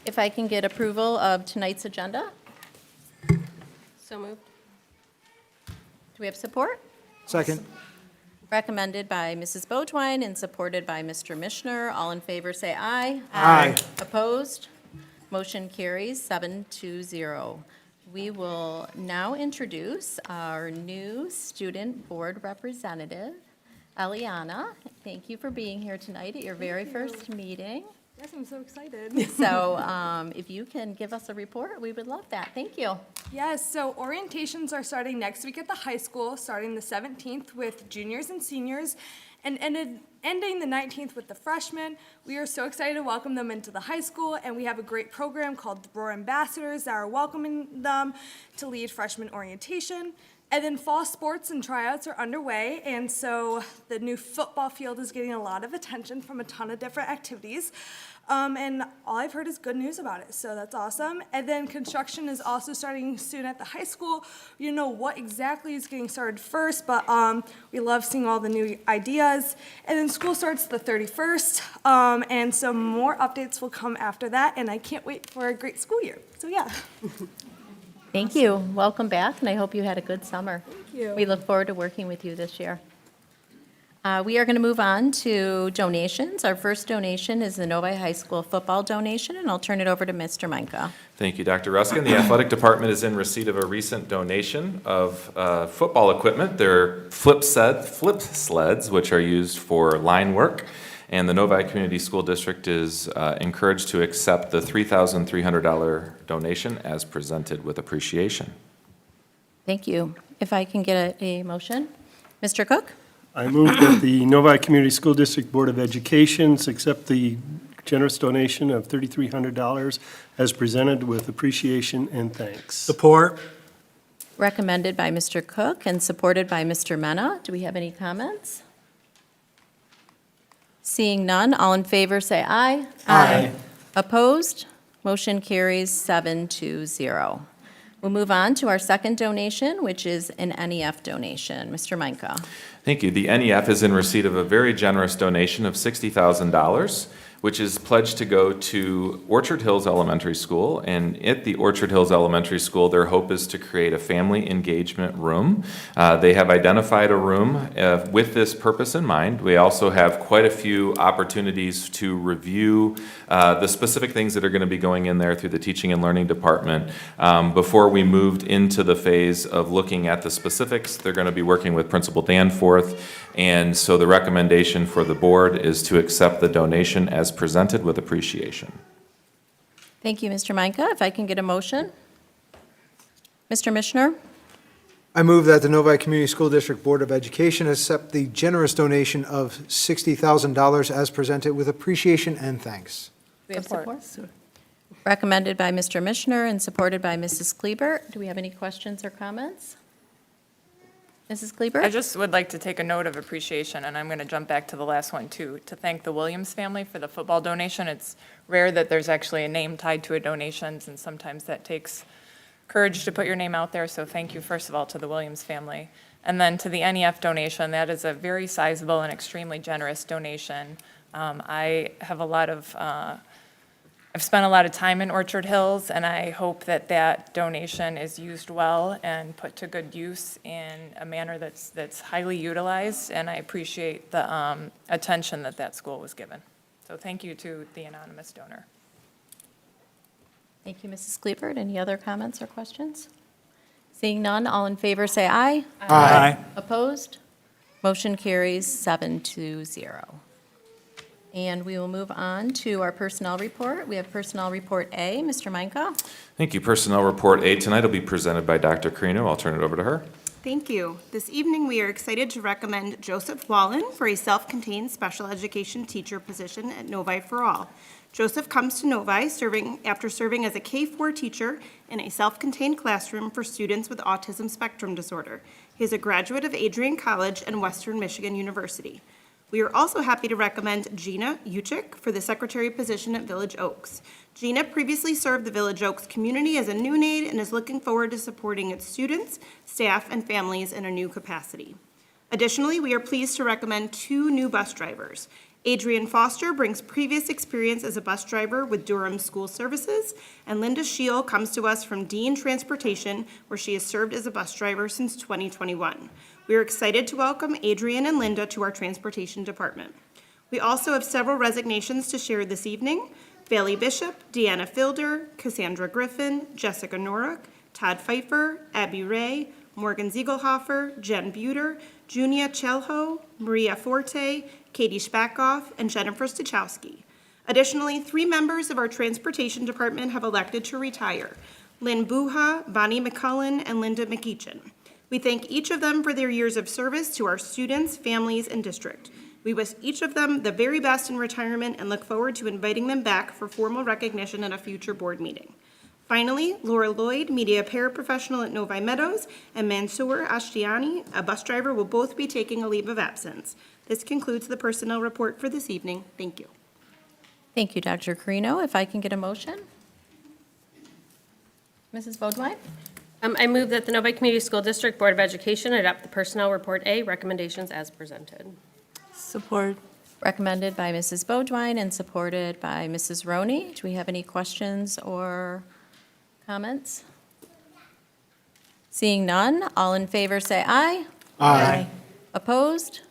if I can get approval of tonight's agenda? So moved. Do we have support? Second. Recommended by Mrs. Boetwine and supported by Mr. Mishner. All in favor, say aye. Aye. Opposed? Motion carries 7-0. We will now introduce our new student board representative, Eliana. Thank you for being here tonight at your very first meeting. Yes, I'm so excited. So if you can give us a report, we would love that. Thank you. Yes, so orientations are starting next week at the high school, starting the 17th with juniors and seniors, and ending the 19th with the freshmen. We are so excited to welcome them into the high school, and we have a great program called the Roar Ambassadors that are welcoming them to lead freshman orientation. And then fall sports and tryouts are underway, and so the new football field is getting a lot of attention from a ton of different activities. And all I've heard is good news about it, so that's awesome. And then construction is also starting soon at the high school. You know what exactly is getting started first, but we love seeing all the new ideas. And then school starts the 31st, and so more updates will come after that, and I can't wait for a great school year. So yeah. Thank you. Welcome back, and I hope you had a good summer. Thank you. We look forward to working with you this year. We are going to move on to donations. Our first donation is the Novi High School football donation, and I'll turn it over to Mr. Meinke. Thank you, Dr. Ruskin. The athletic department is in receipt of a recent donation of football equipment. They're flip sleds, which are used for line work. And the Novi Community School District is encouraged to accept the $3,300 donation as presented with appreciation. Thank you. If I can get a motion. Mr. Cook? I move that the Novi Community School District Board of Education accept the generous donation of $3,300 as presented with appreciation and thanks. Support. Recommended by Mr. Cook and supported by Mr. Mena. Do we have any comments? Seeing none, all in favor say aye. Aye. Opposed? Motion carries 7-0. We'll move on to our second donation, which is an NEF donation. Mr. Meinke. Thank you. The NEF is in receipt of a very generous donation of $60,000, which is pledged to go to Orchard Hills Elementary School. And at the Orchard Hills Elementary School, their hope is to create a family engagement room. They have identified a room with this purpose in mind. We also have quite a few opportunities to review the specific things that are going to be going in there through the teaching and learning department. Before we moved into the phase of looking at the specifics, they're going to be working with Principal Danforth. And so the recommendation for the board is to accept the donation as presented with appreciation. Thank you, Mr. Meinke. If I can get a motion. Mr. Mishner? I move that the Novi Community School District Board of Education accept the generous donation of $60,000 as presented with appreciation and thanks. Do we have support? Recommended by Mr. Mishner and supported by Mrs. Kleber. Do we have any questions or comments? Mrs. Kleber? I just would like to take a note of appreciation, and I'm going to jump back to the last one, too, to thank the Williams family for the football donation. It's rare that there's actually a name tied to a donation, and sometimes that takes courage to put your name out there, so thank you, first of all, to the Williams family. And then to the NEF donation, that is a very sizable and extremely generous donation. I have I've spent a lot of time in Orchard Hills, and I hope that that donation is used well and put to good use in a manner that's highly utilized, and I appreciate the attention that school was given. So thank you to the anonymous donor. Thank you, Mrs. Kleber. Any other comments or questions? Seeing none, all in favor say aye. Aye. Opposed? Motion carries 7-0. And we will move on to our personnel report. We have personnel report A. Mr. Meinke. Thank you. Personnel report A tonight will be presented by Dr. Carino. I'll turn it over to her. Thank you. This evening, we are excited to recommend Joseph Wallen for a self-contained special education teacher position at Novi for All. Joseph comes to Novi after serving as a K-4 teacher in a self-contained classroom for students with autism spectrum disorder. He is a graduate of Adrian College and Western Michigan University. We are also happy to recommend Gina Uchik for the secretary position at Village Oaks. Gina previously served the Village Oaks community as a noon aide and is looking forward to supporting its students, staff, and families in a new capacity. Additionally, we are pleased to recommend 2 new bus drivers. Adrian Foster brings previous experience as a bus driver with Durham School Services, and Linda Scheel comes to us from Dean Transportation, where she has served as a bus driver since 2021. We are excited to welcome Adrian and Linda to our Transportation Department. We also have several resignations to share this evening. Bailey Bishop, Deanna Filder, Cassandra Griffin, Jessica Norick, Todd Pfeiffer, Abby Ray, Morgan Ziegelhofer, Jen Buter, Junia Chelho, Maria Forte, Katie Spackoff, and Jennifer Stachowski. Additionally, 3 members of our Transportation Department have elected to retire: Lynn Buha, Bonnie McCullen, and Linda McEachin. We thank each of them for their years of service to our students, families, and district. We wish each of them the very best in retirement and look forward to inviting them back for formal recognition at a future board meeting. Finally, Laura Lloyd, media paraprofessional at Novi Meadows, and Mansoor Ashtiani, a bus driver, will both be taking a leave of absence. This concludes the personnel report for this evening. Thank you. Thank you, Dr. Carino. If I can get a motion? Mrs. Bodwine? I move that the Novi Community School District Board of Education adopt the Personnel Report A recommendations as presented. Support. Recommended by Mrs. Bodwine and supported by Mrs. Roney. Do we have any questions or comments? Seeing none, all in favor say aye. Aye. Opposed?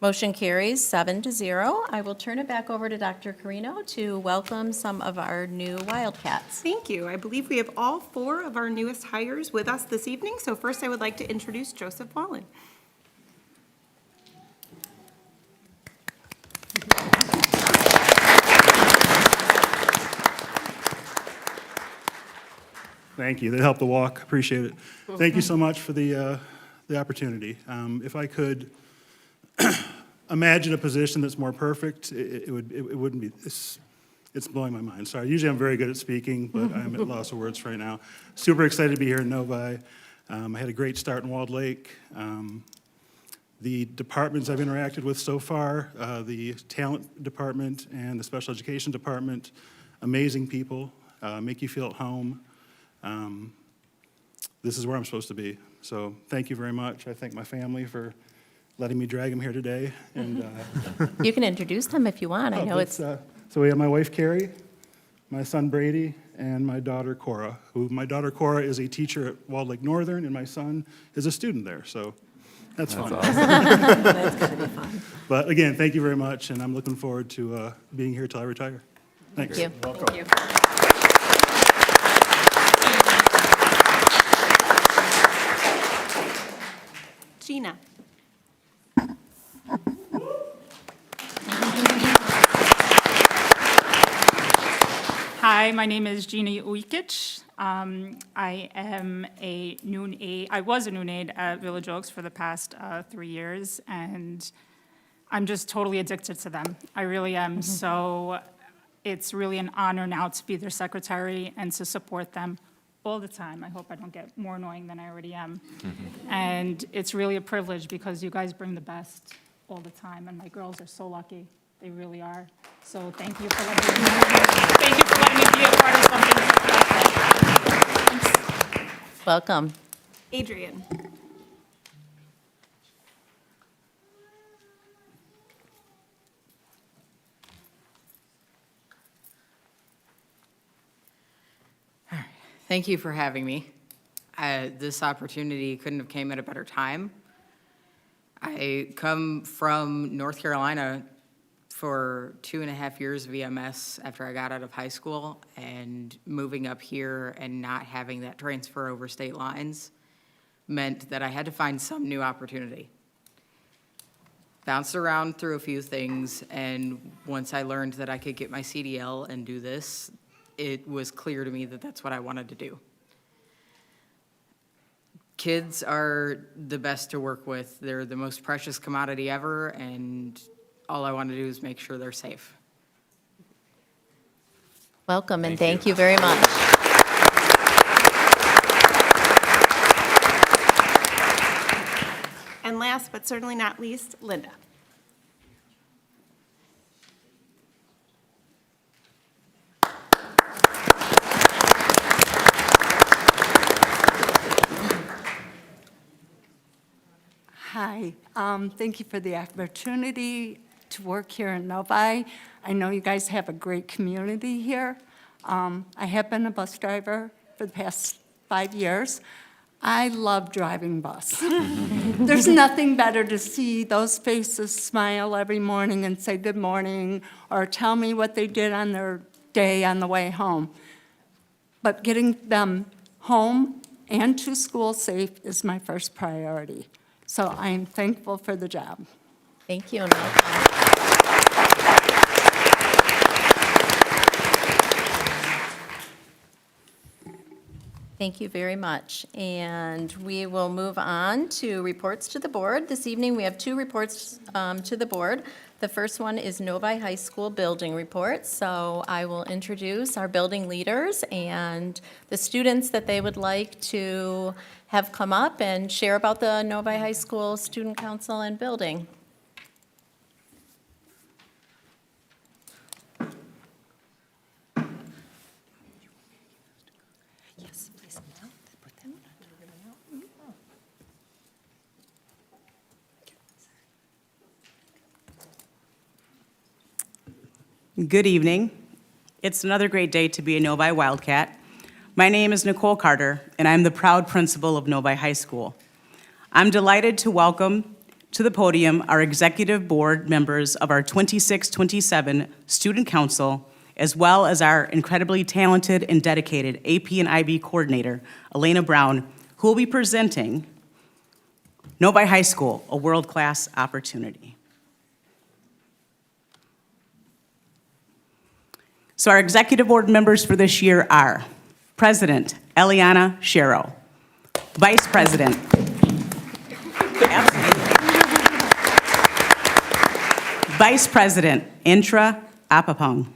Motion carries 7-0. I will turn it back over to Dr. Carino to welcome some of our new Wildcats. Thank you. I believe we have all 4 of our newest hires with us this evening. So first, I would like to introduce Joseph Wallen. Thank you. That helped the walk. Appreciate it. Thank you so much for the opportunity. If I could imagine a position that's more perfect, it wouldn't be. It's blowing my mind. Sorry. Usually I'm very good at speaking, but I'm at loss of words right now. Super excited to be here in Novi. I had a great start in Walled Lake. The departments I've interacted with so far, the talent department and the special education department, amazing people, make you feel at home. This is where I'm supposed to be. So thank you very much. I thank my family for letting me drag them here today. And You can introduce them if you want. I know it's, so we have my wife Carrie, my son Brady, and my daughter Cora. My daughter Cora is a teacher at Walled Lake Northern, and my son is a student there. So that's fun. That's gonna be fun. But again, thank you very much, and I'm looking forward to being here till I retire. Thanks. thank you. Thank you. Gina. Hi, my name is Gina Ujkic. I am a noon aide. I was a noon aide at Village Oaks for the past 3 years, and I'm just totally addicted to them. I really am. So it's really an honor now to be their secretary and to support them all the time. I hope I don't get more annoying than I already am. And it's really a privilege because you guys bring the best all the time, and my girls are so lucky. They really are. So thank you for letting me, be a part of something so special. Welcome. Adrian. Thank you for having me. This opportunity couldn't have came at a better time. I come from North Carolina for 2.5 years of EMS after I got out of high school, and moving up here and not having that transfer over state lines meant that I had to find some new opportunity. Bounced around through a few things, and once I learned that I could get my CDL and do this, it was clear to me that that's what I wanted to do. Kids are the best to work with. They're the most precious commodity ever, and all I want to do is make sure they're safe. Welcome, and thank you very much. And last but certainly not least, Linda. Hi, thank you for the opportunity to work here in Novi. I know you guys have a great community here. I have been a bus driver for the past 5 years. I love driving bus. There's nothing better to see those faces smile every morning and say good morning or tell me what they did on their day on the way home. But getting them home and to school safe is my first priority. So I am thankful for the job. Thank you, and welcome. Thank you very much. And we will move on to reports to the board. This evening, we have 2 reports to the board. The first one is Novi High School building report. So I will introduce our building leaders and the students that they would like to have come up and share about the Novi High School Student Council and building. Good evening. It's another great day to be a Novi Wildcat. My name is Nicole Carter, and I'm the proud principal of Novi High School. I'm delighted to welcome to the podium our executive board members of our 26-27 Student Council, as well as our incredibly talented and dedicated AP and IB coordinator, Elena Brown, who will be presenting Novi High School, a world-class opportunity. So our executive board members for this year are President Eliana Shero, Vice President, Vice President Intra Apapong,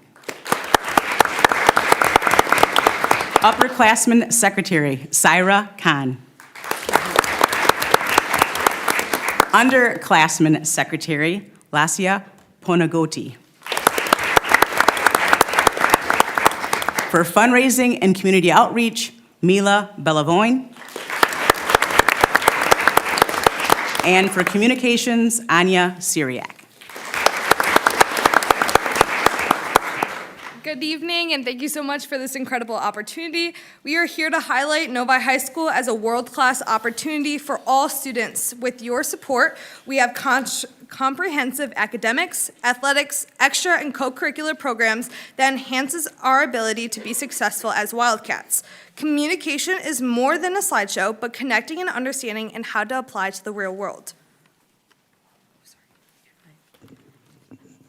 Upperclassman Secretary Syra Khan, Underclassman Secretary Lasia Ponagoti. For fundraising and community outreach, Mila Bellavoine. And for communications, Anya Syriac. Good evening, and thank you so much for this incredible opportunity. We are here to highlight Novi High School as a world-class opportunity for all students. With your support, we have comprehensive academics, athletics, extra and co-curricular programs that enhances our ability to be successful as Wildcats. Communication is more than a slideshow, but connecting and understanding and how to apply to the real world.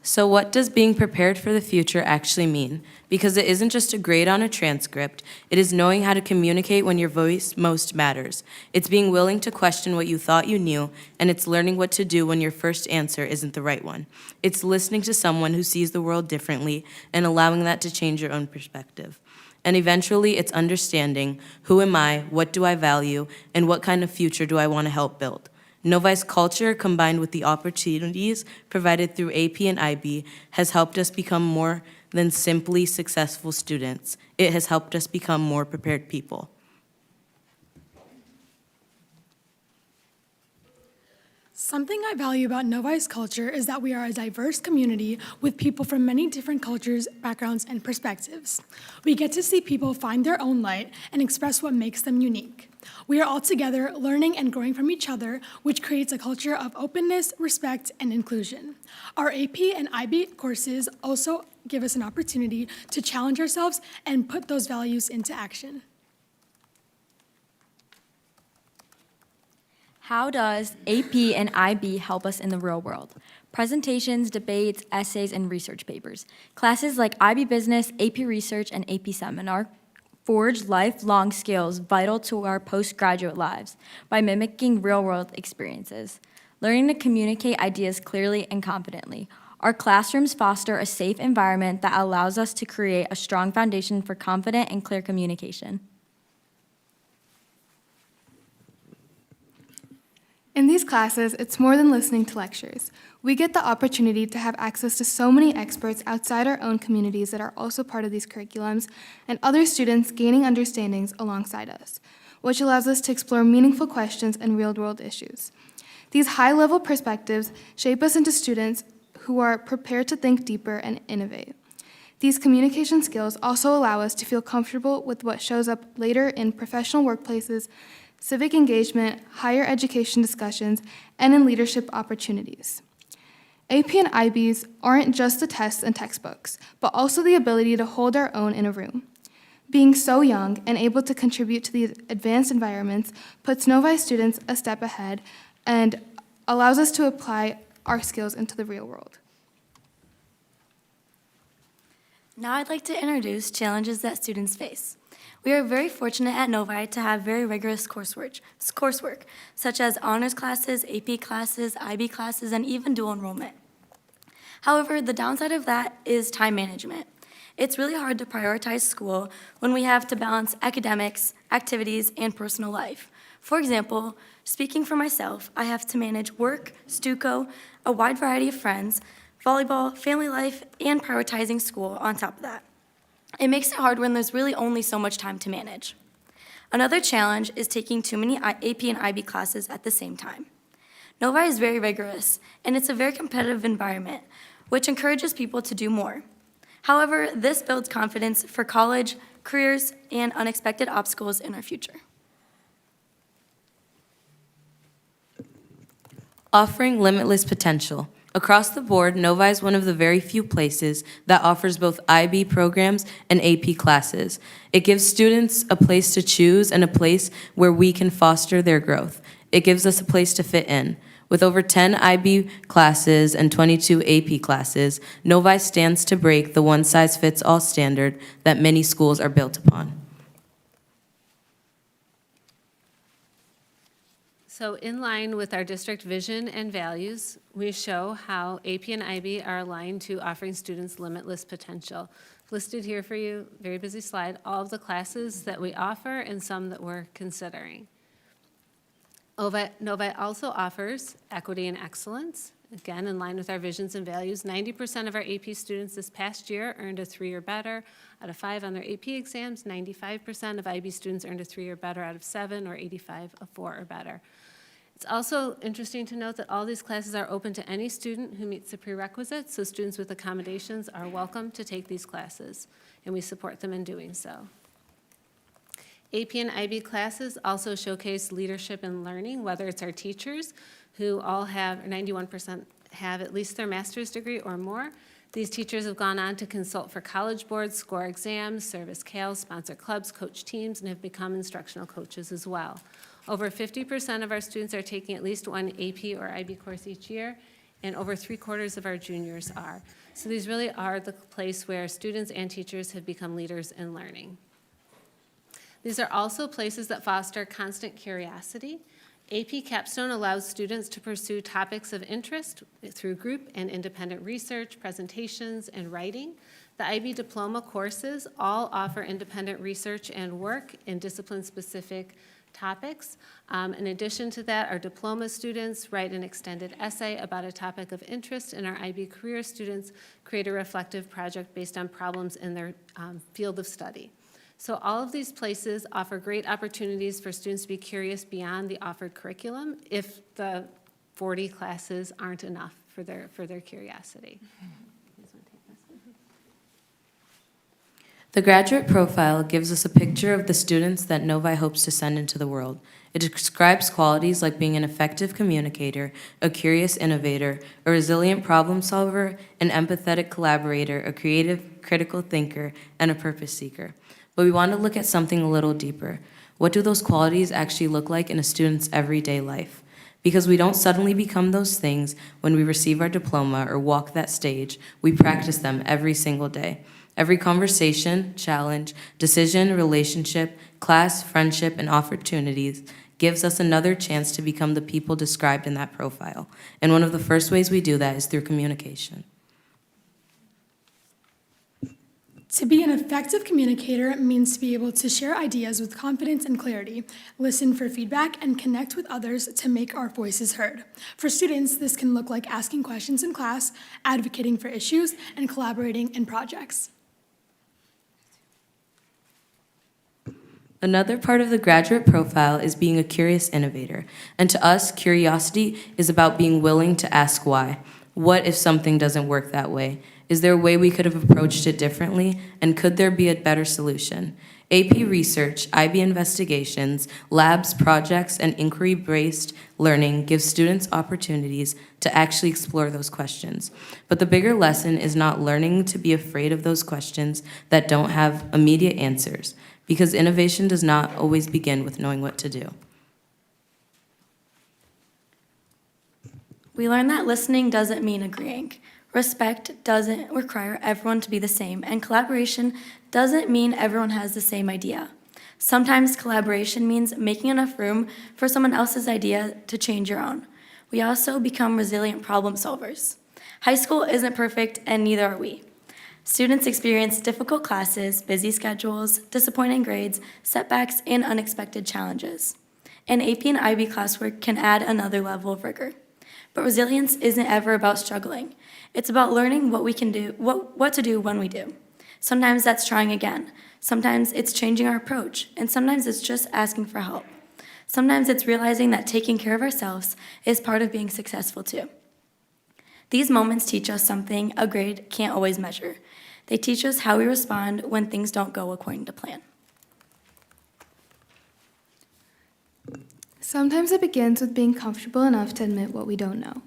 So what does being prepared for the future actually mean? Because it isn't just a grade on a transcript, it is knowing how to communicate when your voice most matters. It's being willing to question what you thought you knew, and it's learning what to do when your first answer isn't the right one. It's listening to someone who sees the world differently and allowing that to change your own perspective. And eventually, it's understanding, who am I, what do I value, and what kind of future do I want to help build? Novi's culture, combined with the opportunities provided through AP and IB, has helped us become more than simply successful students. It has helped us become more prepared people. Something I value about Novi's culture is that we are a diverse community with people from many different cultures, backgrounds, and perspectives. We get to see people find their own light and express what makes them unique. We are all together learning and growing from each other, which creates a culture of openness, respect, and inclusion. Our AP and IB courses also give us an opportunity to challenge ourselves and put those values into action. How does AP and IB help us in the real world? Presentations, debates, essays, and research papers. Classes like IB Business, AP Research, and AP Seminar forge lifelong skills vital to our postgraduate lives by mimicking real-world experiences. Learning to communicate ideas clearly and confidently. Our classrooms foster a safe environment that allows us to create a strong foundation for confident and clear communication. In these classes, it's more than listening to lectures. We get the opportunity to have access to so many experts outside our own communities that are also part of these curriculums, and other students gaining understandings alongside us, which allows us to explore meaningful questions and real-world issues. These high-level perspectives shape us into students who are prepared to think deeper and innovate. These communication skills also allow us to feel comfortable with what shows up later in professional workplaces, civic engagement, higher education discussions, and in leadership opportunities. AP and IBs aren't just the tests and textbooks, but also the ability to hold our own in a room. Being so young and able to contribute to these advanced environments puts Novi students a step ahead and allows us to apply our skills into the real world. Now I'd like to introduce challenges that students face. We are very fortunate at Novi to have very rigorous coursework, such as honors classes, AP classes, IB classes, and even dual enrollment. However, the downside of that is time management. It's really hard to prioritize school when we have to balance academics, activities, and personal life. For example, speaking for myself, I have to manage work, Stuco, a wide variety of friends, volleyball, family life, and prioritizing school on top of that. It makes it hard when there's really only so much time to manage. Another challenge is taking too many AP and IB classes at the same time. Novi is very rigorous, and it's a very competitive environment, which encourages people to do more. However, this builds confidence for college, careers, and unexpected obstacles in our future. Offering limitless potential. Across the board, Novi is one of the very few places that offers both IB programs and AP classes. It gives students a place to choose and a place where we can foster their growth. It gives us a place to fit in. With over 10 IB classes and 22 AP classes, Novi stands to break the one-size-fits-all standard that many schools are built upon. So in line with our district vision and values, we show how AP and IB are aligned to offering students limitless potential. Listed here for you, very busy slide, all of the classes that we offer and some that we're considering. Novi also offers equity and excellence. Again, in line with our visions and values, 90% of our AP students this past year earned a 3 or better out of 5 on their AP exams. 95% of IB students earned a 3 or better out of 7, or 85 a 4 or better. It's also interesting to note that all these classes are open to any student who meets the prerequisites, so students with accommodations are welcome to take these classes, and we support them in doing so. AP and IB classes also showcase leadership and learning, whether it's our teachers, who all have, 91% have at least their master's degree or more. These teachers have gone on to consult for college boards, score exams, serve as CALs, sponsor clubs, coach teams, and have become instructional coaches as well. Over 50% of our students are taking at least one AP or IB course each year, and over 3/4 of our juniors are. So these really are the place where students and teachers have become leaders in learning. These are also places that foster constant curiosity. AP Capstone allows students to pursue topics of interest through group and independent research, presentations, and writing. The IB diploma courses all offer independent research and work in discipline-specific topics. In addition to that, our diploma students write an extended essay about a topic of interest, and our IB career students create a reflective project based on problems in their field of study. So all of these places offer great opportunities for students to be curious beyond the offered curriculum if the 40 classes aren't enough for their curiosity. The graduate profile gives us a picture of the students that Novi hopes to send into the world. It describes qualities like being an effective communicator, a curious innovator, a resilient problem solver, an empathetic collaborator, a creative, critical thinker, and a purpose seeker. But we want to look at something a little deeper. What do those qualities actually look like in a student's everyday life? Because we don't suddenly become those things when we receive our diploma or walk that stage. We practice them every single day. Every conversation, challenge, decision, relationship, class, friendship, and opportunities gives us another chance to become the people described in that profile. And one of the first ways we do that is through communication. To be an effective communicator means to be able to share ideas with confidence and clarity, listen for feedback, and connect with others to make our voices heard. For students, this can look like asking questions in class, advocating for issues, and collaborating in projects. Another part of the graduate profile is being a curious innovator. And to us, curiosity is about being willing to ask why. What if something doesn't work that way? Is there a way we could have approached it differently? And could there be a better solution? AP research, IB investigations, labs, projects, and inquiry-based learning gives students opportunities to actually explore those questions. But the bigger lesson is not learning to be afraid of those questions that don't have immediate answers, because innovation does not always begin with knowing what to do. We learned that listening doesn't mean agreeing. Respect doesn't require everyone to be the same, and collaboration doesn't mean everyone has the same idea. Sometimes collaboration means making enough room for someone else's idea to change your own. We also become resilient problem solvers. High school isn't perfect, and neither are we. Students experience difficult classes, busy schedules, disappointing grades, setbacks, and unexpected challenges. And AP and IB classwork can add another level of rigor. But resilience isn't ever about struggling. It's about learning what we can do, what to do when we do. Sometimes that's trying again. Sometimes it's changing our approach. And sometimes it's just asking for help. Sometimes it's realizing that taking care of ourselves is part of being successful too. These moments teach us something a grade can't always measure. They teach us how we respond when things don't go according to plan. Sometimes it begins with being comfortable enough to admit what we don't know.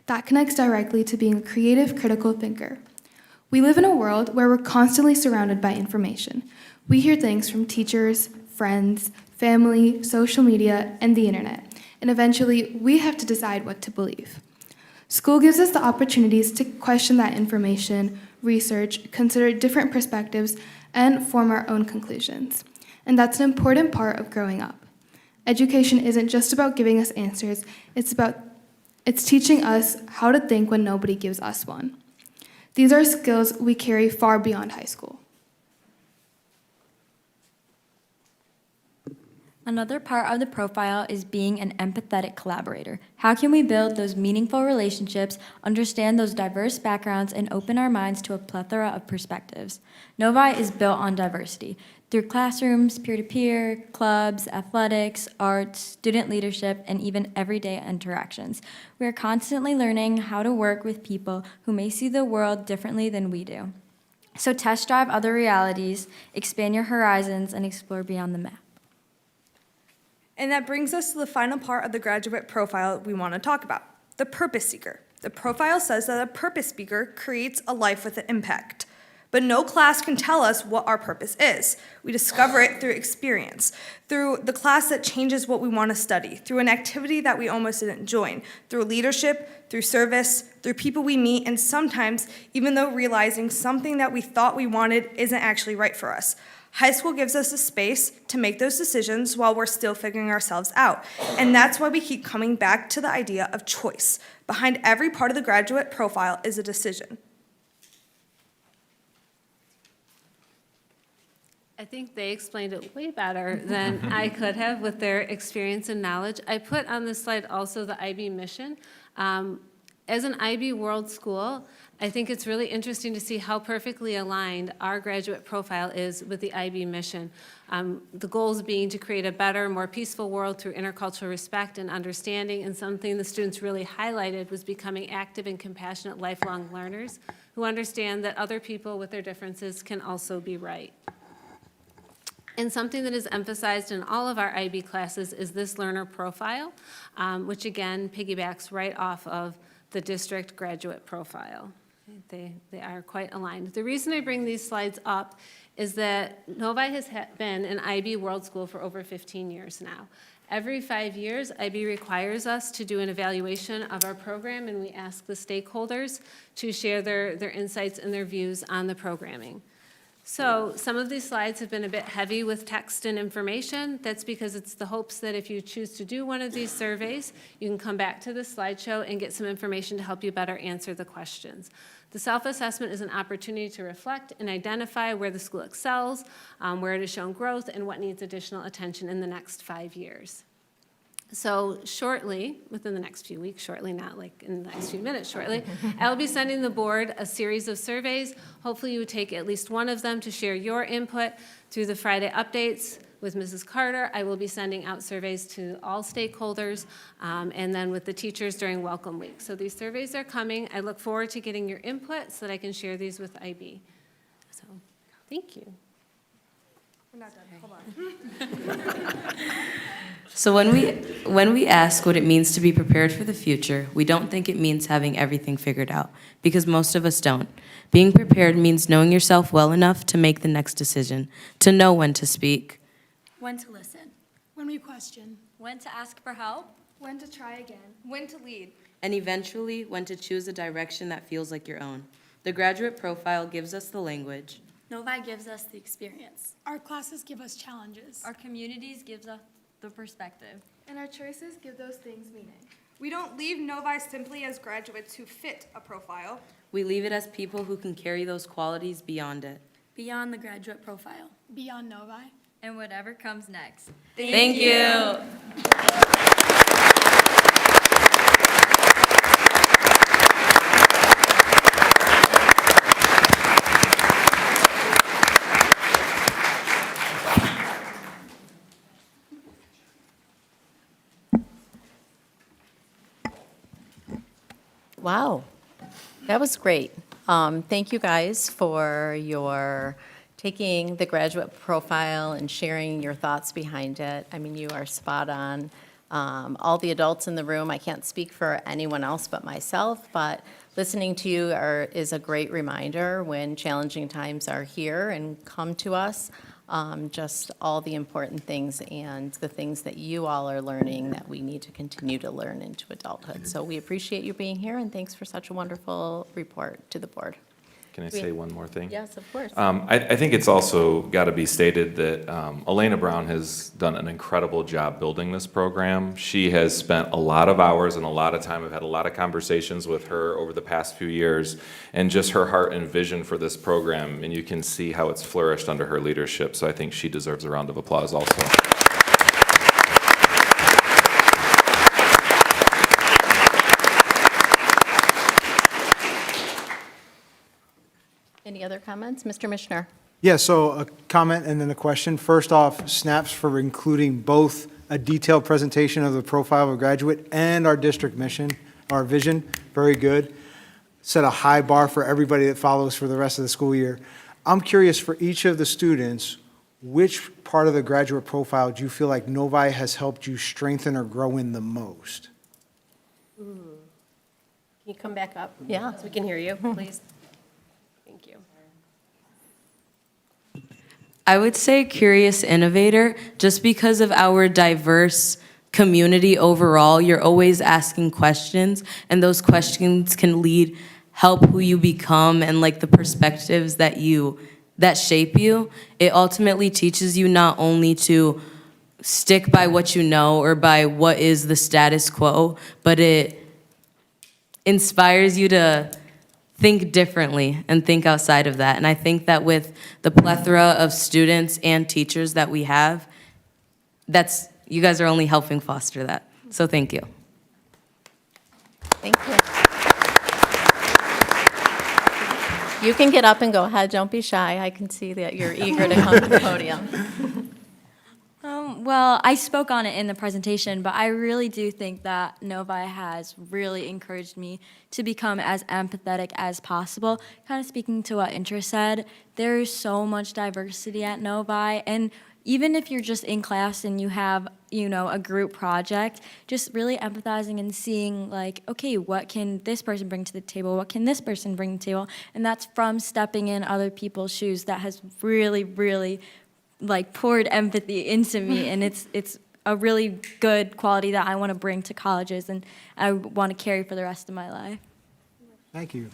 That connects directly to being a creative, critical thinker. We live in a world where we're constantly surrounded by information. We hear things from teachers, friends, family, social media, and the internet, and eventually we have to decide what to believe. School gives us the opportunities to question that information, research, consider different perspectives, and form our own conclusions. And that's an important part of growing up. Education isn't just about giving us answers, it's teaching us how to think when nobody gives us one. These are skills we carry far beyond high school. Another part of the profile is being an empathetic collaborator. How can we build those meaningful relationships, understand those diverse backgrounds, and open our minds to a plethora of perspectives? Novi is built on diversity. Through classrooms, peer-to-peer, clubs, athletics, arts, student leadership, and even everyday interactions. We are constantly learning how to work with people who may see the world differently than we do. So test drive other realities, expand your horizons, and explore beyond the map. And that brings us to the final part of the graduate profile we want to talk about, the purpose seeker. The profile says that a purpose seeker creates a life with an impact. But no class can tell us what our purpose is. We discover it through experience, through the class that changes what we want to study, through an activity that we almost didn't join, through leadership, through service, through people we meet, and sometimes even though realizing something that we thought we wanted isn't actually right for us. High school gives us a space to make those decisions while we're still figuring ourselves out. And that's why we keep coming back to the idea of choice. Behind every part of the graduate profile is a decision. I think they explained it way better than I could have with their experience and knowledge. I put on this slide also the IB mission. As an IB World School, I think it's really interesting to see how perfectly aligned our graduate profile is with the IB mission. The goals being to create a better, more peaceful world through intercultural respect and understanding, and something the students really highlighted was becoming active and compassionate lifelong learners who understand that other people with their differences can also be right. And something that is emphasized in all of our IB classes is this learner profile, which again piggybacks right off of the district graduate profile. They are quite aligned. The reason I bring these slides up is that Novi has been an IB World School for over 15 years now. Every 5 years, IB requires us to do an evaluation of our program, and we ask the stakeholders to share their insights and their views on the programming. So some of these slides have been a bit heavy with text and information. That's because it's the hopes that if you choose to do one of these surveys, you can come back to the slideshow and get some information to help you better answer the questions. The self-assessment is an opportunity to reflect and identify where the school excels, where it has shown growth, and what needs additional attention in the next 5 years. So shortly, within the next few weeks, shortly, not like in the next few minutes, shortly, I'll be sending the board a series of surveys. Hopefully you would take at least one of them to share your input through the Friday updates with Mrs. Carter. I will be sending out surveys to all stakeholders, and then with the teachers during Welcome Week. So these surveys are coming. I look forward to getting your input so that I can share these with IB. So, thank you. We're not done, hold on. So when we ask what it means to be prepared for the future, we don't think it means having everything figured out, because most of us don't. Being prepared means knowing yourself well enough to make the next decision, to know when to speak, When to listen. When we question. When to ask for help. When to try again. When to lead. and eventually when to choose a direction that feels like your own. The graduate profile gives us the language. Novi gives us the experience. Our classes give us challenges. Our communities gives us the perspective. And our choices give those things meaning. We don't leave Novi simply as graduates who fit a profile. We leave it as people who can carry those qualities beyond it. Beyond the graduate profile. Beyond Novi. And whatever comes next. Thank you. Wow, that was great. Thank you guys for your taking the graduate profile and sharing your thoughts behind it. I mean, you are spot on. All the adults in the room, I can't speak for anyone else but myself, but listening to you is a great reminder when challenging times are here and come to us. Just all the important things and the things that you all are learning that we need to continue to learn into adulthood. So we appreciate you being here, and thanks for such a wonderful report to the board. Can I say one more thing? Yes, of course. I think it's also got to be stated that Elena Brown has done an incredible job building this program. She has spent a lot of hours and a lot of time. I've had a lot of conversations with her over the past few years, and just her heart and vision for this program, and you can see how it's flourished under her leadership. So I think she deserves a round of applause also. Any other comments? Mr. Mishner? Yeah, so a comment and then a question. First off, snaps for including both a detailed presentation of the profile of a graduate and our district mission, our vision. Very good. Set a high bar for everybody that follows for the rest of the school year. I'm curious, for each of the students, which part of the graduate profile do you feel like Novi has helped you strengthen or grow in the most? Can you come back up? Yeah, so we can hear you, please. Thank you. I would say curious innovator, just because of our diverse community overall. You're always asking questions, and those questions can help who you become and like the perspectives that shape you. It ultimately teaches you not only to stick by what you know or by what is the status quo, but it inspires you to think differently and think outside of that. And I think that with the plethora of students and teachers that we have, you guys are only helping foster that. So thank you. Thank you. You can get up and go ahead, don't be shy. I can see that you're eager to come to the podium. Well, I spoke on it in the presentation, but I really do think that Novi has really encouraged me to become as empathetic as possible. Kind of speaking to what Intra said, there is so much diversity at Novi, and even if you're just in class and you have, a group project, just really empathizing and seeing like, okay, what can this person bring to the table? What can this person bring to the table? And that's from stepping in other people's shoes that has really, really like poured empathy into me, and it's a really good quality that I want to bring to colleges and I want to carry for the rest of my life. Thank you.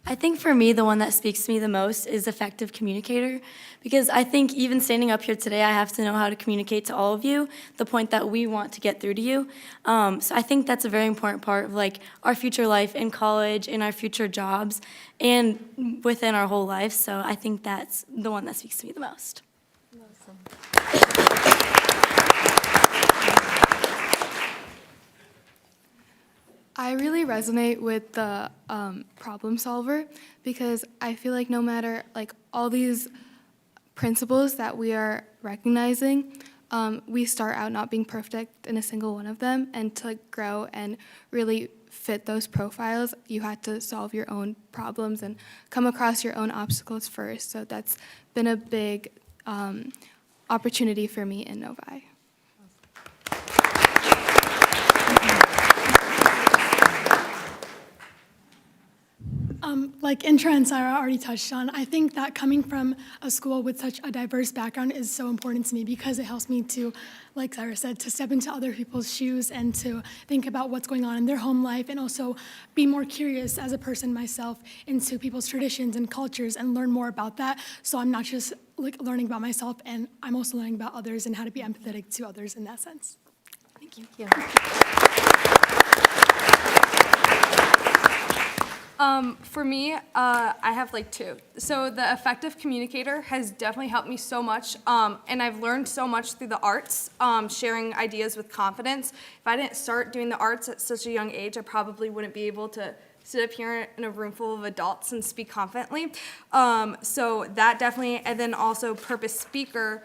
I think for me, the one that speaks to me the most is effective communicator, because I think even standing up here today, I have to know how to communicate to all of you the point that we want to get through to you. So I think that's a very important part of like our future life in college, in our future jobs, and within our whole life. So I think that's the one that speaks to me the most. I really resonate with the problem solver, because I feel like no matter like all these principles that we are recognizing, we start out not being perfect in a single one of them, and to like, grow and really fit those profiles, you had to solve your own problems and come across your own obstacles first. So that's been a big opportunity for me in Novi. Like Intra and Sarah already touched on, I think that coming from a school with such a diverse background is so important to me, because it helps me to, like Sarah said, to step into other people's shoes and to think about what's going on in their home life, and also be more curious as a person myself into people's traditions and cultures and learn more about that. So I'm not just like learning about myself, and I'm also learning about others and how to be empathetic to others in that sense. Thank you. For me, I have like two. So the effective communicator has definitely helped me so much, and I've learned so much through the arts, sharing ideas with confidence. If I didn't start doing the arts at such a young age, I probably wouldn't be able to sit up here in a room full of adults and speak confidently. So that definitely, and then also purpose speaker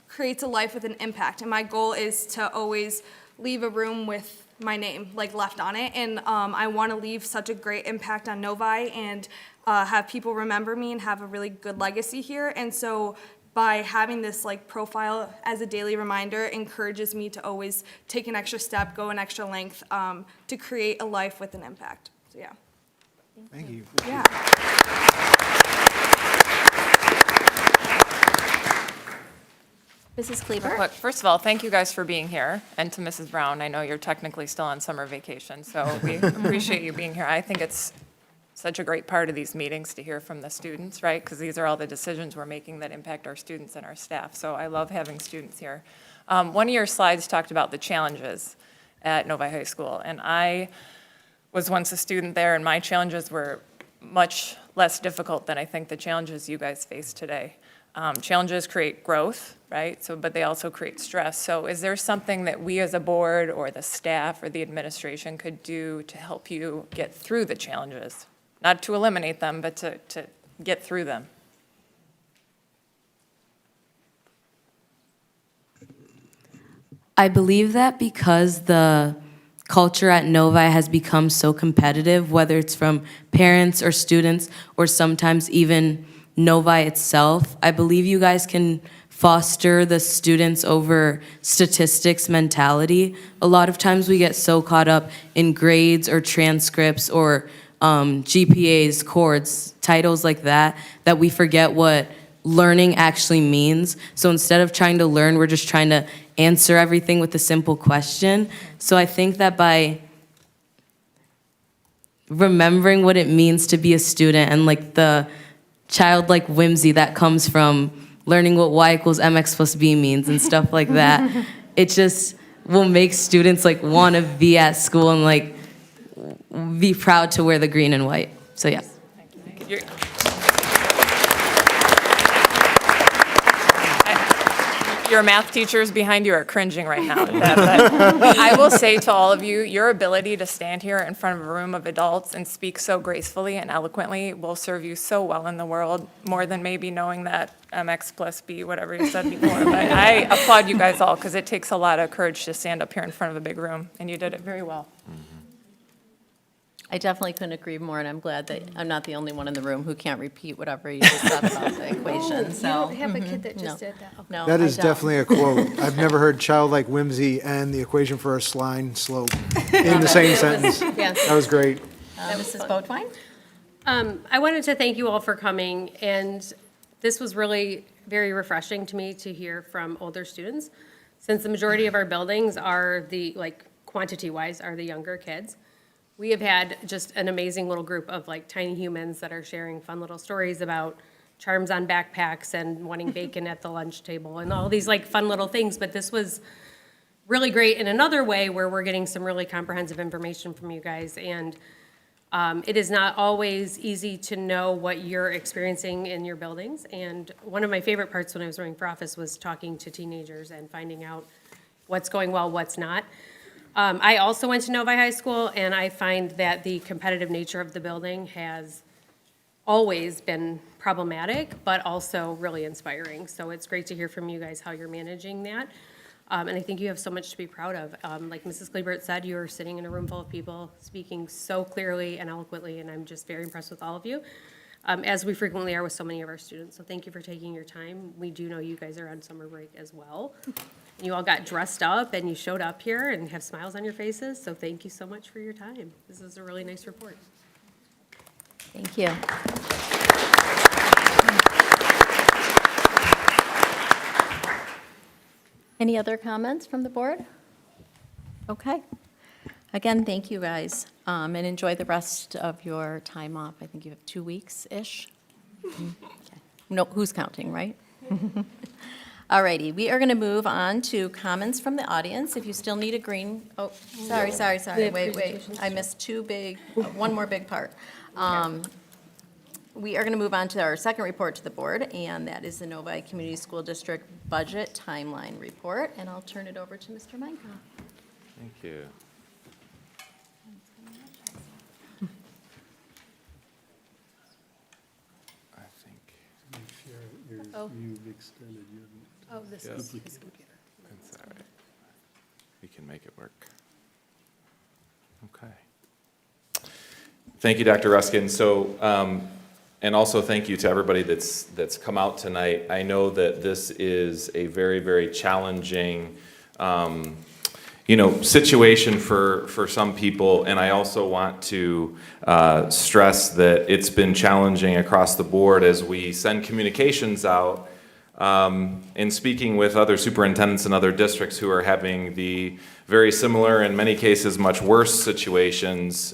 creates a life with an impact. And my goal is to always leave a room with my name like left on it, and I want to leave such a great impact on Novi and have people remember me and have a really good legacy here. And so by having this like profile as a daily reminder encourages me to always take an extra step, go an extra length to create a life with an impact. So yeah. Thank you. Yeah. Mrs. Cleaver? Look, first of all, thank you guys for being here, and to Mrs. Brown. I know you're technically still on summer vacation, so we appreciate you being here. I think it's such a great part of these meetings to hear from the students, right? Because these are all the decisions we're making that impact our students and our staff. So I love having students here. One of your slides talked about the challenges at Novi High School, and I was once a student there, and my challenges were much less difficult than I think the challenges you guys face today. Challenges create growth, right? So, but they also create stress. So is there something that we as a board or the staff or the administration could do to help you get through the challenges? Not to eliminate them, but to get through them. I believe that because the culture at Novi has become so competitive, whether it's from parents or students or sometimes even Novi itself, I believe you guys can foster the students over statistics mentality. A lot of times we get so caught up in grades or transcripts or GPAs, chords, titles like that, that we forget what learning actually means. So instead of trying to learn, we're just trying to answer everything with a simple question. So I think that by remembering what it means to be a student and like the childlike whimsy that comes from learning what y equals mx plus b means and stuff like that, it just will make students like want to be at school and like be proud to wear the green and white. So yeah. Your math teachers behind you are cringing right now at that, but I will say to all of you, your ability to stand here in front of a room of adults and speak so gracefully and eloquently will serve you so well in the world, more than maybe knowing that MX plus B, whatever you said before. But I applaud you guys all, because it takes a lot of courage to stand up here in front of a big room, and you did it very well. I definitely couldn't agree more, and I'm glad that I'm not the only one in the room who can't repeat whatever you just said about the equation, so. You don't have a kid that just did that. No, That I is don't. definitely a quote. I've never heard childlike whimsy and the equation for a slime slope in the same sentence. Yes. That was great. Mrs. Boatwine? I wanted to thank you all for coming, and this was really very refreshing to me to hear from older students, since the majority of our buildings are the, like, quantity-wise, are the younger kids. we have had just an amazing little group of like tiny humans that are sharing fun little stories about charms on backpacks and wanting bacon at the lunch table and all these like fun little things. But this was really great in another way where we're getting some really comprehensive information from you guys. And it is not always easy to know what you're experiencing in your buildings. And one of my favorite parts when I was running for office was talking to teenagers and finding out what's going well, what's not. I also went to Novi High School, and I find that the competitive nature of the building has always been problematic, but also really inspiring. So it's great to hear from you guys how you're managing that. And I think you have so much to be proud of. Like Mrs. Kleebert said, you're sitting in a room full of people speaking so clearly and eloquently, and I'm just very impressed with all of you, as we frequently are with so many of our students. So thank you for taking your time. We do know you guys are on summer break as well. You all got dressed up and you showed up here and have smiles on your faces, so thank you so much for your time. This is a really nice report. Thank you. Any other comments from the board? Okay. Again, thank you guys, and enjoy the rest of your time off. I think you have 2 weeks-ish. Okay. No, who's counting, right? All righty, we are going to move on to comments from the audience. If you still need a green, oh, sorry. Wait. I missed one more big part. We are going to move on to our second report to the board, and that is the Novi Community School District Budget Timeline Report, and I'll turn it over to Mr. Minka. Thank you. I think. Oh. You've extended, you haven't. Oh, this Yes. is his computer. That's all right. We can make it work. Okay. Thank you, Dr. Ruskin. So, and also thank you to everybody that's come out tonight. I know that this is a very, very challenging, situation for some people, and I also want to stress that it's been challenging across the board as we send communications out. In speaking with other superintendents in other districts who are having the very similar, in many cases much worse situations,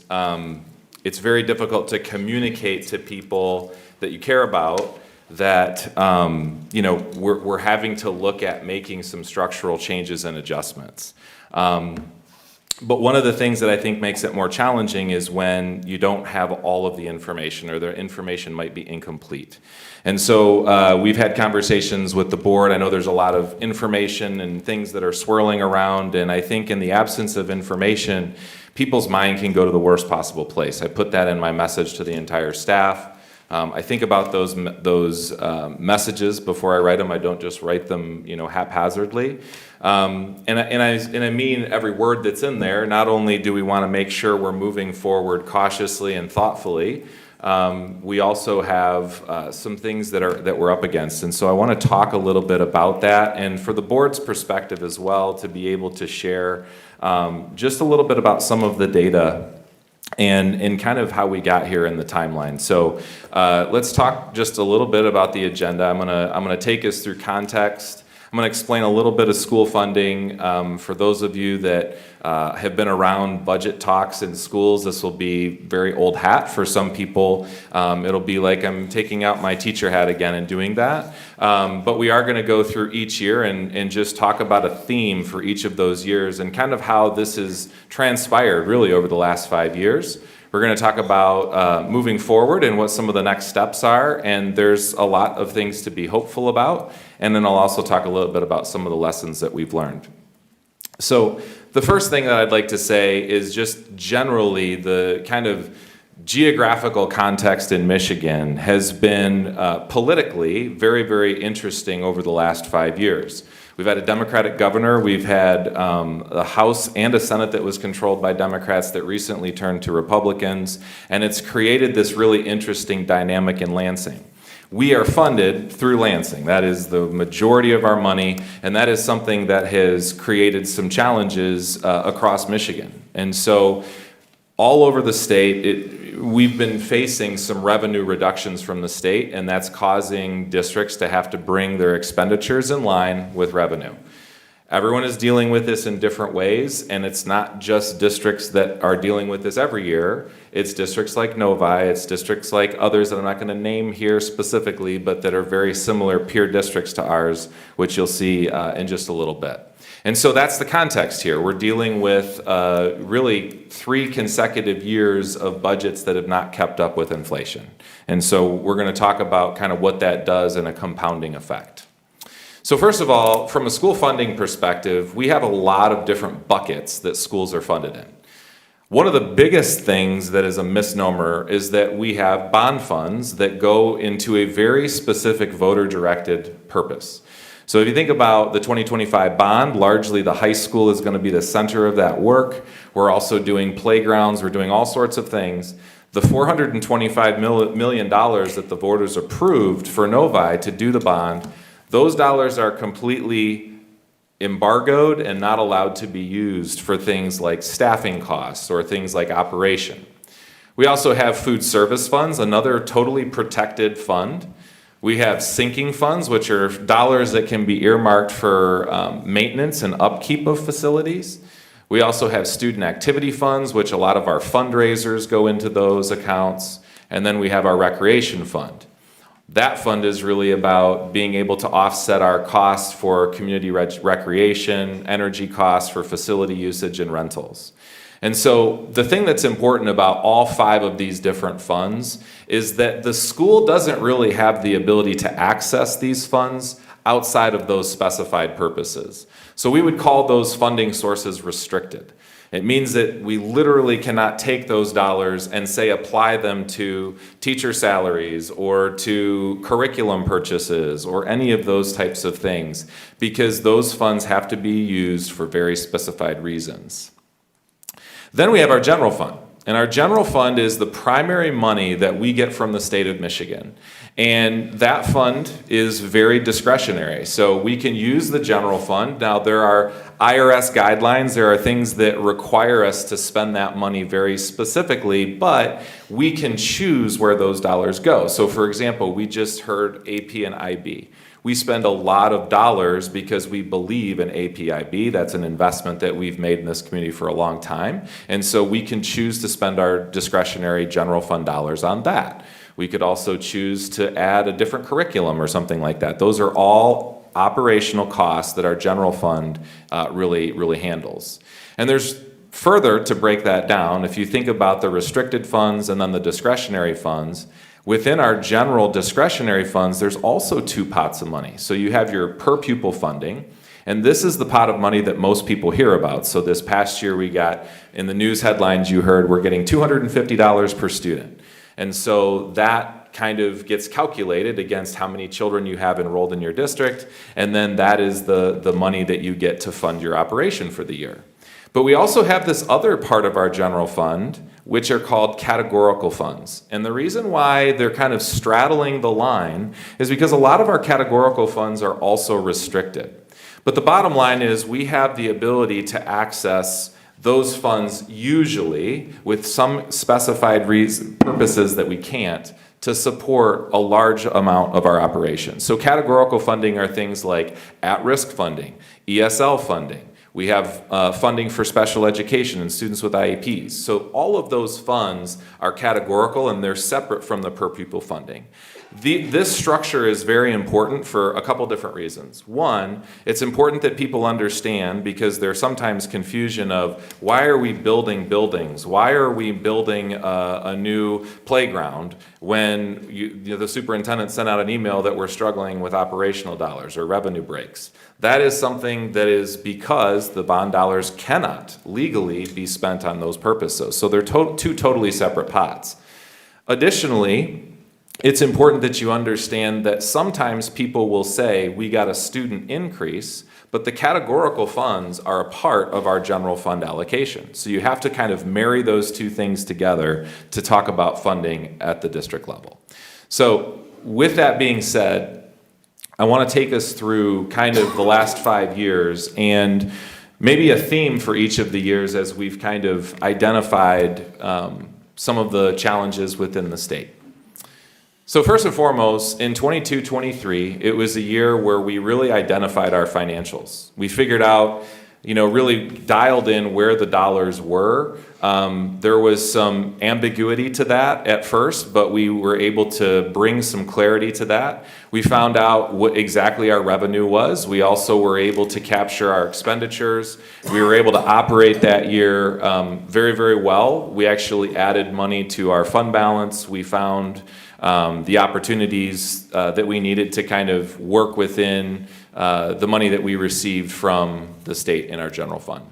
it's very difficult to communicate to people that you care about that we're having to look at making some structural changes and adjustments. But one of the things that I think makes it more challenging is when you don't have all of the information, or the information might be incomplete. And so we've had conversations with the board. I know there's a lot of information and things that are swirling around, and I think in the absence of information, people's mind can go to the worst possible place. I put that in my message to the entire staff. I think about those messages before I write them. I don't just write them, haphazardly. And I mean every word that's in there. Not only do we want to make sure we're moving forward cautiously and thoughtfully, we also have some things that we're up against. And so I want to talk a little bit about that, and for the board's perspective as well, to be able to share just a little bit about some of the data and kind of how we got here in the timeline. So let's talk just a little bit about the agenda. I'm gonna take us through context. I'm going to explain a little bit of school funding. For those of you that have been around budget talks in schools, this will be very old hat. For some people, it'll be like I'm taking out my teacher hat again and doing that. But we are going to go through each year and just talk about a theme for each of those years and kind of how this has transpired really over the last 5 years. We're going to talk about moving forward and what some of the next steps are, and there's a lot of things to be hopeful about. And then I'll also talk a little bit about some of the lessons that we've learned. So the first thing that I'd like to say is just generally the kind of geographical context in Michigan has been politically very, very interesting over the last 5 years. We've had a Democratic governor. We've had a House and a Senate that was controlled by Democrats that recently turned to Republicans, and it's created this really interesting dynamic in Lansing. We are funded through Lansing. That is the majority of our money, and that is something that has created some challenges across Michigan. And so all over the state, we've been facing some revenue reductions from the state, and that's causing districts to have to bring their expenditures in line with revenue. Everyone is dealing with this in different ways, and it's not just districts that are dealing with this every year. It's districts like Novi, it's districts like others that I'm not going to name here specifically, but that are very similar peer districts to ours, which you'll see in just a little bit. And so that's the context here. We're dealing with really 3 consecutive years of budgets that have not kept up with inflation. And so we're going to talk about kind of what that does in a compounding effect. So first of all, from a school funding perspective, we have a lot of different buckets that schools are funded in. One of the biggest things that is a misnomer is that we have bond funds that go into a very specific voter-directed purpose. So if you think about the 2025 bond, largely the high school is going to be the center of that work. We're also doing playgrounds, we're doing all sorts of things. The $425 million that the voters approved for Novi to do the bond, those dollars are completely embargoed and not allowed to be used for things like staffing costs or things like operation. We also have food service funds, another totally protected fund. We have sinking funds, which are dollars that can be earmarked for maintenance and upkeep of facilities. We also have student activity funds, which a lot of our fundraisers go into those accounts. And then we have our recreation fund. That fund is really about being able to offset our costs for community recreation, energy costs for facility usage and rentals. And so the thing that's important about all 5 of these different funds is that the school doesn't really have the ability to access these funds outside of those specified purposes. So we would call those funding sources restricted. It means that we literally cannot take those dollars and say apply them to teacher salaries or to curriculum purchases or any of those types of things, because those funds have to be used for very specified reasons. Then we have our general fund. And our general fund is the primary money that we get from the state of Michigan. And that fund is very discretionary. So we can use the general fund. Now, there are IRS guidelines. There are things that require us to spend that money very specifically, but we can choose where those dollars go. So, for example, we just heard AP and IB. We spend a lot of dollars because we believe in APIB. That's an investment that we've made in this community for a long time. And so we can choose to spend our discretionary general fund dollars on that. We could also choose to add a different curriculum or something like that. Those are all operational costs that our general fund really handles. And there's further to break that down. If you think about the restricted funds and then the discretionary funds, within our general discretionary funds, there's also 2 pots of money. So you have your per pupil funding, and this is the pot of money that most people hear about. So this past year we got, in the news headlines you heard, we're getting $250 per student. And so that kind of gets calculated against how many children you have enrolled in your district, and then that is the money that you get to fund your operation for the year. But we also have this other part of our general fund, which are called categorical funds. And the reason why they're kind of straddling the line is because a lot of our categorical funds are also restricted. But the bottom line is we have the ability to access those funds usually with some specified purposes that we can't to support a large amount of our operations. So categorical funding are things like at-risk funding, ESL funding. We have funding for special education and students with IEPs. So all of those funds are categorical and they're separate from the per pupil funding. This structure is very important for a couple different reasons. One, it's important that people understand, because there's sometimes confusion of why are we building buildings? Why are we building a new playground when the superintendent sent out an email that we're struggling with operational dollars or revenue breaks? That is something that is because the bond dollars cannot legally be spent on those purposes. So they're 2 totally separate pots. Additionally, it's important that you understand that sometimes people will say we got a student increase, but the categorical funds are a part of our general fund allocation. So you have to kind of marry those 2 things together to talk about funding at the district level. So with that being said, I want to take us through kind of the last 5 years and maybe a theme for each of the years as we've kind of identified some of the challenges within the state. So first and foremost, in 22-23, it was a year where we really identified our financials. We figured out, really dialed in where the dollars were. There was some ambiguity to that at first, but we were able to bring some clarity to that. We found out what exactly our revenue was. We also were able to capture our expenditures. We were able to operate that year very, very well. We actually added money to our fund balance. We found the opportunities that we needed to kind of work within the money that we received from the state in our general fund.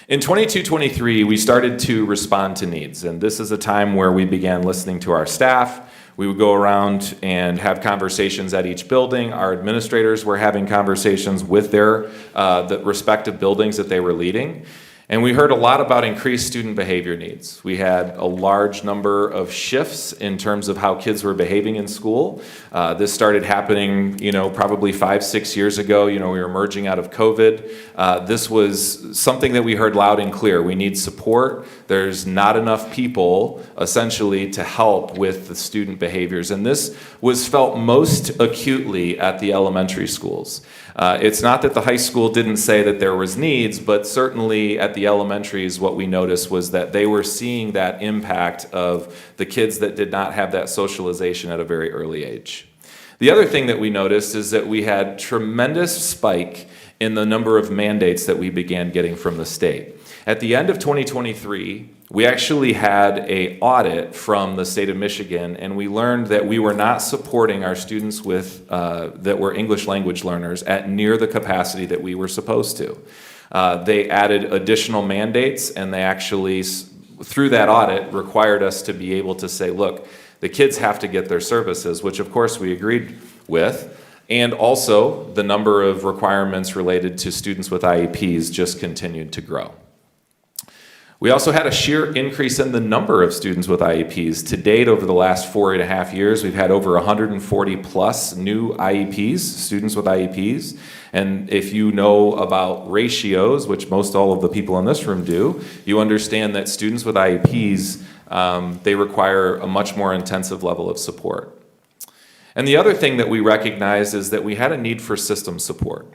In 22-23, we started to respond to needs, and this is a time where we began listening to our staff. We would go around and have conversations at each building. Our administrators were having conversations with their the respective buildings that they were leading. And we heard a lot about increased student behavior needs. We had a large number of shifts in terms of how kids were behaving in school. This started happening, probably 5-6 years ago. We were emerging out of COVID. This was something that we heard loud and clear. We need support. There's not enough people, essentially, to help with the student behaviors. And this was felt most acutely at the elementary schools. It's not that the high school didn't say that there was needs, but certainly at the elementaries, what we noticed was that they were seeing that impact of the kids that did not have that socialization at a very early age. The other thing that we noticed is that we had tremendous spike in the number of mandates that we began getting from the state. At the end of 2023, we actually had an audit from the state of Michigan, and we learned that we were not supporting our students with that were English language learners at near the capacity that we were supposed to. They added additional mandates, and they actually, through that audit, required us to be able to say, look, the kids have to get their services, which of course we agreed with, and also the number of requirements related to students with IEPs just continued to grow. We also had a sheer increase in the number of students with IEPs. To date, over the last 4.5 years, we've had over 140 plus new IEPs, students with IEPs. And if you know about ratios, which most all of the people in this room do, you understand that students with IEPs, they require a much more intensive level of support. And the other thing that we recognized is that we had a need for system support.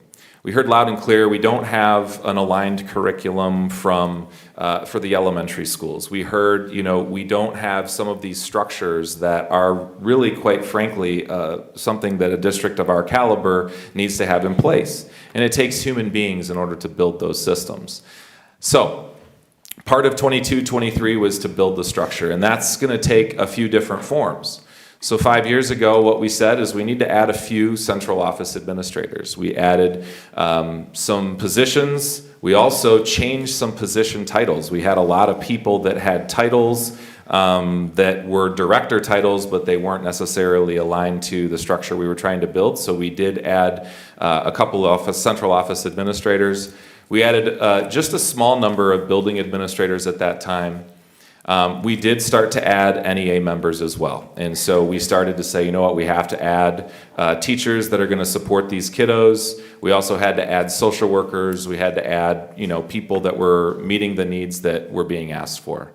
We heard loud and clear, we don't have an aligned curriculum for the elementary schools. We heard, we don't have some of these structures that are really, quite frankly, something that a district of our caliber needs to have in place. And it takes human beings in order to build those systems. So, part of 22-23 was to build the structure, and that's going to take a few different forms. So 5 years ago, what we said is we need to add a few central office administrators. We added some positions. We also changed some position titles. We had a lot of people that had titles that were director titles, but they weren't necessarily aligned to the structure we were trying to build. So we did add a couple of central office administrators. We added just a small number of building administrators at that time. We did start to add NEA members as well. And so we started to say, you know what, we have to add teachers that are going to support these kiddos. We also had to add social workers. We had to add, people that were meeting the needs that were being asked for.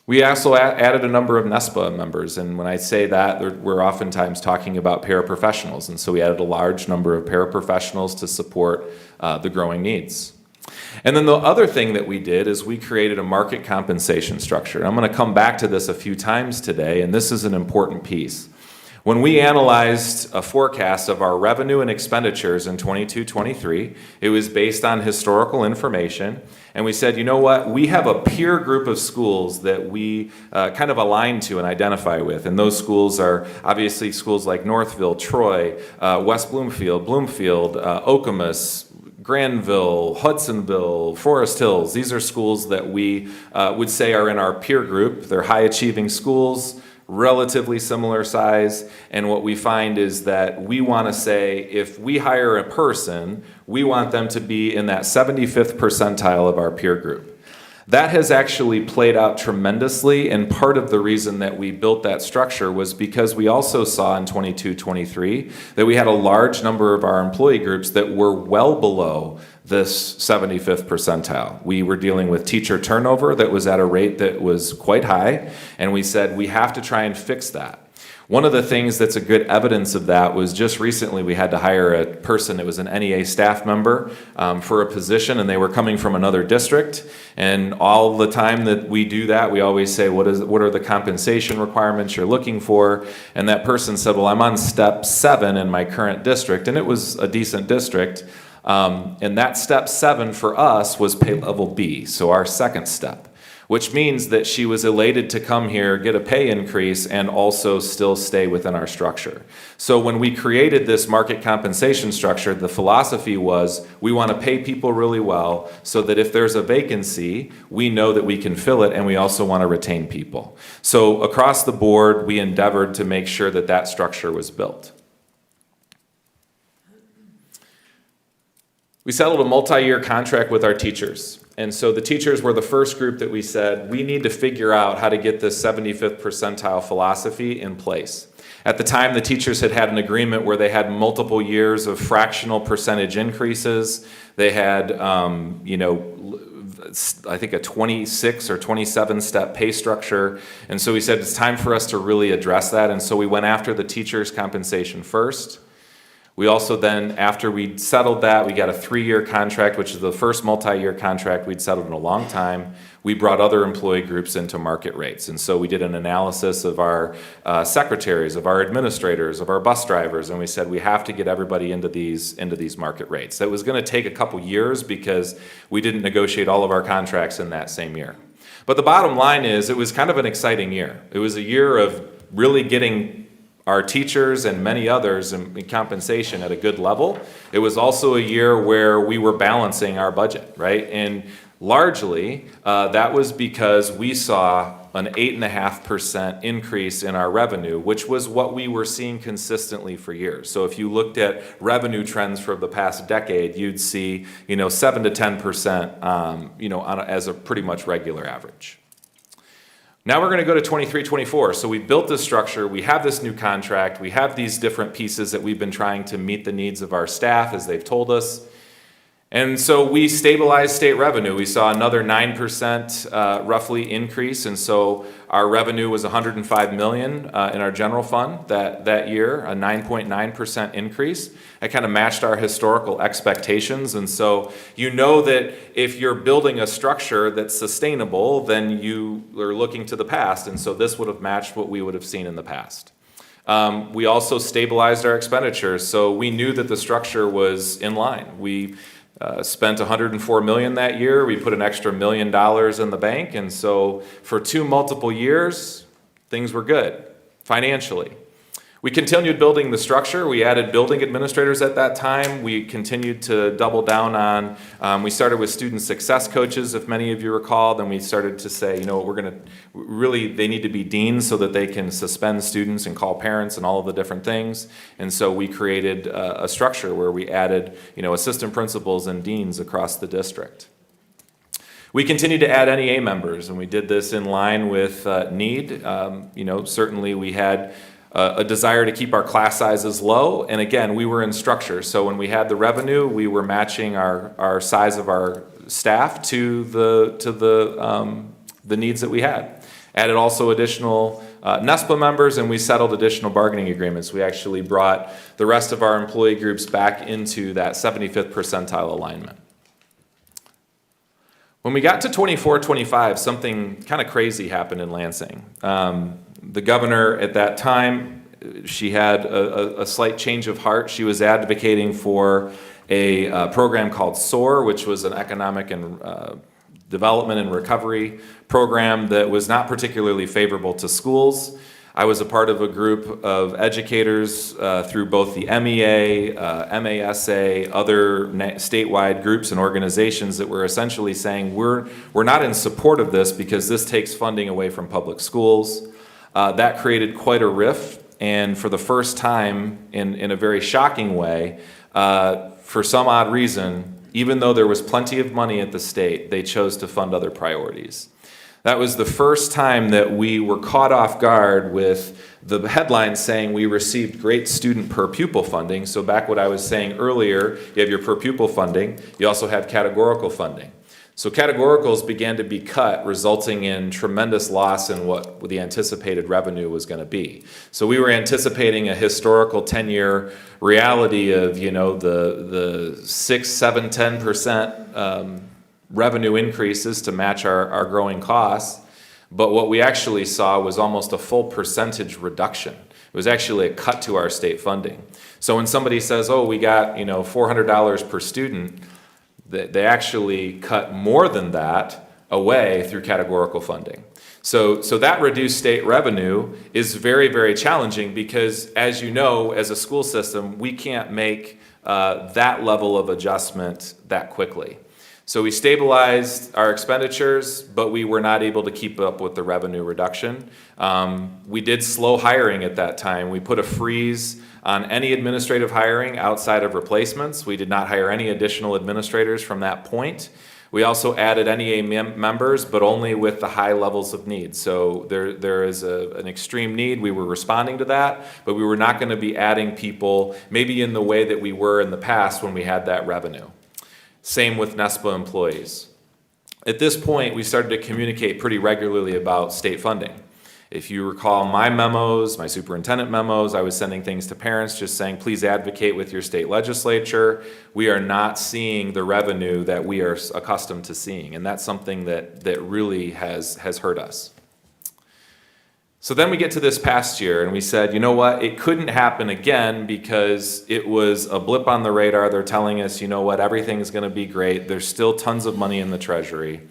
We also added a number of NESPA members. And when I say that, we're oftentimes talking about paraprofessionals. And so we added a large number of paraprofessionals to support the growing needs. And then the other thing that we did is we created a market compensation structure. I'm going to come back to this a few times today, and this is an important piece. When we analyzed a forecast of our revenue and expenditures in 22-23, it was based on historical information, and we said, you know what, we have a peer group of schools that we kind of align to and identify with, and those schools are obviously schools like Northville, Troy, West Bloomfield, Okemos, Granville, Hudsonville, Forest Hills. These are schools that we would say are in our peer group. They're high-achieving schools, relatively similar size, and what we find is that we want to say if we hire a person, we want them to be in that 75th percentile of our peer group. That has actually played out tremendously, and part of the reason that we built that structure was because we also saw in 22-23 that we had a large number of our employee groups that were well below this 75th percentile. We were dealing with teacher turnover that was at a rate that was quite high, and we said we have to try and fix that. One of the things that's a good evidence of that was just recently we had to hire a person that was an NEA staff member for a position, and they were coming from another district. And all the time that we do that, we always say, what are the compensation requirements you're looking for? And that person said, well, I'm on step 7 in my current district, and it was a decent district. And that step 7 for us was pay level B, so our second step, which means that she was elated to come here, get a pay increase, and also still stay within our structure. So when we created this market compensation structure, the philosophy was we want to pay people really well so that if there's a vacancy, we know that we can fill it, and we also want to retain people. So across the board, we endeavored to make sure that that structure was built. We settled a multi-year contract with our teachers. And so the teachers were the first group that we said, we need to figure out how to get this 75th percentile philosophy in place. At the time, the teachers had had an agreement where they had multiple years of fractional percentage increases. They had, I think a 26 or 27 step pay structure. And so we said, it's time for us to really address that. And so we went after the teachers' compensation first. We also then, after we settled that, we got a 3-year contract, which is the first multi-year contract we'd settled in a long time. We brought other employee groups into market rates. And so we did an analysis of our secretaries, of our administrators, of our bus drivers, and we said we have to get everybody into these market rates. That was going to take a couple years because we didn't negotiate all of our contracts in that same year. But the bottom line is it was kind of an exciting year. It was a year of really getting our teachers and many others in compensation at a good level. It was also a year where we were balancing our budget, right? And largely, that was because we saw an 8.5% increase in our revenue, which was what we were seeing consistently for years. So if you looked at revenue trends for the past decade, you'd see, 7 to 10%, as a pretty much regular average. Now we're going to go to 23-24. So we built this structure, we have this new contract, we have these different pieces that we've been trying to meet the needs of our staff as they've told us. And so we stabilized state revenue. We saw another 9% roughly increase, and so our revenue was $105 million in our general fund that year, a 9.9% increase. That kind of matched our historical expectations, and so you know that if you're building a structure that's sustainable, then you are looking to the past, and so this would have matched what we would have seen in the past. We also stabilized our expenditures, so we knew that the structure was in line. We spent $104 million that year. We put an extra $1 million in the bank, and so for 2 multiple years, things were good financially. We continued building the structure. We added building administrators at that time. We continued to double down on, we started with student success coaches, if many of you recall. Then we started to say, we're going to really, they need to be deans so that they can suspend students and call parents and all of the different things. And so we created a structure where we added, assistant principals and deans across the district. We continued to add NEA members, and we did this in line with need. Certainly we had a desire to keep our class sizes low, and again, we were in structure. So when we had the revenue, we were matching our size of our staff to the needs that we had. Added also additional NESPA members, and we settled additional bargaining agreements. We actually brought the rest of our employee groups back into that 75th percentile alignment. When we got to 24-25, something kind of crazy happened in Lansing. The governor at that time, she had a slight change of heart. She was advocating for a program called SOAR, which was an economic and development and recovery program that was not particularly favorable to schools. I was a part of a group of educators through both the MEA, MASA, other statewide groups and organizations that were essentially saying we're not in support of this because this takes funding away from public schools. That created quite a rift, and for the first time, in a very shocking way, for some odd reason, even though there was plenty of money at the state, they chose to fund other priorities. That was the first time that we were caught off guard with the headline saying we received great student per pupil funding. So back what I was saying earlier, you have your per pupil funding, you also have categorical funding. So categoricals began to be cut, resulting in tremendous loss in what the anticipated revenue was going to be. So we were anticipating a historical 10-year reality of, the 6, 7, 10% revenue increases to match our growing costs. But what we actually saw was almost a full percentage reduction. It was actually a cut to our state funding. So when somebody says, oh, we got, $400 per student, they actually cut more than that away through categorical funding. So that reduced state revenue is very, very challenging because, as you know, as a school system, we can't make that level of adjustment that quickly. So we stabilized our expenditures, but we were not able to keep up with the revenue reduction. We did slow hiring at that time. We put a freeze on any administrative hiring outside of replacements. We did not hire any additional administrators from that point. We also added NEA members, but only with the high levels of need. So there is an extreme need. We were responding to that, but we were not going to be adding people maybe in the way that we were in the past when we had that revenue. Same with NESPA employees. At this point, we started to communicate pretty regularly about state funding. If you recall my memos, my superintendent memos, I was sending things to parents just saying, please advocate with your state legislature. We are not seeing the revenue that we are accustomed to seeing, and that's something that really has hurt us. So then we get to this past year and we said, you know what, it couldn't happen again because it was a blip on the radar. They're telling us, you know what, everything is going to be great. There's still tons of money in the treasury.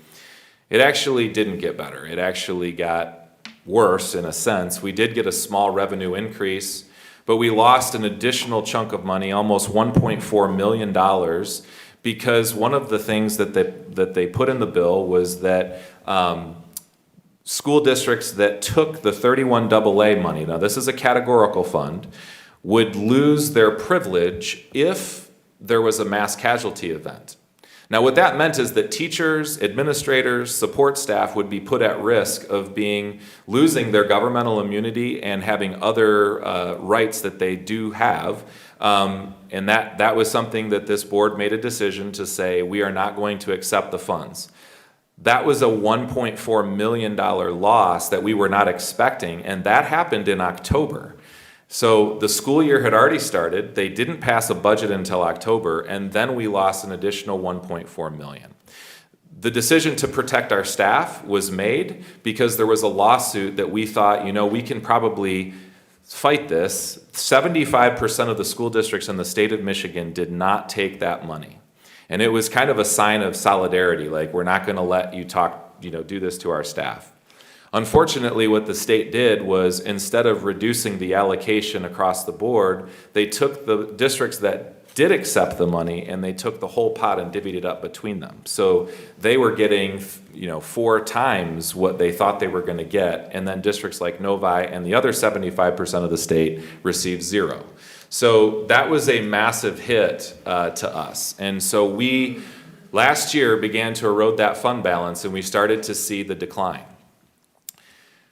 It actually didn't get better. It actually got worse in a sense. We did get a small revenue increase, but we lost an additional chunk of money, almost $1.4 million, because one of the things that they put in the bill was that school districts that took the 31AA money, now this is a categorical fund, would lose their privilege if there was a mass casualty event. Now what that meant is that teachers, administrators, support staff would be put at risk of losing their governmental immunity and having other rights that they do have. And that was something that this board made a decision to say, we are not going to accept the funds. That was a $1.4 million loss that we were not expecting, and that happened in October. So the school year had already started, they didn't pass a budget until October, and then we lost an additional $1.4 million. The decision to protect our staff was made because there was a lawsuit that we thought, we can probably fight this. 75% of the school districts in the state of Michigan did not take that money. And it was kind of a sign of solidarity, like we're not going to let you do this to our staff. Unfortunately, what the state did was instead of reducing the allocation across the board, they took the districts that did accept the money and they took the whole pot and divvied it up between them. So they were getting 4 times what they thought they were going to get, and then districts like Novi and the other 75% of the state received 0. So that was a massive hit to us. And so we, last year, began to erode that fund balance and we started to see the decline.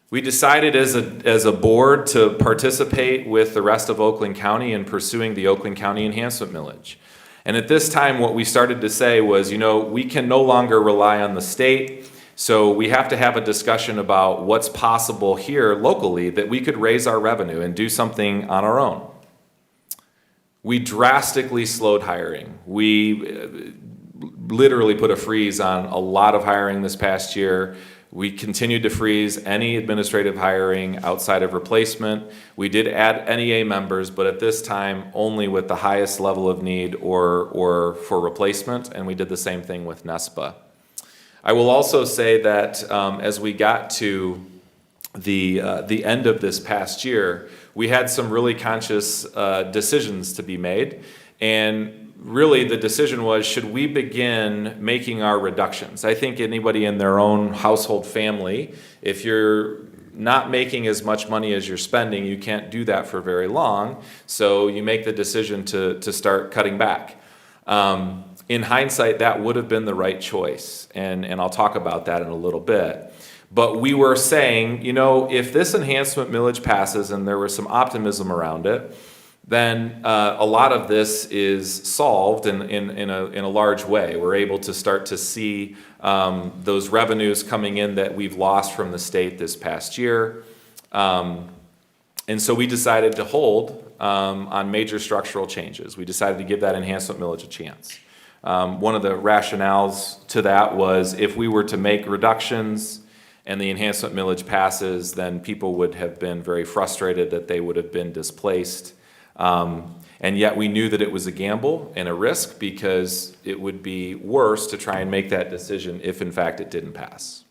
We decided as a board to participate with the rest of Oakland County in pursuing the Oakland County Enhancement Millage. And at this time, what we started to say was, we can no longer rely on the state, so we have to have a discussion about what's possible here locally that we could raise our revenue and do something on our own. We drastically slowed hiring. We literally put a freeze on a lot of hiring this past year. We continued to freeze any administrative hiring outside of replacement. We did add NEA members, but at this time only with the highest level of need or for replacement, and we did the same thing with NESPA. I will also say that as we got to the end of this past year, we had some really conscious decisions to be made, and really the decision was, should we begin making our reductions? I think anybody in their own household family, if you're not making as much money as you're spending, you can't do that for very long, so you make the decision to start cutting back. In hindsight, that would have been the right choice, and I'll talk about that in a little bit. But we were saying, if this enhancement millage passes, and there was some optimism around it, then a lot of this is solved in a large way. We're able to start to see those revenues coming in that we've lost from the state this past year. And so we decided to hold on major structural changes. We decided to give that enhancement millage a chance. One of the rationales to that was if we were to make reductions and the enhancement millage passes, then people would have been very frustrated that they would have been displaced. And yet we knew that it was a gamble and a risk because it would be worse to try and make that decision if in fact it didn't pass.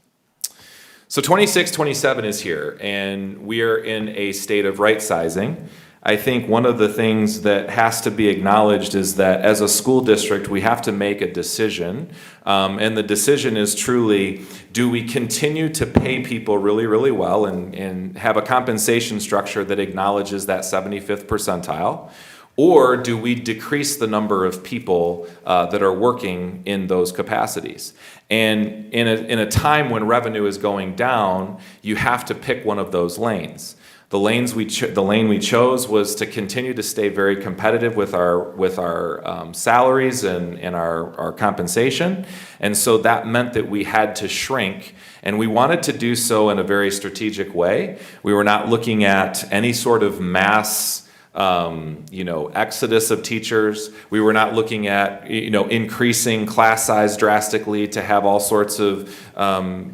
So 26-27 is here, and we are in a state of right sizing. I think one of the things that has to be acknowledged is that as a school district, we have to make a decision. And the decision is truly, do we continue to pay people really, really well and have a compensation structure that acknowledges that 75th percentile? Or do we decrease the number of people that are working in those capacities? And in a time when revenue is going down, you have to pick one of those lanes. The lane we chose was to continue to stay very competitive with our salaries and our compensation, and so that meant that we had to shrink, and we wanted to do so in a very strategic way. We were not looking at any sort of mass exodus of teachers. We were not looking at, increasing class size drastically to have all sorts of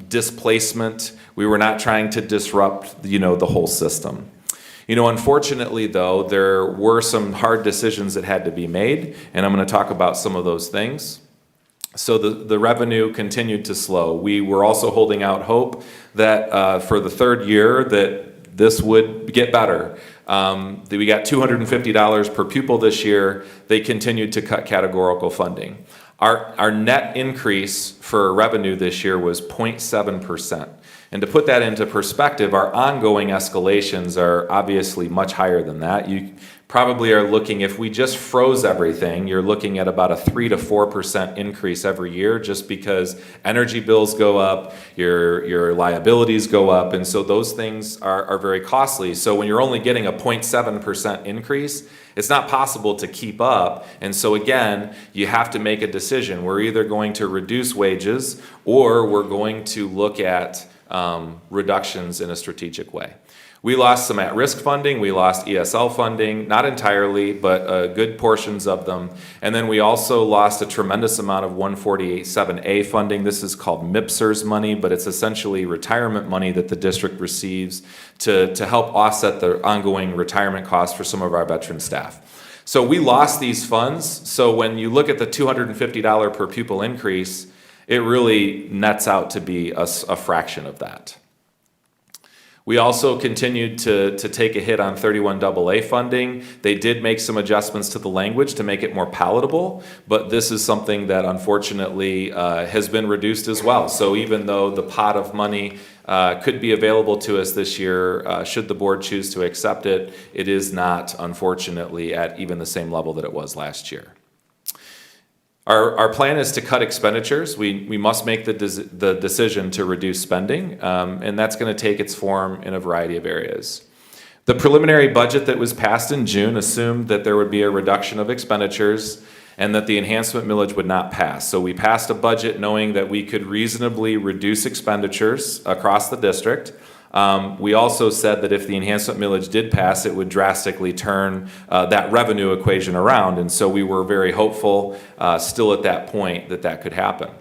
displacement. We were not trying to disrupt, the whole system. Unfortunately, though, there were some hard decisions that had to be made, and I'm going to talk about some of those things. So the revenue continued to slow. We were also holding out hope that for the third year that this would get better. We got $250 per pupil this year. They continued to cut categorical funding. Our net increase for revenue this year was 0.7%. And to put that into perspective, our ongoing escalations are obviously much higher than that. You probably are looking, if we just froze everything, you're looking at about a 3 to 4% increase every year just because energy bills go up, your liabilities go up, and so those things are very costly. So when you're only getting a 0.7% increase, it's not possible to keep up. And so again, you have to make a decision. We're either going to reduce wages or we're going to look at reductions in a strategic way. We lost some at-risk funding, we lost ESL funding, not entirely, but good portions of them. And then we also lost a tremendous amount of 148.7A funding. This is called MIPSERS money, but it's essentially retirement money that the district receives to help offset the ongoing retirement costs for some of our veteran staff. So we lost these funds. So when you look at the $250 per pupil increase, it really nets out to be a fraction of that. We also continued to take a hit on 31AA funding. They did make some adjustments to the language to make it more palatable, but this is something that unfortunately has been reduced as well. So even though the pot of money could be available to us this year, should the board choose to accept it, it is not, unfortunately, at even the same level that it was last year. Our plan is to cut expenditures. We must make the decision to reduce spending, and that's going to take its form in a variety of areas. The preliminary budget that was passed in June assumed that there would be a reduction of expenditures and that the enhancement millage would not pass. So we passed a budget knowing that we could reasonably reduce expenditures across the district. We also said that if the enhancement millage did pass, it would drastically turn that revenue equation around. And so we were very hopeful still at that point that could happen.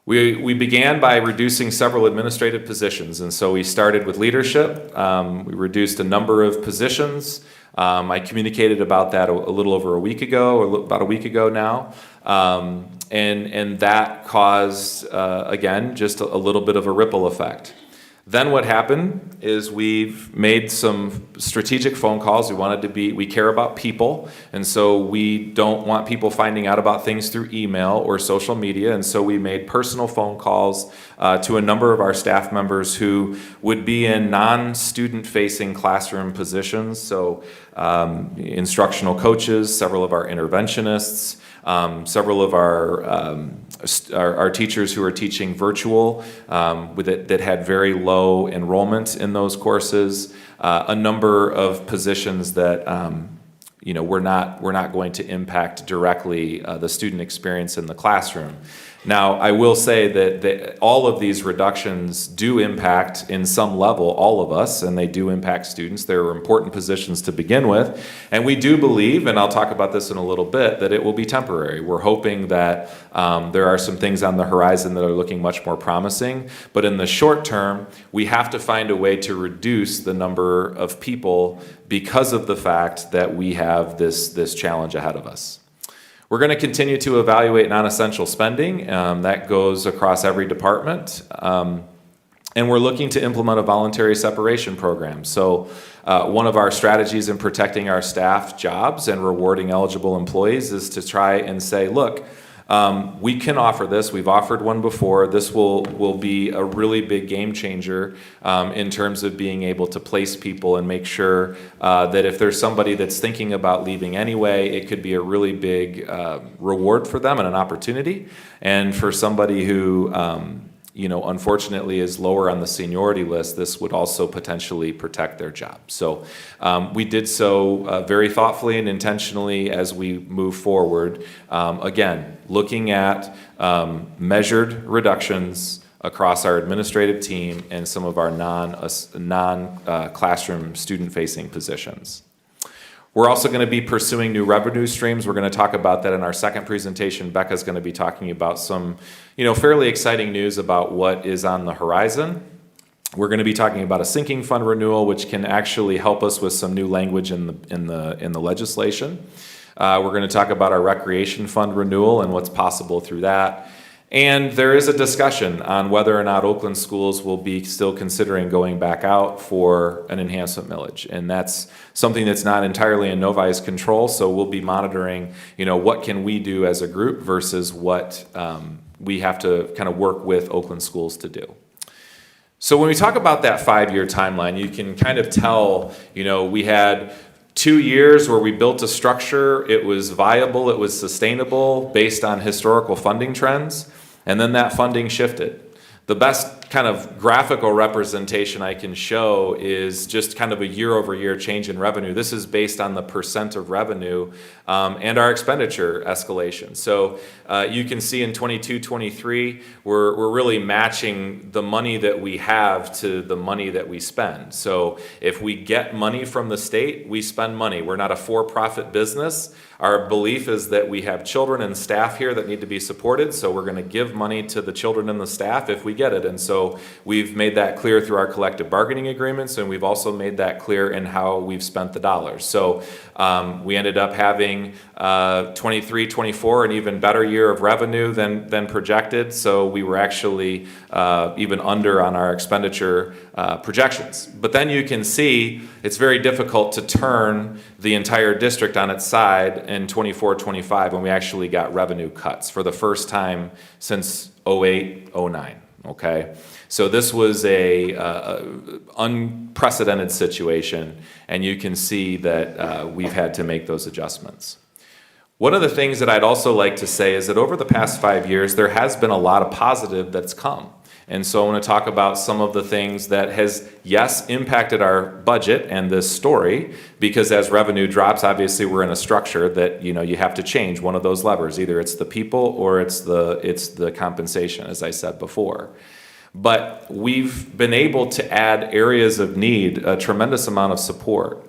We began by reducing several administrative positions. And so we started with leadership. We reduced a number of positions. I communicated about that a little over a week ago, or about a week ago now. And that caused, again, just a little bit of a ripple effect. Then what happened is we've made some strategic phone calls. We care about people, and so we don't want people finding out about things through email or social media, and so we made personal phone calls to a number of our staff members who would be in non-student facing classroom positions, so instructional coaches, several of our interventionists, several of our teachers who are teaching virtual that had very low low enrollment in those courses, a number of positions that we're not going to impact directly the student experience in the classroom. Now, I will say that all of these reductions do impact, in some level, all of us, and they do impact students. They're important positions to begin with, and we do believe, and I'll talk about this in a little bit, that it will be temporary. We're hoping that there are some things on the horizon that are looking much more promising, but in the short term, we have to find a way to reduce the number of people because of the fact that we have this challenge ahead of us. We're going to continue to evaluate non-essential spending. That goes across every department. And we're looking to implement a voluntary separation program. So one of our strategies in protecting our staff jobs and rewarding eligible employees is to try and say, look, we can offer this. We've offered one before. This will be a really big game changer in terms of being able to place people and make sure that if there's somebody that's thinking about leaving anyway, it could be a really big reward for them and an opportunity. And for somebody who unfortunately is lower on the seniority list, this would also potentially protect their job. So we did so very thoughtfully and intentionally as we move forward. Again, looking at measured reductions across our administrative team and some of our non-classroom student-facing positions. We're also going to be pursuing new revenue streams. We're going to talk about that in our second presentation. Becca's going to be talking about some, fairly exciting news about what is on the horizon. We're going to be talking about a sinking fund renewal, which can actually help us with some new language in the legislation. We're going to talk about our recreation fund renewal and what's possible through that. And there is a discussion on whether or not Oakland schools will be still considering going back out for an enhancement millage. And that's something that's not entirely in Novi's control, so we'll be monitoring, what can we do as a group versus what we have to kind of work with Oakland schools to do. So when we talk about that 5-year timeline, you can kind of tell, we had 2 years where we built a structure, it was viable, it was sustainable based on historical funding trends, and then that funding shifted. The best kind of graphical representation I can show is just kind of a year-over-year change in revenue. This is based on the percent of revenue and our expenditure escalation. So you can see in 22-23, we're really matching the money that we have to the money that we spend. So if we get money from the state, we spend money. We're not a for-profit business. Our belief is that we have children and staff here that need to be supported, so we're going to give money to the children and the staff if we get it. And so we've made that clear through our collective bargaining agreements, and we've also made that clear in how we've spent the dollars. So we ended up having 23, 24, an even better year of revenue than projected. So we were actually even under on our expenditure projections. But then you can see it's very difficult to turn the entire district on its side in 24, 25 when we actually got revenue cuts for the first time since 08, 09. Okay, so this was a unprecedented situation, and you can see that we've had to make those adjustments. One of the things that I'd also like to say is that over the past 5 years, there has been a lot of positive that's come. And so I want to talk about some of the things that has, yes, impacted our budget and this story, because as revenue drops, obviously we're in a structure that, you have to change one of those levers. Either it's the people or it's the compensation, as I said before. But we've been able to add areas of need, a tremendous amount of support.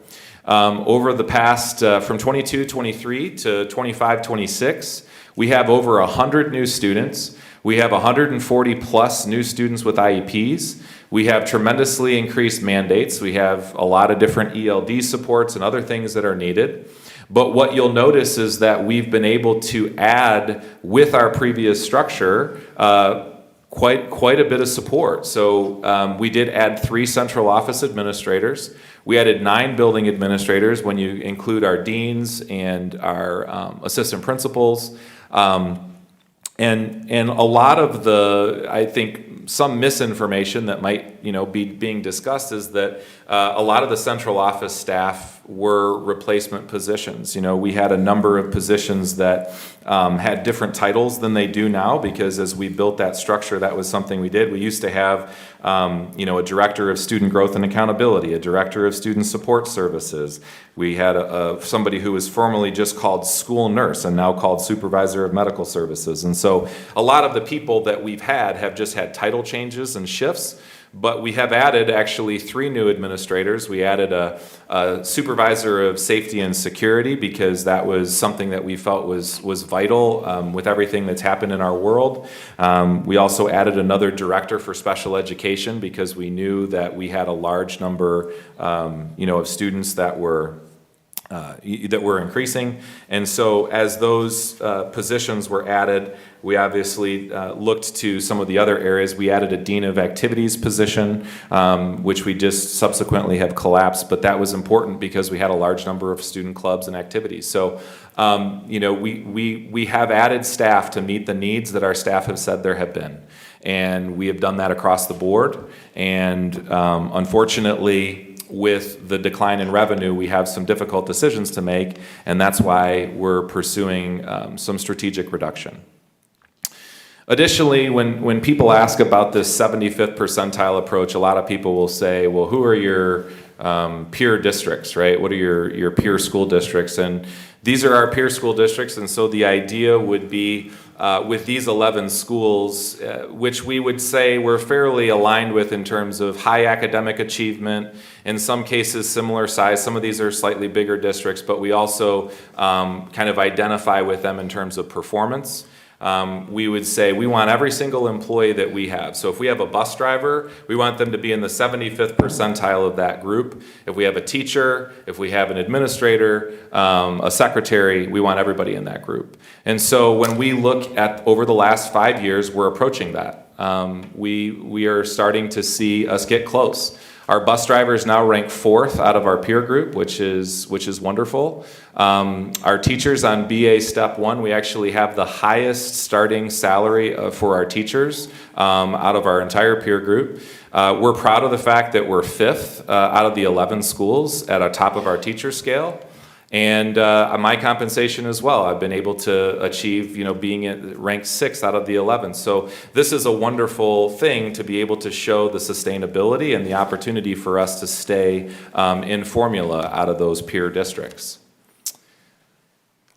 Over the past, from 22-23 to 25-26, we have over 100 new students. We have 140 plus new students with IEPs. We have tremendously increased mandates. We have a lot of different ELD supports and other things that are needed. But what you'll notice is that we've been able to add, with our previous structure, quite a bit of support. So we did add 3 central office administrators. We added 9 building administrators when you include our deans and our assistant principals. And a lot of the, I think, some misinformation that might, be being discussed is that a lot of the central office staff were replacement positions. We had a number of positions that had different titles than they do now, because as we built that structure, that was something we did. We used to have, a director of student growth and accountability, a director of student support services. We had somebody who was formerly just called school nurse and now called supervisor of medical services. And so a lot of the people that we've had have just had title changes and shifts. But we have added actually 3 new administrators. We added a supervisor of safety and security, because that was something that we felt was vital with everything that's happened in our world. We also added another director for special education, because we knew that we had a large number of students that were increasing. And so as those positions were added, we obviously looked to some of the other areas. We added a Dean of Activities position, which we just subsequently have collapsed, but that was important because we had a large number of student clubs and activities. So, we have added staff to meet the needs that our staff have said there have been. And we have done that across the board. And unfortunately, with the decline in revenue, we have some difficult decisions to make, and that's why we're pursuing some strategic reduction. Additionally, when people ask about this 75th percentile approach, a lot of people will say, well, who are your peer districts, right? What are your peer school districts? And these are our peer school districts, and so the idea would be with these 11 schools, which we would say we're fairly aligned with in terms of high academic achievement, in some cases similar size. Some of these are slightly bigger districts, but we also kind of identify with them in terms of performance. We would say we want every single employee that we have. So if we have a bus driver, we want them to be in the 75th percentile of that group. If we have a teacher, if we have an administrator, a secretary, we want everybody in that group. And so when we look at over the last 5 years, we're approaching that. We are starting to see us get close. Our bus drivers now rank 4th out of our peer group, which is wonderful. Our teachers on BA Step 1, we actually have the highest starting salary for our teachers out of our entire peer group. We're proud of the fact that we're 5th out of the 11 schools at the top of our teacher scale. And my compensation as well, I've been able to achieve, being ranked 6th out of the 11. So this is a wonderful thing to be able to show the sustainability and the opportunity for us to stay in formula out of those peer districts.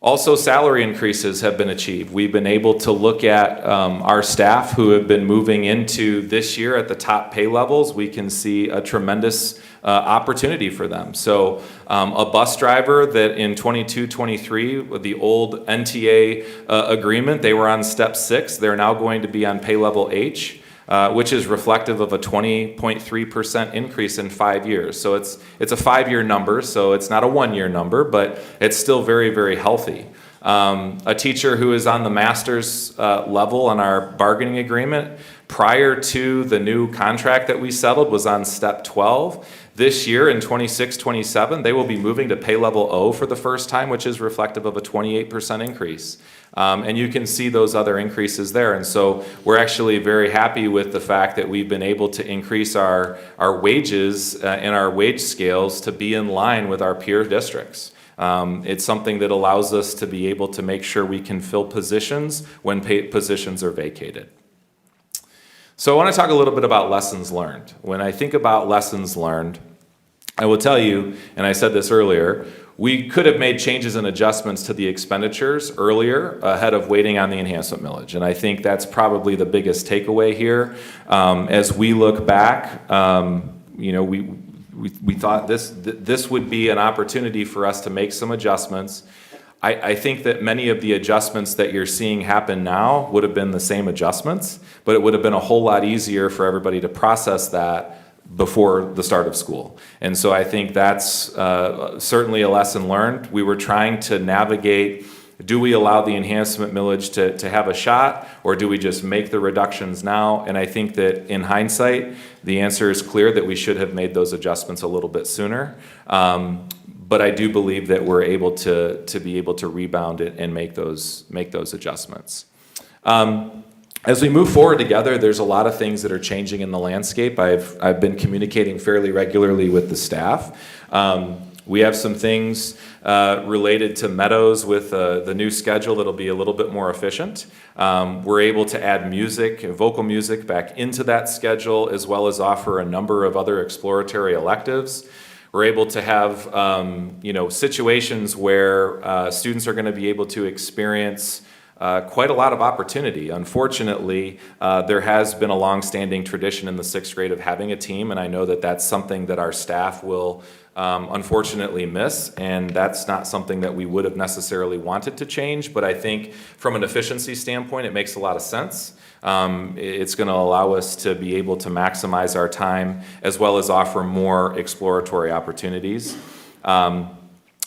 Also, salary increases have been achieved. We've been able to look at our staff who have been moving into this year at the top pay levels. We can see a tremendous opportunity for them. So a bus driver that in 22-23, with the old NTA agreement, they were on step 6. They're now going to be on pay level H, which is reflective of a 20.3% increase in 5 years. So it's a 5-year number, so it's not a 1-year number, but it's still very, very healthy. A teacher who is on the master's level on our bargaining agreement prior to the new contract that we settled was on step 12. This year in 26-27, they will be moving to pay level O for the first time, which is reflective of a 28% increase. And you can see those other increases there. And so we're actually very happy with the fact that we've been able to increase our wages and our wage scales to be in line with our peer districts. It's something that allows us to be able to make sure we can fill positions when positions are vacated. So I want to talk a little bit about lessons learned. When I think about lessons learned, I will tell you, and I said this earlier, we could have made changes and adjustments to the expenditures earlier ahead of waiting on the enhancement millage. And I think that's probably the biggest takeaway here. As we look back, we thought this would be an opportunity for us to make some adjustments. I think that many of the adjustments that you're seeing happen now would have been the same adjustments, but it would have been a whole lot easier for everybody to process that before the start of school. And so I think that's certainly a lesson learned. We were trying to navigate, do we allow the enhancement millage to have a shot, or do we just make the reductions now? And I think that in hindsight, the answer is clear that we should have made those adjustments a little bit sooner. But I do believe that we're able to be able to rebound it and make those adjustments. As we move forward together, there's a lot of things that are changing in the landscape. I've been communicating fairly regularly with the staff. We have some things related to Meadows with the new schedule that'll be a little bit more efficient. We're able to add music, vocal music back into that schedule, as well as offer a number of other exploratory electives. We're able to have situations where students are going to be able to experience quite a lot of opportunity. Unfortunately, there has been a long-standing tradition in the 6th grade of having a team, and I know that that's something that our staff will unfortunately miss, and that's not something that we would have necessarily wanted to change, but I think from an efficiency standpoint, it makes a lot of sense. It's going to allow us to be able to maximize our time as well as offer more exploratory opportunities.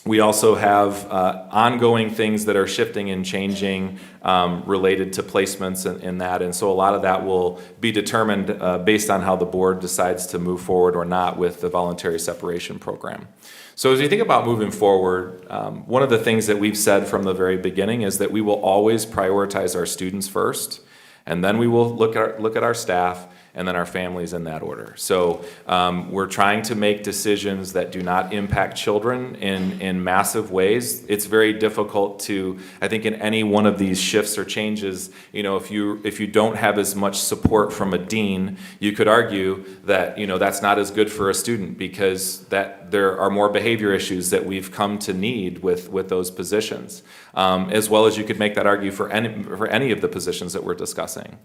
We also have ongoing things that are shifting and changing related to placements and that, and so a lot of that will be determined based on how the board decides to move forward or not with the voluntary separation program. So as you think about moving forward, one of the things that we've said from the very beginning is that we will always prioritize our students first, and then we will look at our staff, and then our families in that order. So we're trying to make decisions that do not impact children in massive ways. It's very difficult to, I think in any one of these shifts or changes, if you don't have as much support from a dean, you could argue that that's not as good for a student, because that there are more behavior issues that we've come to need with those positions, as well as you could make that argue for any of the positions that we're discussing.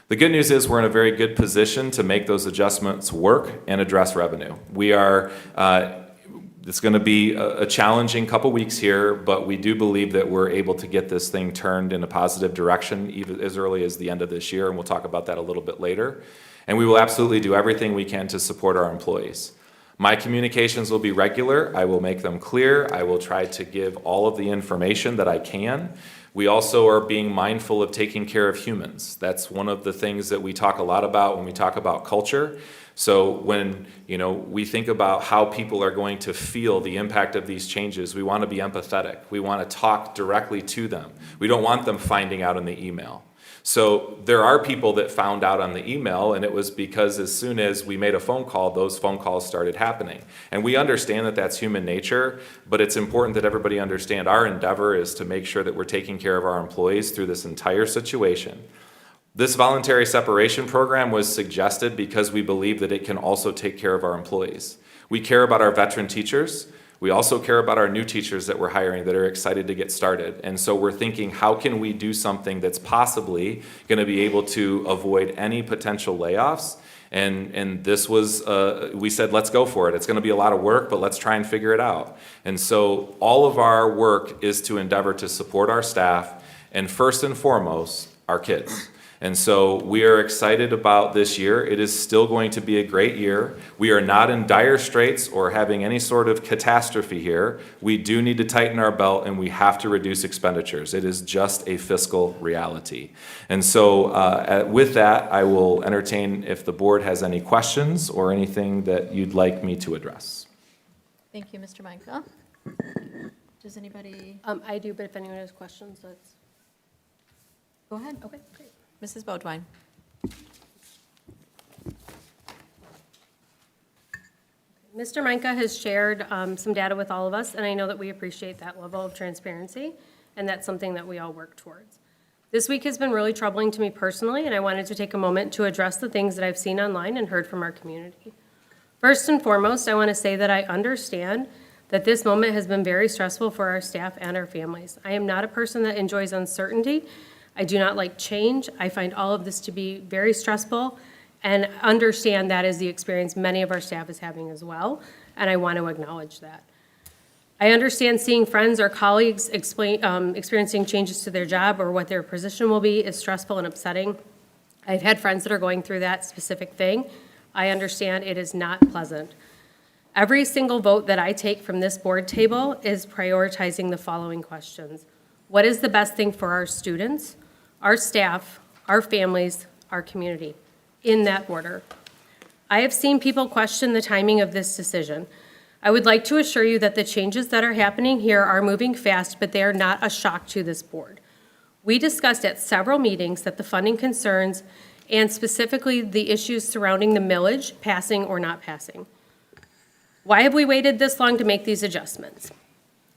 The good news is we're in a very good position to make those adjustments work and address revenue. We are, it's going to be a challenging couple weeks here, but we do believe that we're able to get this thing turned in a positive direction even as early as the end of this year, and we'll talk about that a little bit later. And we will absolutely do everything we can to support our employees. My communications will be regular. I will make them clear. I will try to give all of the information that I can. We also are being mindful of taking care of humans. That's one of the things that we talk a lot about when we talk about culture. So when we think about how people are going to feel the impact of these changes, we want to be empathetic. We want to talk directly to them. We don't want them finding out in the email. So there are people that found out on the email, and it was because as soon as we made a phone call, those phone calls started happening. And we understand that that's human nature, but it's important that everybody understand our endeavor is to make sure that we're taking care of our employees through this entire situation. This voluntary separation program was suggested because we believe that it can also take care of our employees. We care about our veteran teachers. We also care about our new teachers that we're hiring that are excited to get started. And so we're thinking, how can we do something that's possibly going to be able to avoid any potential layoffs? And this was, we said, let's go for it. It's going to be a lot of work, but let's try and figure it out. And so all of our work is to endeavor to support our staff and first and foremost, our kids. And so we are excited about this year. It is still going to be a great year. We are not in dire straits or having any sort of catastrophe here. We do need to tighten our belt, and we have to reduce expenditures. It is just a fiscal reality. And so with that, I will entertain if the board has any questions or anything that you'd like me to address. Thank you, Mr. Micah. Does anybody? I do, but if anyone has questions, let's. Go ahead. Okay, great. Mrs. Bodwine. Mr. Micah has shared some data with all of us, and I know that we appreciate that level of transparency, and that's something that we all work towards. This week has been really troubling to me personally, and I wanted to take a moment to address the things that I've seen online and heard from our community. First and foremost, I want to say that I understand that this moment has been very stressful for our staff and our families. I am not a person that enjoys uncertainty. I do not like change. I find all of this to be very stressful and understand that is the experience many of our staff is having as well, and I want to acknowledge that. I understand seeing friends or colleagues experiencing changes to their job or what their position will be is stressful and upsetting. I've had friends that are going through that specific thing. I understand it is not pleasant. Every single vote that I take from this board table is prioritizing the following questions. What is the best thing for our students, our staff, our families, our community, in that order? I have seen people question the timing of this decision. I would like to assure you that the changes that are happening here are moving fast, but they are not a shock to this board. We discussed at several meetings that the funding concerns and specifically the issues surrounding the millage, passing or not passing. Why have we waited this long to make these adjustments?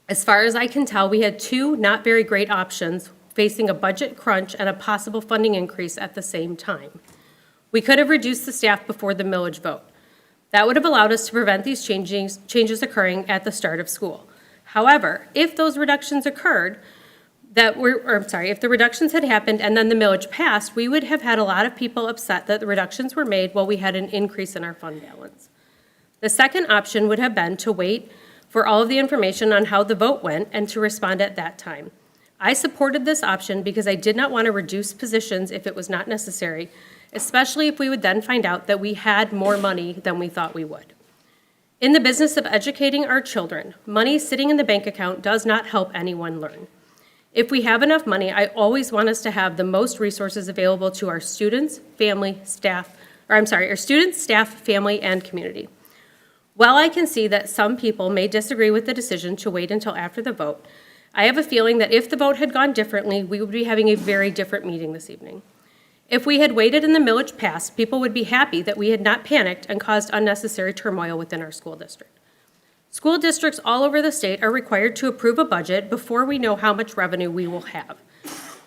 As far as I can tell, we had two not very great options facing a budget crunch and a possible funding increase at the same time. We could have reduced the staff before the millage vote. That would have allowed us to prevent these changes occurring at the start of school. However, if those reductions occurred, if the reductions had happened and then the millage passed, we would have had a lot of people upset that the reductions were made while we had an increase in our fund balance. The second option would have been to wait for all of the information on how the vote went and to respond at that time. I supported this option because I did not want to reduce positions if it was not necessary, especially if we would then find out that we had more money than we thought we would. In the business of educating our children, money sitting in the bank account does not help anyone learn. If we have enough money, I always want us to have the most resources available to our students, staff, family, and community. While I can see that some people may disagree with the decision to wait until after the vote, I have a feeling that if the vote had gone differently, we would be having a very different meeting this evening. If we had waited and the millage passed, people would be happy that we had not panicked and caused unnecessary turmoil within our school district. School districts all over the state are required to approve a budget before we know how much revenue we will have.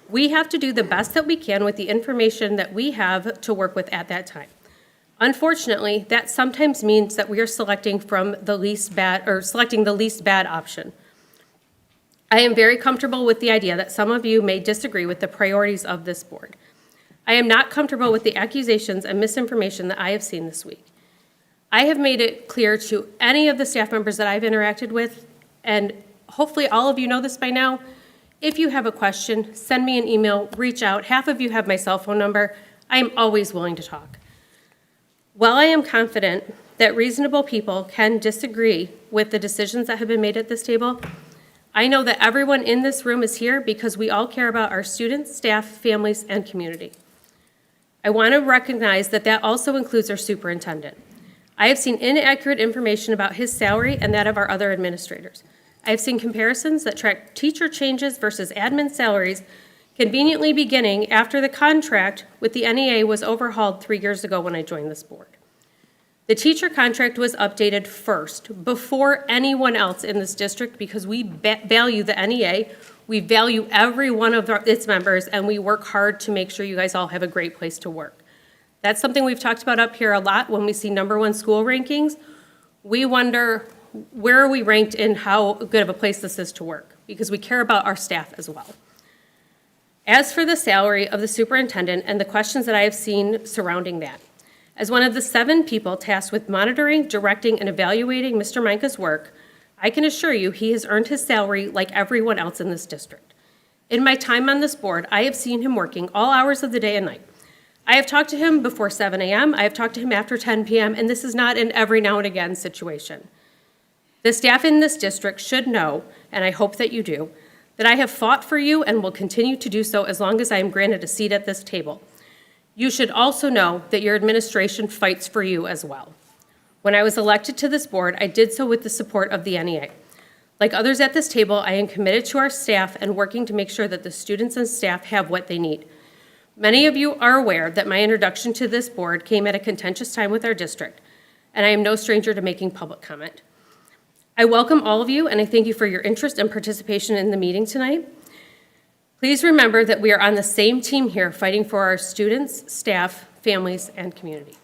We have to do the best that we can with the information that we have to work with at that time. Unfortunately, that sometimes means that we are selecting the least bad option. I am very comfortable with the idea that some of you may disagree with the priorities of this board. I am not comfortable with the accusations and misinformation that I have seen this week. I have made it clear to any of the staff members that I've interacted with, and hopefully all of you know this by now, if you have a question, send me an email, reach out. Half of you have my cell phone number. I am always willing to talk. While I am confident that reasonable people can disagree with the decisions that have been made at this table, I know that everyone in this room is here because we all care about our students, staff, families, and community. I want to recognize that that also includes our superintendent. I have seen inaccurate information about his salary and that of our other administrators. I have seen comparisons that track teacher changes versus admin salaries conveniently beginning after the contract with the NEA was overhauled 3 years ago when I joined this board. The teacher contract was updated first, before anyone else in this district, because we value the NEA, we value every one of its members, and we work hard to make sure you guys all have a great place to work. That's something we've talked about up here a lot when we see #1 school rankings. We wonder, where are we ranked in how good of a place this is to work? Because we care about our staff as well. As for the salary of the superintendent and the questions that I have seen surrounding that, as one of the 7 people tasked with monitoring, directing, and evaluating Mr. Minka's work, I can assure you he has earned his salary like everyone else in this district. In my time on this board, I have seen him working all hours of the day and night. I have talked to him before 7 a.m., I have talked to him after 10 p.m., and this is not an every now and again situation. The staff in this district should know, and I hope that you do, that I have fought for you and will continue to do so as long as I am granted a seat at this table. You should also know that your administration fights for you as well. When I was elected to this board, I did so with the support of the NEA. Like others at this table, I am committed to our staff and working to make sure that the students and staff have what they need. Many of you are aware that my introduction to this board came at a contentious time with our district, and I am no stranger to making public comment. I welcome all of you, and I thank you for your interest and participation in the meeting tonight. Please remember that we are on the same team here, fighting for our students, staff, families, and community.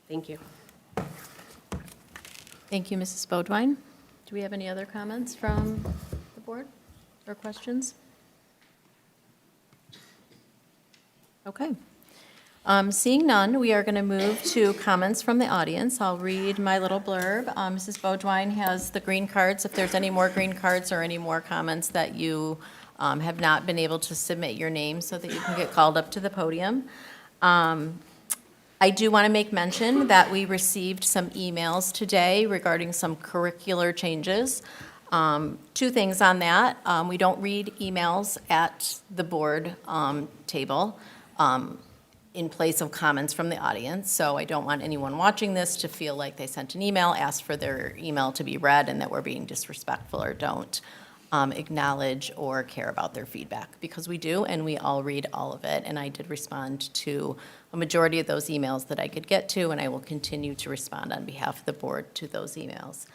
Thank you. Thank you, Mrs. Bodwine. Do we have any other comments from the board or questions? Okay. Seeing none, we are going to move to comments from the audience. I'll read my little blurb. Mrs. Bodwine has the green cards. If there's any more green cards or any more comments that you have not been able to submit your name so that you can get called up to the podium. I do want to make mention that we received some emails today regarding some curricular changes. 2 things on that. We don't read emails at the board table in place of comments from the audience, so I don't want anyone watching this to feel like they sent an email, asked for their email to be read, and that we're being disrespectful or don't. acknowledge or care about their feedback, because we do, and we all read all of it. And I did respond to a majority of those emails that I could get to, and I will continue to respond on behalf of the board to those emails.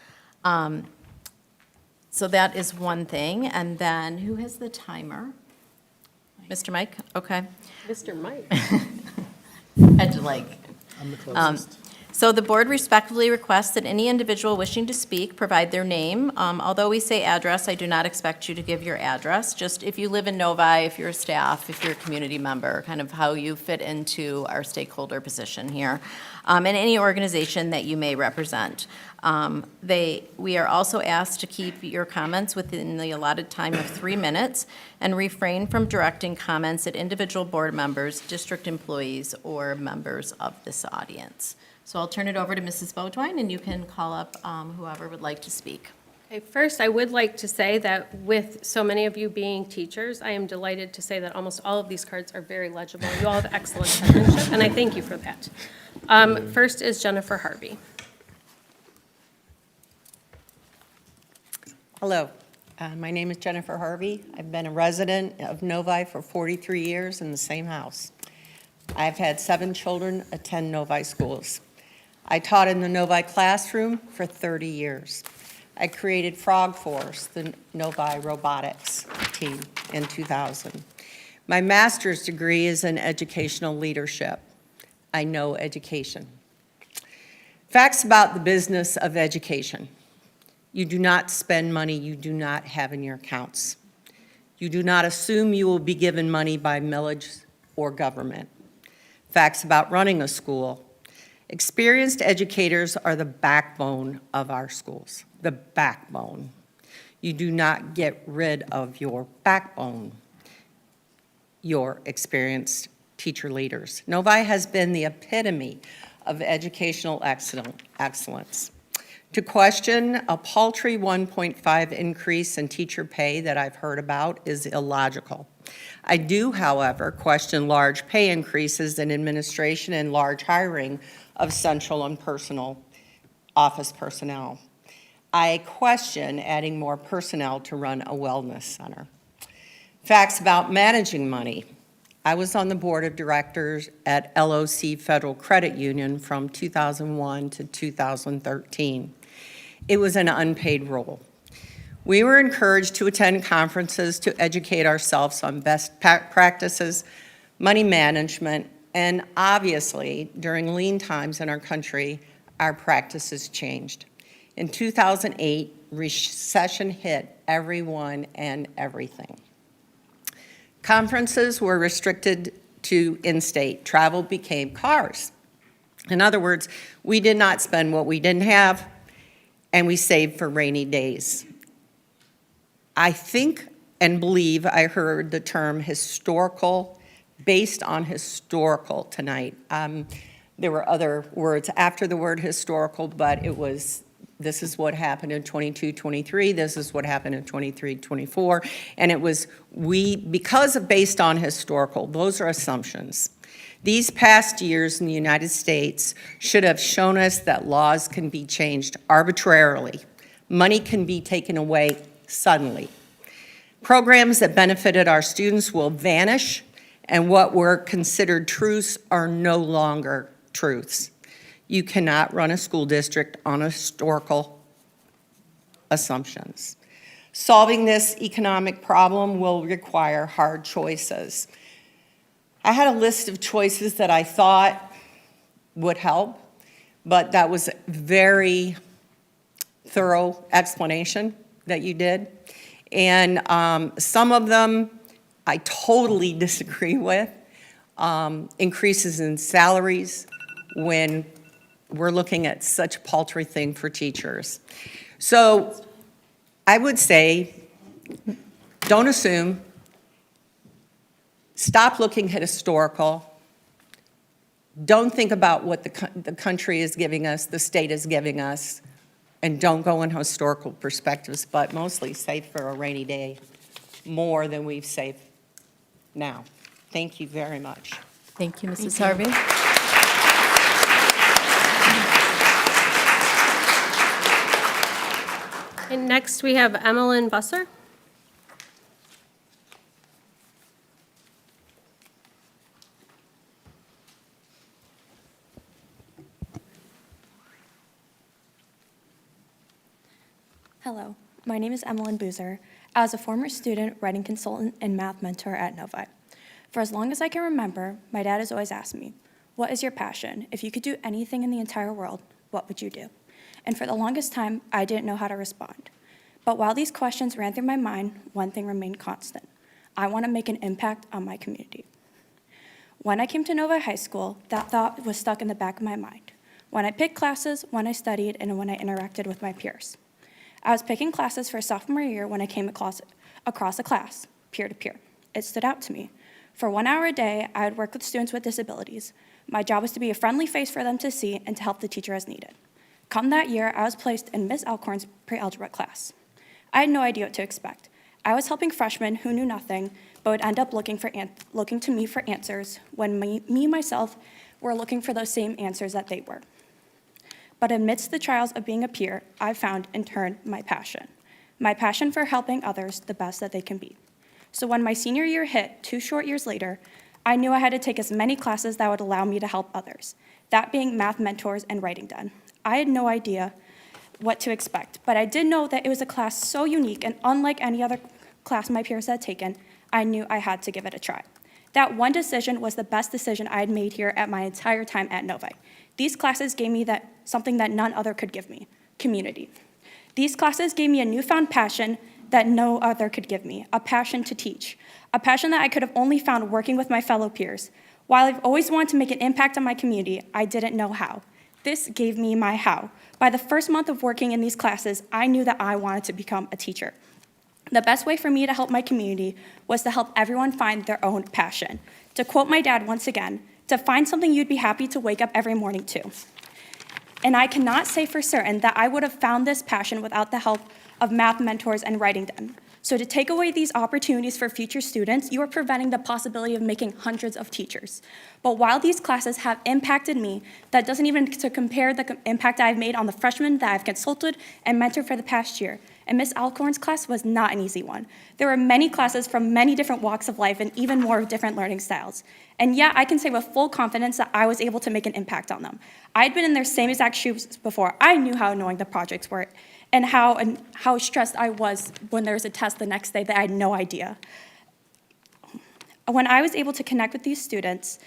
So that is one thing. And then, who has the timer? Mr. Mike? Okay. Mr. Mike. Had to like. I'm the closest. So the board respectfully requests that any individual wishing to speak provide their name. Although we say address, I do not expect you to give your address. Just if you live in Novi, if you're a staff, if you're a community member, kind of how you fit into our stakeholder position here, and any organization that you may represent. We are also asked to keep your comments within the allotted time of 3 minutes and refrain from directing comments at individual board members, district employees, or members of this audience. So I'll turn it over to Mrs. Beaudoin, and you can call up whoever would like to speak. Okay, first, I would like to say that with so many of you being teachers, I am delighted to say that almost all of these cards are very legible. You all have excellent penmanship, and I thank you for that. First is Jennifer Harvey. Hello, my name is Jennifer Harvey. I've been a resident of Novi for 43 years in the same house. I've had 7 children attend Novi schools. I taught in the Novi classroom for 30 years. I created Frog Force, the Novi robotics team, in 2000. My master's degree is in educational leadership. I know education. Facts about the business of education. You do not spend money you do not have in your accounts. You do not assume you will be given money by millage or government. Facts about running a school. Experienced educators are the backbone of our schools, the backbone. You do not get rid of your backbone, your experienced teacher leaders. Novi has been the epitome of educational excellence. To question a paltry 1.5 increase in teacher pay that I've heard about is illogical. I do, however, question large pay increases in administration and large hiring of central and personal office personnel. I question adding more personnel to run a wellness center. Facts about managing money. I was on the board of directors at LOC Federal Credit Union from 2001 to 2013. It was an unpaid role. We were encouraged to attend conferences to educate ourselves on best practices, money management, and obviously, during lean times in our country, our practices changed. In 2008, recession hit everyone and everything. Conferences were restricted to in-state. Travel became cars. In other words, we did not spend what we didn't have, and we saved for rainy days. I think and believe I heard the term historical, based on historical tonight. There were other words after the word historical, but it was, this is what happened in 22-23, this is what happened in 23-24, and it was because of based on historical, those are assumptions. These past years in the United States should have shown us that laws can be changed arbitrarily. Money can be taken away suddenly. Programs that benefited our students will vanish, and what were considered truths are no longer truths. You cannot run a school district on historical assumptions. Solving this economic problem will require hard choices. I had a list of choices that I thought would help, but that was a very thorough explanation that you did. And some of them I totally disagree with. Increases in salaries when we're looking at such a paltry thing for teachers. So I would say, don't assume. Stop looking at historical. Don't think about what the country is giving us, the state is giving us, and don't go in historical perspectives, but mostly save for a rainy day more than we've saved now. Thank you very much. Thank you, Mrs. Harvey. And next, we have Emmeline Busser. Hello, my name is Emmeline Boozer. I was a former student, writing consultant, and math mentor at Novi. For as long as I can remember, my dad has always asked me, "What is your passion? If you could do anything in the entire world, what would you do?" And for the longest time, I didn't know how to respond. But while these questions ran through my mind, one thing remained constant. I want to make an impact on my community. When I came to Novi High School, that thought was stuck in the back of my mind. When I picked classes, when I studied, and when I interacted with my peers. I was picking classes for sophomore year when I came across a class, peer-to-peer. It stood out to me. For 1 hour a day, I would work with students with disabilities. My job was to be a friendly face for them to see and to help the teacher as needed. Come that year, I was placed in Ms. Alcorn's pre-algebra class. I had no idea what to expect. I was helping freshmen who knew nothing, but would end up looking to me for answers when myself were looking for those same answers that they were. But amidst the trials of being a peer, I found, in turn, my passion for helping others the best that they can be. So when my senior year hit, 2 short years later, I knew I had to take as many classes that would allow me to help others, that being math mentors and writing done. I had no idea what to expect, but I did know that it was a class so unique and unlike any other class my peers had taken, I knew I had to give it a try. That one decision was the best decision I had made here at my entire time at Novi. These classes gave me something that none other could give me, community. These classes gave me a newfound passion that no other could give me, a passion to teach, a passion that I could have only found working with my fellow peers. While I've always wanted to make an impact on my community, I didn't know how. This gave me my how. By the first month of working in these classes, I knew that I wanted to become a teacher. The best way for me to help my community was to help everyone find their own passion. To quote my dad once again, to find something you'd be happy to wake up every morning to. And I cannot say for certain that I would have found this passion without the help of math mentors and writing done. So to take away these opportunities for future students, you are preventing the possibility of making hundreds of teachers. But while these classes have impacted me, that doesn't even to compare the impact I've made on the freshmen that I've consulted and mentored for the past year. And Ms. Alcorn's class was not an easy one. There were many classes from many different walks of life and even more different learning styles. And yet I can say with full confidence that I was able to make an impact on them. I'd been in their same exact shoes before. I knew how annoying the projects were and how stressed I was when there was a test the next day that I had no idea. When I was able to connect with these students,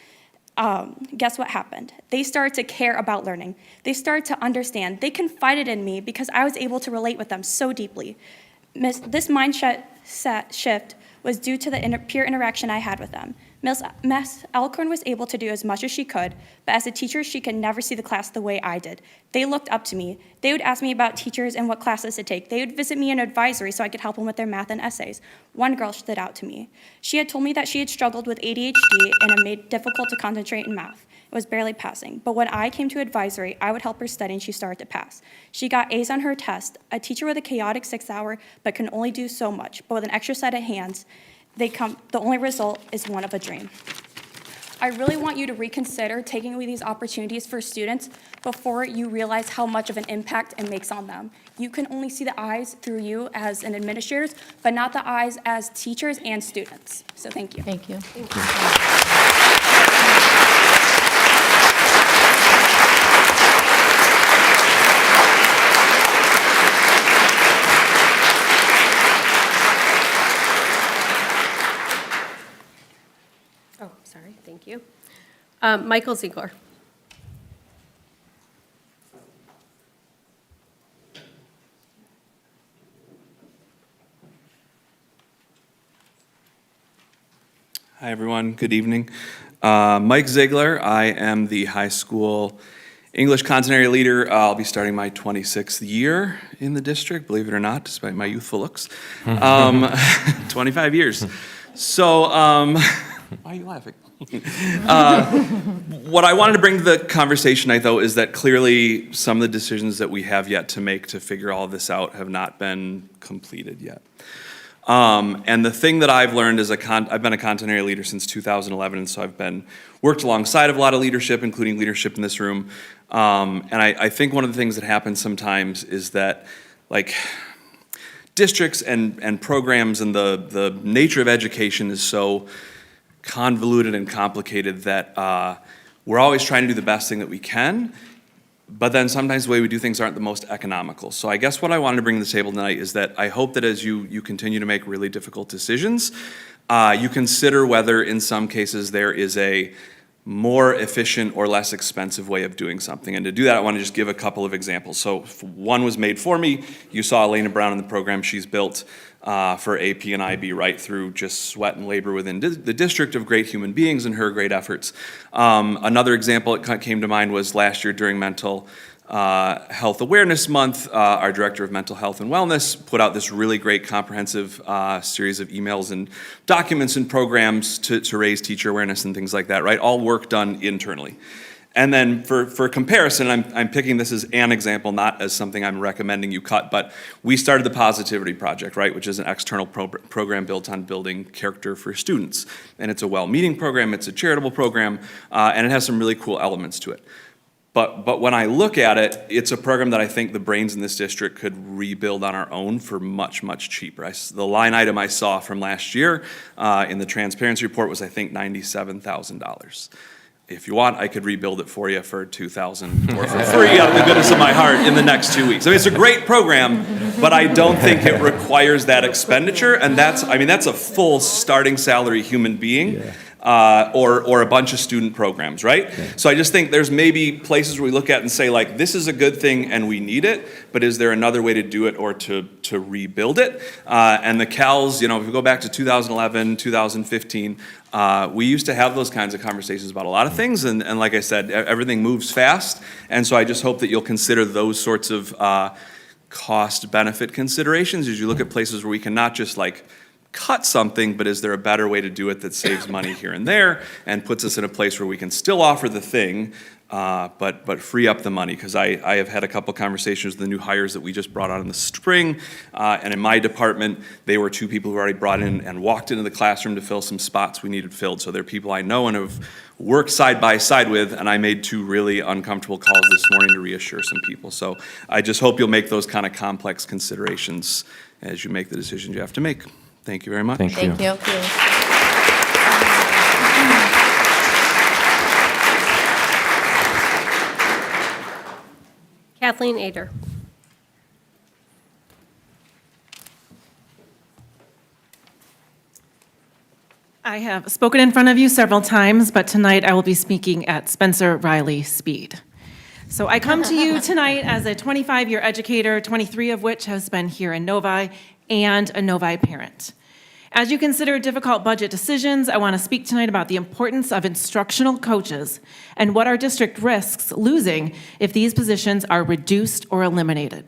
guess what happened? They started to care about learning. They started to understand. They confided in me because I was able to relate with them so deeply. This mindset shift was due to the peer interaction I had with them. Ms. Alcorn was able to do as much as she could, but as a teacher, she could never see the class the way I did. They looked up to me. They would ask me about teachers and what classes to take. They would visit me in advisory so I could help them with their math and essays. One girl stood out to me. She had told me that she had struggled with ADHD and it made it difficult to concentrate in math. It was barely passing. But when I came to advisory, I would help her study and she started to pass. She got A's on her test. A teacher with a chaotic 6-hour but can only do so much. But with an extra set of hands, the only result is one of a dream. I really want you to reconsider taking away these opportunities for students before you realize how much of an impact it makes on them. You can only see the eyes through you as an administrators, but not the eyes as teachers and students. So thank you. Thank you. Thank you. Oh, sorry, thank you. Michael Ziegler. Hi, everyone. Good evening. Mike Ziegler. I am the high school English content area leader. I'll be starting my 26th year in the district, believe it or not, despite my youthful looks. 25 years. So, why are you laughing? What I wanted to bring to the conversation tonight, though, is that clearly some of the decisions that we have yet to make to figure all this out have not been completed yet. And the thing that I've learned is I've been a content area leader since 2011, and so I've worked alongside of a lot of leadership, including leadership in this room. And I think one of the things that happens sometimes is that, like, districts and programs and the nature of education is so convoluted and complicated that we're always trying to do the best thing that we can, but then sometimes the way we do things aren't the most economical. So I guess what I wanted to bring to the table tonight is that I hope that as you continue to make really difficult decisions, you consider whether in some cases there is a more efficient or less expensive way of doing something. And to do that, I want to just give a couple of examples. So one was made for me. You saw Elena Brown in the program she's built for AP and IB right through just sweat and labor within the district of great human beings and her great efforts. Another example that came to mind was last year during Mental Health Awareness Month, our Director of Mental Health and Wellness put out this really great comprehensive series of emails and documents and programs to raise teacher awareness and things like that, right? All work done internally. And then for comparison, I'm picking this as an example, not as something I'm recommending you cut, but we started the Positivity Project, right, which is an external program built on building character for students. And it's a well-meaning program, it's a charitable program, and it has some really cool elements to it. But when I look at it, it's a program that I think the brains in this district could rebuild on our own for much, much cheaper. The line item I saw from last year in the transparency report was, I think, $97,000. If you want, I could rebuild it for you for $2,000 or for free out of the goodness of my heart in the next 2 weeks. I mean, it's a great program, but I don't think it requires that expenditure, and that's a full starting salary human being. Yeah. Or a bunch of student programs, right? Yeah. So I just think there's maybe places where we look at and say, like, this is a good thing and we need it, but is there another way to do it or to rebuild it? And the CALs, if we go back to 2011, 2015, we used to have those kinds of conversations about a lot of things, and like I said, everything moves fast, and so I just hope that you'll consider those sorts of cost-benefit considerations as you look at places where we can not just, cut something, but is there a better way to do it that saves money here and there and puts us in a place where we can still offer the thing, but free up the money? Because I have had a couple conversations with the new hires that we just brought on in the spring, and in my department, they were two people who already brought in and walked into the classroom to fill some spots we needed filled. So they're people I know and have worked side by side with, and I made two really uncomfortable calls this morning to reassure some people. So I just hope you'll make those kind of complex considerations as you make the decisions you have to make. Thank you very much. Thank you. Thank you. Kathleen Ader. I have spoken in front of you several times, but tonight I will be speaking at Spencer Riley Speed. So I come to you tonight as a 25-year educator, 23 of which has been here in Novi, and a Novi parent. As you consider difficult budget decisions, I want to speak tonight about the importance of instructional coaches and what our district risks losing if these positions are reduced or eliminated.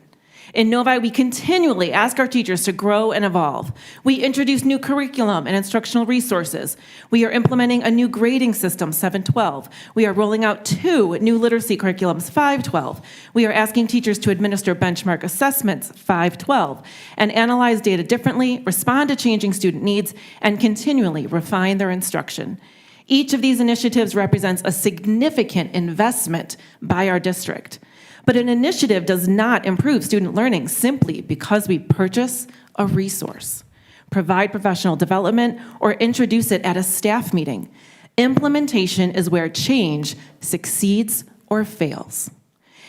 In Novi, we continually ask our teachers to grow and evolve. We introduce new curriculum and instructional resources. We are implementing a new grading system, 712. We are rolling out 2 new literacy curriculums, 512. We are asking teachers to administer benchmark assessments, 512, and analyze data differently, respond to changing student needs, and continually refine their instruction. Each of these initiatives represents a significant investment by our district. But an initiative does not improve student learning simply because we purchase a resource, provide professional development, or introduce it at a staff meeting. Implementation is where change succeeds or fails.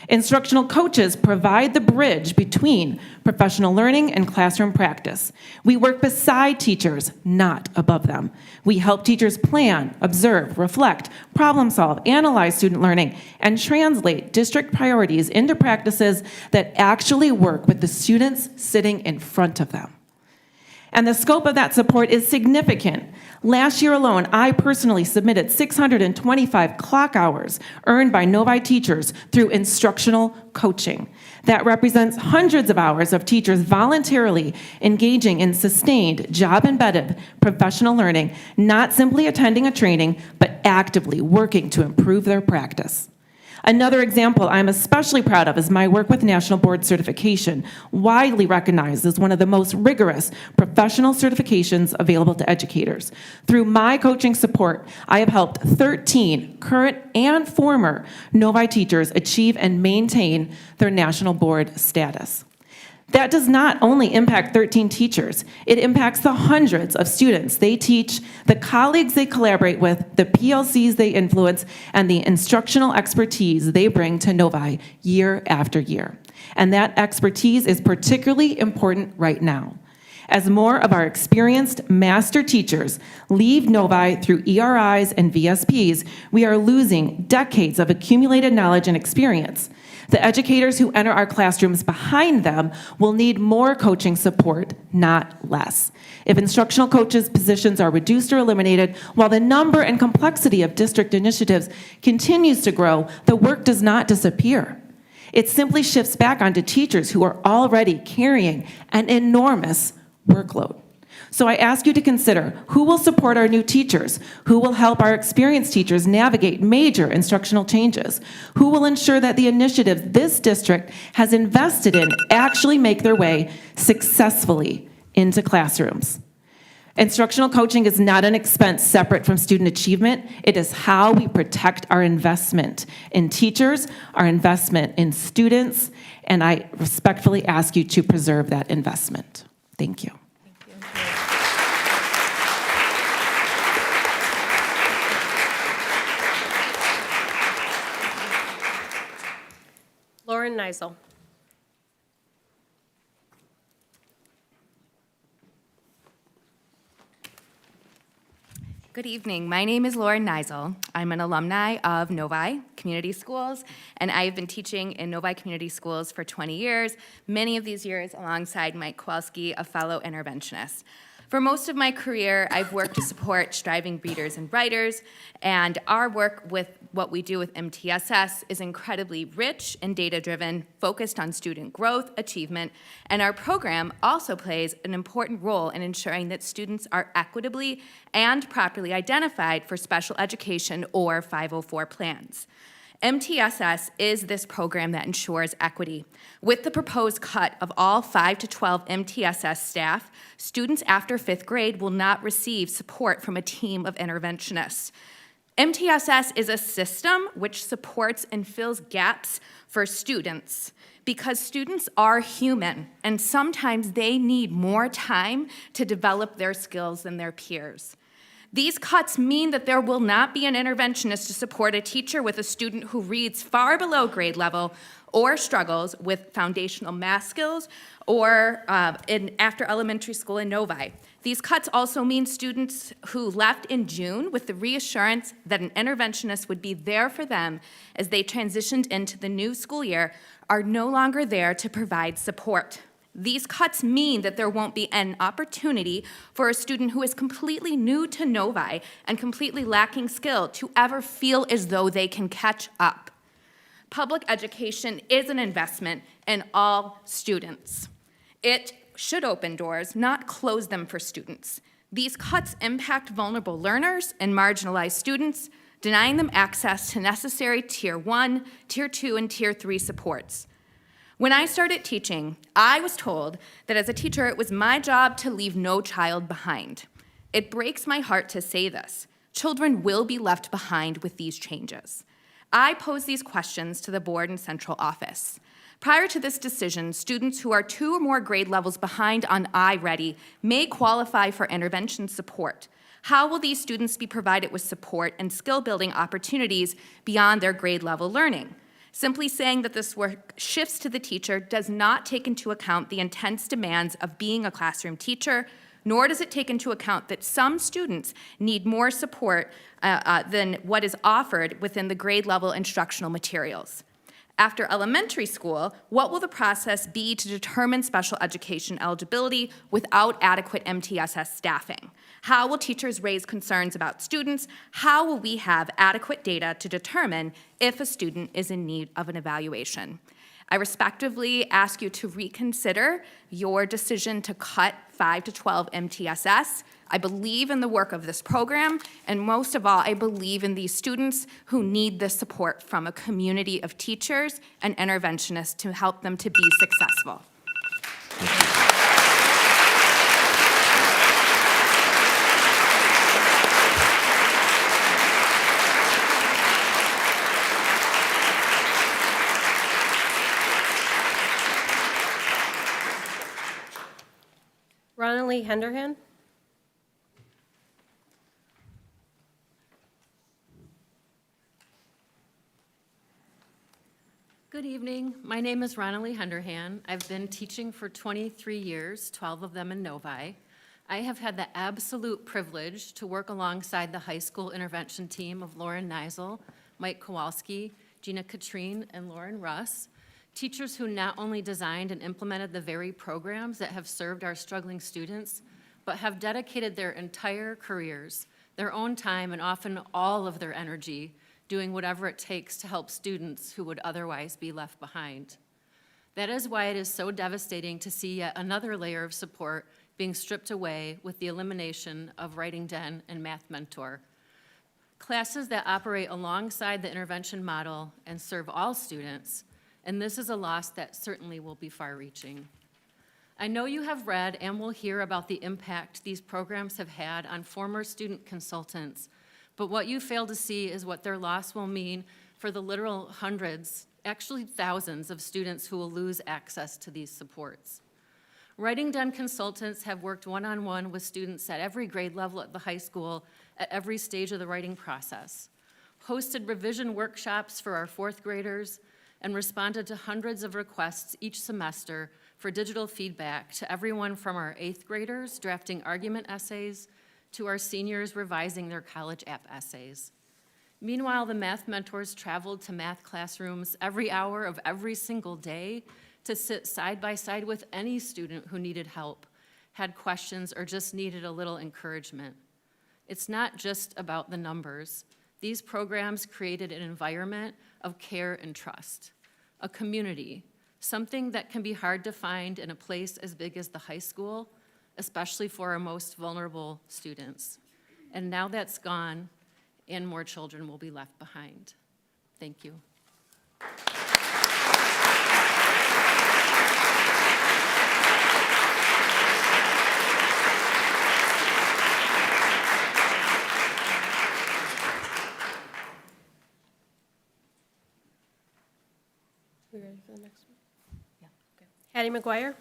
Instructional coaches provide the bridge between professional learning and classroom practice. We work beside teachers, not above them. We help teachers plan, observe, reflect, problem solve, analyze student learning, and translate district priorities into practices that actually work with the students sitting in front of them. And the scope of that support is significant. Last year alone, I personally submitted 625 clock hours earned by Novi teachers through instructional coaching. That represents hundreds of hours of teachers voluntarily engaging in sustained, job-embedded professional learning, not simply attending a training, but actively working to improve their practice. Another example I'm especially proud of is my work with National Board Certification, widely recognized as one of the most rigorous professional certifications available to educators. Through my coaching support, I have helped 13 current and former Novi teachers achieve and maintain their National Board status. That does not only impact 13 teachers, it impacts the hundreds of students they teach, the colleagues they collaborate with, the PLCs they influence, and the instructional expertise they bring to Novi year after year. And that expertise is particularly important right now. As more of our experienced master teachers leave Novi through ERIs and VSPs, we are losing decades of accumulated knowledge and experience. The educators who enter our classrooms behind them will need more coaching support, not less. If instructional coaches' positions are reduced or eliminated, while the number and complexity of district initiatives continues to grow, the work does not disappear. It simply shifts back onto teachers who are already carrying an enormous workload. So I ask you to consider who will support our new teachers, who will help our experienced teachers navigate major instructional changes, who will ensure that the initiatives this district has invested in actually make their way successfully into classrooms. Instructional coaching is not an expense separate from student achievement. It is how we protect our investment in teachers, our investment in students, and I respectfully ask you to preserve that investment. Thank you. Lauren Neisel. Good evening. My name is Lauren Neisel. I'm an alumni of Novi Community Schools, and I have been teaching in Novi Community Schools for 20 years, many of these years alongside Mike Kowalski, a fellow interventionist. For most of my career, I've worked to support striving readers and writers, and our work with what we do with MTSS is incredibly rich and data-driven, focused on student growth, achievement, and our program also plays an important role in ensuring that students are equitably and properly identified for special education or 504 plans. MTSS is this program that ensures equity. With the proposed cut of all 5 to 12 MTSS staff, students after 5th grade will not receive support from a team of interventionists. MTSS is a system which supports and fills gaps for students because students are human and sometimes they need more time to develop their skills than their peers. These cuts mean that there will not be an interventionist to support a teacher with a student who reads far below grade level or struggles with foundational math skills or after elementary school in Novi. These cuts also mean students who left in June with the reassurance that an interventionist would be there for them as they transitioned into the new school year are no longer there to provide support. These cuts mean that there won't be an opportunity for a student who is completely new to Novi and completely lacking skill to ever feel as though they can catch up. Public education is an investment in all students. It should open doors, not close them for students. These cuts impact vulnerable learners and marginalized students, denying them access to necessary Tier 1, Tier 2, and Tier 3 supports. When I started teaching, I was told that as a teacher, it was my job to leave no child behind. It breaks my heart to say this. Children will be left behind with these changes. I posed these questions to the board and central office. Prior to this decision, students who are 2 or more grade levels behind on iReady may qualify for intervention support. How will these students be provided with support and skill-building opportunities beyond their grade level learning? Simply saying that this work shifts to the teacher does not take into account the intense demands of being a classroom teacher, nor does it take into account that some students need more support than what is offered within the grade level instructional materials. After elementary school, what will the process be to determine special education eligibility without adequate MTSS staffing? How will teachers raise concerns about students? How will we have adequate data to determine if a student is in need of an evaluation? I respectfully ask you to reconsider your decision to cut 5 to 12 MTSS. I believe in the work of this program, and most of all, I believe in these students who need this support from a community of teachers and interventionists to help them to be successful. Ronnalee Henderhan. Good evening. My name is Ronnalee Henderhan. I've been teaching for 23 years, 12 of them in Novi. I have had the absolute privilege to work alongside the high school intervention team of Lauren Neisel, Mike Kowalski, Gina Katrine, and Lauren Russ, teachers who not only designed and implemented the very programs that have served our struggling students, but have dedicated their entire careers, their own time, and often all of their energy doing whatever it takes to help students who would otherwise be left behind. That is why it is so devastating to see yet another layer of support being stripped away with the elimination of Writing Den and Math Mentor. Classes that operate alongside the intervention model and serve all students, and this is a loss that certainly will be far-reaching. I know you have read and will hear about the impact these programs have had on former student consultants, but what you fail to see is what their loss will mean for the literal hundreds, actually thousands of students who will lose access to these supports. Writing Den consultants have worked one-on-one with students at every grade level at the high school at every stage of the writing process, hosted revision workshops for our fourth graders, and responded to hundreds of requests each semester for digital feedback to everyone from our eighth graders drafting argument essays to our seniors revising their college app essays. Meanwhile, the math mentors traveled to math classrooms every hour of every single day to sit side by side with any student who needed help, had questions, or just needed a little encouragement. It's not just about the numbers. These programs created an environment of care and trust, a community, something that can be hard to find in a place as big as the high school, especially for our most vulnerable students. And now that's gone, and more children will be left behind. Thank you. We ready for the next one? Yeah. Okay. Hattie McGuire.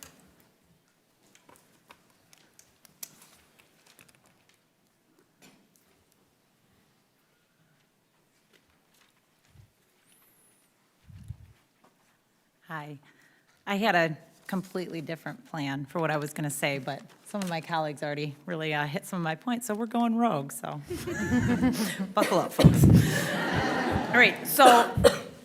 Hi. I had a completely different plan for what I was going to say, but some of my colleagues already really hit some of my points, so we're going rogue, so buckle up, folks. All right, so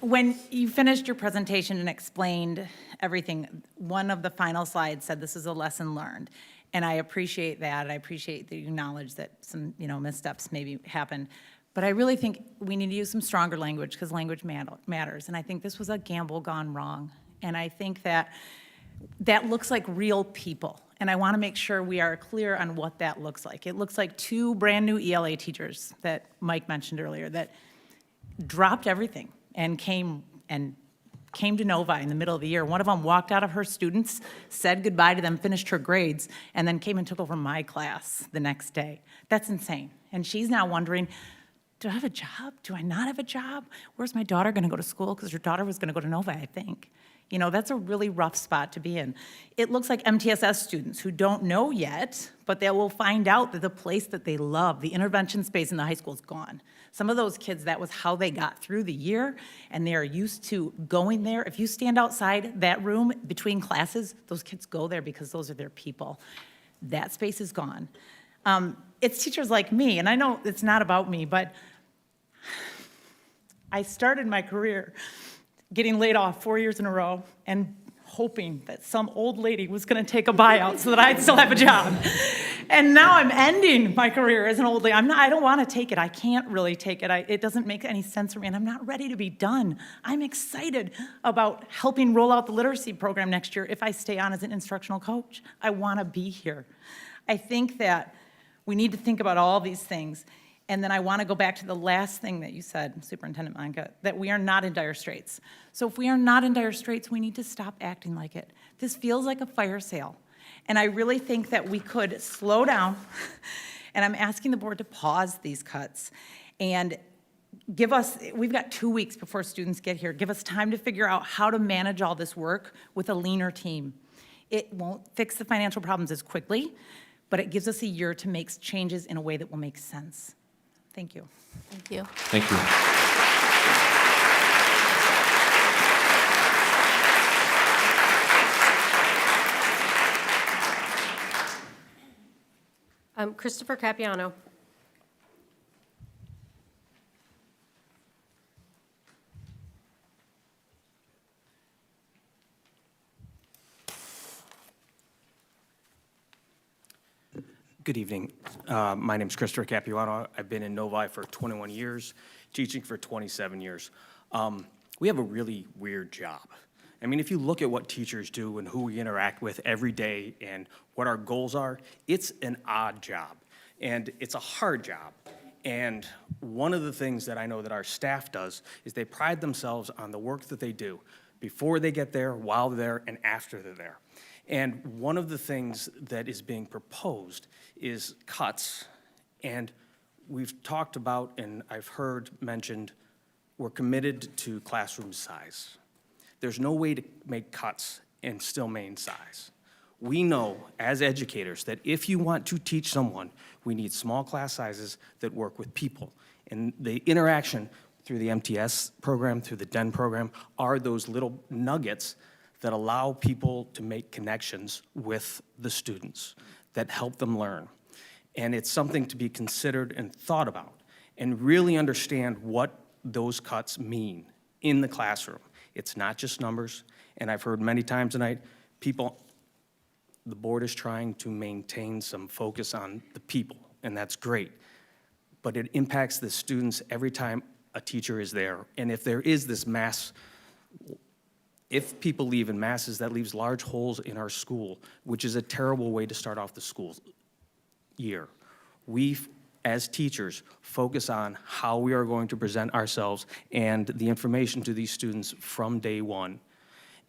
when you finished your presentation and explained everything, one of the final slides said this is a lesson learned, and I appreciate that. I appreciate that you acknowledge that some, missteps maybe happened. But I really think we need to use some stronger language because language matters. And I think this was a gamble gone wrong. And I think that looks like real people. And I want to make sure we are clear on what that looks like. It looks like 2 brand new ELA teachers that Mike mentioned earlier that dropped everything and came to Novi in the middle of the year. One of them walked out of her students, said goodbye to them, finished her grades, and then came and took over my class the next day. That's insane. And she's now wondering, do I have a job? Do I not have a job? Where's my daughter going to go to school? Because her daughter was going to go to Novi, I think. That's a really rough spot to be in. It looks like MTSS students who don't know yet, but they will find out that the place that they love, the intervention space in the high school, is gone. Some of those kids, that was how they got through the year, and they are used to going there. If you stand outside that room between classes, those kids go there because those are their people. That space is gone. It's teachers like me, and I know it's not about me, but I started my career getting laid off 4 years in a row and hoping that some old lady was going to take a buyout so that I'd still have a job. And now I'm ending my career as an old lady. I don't want to take it. I can't really take it. It doesn't make any sense for me, and I'm not ready to be done. I'm excited about helping roll out the literacy program next year if I stay on as an instructional coach. I want to be here. I think that we need to think about all these things. And then I want to go back to the last thing that you said, Superintendent Manka, that we are not in dire straits. So if we are not in dire straits, we need to stop acting like it. This feels like a fire sale. And I really think that we could slow down, and I'm asking the board to pause these cuts and we've got 2 weeks before students get here. Give us time to figure out how to manage all this work with a leaner team. It won't fix the financial problems as quickly, but it gives us a year to make changes in a way that will make sense. Thank you. Thank you. Thank you. Christopher Capiano. Good evening. My name is Christopher Capuano. I've been in Novi for 21 years, teaching for 27 years. We have a really weird job. I mean, if you look at what teachers do and who we interact with every day and what our goals are, it's an odd job, and it's a hard job. And one of the things that I know that our staff does is they pride themselves on the work that they do before they get there, while they're there, and after they're there. And one of the things that is being proposed is cuts. And we've talked about, and I've heard mentioned, we're committed to classroom size. There's no way to make cuts and still maintain size. We know as educators that if you want to teach someone, we need small class sizes that work with people. And the interaction through the MTS program, through the DEN program, are those little nuggets that allow people to make connections with the students, that help them learn. And it's something to be considered and thought about, and really understand what those cuts mean in the classroom. It's not just numbers, and I've heard many times tonight, the board is trying to maintain some focus on the people, and that's great. But it impacts the students every time a teacher is there. And if there is this mass, if people leave in masses, that leaves large holes in our school, which is a terrible way to start off the school year. We, as teachers, focus on how we are going to present ourselves and the information to these students from day one.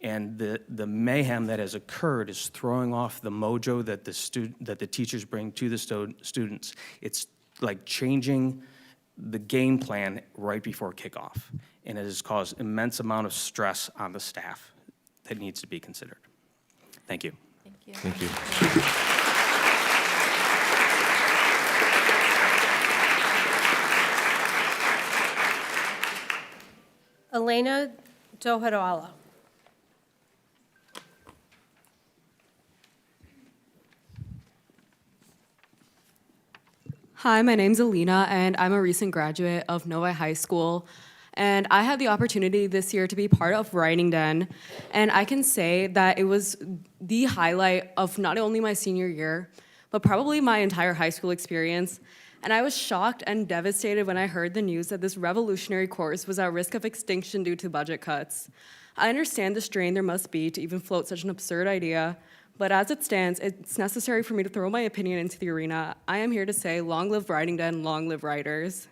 And the mayhem that has occurred is throwing off the mojo that the teachers bring to the students. It's like changing the game plan right before kickoff. And it has caused immense amount of stress on the staff that needs to be considered. Thank you. Thank you. Thank you. Elena Dohadoala. Hi, my name's Alina, and I'm a recent graduate of Novi High School. And I had the opportunity this year to be part of Writing Den, and I can say that it was the highlight of not only my senior year, but probably my entire high school experience. And I was shocked and devastated when I heard the news that this revolutionary course was at risk of extinction due to budget cuts. I understand the strain there must be to even float such an absurd idea, but as it stands, it's necessary for me to throw my opinion into the arena. I am here to say, long live Writing Den, long live writers.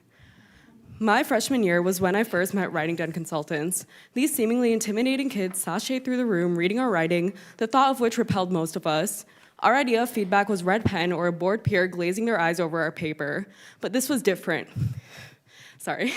My freshman year was when I first met Writing Den consultants. These seemingly intimidating kids sashayed through the room reading our writing, the thought of which repelled most of us. Our idea of feedback was red pen or a bored peer glazing their eyes over our paper. But this was different. Sorry.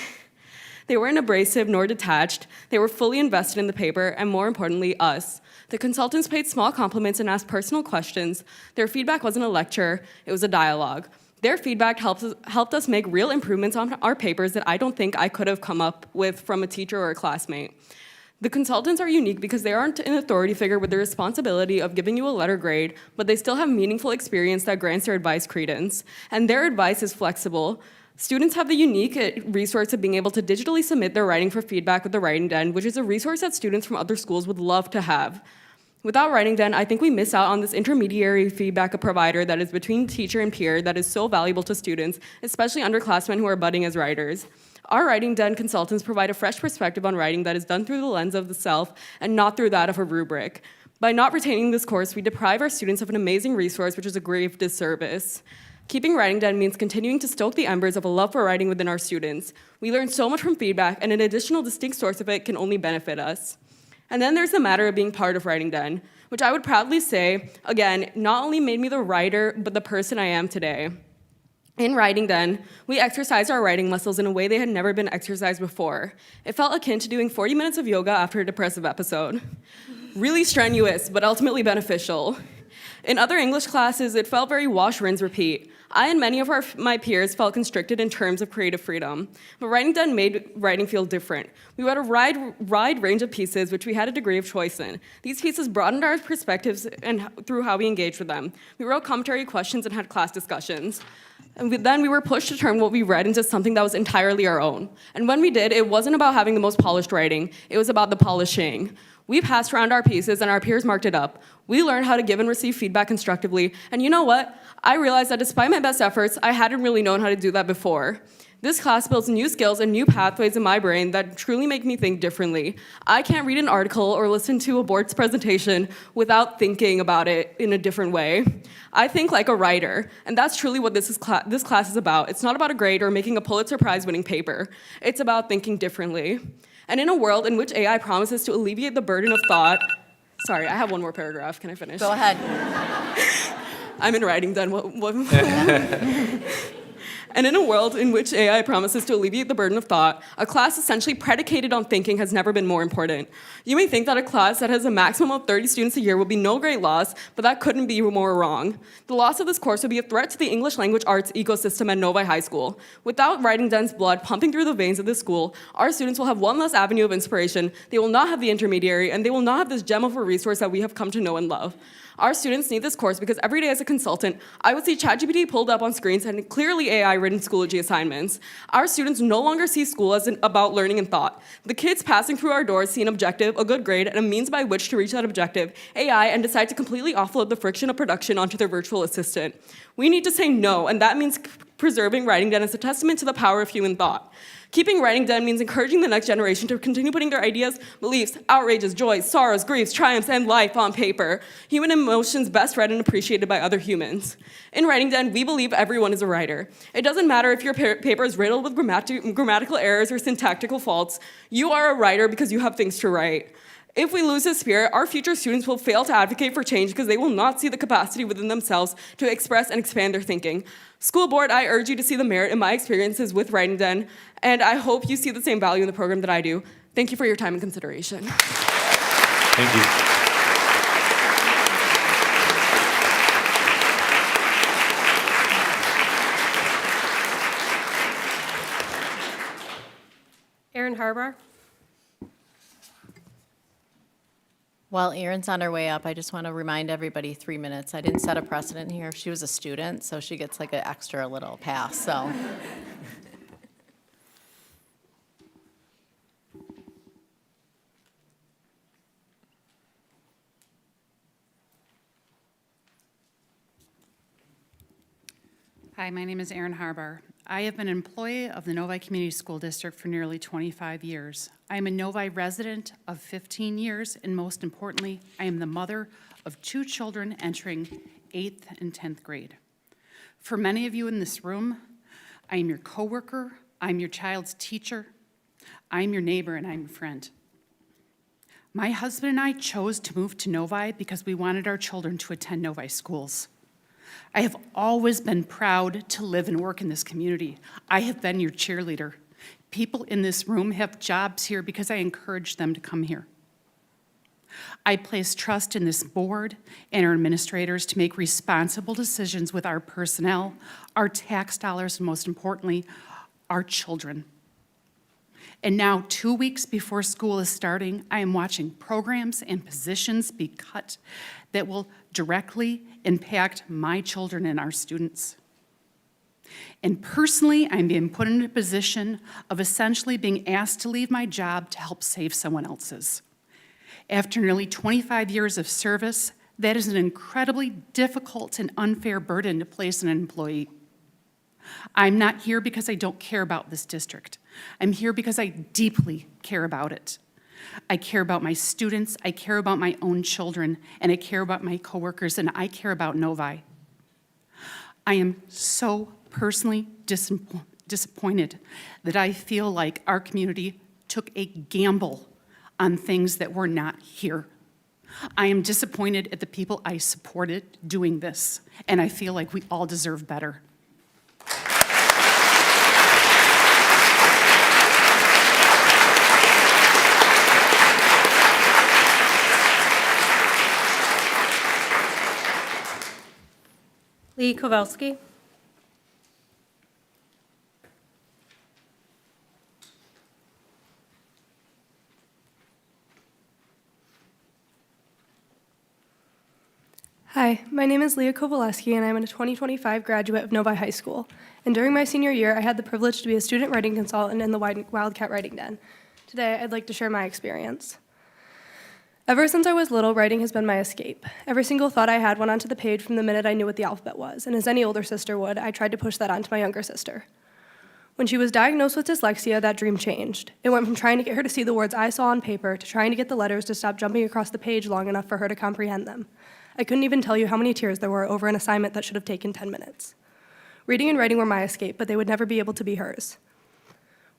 They weren't abrasive nor detached. They were fully invested in the paper, and more importantly, us. The consultants paid small compliments and asked personal questions. Their feedback wasn't a lecture, it was a dialogue. Their feedback helped us make real improvements on our papers that I don't think I could have come up with from a teacher or a classmate. The consultants are unique because they aren't an authority figure with the responsibility of giving you a letter grade, but they still have meaningful experience that grants their advice credence. And their advice is flexible. Students have the unique resource of being able to digitally submit their writing for feedback with the Writing Den, which is a resource that students from other schools would love to have. Without Writing Den, I think we miss out on this intermediary feedback provider that is between teacher and peer that is so valuable to students, especially underclassmen who are budding as writers. Our Writing Den consultants provide a fresh perspective on writing that is done through the lens of the self and not through that of a rubric. By not retaining this course, we deprive our students of an amazing resource, which is a grave disservice. Keeping Writing Den means continuing to stoke the embers of a love for writing within our students. We learn so much from feedback, and an additional distinct source of it can only benefit us. And then there's the matter of being part of Writing Den, which I would proudly say, again, not only made me the writer, but the person I am today. In Writing Den, we exercise our writing muscles in a way they had never been exercised before. It felt akin to doing 40 minutes of yoga after a depressive episode. really strenuous, but ultimately beneficial. In other English classes, it felt very wash, rinse, repeat. I and many of my peers felt constricted in terms of creative freedom, but Writing Done made writing feel different. We read a wide range of pieces which we had a degree of choice in. These pieces broadened our perspectives and through how we engaged with them. We wrote commentary questions and had class discussions. And then we were pushed to turn what we read into something that was entirely our own. And when we did, it wasn't about having the most polished writing, it was about the polishing. We passed around our pieces and our peers marked it up. We learned how to give and receive feedback constructively, and you know what? I realized that despite my best efforts, I hadn't really known how to do that before. This class builds new skills and new pathways in my brain that truly make me think differently. I can't read an article or listen to a board's presentation without thinking about it in a different way. I think like a writer, and that's truly what this class is about. It's not about a grade or making a Pulitzer Prize-winning paper. It's about thinking differently. And in a world in which AI promises to alleviate the burden of thought, sorry, I have one more paragraph. Can I finish? Go ahead. I'm in Writing Done. And in a world in which AI promises to alleviate the burden of thought, a class essentially predicated on thinking has never been more important. You may think that a class that has a maximum of 30 students a year will be no great loss, but that couldn't be more wrong. The loss of this course would be a threat to the English language arts ecosystem at Novi High School. Without Writing Done's blood pumping through the veins of this school, our students will have one less avenue of inspiration, they will not have the intermediary, and they will not have this gem of a resource that we have come to know and love. Our students need this course because every day as a consultant, I would see ChatGPT pulled up on screens and clearly AI-written Schoology assignments. Our students no longer see school as about learning and thought. The kids passing through our doors see an objective, a good grade, and a means by which to reach that objective, AI, and decide to completely offload the friction of production onto their virtual assistant. We need to say no, and that means preserving Writing Done as a testament to the power of human thought. Keeping Writing Done means encouraging the next generation to continue putting their ideas, beliefs, outrages, joys, sorrows, griefs, triumphs, and life on paper. Human emotions best read and appreciated by other humans. In Writing Done, we believe everyone is a writer. It doesn't matter if your paper is riddled with grammatical errors or syntactical faults. You are a writer because you have things to write. If we lose this spirit, our future students will fail to advocate for change because they will not see the capacity within themselves to express and expand their thinking. School board, I urge you to see the merit in my experiences with Writing Done, and I hope you see the same value in the program that I do. Thank you for your time and consideration. Thank you. Erin Harbar. While Erin's on her way up, I just want to remind everybody 3 minutes. I didn't set a precedent here. She was a student, so she gets like an extra little pass, so. Hi, my name is Erin Harbar. I have been an employee of the Novi Community School District for nearly 25 years. I am a Novi resident of 15 years, and most importantly, I am the mother of 2 children entering 8th and 10th grade. For many of you in this room, I am your coworker, I'm your child's teacher, I'm your neighbor, and I'm your friend. My husband and I chose to move to Novi because we wanted our children to attend Novi schools. I have always been proud to live and work in this community. I have been your cheerleader. People in this room have jobs here because I encouraged them to come here. I place trust in this board and our administrators to make responsible decisions with our personnel, our tax dollars, and most importantly, our children. And now, 2 weeks before school is starting, I am watching programs and positions be cut that will directly impact my children and our students. And personally, I'm being put in a position of essentially being asked to leave my job to help save someone else's. After nearly 25 years of service, that is an incredibly difficult and unfair burden to place on an employee. I'm not here because I don't care about this district. I'm here because I deeply care about it. I care about my students, I care about my own children, and I care about my coworkers, and I care about Novi. I am so personally disappointed that I feel like our community took a gamble on things that were not here. I am disappointed at the people I supported doing this, and I feel like we all deserve better. Lee Kowalski. Hi, my name is Leah Kowaleski, and I'm a 2025 graduate of Novi High School. And during my senior year, I had the privilege to be a student writing consultant in the Wildcat Writing Den. Today, I'd like to share my experience. Ever since I was little, writing has been my escape. Every single thought I had went onto the page from the minute I knew what the alphabet was, and as any older sister would, I tried to push that onto my younger sister. When she was diagnosed with dyslexia, that dream changed. It went from trying to get her to see the words I saw on paper to trying to get the letters to stop jumping across the page long enough for her to comprehend them. I couldn't even tell you how many tears there were over an assignment that should have taken 10 minutes. Reading and writing were my escape, but they would never be able to be hers.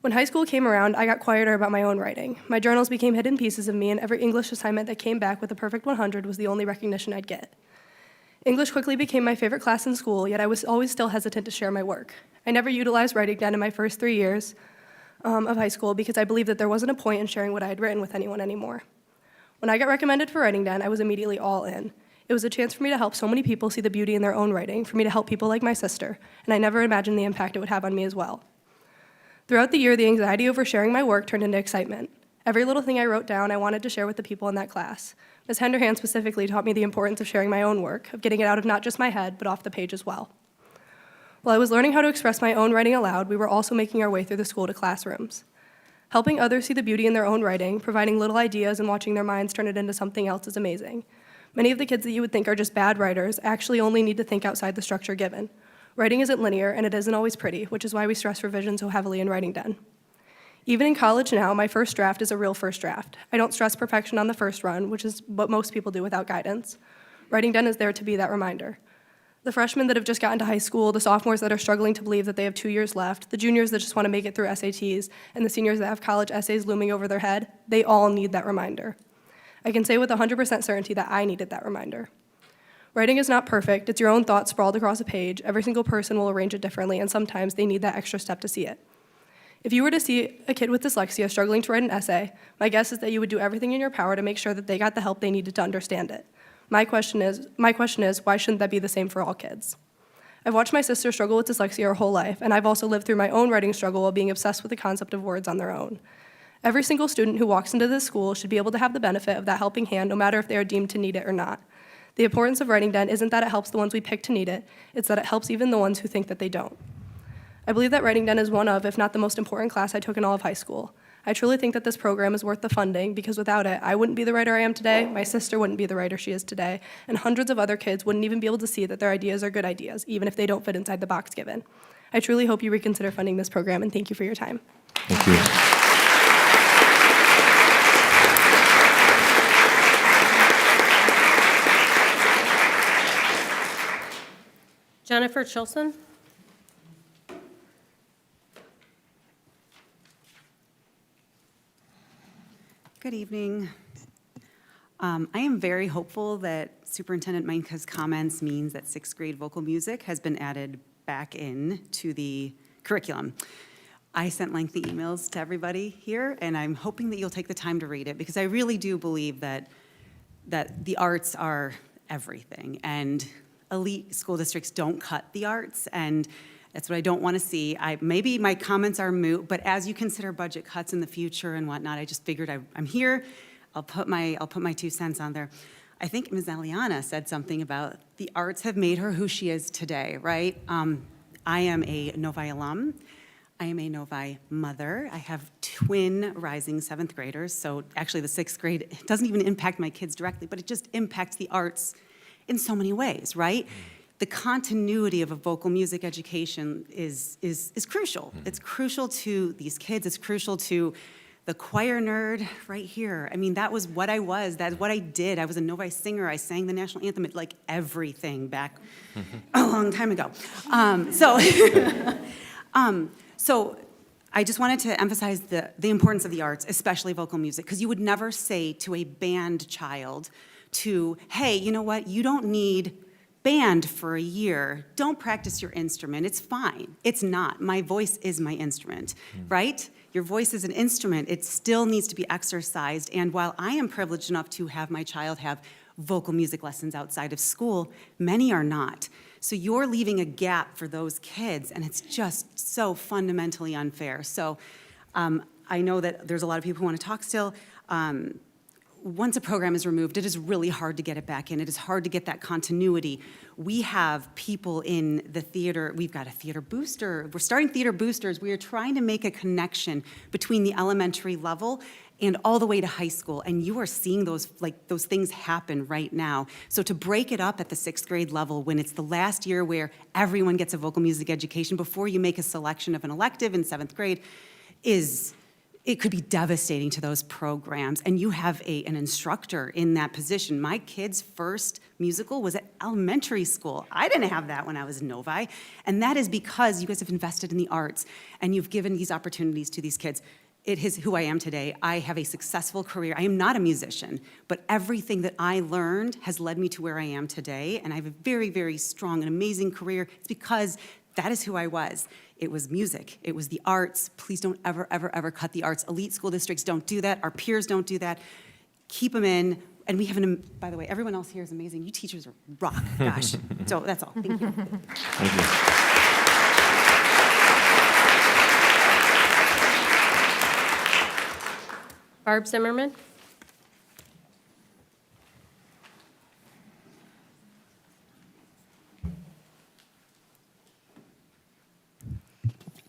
When high school came around, I got quieter about my own writing. My journals became hidden pieces of me, and every English assignment that came back with a perfect 100 was the only recognition I'd get. English quickly became my favorite class in school, yet I was always still hesitant to share my work. I never utilized Writing Den in my first 3 years of high school because I believed that there wasn't a point in sharing what I had written with anyone anymore. When I got recommended for Writing Den, I was immediately all in. It was a chance for me to help so many people see the beauty in their own writing, for me to help people like my sister, and I never imagined the impact it would have on me as well. Throughout the year, the anxiety over sharing my work turned into excitement. Every little thing I wrote down, I wanted to share with the people in that class. Ms. Henderhand specifically taught me the importance of sharing my own work, of getting it out of not just my head, but off the page as well. While I was learning how to express my own writing aloud, we were also making our way through the school to classrooms. Helping others see the beauty in their own writing, providing little ideas and watching their minds turn it into something else is amazing. Many of the kids that you would think are just bad writers actually only need to think outside the structure given. Writing isn't linear, and it isn't always pretty, which is why we stress revision so heavily in Writing Den. Even in college now, my first draft is a real first draft. I don't stress perfection on the first run, which is what most people do without guidance. Writing Den is there to be that reminder. The freshmen that have just gotten to high school, the sophomores that are struggling to believe that they have 2 years left, the juniors that just want to make it through SATs, and the seniors that have college essays looming over their head, they all need that reminder. I can say with 100% certainty that I needed that reminder. Writing is not perfect. It's your own thoughts sprawled across a page. Every single person will arrange it differently, and sometimes they need that extra step to see it. If you were to see a kid with dyslexia struggling to write an essay, my guess is that you would do everything in your power to make sure that they got the help they needed to understand it. My question is, why shouldn't that be the same for all kids? I've watched my sister struggle with dyslexia her whole life, and I've also lived through my own writing struggle while being obsessed with the concept of words on their own. Every single student who walks into this school should be able to have the benefit of that helping hand, no matter if they are deemed to need it or not. The importance of Writing Den isn't that it helps the ones we pick to need it, it's that it helps even the ones who think that they don't. I believe that Writing Den is one of, if not the most important class I took in all of high school. I truly think that this program is worth the funding because without it, I wouldn't be the writer I am today, my sister wouldn't be the writer she is today, and hundreds of other kids wouldn't even be able to see that their ideas are good ideas, even if they don't fit inside the box given. I truly hope you reconsider funding this program, and thank you for your time. Thank you. Jennifer Chilson. Good evening. I am very hopeful that Superintendent Meinke's comments means that sixth grade vocal music has been added back in to the curriculum. I sent lengthy emails to everybody here, and I'm hoping that you'll take the time to read it because I really do believe that the arts are everything, and elite school districts don't cut the arts, and that's what I don't want to see. Maybe my comments are moot, but as you consider budget cuts in the future and whatnot, I just figured I'm here. I'll put my 2 cents on there. I think Ms. Aliana said something about the arts have made her who she is today, right? I am a Novi alum. I am a Novi mother. I have twin rising 7th graders, so actually the 6th grade doesn't even impact my kids directly, but it just impacts the arts in so many ways, right? The continuity of a vocal music education is crucial. It's crucial to these kids. It's crucial to the choir nerd right here. I mean, that was what I was. That's what I did. I was a Novi singer. I sang the national anthem, like everything back a long time ago. So I just wanted to emphasize the importance of the arts, especially vocal music, because you would never say to a band child hey, you know what, you don't need band for a year. Don't practice your instrument. It's fine. It's not. My voice is my instrument, right? Your voice is an instrument. It still needs to be exercised. And while I am privileged enough to have my child have vocal music lessons outside of school. Many are not. So you're leaving a gap for those kids, and it's just so fundamentally unfair. So I know that there's a lot of people who want to talk still. Once a program is removed, it is really hard to get it back in. It is hard to get that continuity. We have people in the theater. We've got a theater booster. We're starting theater boosters. We are trying to make a connection between the elementary level and all the way to high school. And you are seeing those things happen right now. So to break it up at the 6th grade level when it's the last year where everyone gets a vocal music education before you make a selection of an elective in 7th grade it could be devastating to those programs. And you have an instructor in that position. My kid's first musical was at elementary school. I didn't have that when I was in Novi. And that is because you guys have invested in the arts and you've given these opportunities to these kids. It is who I am today. I have a successful career. I am not a musician, but everything that I learned has led me to where I am today. And I have a very, very strong and amazing career. It's because that is who I was. It was music. It was the arts. Please don't ever, ever, ever cut the arts. Elite school districts don't do that. Our peers don't do that. Keep them in. And we have by the way, everyone else here is amazing. You teachers are rock. Gosh. So that's all. Thank you. Thank you. Barb Zimmerman?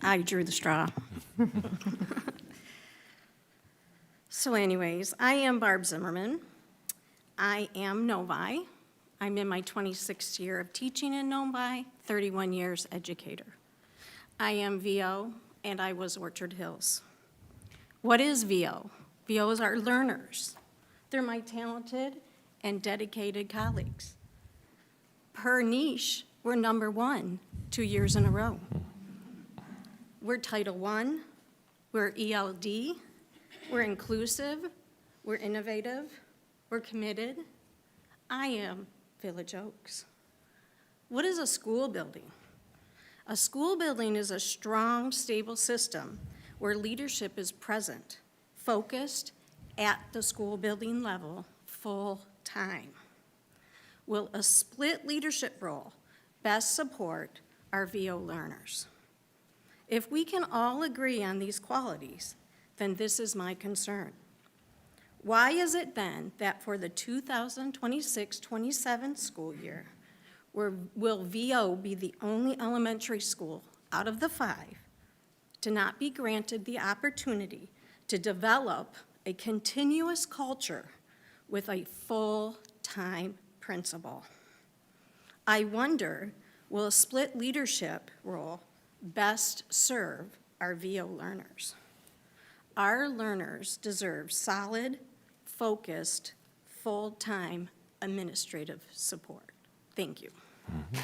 I drew the straw. So anyways, I am Barb Zimmerman. I am Novi. I'm in my 26th year of teaching in Novi, 31 years educator. I am VO, and I was Orchard Hills. What is VO? VO is our learners. They're my talented and dedicated colleagues. Per niche, we're #1 2 years in a row. We're Title I, we're ELD, we're inclusive, we're innovative, we're committed. I am Village Oaks. What is a school building? A school building is a strong, stable system where leadership is present, focused at the school building level, full time. Will a split leadership role best support our VO learners? If we can all agree on these qualities, then this is my concern. Why is it then that for the 2026-27 school year, will VO be the only elementary school out of the 5 to not be granted the opportunity to develop a continuous culture with a full-time principal? I wonder, will a split leadership role best serve our VO learners? Our learners deserve solid, focused, full-time administrative support. Thank you. Thank you.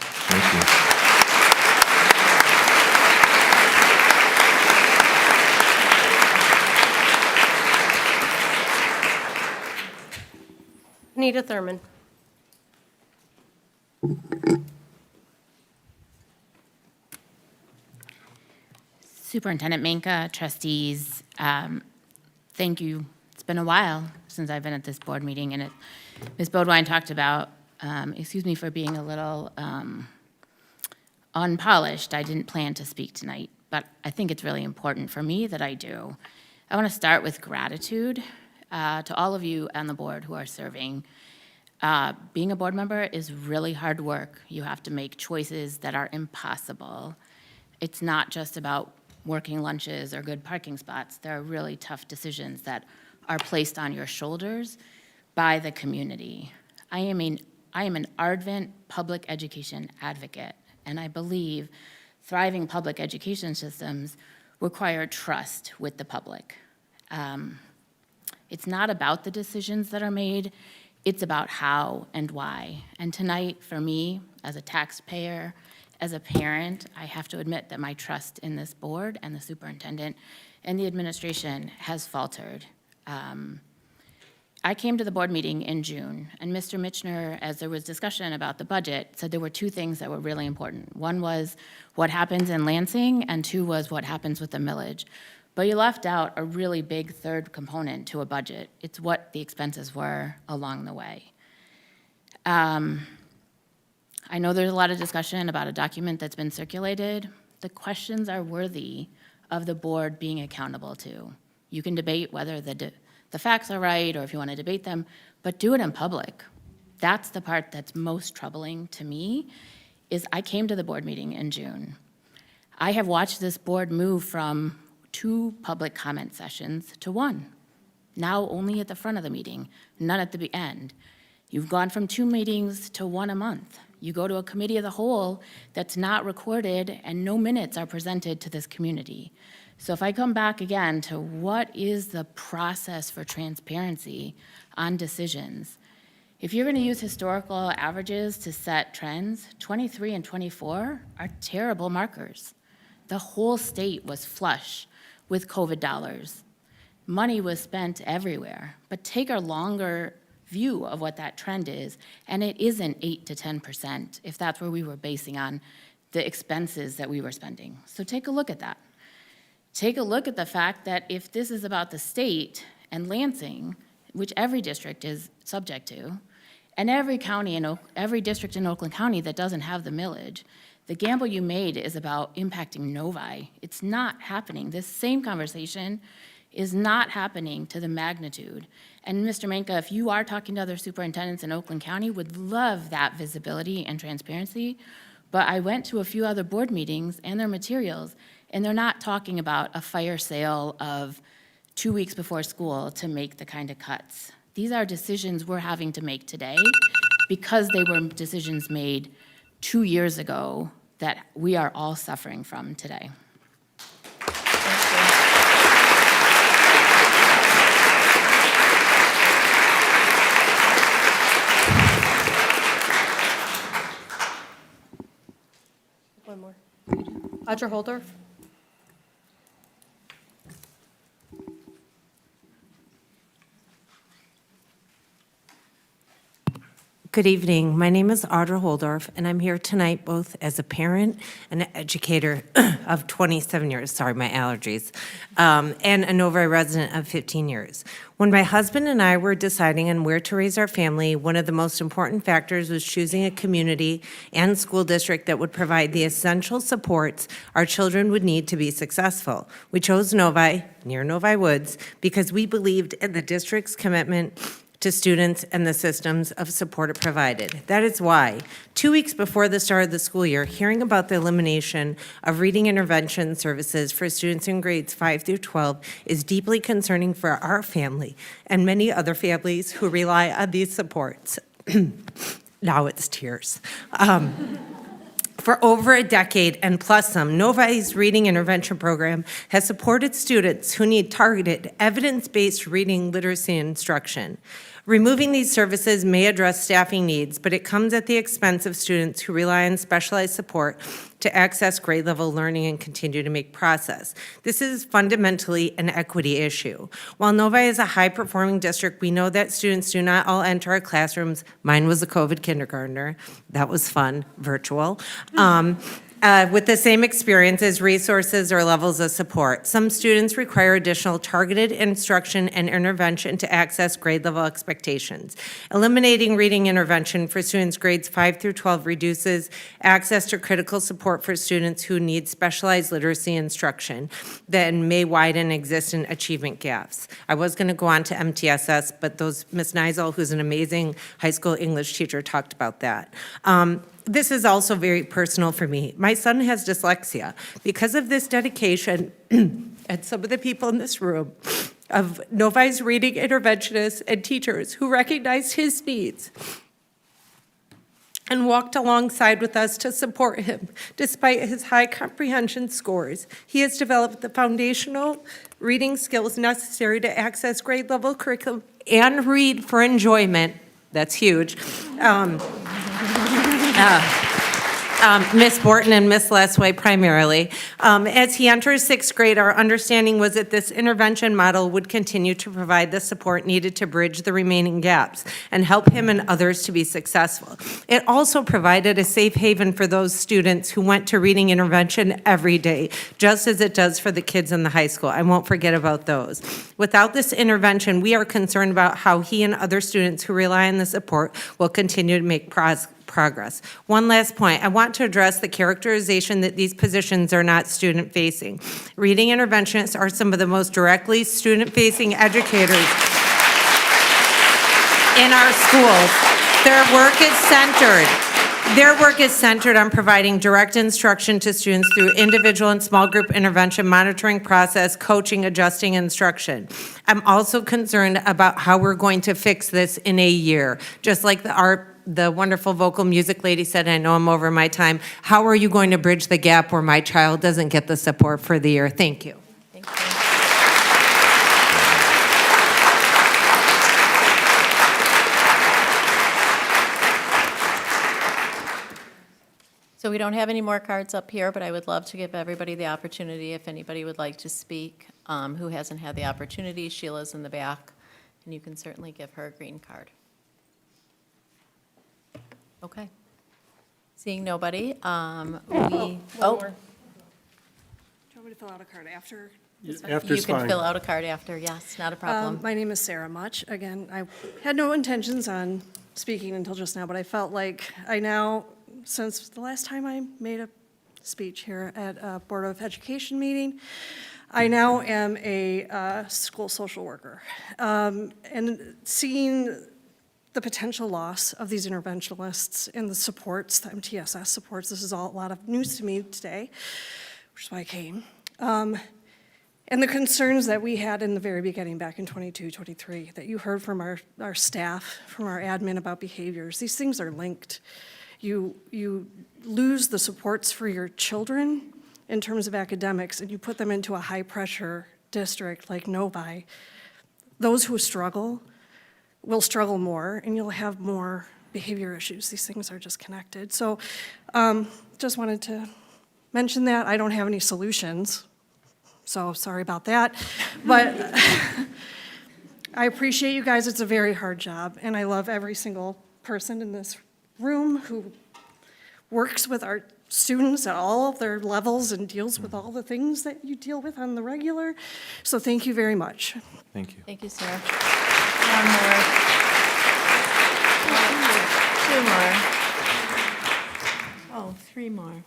Anita Thurman. Superintendent Manka, trustees, thank you. It's been a while since I've been at this board meeting, and Ms. Bodwine talked about, excuse me for being a little unpolished. I didn't plan to speak tonight, but I think it's really important for me that I do. I want to start with gratitude to all of you on the board who are serving. Being a board member is really hard work. You have to make choices that are impossible. It's not just about working lunches or good parking spots. There are really tough decisions that are placed on your shoulders by the community. I am an ardent public education advocate, and I believe thriving public education systems require trust with the public. It's not about the decisions that are made, it's about how and why. And tonight, for me, as a taxpayer, as a parent, I have to admit that my trust in this board and the superintendent and the administration has faltered. I came to the board meeting in June, and Mr. Michener, as there was discussion about the budget, said there were 2 things that were really important. One was what happens in Lansing, and 2 was what happens with the millage. But you left out a really big third component to a budget. It's what the expenses were along the way. I know there's a lot of discussion about a document that's been circulated. The questions are worthy of the board being accountable to. You can debate whether the facts are right or if you want to debate them, but do it in public. That's the part that's most troubling to me, is I came to the board meeting in June. I have watched this board move from 2 public comment sessions to 1. Now only at the front of the meeting, none at the end. You've gone from 2 meetings to 1 a month. You go to a committee of the whole that's not recorded and no minutes are presented to this community. So if I come back again to what is the process for transparency on decisions, if you're going to use historical averages to set trends, 23 and 24 are terrible markers. The whole state was flush with COVID dollars. Money was spent everywhere, but take a longer view of what that trend is, and it isn't 8 to 10% if that's where we were basing on the expenses that we were spending. So take a look at that. Take a look at the fact that if this is about the state and Lansing, which every district is subject to, and every county and every district in Oakland County that doesn't have the millage, the gamble you made is about impacting Novi. It's not happening. This same conversation is not happening to the magnitude. And Mr. Manka, if you are talking to other superintendents in Oakland County, would love that visibility and transparency. But I went to a few other board meetings and their materials, and they're not talking about a fire sale of 2 weeks before school to make the kind of cuts. These are decisions we're having to make today because they were decisions made 2 years ago that we are all suffering from today. One more. Audra Holdorf. Good evening. My name is Audra Holdorf, and I'm here tonight both as a parent and an educator of 27 years, sorry, my allergies, and a Novi resident of 15 years. When my husband and I were deciding on where to raise our family, one of the most important factors was choosing a community and school district that would provide the essential supports our children would need to be successful. We chose Novi, near Novi Woods, because we believed in the district's commitment to students and the systems of support it provided. That is why, 2 weeks before the start of the school year, hearing about the elimination of reading intervention services for students in grades 5 through 12 is deeply concerning for our family and many other families who rely on these supports. Now it's tears. For over a decade and plus some, Novi's reading intervention program has supported students who need targeted, evidence-based reading literacy instruction. Removing these services may address staffing needs, but it comes at the expense of students who rely on specialized support to access grade-level learning and continue to make progress. This is fundamentally an equity issue. While Novi is a high-performing district, we know that students do not all enter our classrooms. Mine was a COVID kindergartner. That was fun, virtual. With the same experiences, resources, or levels of support. Some students require additional targeted instruction and intervention to access grade level expectations. Eliminating reading intervention for students grades 5 through 12 reduces access to critical support for students who need specialized literacy instruction that may widen existing achievement gaps. I was going to go on to MTSS, but Ms. Neisel, who's an amazing high school English teacher, talked about that. This is also very personal for me. My son has dyslexia. Because of this dedication, and some of the people in this room, of Novi's reading interventionists and teachers who recognized his needs and walked alongside with us to support him, despite his high comprehension scores, he has developed the foundational reading skills necessary to access grade-level curriculum and read for enjoyment. That's huge. Miss Borton and Miss Lesway primarily. As he enters sixth grade, our understanding was that this intervention model would continue to provide the support needed to bridge the remaining gaps and help him and others to be successful. It also provided a safe haven for those students who went to reading intervention every day, just as it does for the kids in the high school. I won't forget about those. Without this intervention, we are concerned about how he and other students who rely on the support will continue to make progress. One last point, I want to address the characterization that these positions are not student-facing. Reading interventionists are some of the most directly student-facing educators in our schools. Their work is centered on providing direct instruction to students through individual and small group intervention monitoring process, coaching, adjusting instruction. I'm also concerned about how we're going to fix this in a year. Just like the wonderful vocal music lady said, I know I'm over my time, how are you going to bridge the gap where my child doesn't get the support for the year? Thank you. Thank you. So we don't have any more cards up here, but I would love to give everybody the opportunity, if anybody would like to speak, who hasn't had the opportunity. Sheila's in the back, and you can certainly give her a green card. Okay. Seeing nobody, One more. Do you want me to fill out a card after? After's You can fine. fill out a card after, yes, not a problem. My name is Sarah Much. Again, I had no intentions on speaking until just now, but I felt like I now, since the last time I made a speech here at a Board of Education meeting, I now am a school social worker. And seeing the potential loss of these interventionalists and the supports, the MTSS supports, this is all a lot of news to me today, which is why I came. And the concerns that we had in the very beginning, back in 22, 23, that you heard from our staff, from our admin about behaviors, these things are linked. You lose the supports for your children in terms of academics, and you put them into a high-pressure district like Novi. Those who struggle will struggle more, and you'll have more behavior issues. These things are just connected. So just wanted to mention that. I don't have any solutions, so sorry about that. But I appreciate you guys. It's a very hard job, and I love every single person in this room who works with our students at all of their levels and deals with all the things that you deal with on the regular. So thank you very much. Thank you. Thank you, Sarah. One more. Two more. Oh, three more.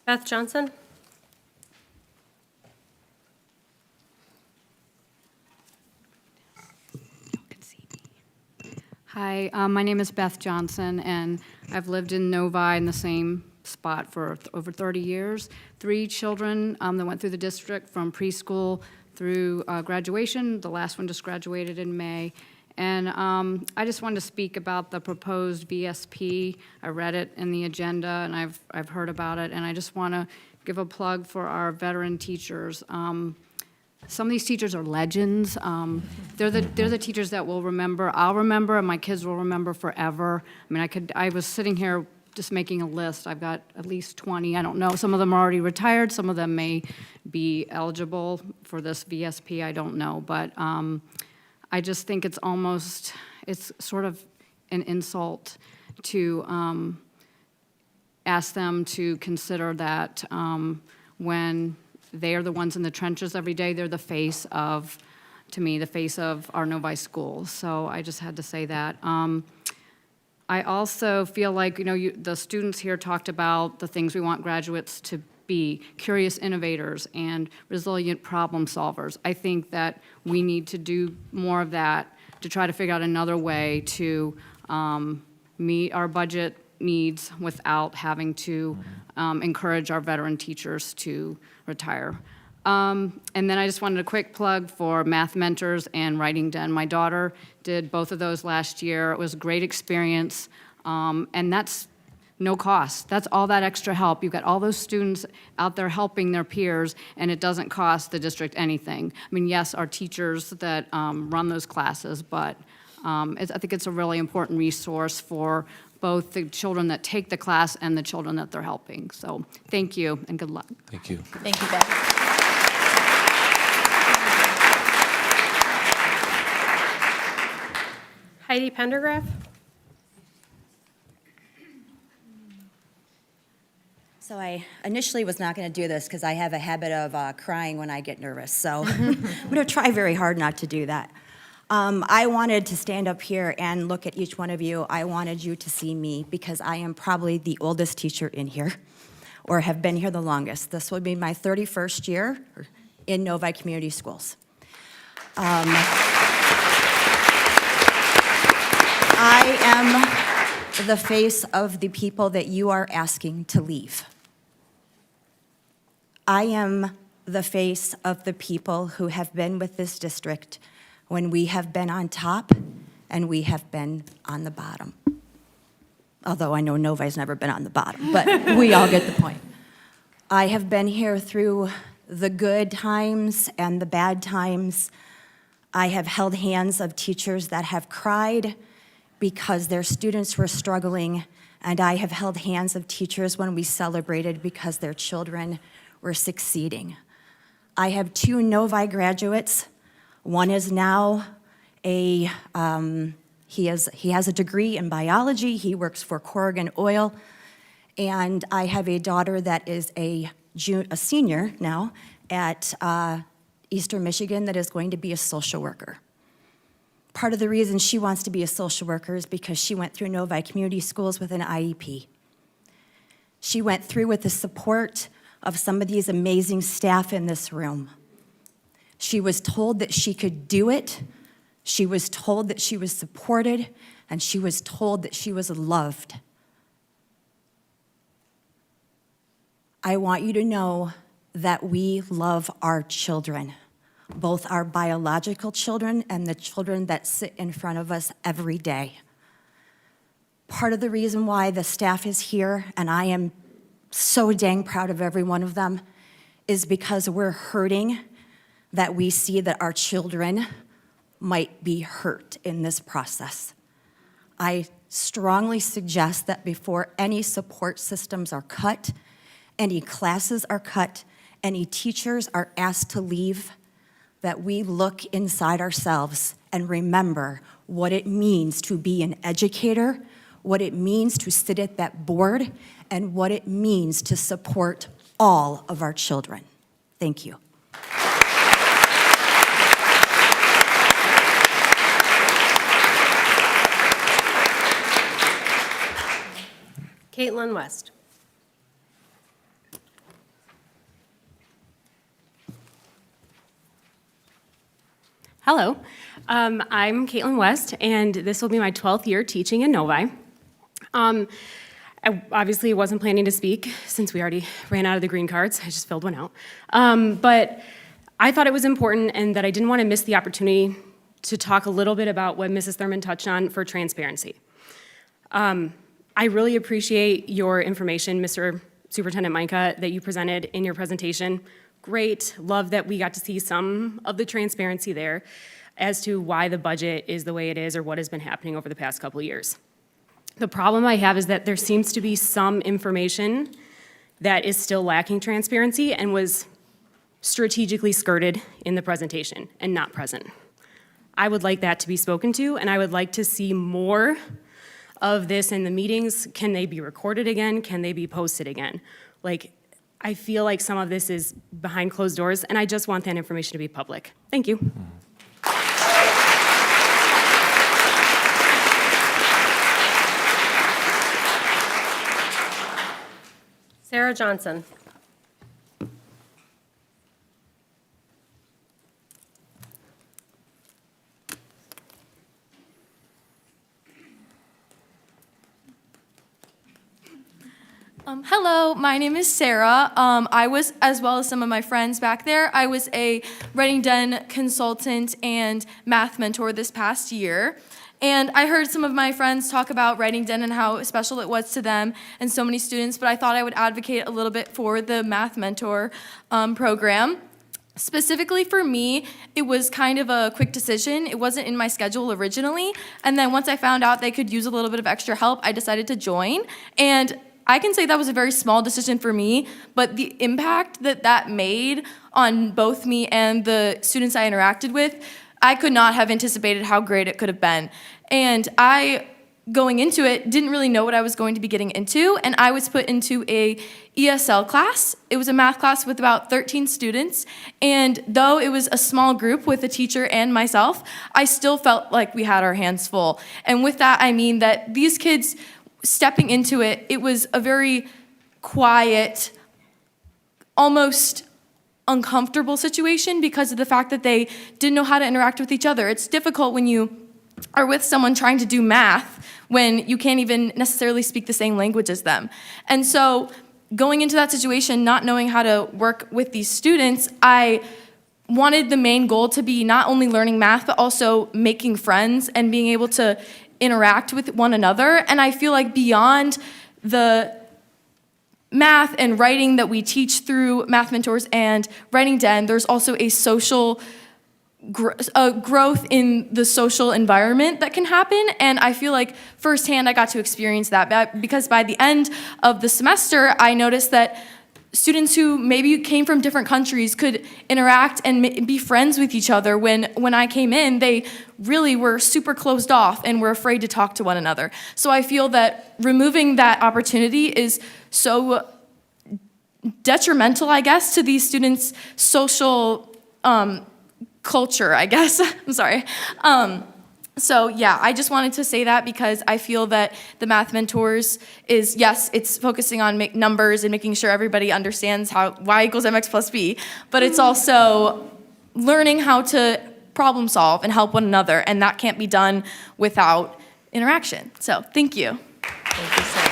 Beth Johnson? Hi, my name is Beth Johnson, and I've lived in Novi in the same spot for over 30 years. 3 children that went through the district from preschool through graduation. The last one just graduated in May. And I just wanted to speak about the proposed VSP. I read it in the agenda, and I've heard about it, and I just want to give a plug for our veteran teachers. Some of these teachers are legends. They're the teachers that will remember. I'll remember, and my kids will remember forever. I mean, I was sitting here just making a list. I've got at least 20. I don't know. Some of them are already retired. Some of them may be eligible for this VSP. I don't know. But I just think it's sort of an insult to ask them to consider that when they are the ones in the trenches every day. They're the face of, to me, the face of our Novi schools. So I just had to say that. I also feel like, the students here talked about the things we want graduates to be: curious innovators and resilient problem solvers. I think that we need to do more of that to try to figure out another way to meet our budget needs without having to encourage our veteran teachers to retire. And then I just wanted a quick plug for Math Mentors and Writing Den. My daughter did both of those last year. It was a great experience, and that's no cost. That's all that extra help. You've got all those students out there helping their peers, and it doesn't cost the district anything. I mean, yes, our teachers that run those classes, but I think it's a really important resource for both the children that take the class and the children that they're helping. So thank you and good luck. Thank you. Thank you, Beth. Heidi Pendergraph? So I initially was not going to do this because I have a habit of crying when I get nervous. So I'm going to try very hard not to do that. I wanted to stand up here and look at each one of you. I wanted you to see me because I am probably the oldest teacher in here or have been here the longest. This will be my 31st year in Novi Community Schools. I am the face of the people that you are asking to leave. I am the face of the people who have been with this district when we have been on top and we have been on the bottom. Although I know Novi's never been on the bottom, but we all get the point. I have been here through the good times and the bad times. I have held hands of teachers that have cried because their students were struggling, and I have held hands of teachers when we celebrated because their children were succeeding. I have 2 Novi graduates. One is now he has a degree in biology. He works for Corrigan Oil. And I have a daughter that is a senior now at Eastern Michigan that is going to be a social worker. Part of the reason she wants to be a social worker is because she went through Novi Community Schools with an IEP. She went through with the support of some of these amazing staff in this room. She was told that she could do it. She was told that she was supported, and she was told that she was loved. I want you to know that we love our children, both our biological children and the children that sit in front of us every day. Part of the reason why the staff is here, and I am so dang proud of every one of them, is because we're hurting that we see that our children might be hurt in this process. I strongly suggest that before any support systems are cut, any classes are cut, any teachers are asked to leave, that we look inside ourselves and remember what it means to be an educator, what it means to sit at that board, and what it means to support all of our children. Thank you. Caitlin West. Hello, I'm Caitlin West, and this will be my 12th year teaching in Novi. I obviously wasn't planning to speak since we already ran out of the green cards. I just filled one out. But I thought it was important and that I didn't want to miss the opportunity to talk a little bit about what Mrs. Thurman touched on for transparency. I really appreciate your information, Mr. Superintendent Micah, that you presented in your presentation. Great, love that we got to see some of the transparency there as to why the budget is the way it is or what has been happening over the past couple of years. The problem I have is that there seems to be some information that is still lacking transparency and was strategically skirted in the presentation and not present. I would like that to be spoken to, and I would like to see more of this in the meetings. Can they be recorded again? Can they be posted again? I feel like some of this is behind closed doors, and I just want that information to be public. Thank you. Sarah Johnson. Hello, my name is Sarah. I was, as well as some of my friends back there, I was a Writing Den consultant and math mentor this past year. And I heard some of my friends talk about Writing Den and how special it was to them and so many students, but I thought I would advocate a little bit for the math mentor program. Specifically for me, it was kind of a quick decision. It wasn't in my schedule originally. And then once I found out they could use a little bit of extra help, I decided to join. And I can say that was a very small decision for me, but the impact that that made on both me and the students I interacted with, I could not have anticipated how great it could have been. And I, going into it, didn't really know what I was going to be getting into, and I was put into a ESL class. It was a math class with about 13 students, and though it was a small group with a teacher and myself, I still felt like we had our hands full. And with that, I mean that these kids stepping into it, it was a very quiet, almost uncomfortable situation because of the fact that they didn't know how to interact with each other. It's difficult when you are with someone trying to do math when you can't even necessarily speak the same language as them. And so going into that situation, not knowing how to work with these students, I wanted the main goal to be not only learning math, but also making friends and being able to interact with one another. And I feel like beyond the math and writing that we teach through Math Mentors and Writing Den, there's also a social growth in the social environment that can happen. And I feel like firsthand I got to experience that because by the end of the semester, I noticed that students who maybe came from different countries could interact and be friends with each other. When I came in, they really were super closed off and were afraid to talk to one another. So I feel that removing that opportunity is so detrimental, I guess, to these students' social culture, I guess. I'm sorry. So yeah, I just wanted to say that because I feel that the Math Mentors is, yes, it's focusing on numbers and making sure everybody understands how y equals mx plus b, but it's also learning how to problem solve and help one another, and that can't be done without interaction. So thank you. Thank you so much.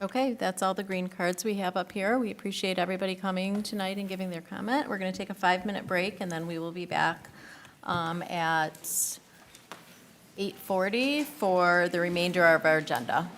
Okay, that's all the green cards we have up here. We appreciate everybody coming tonight and giving their comment. We're going to take a 5-minute break, and then we will be back at 8:40 for the remainder of our agenda.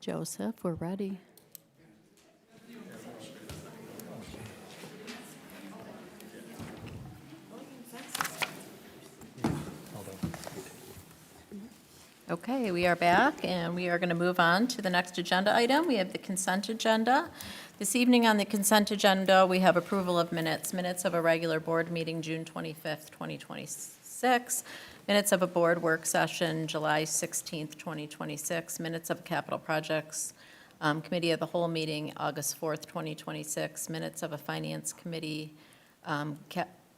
Joseph, we're ready. Okay, we are back, and we are going to move on to the next agenda item. We have the consent agenda. This evening on the consent agenda, we have approval of minutes of a regular board meeting, June 25th, 2026, minutes of a board work session, July 16th, 2026, minutes of capital projects committee of the whole meeting, August 4th, 2026, minutes of a finance committee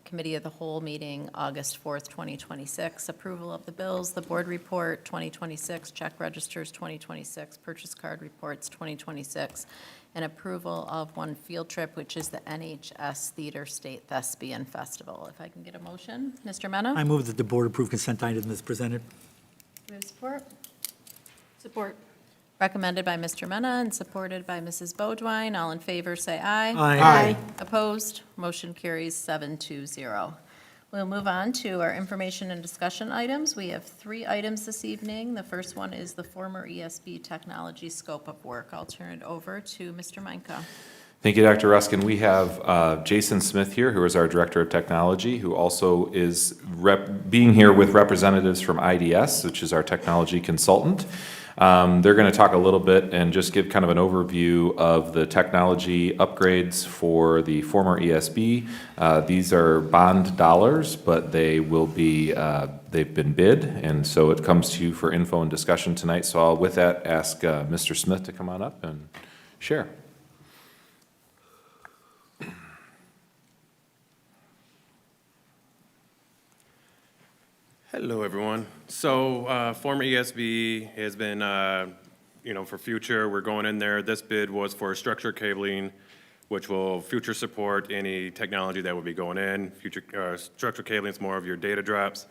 Committee of the Whole meeting, August 4th, 2026. Approval of the bills, the board report, 2026, check registers, 2026, purchase card reports, 2026, and approval of one field trip, which is the NHS Theater State Thespian Festival. If I can get a motion, Mr. Mena? I move that the board approve consent items as presented. Do we have support? Support. Recommended by Mr. Mena and supported by Mrs. Beaudoin. All in favor, say aye. Aye. Aye. Opposed? Motion carries 7-0. We'll move on to our information and discussion items. We have 3 items this evening. The first one is the former ESB technology scope of work. I'll turn it over to Mr. Meinke. Thank you, Dr. Ruskin. We have Jason Smith here, who is our Director of Technology, who also is being here with representatives from IDS, which is our technology consultant. They're going to talk a little bit and just give kind of an overview of the technology upgrades for the former ESB. These are bond dollars, but they will be, they've been bid, and so it comes to you for info and discussion tonight. So I'll, with that, ask Mr. Smith to come on up and share. Hello, everyone. So former ESB has been, for future, we're going in there. This bid was for structured cabling, which will future support any technology that would be going in. Future structured cabling is more of your data drops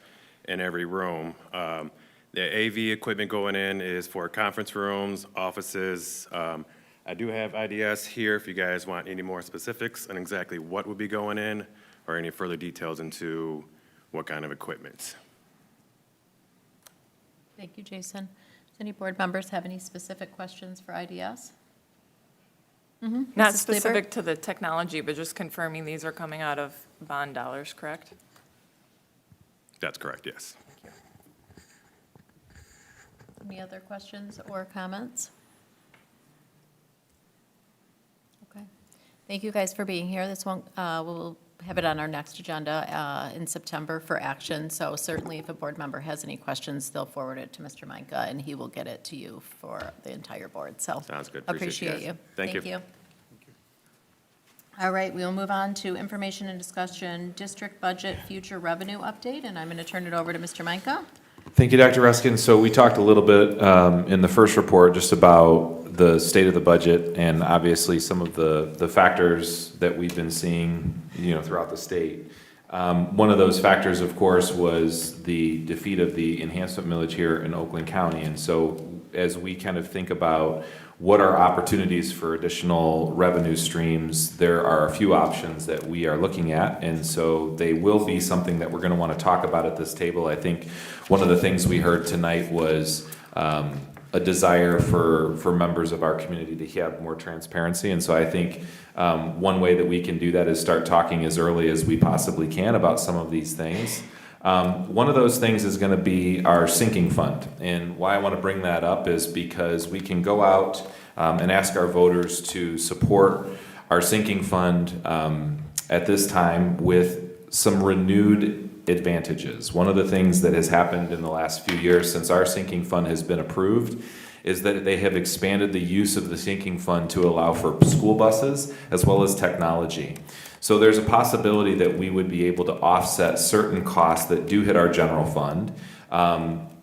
in every room. The AV equipment going in is for conference rooms, offices. I do have IDS here if you guys want any more specifics on exactly what would be going in or any further details into what kind of equipment. Thank you, Jason. Does any board members have any specific questions for IDS? Not Mrs. specific to the technology, but just confirming these are coming out of bond dollars, correct? That's correct, yes. Any other questions or comments? Okay. Thank you guys for being here. This one, we'll have it on our next agenda in September for action. So certainly if a board member has any questions, they'll forward it to Mr. Meinke and he will get it to you for the entire board. So sounds good. Appreciate you. Thank you. You. All right, we'll move on to information and discussion, district budget, future revenue update, and I'm going to turn it over to Mr. Meinke. Thank you, Dr. Ruskin. So we talked a little bit in the first report just about the state of the budget and obviously some of the factors that we've been seeing, throughout the state. One of those factors, of course, was the defeat of the enhancement millage here in Oakland County. And so as we kind of think about what are opportunities for additional revenue streams, there are a few options that we are looking at. And so they will be something that we're going to want to talk about at this table. I think one of the things we heard tonight was a desire for members of our community to have more transparency. And so I think one way that we can do that is start talking as early as we possibly can about some of these things. One of those things is going to be our sinking fund. And why I want to bring that up is because we can go out and ask our voters to support our sinking fund at this time with some renewed advantages. One of the things that has happened in the last few years since our sinking fund has been approved is that they have expanded the use of the sinking fund to allow for school buses as well as technology. So there's a possibility that we would be able to offset certain costs that do hit our general fund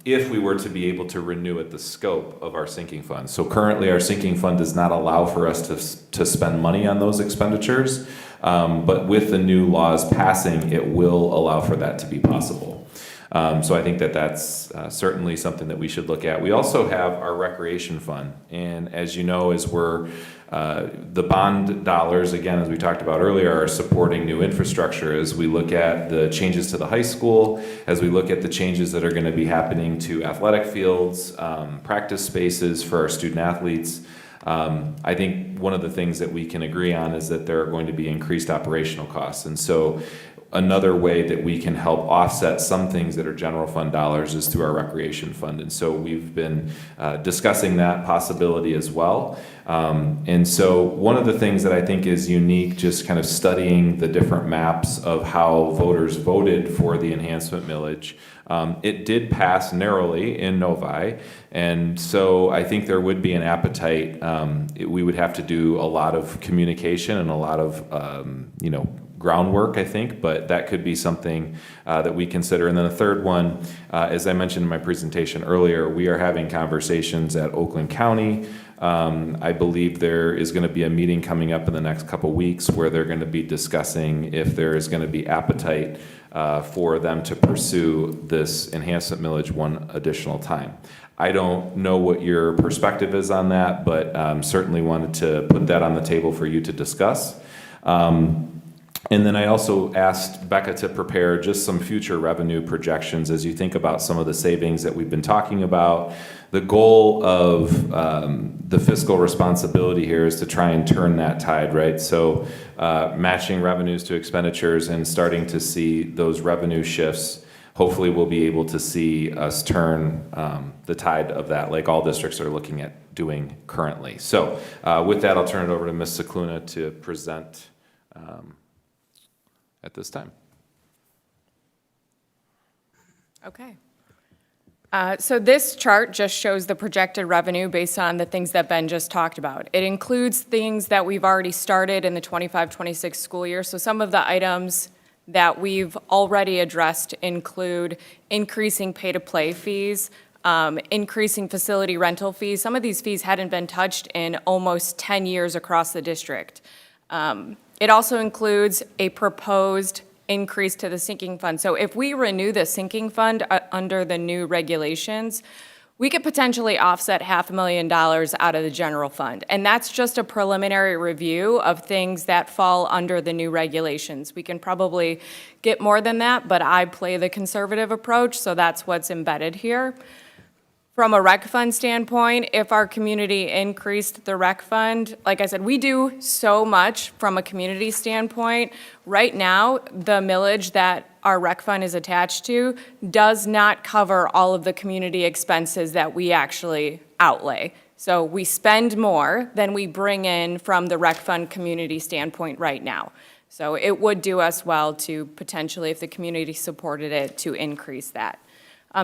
if we were to be able to renew at the scope of our sinking fund. So currently our sinking fund does not allow for us to spend money on those expenditures, but with the new laws passing, it will allow for that to be possible. So I think that that's certainly something that we should look at. We also have our recreation fund. And as you know, as we're the bond dollars, again, as we talked about earlier, are supporting new infrastructure as we look at the changes to the high school, as we look at the changes that are going to be happening to athletic fields, practice spaces for our student athletes. I think one of the things that we can agree on is that there are going to be increased operational costs. And so another way that we can help offset some things that are general fund dollars is through our recreation fund. And so we've been discussing that possibility as well. And so one of the things that I think is unique, just kind of studying the different maps of how voters voted for the enhancement millage, it did pass narrowly in Novi. And so I think there would be an appetite. We would have to do a lot of communication and a lot of, groundwork, I think, but that could be something that we consider. And then the third one, as I mentioned in my presentation earlier, we are having conversations at Oakland County. I believe there is going to be a meeting coming up in the next couple weeks where they're going to be discussing if there is going to be appetite for them to pursue this enhancement millage one additional time. I don't know what your perspective is on that, but certainly wanted to put that on the table for you to discuss. And then I also asked Becca to prepare just some future revenue projections as you think about some of the savings that we've been talking about. The goal of the fiscal responsibility here is to try and turn that tide, right? So matching revenues to expenditures and starting to see those revenue shifts. Hopefully we'll be able to see us turn the tide of that, like all districts are looking at doing currently. So with that, I'll turn it over to Ms. Cicluna to present at this time. Okay. So this chart just shows the projected revenue based on the things that Ben just talked about. It includes things that we've already started in the 25-26 school year. So some of the items that we've already addressed include increasing pay-to-play fees, increasing facility rental fees. Some of these fees hadn't been touched in almost 10 years across the district. It also includes a proposed increase to the sinking fund. So if we renew the sinking fund under the new regulations, we could potentially offset $500,000 out of the general fund. And that's just a preliminary review of things that fall under the new regulations. We can probably get more than that, but I play the conservative approach, so that's what's embedded here. From a rec fund standpoint, if our community increased the rec fund, like I said, we do so much from a community standpoint. Right now, the millage that our rec fund is attached to does not cover all of the community expenses that we actually outlay. So we spend more than we bring in from the rec fund community standpoint right now. So it would do us well to potentially, if the community supported it, to increase that.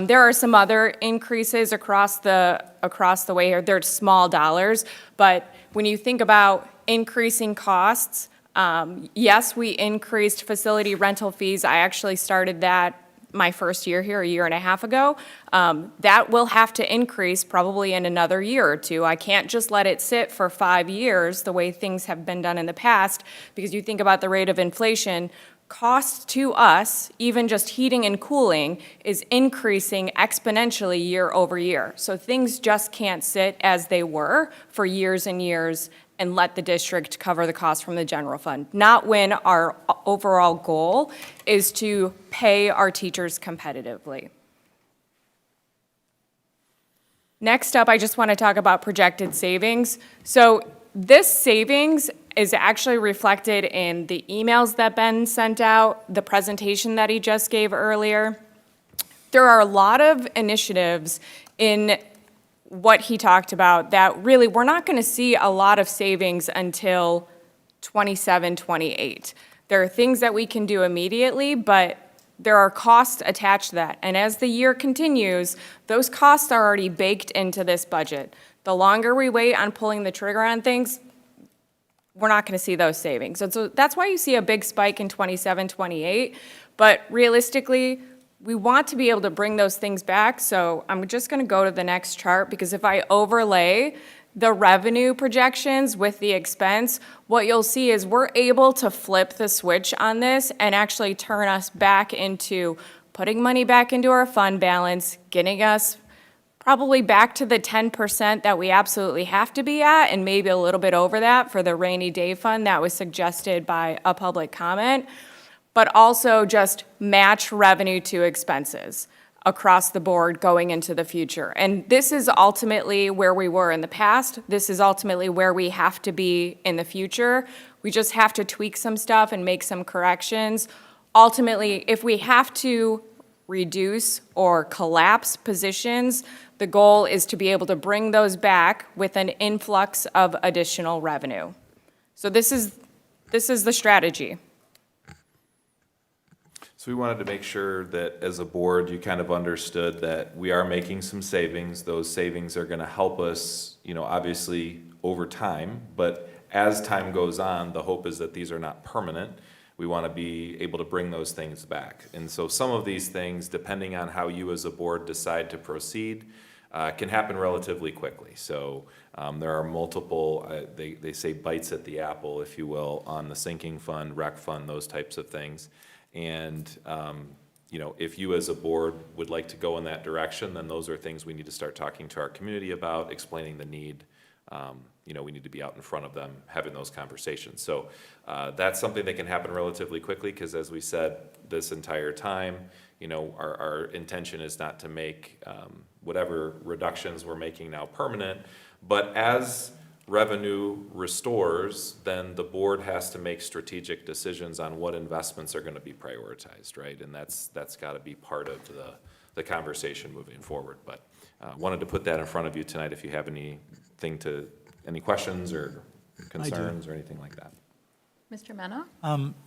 There are some other increases across the way here. They're small dollars, but when you think about increasing costs, yes, we increased facility rental fees. I actually started that my first year here, a year and a half ago. That will have to increase probably in another year or two. I can't just let it sit for 5 years the way things have been done in the past, because you think about the rate of inflation. Cost to us, even just heating and cooling, is increasing exponentially year over year. So things just can't sit as they were for years and years and let the district cover the cost from the general fund. Not when our overall goal is to pay our teachers competitively. Next up, I just want to talk about projected savings. So this savings is actually reflected in the emails that Ben sent out, the presentation that he just gave earlier. There are a lot of initiatives in what he talked about that really we're not going to see a lot of savings until 27, 28. There are things that we can do immediately, but there are costs attached to that. And as the year continues, those costs are already baked into this budget. The longer we wait on pulling the trigger on things, we're not going to see those savings. And so that's why you see a big spike in 27, 28. But realistically, we want to be able to bring those things back. So I'm just going to go to the next chart, because if I overlay the revenue projections with the expense, what you'll see is we're able to flip the switch on this and actually turn us back into putting money back into our fund balance, getting us probably back to the 10% that we absolutely have to be at, and maybe a little bit over that for the rainy day fund that was suggested by a public comment, but also just match revenue to expenses across the board going into the future. And this is ultimately where we were in the past. This is ultimately where we have to be in the future. We just have to tweak some stuff and make some corrections. Ultimately, if we have to reduce or collapse positions, the goal is to be able to bring those back with an influx of additional revenue. So this is the strategy. So we wanted to make sure that as a board, you kind of understood that we are making some savings. Those savings are going to help us, obviously over time, but as time goes on, the hope is that these are not permanent. We want to be able to bring those things back. And so some of these things, depending on how you as a board decide to proceed, can happen relatively quickly. So there are multiple, they say bites at the apple, if you will, on the sinking fund, rec fund, those types of things. And, if you as a board would like to go in that direction, then those are things we need to start talking to our community about, explaining the need. We need to be out in front of them, having those conversations. So that's something that can happen relatively quickly, because as we said this entire time, our intention is not to make whatever reductions we're making now permanent, but as revenue restores, then the board has to make strategic decisions on what investments are going to be prioritized, right? And that's got to be part of the conversation moving forward. But wanted to put that in front of you tonight if you have any questions or concerns or anything like that. Mr. Mena?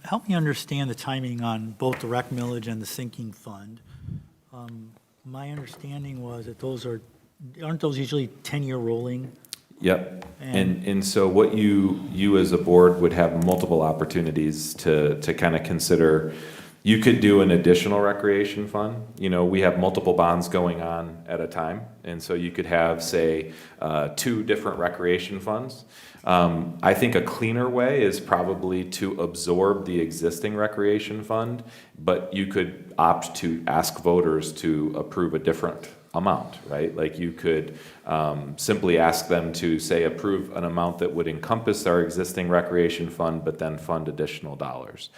Help me understand the timing on both the rec millage and the sinking fund. My understanding was that aren't those usually 10-year rolling? Yep. And so what you as a board would have multiple opportunities to kind of consider. You could do an additional recreation fund. We have multiple bonds going on at a time. And so you could have, say, 2 different recreation funds. I think a cleaner way is probably to absorb the existing recreation fund, but you could opt to ask voters to approve a different amount, right? Like you could simply ask them to, say, approve an amount that would encompass our existing recreation fund, but then fund additional dollars.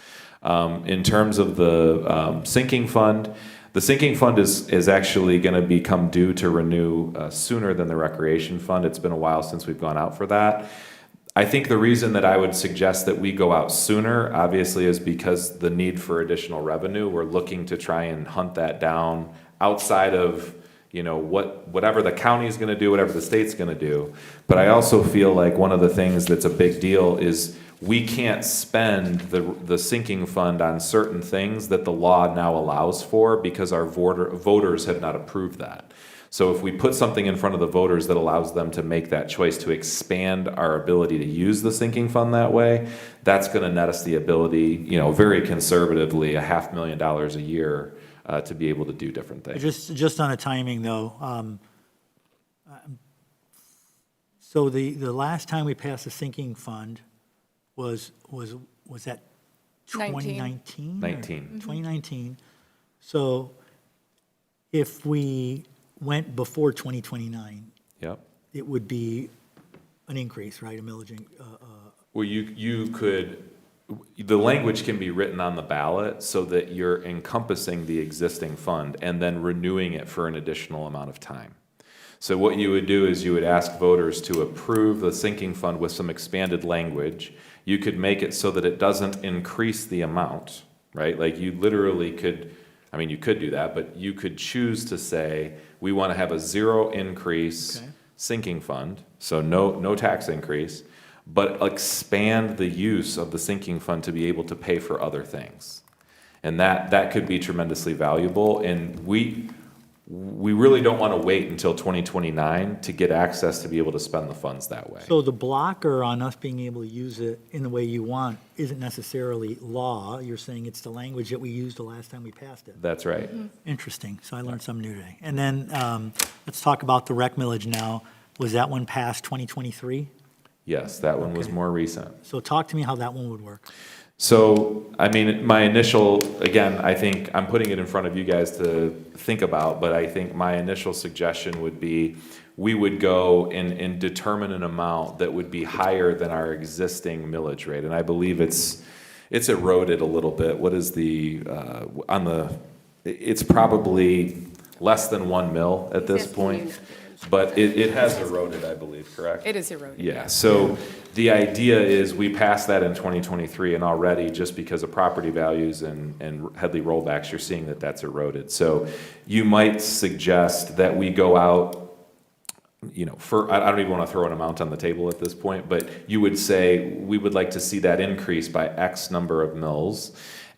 In terms of the sinking fund, the sinking fund is actually going to become due to renew sooner than the recreation fund. It's been a while since we've gone out for that. I think the reason that I would suggest that we go out sooner, obviously, is because the need for additional revenue. We're looking to try and hunt that down outside of whatever the county is going to do, whatever the state's going to do. But I also feel like one of the things that's a big deal is we can't spend the sinking fund on certain things that the law now allows for because our voters have not approved that. So if we put something in front of the voters that allows them to make that choice to expand our ability to use the sinking fund that way, that's going to net us the ability, very conservatively, $500,000 a year to be able to do different things. Just on a timing, though. So the last time we passed the sinking fund was that 2019? 19. 2019. So if we went before 2029, yep, it would be an increase, right? A millaging. Well, you could. The language can be written on the ballot so that you're encompassing the existing fund and then renewing it for an additional amount of time. So what you would do is you would ask voters to approve the sinking fund with some expanded language. You could make it so that it doesn't increase the amount, right? Like you literally could, you could do that, but you could choose to say, we want to have a 0 increase sinking fund, so no tax increase, but expand the use of the sinking fund to be able to pay for other things. And that could be tremendously valuable. And we really don't want to wait until 2029 to get access to be able to spend the funds that way. So the blocker on us being able to use it in the way you want isn't necessarily law. You're saying it's the language that we used the last time we passed it. That's right. Interesting. So I learned something new today. And then let's talk about the rec millage now. Was that one passed 2023? Yes, that one was more recent. So talk to me how that one would work. So, I mean, my initial, again, I think I'm putting it in front of you guys to think about, but I think my initial suggestion would be we would go and determine an amount that would be higher than our existing millage rate. And I believe it's eroded a little bit. What is it's probably less than 1 mil at this point. But it has eroded, I believe, correct? It is eroded. Yeah, so the idea is we passed that in 2023, and already, just because of property values and Headley rollbacks, you're seeing that that's eroded. So you might suggest that we go out, I don't even want to throw an amount on the table at this point, but you would say, we would like to see that increase by X number of mills,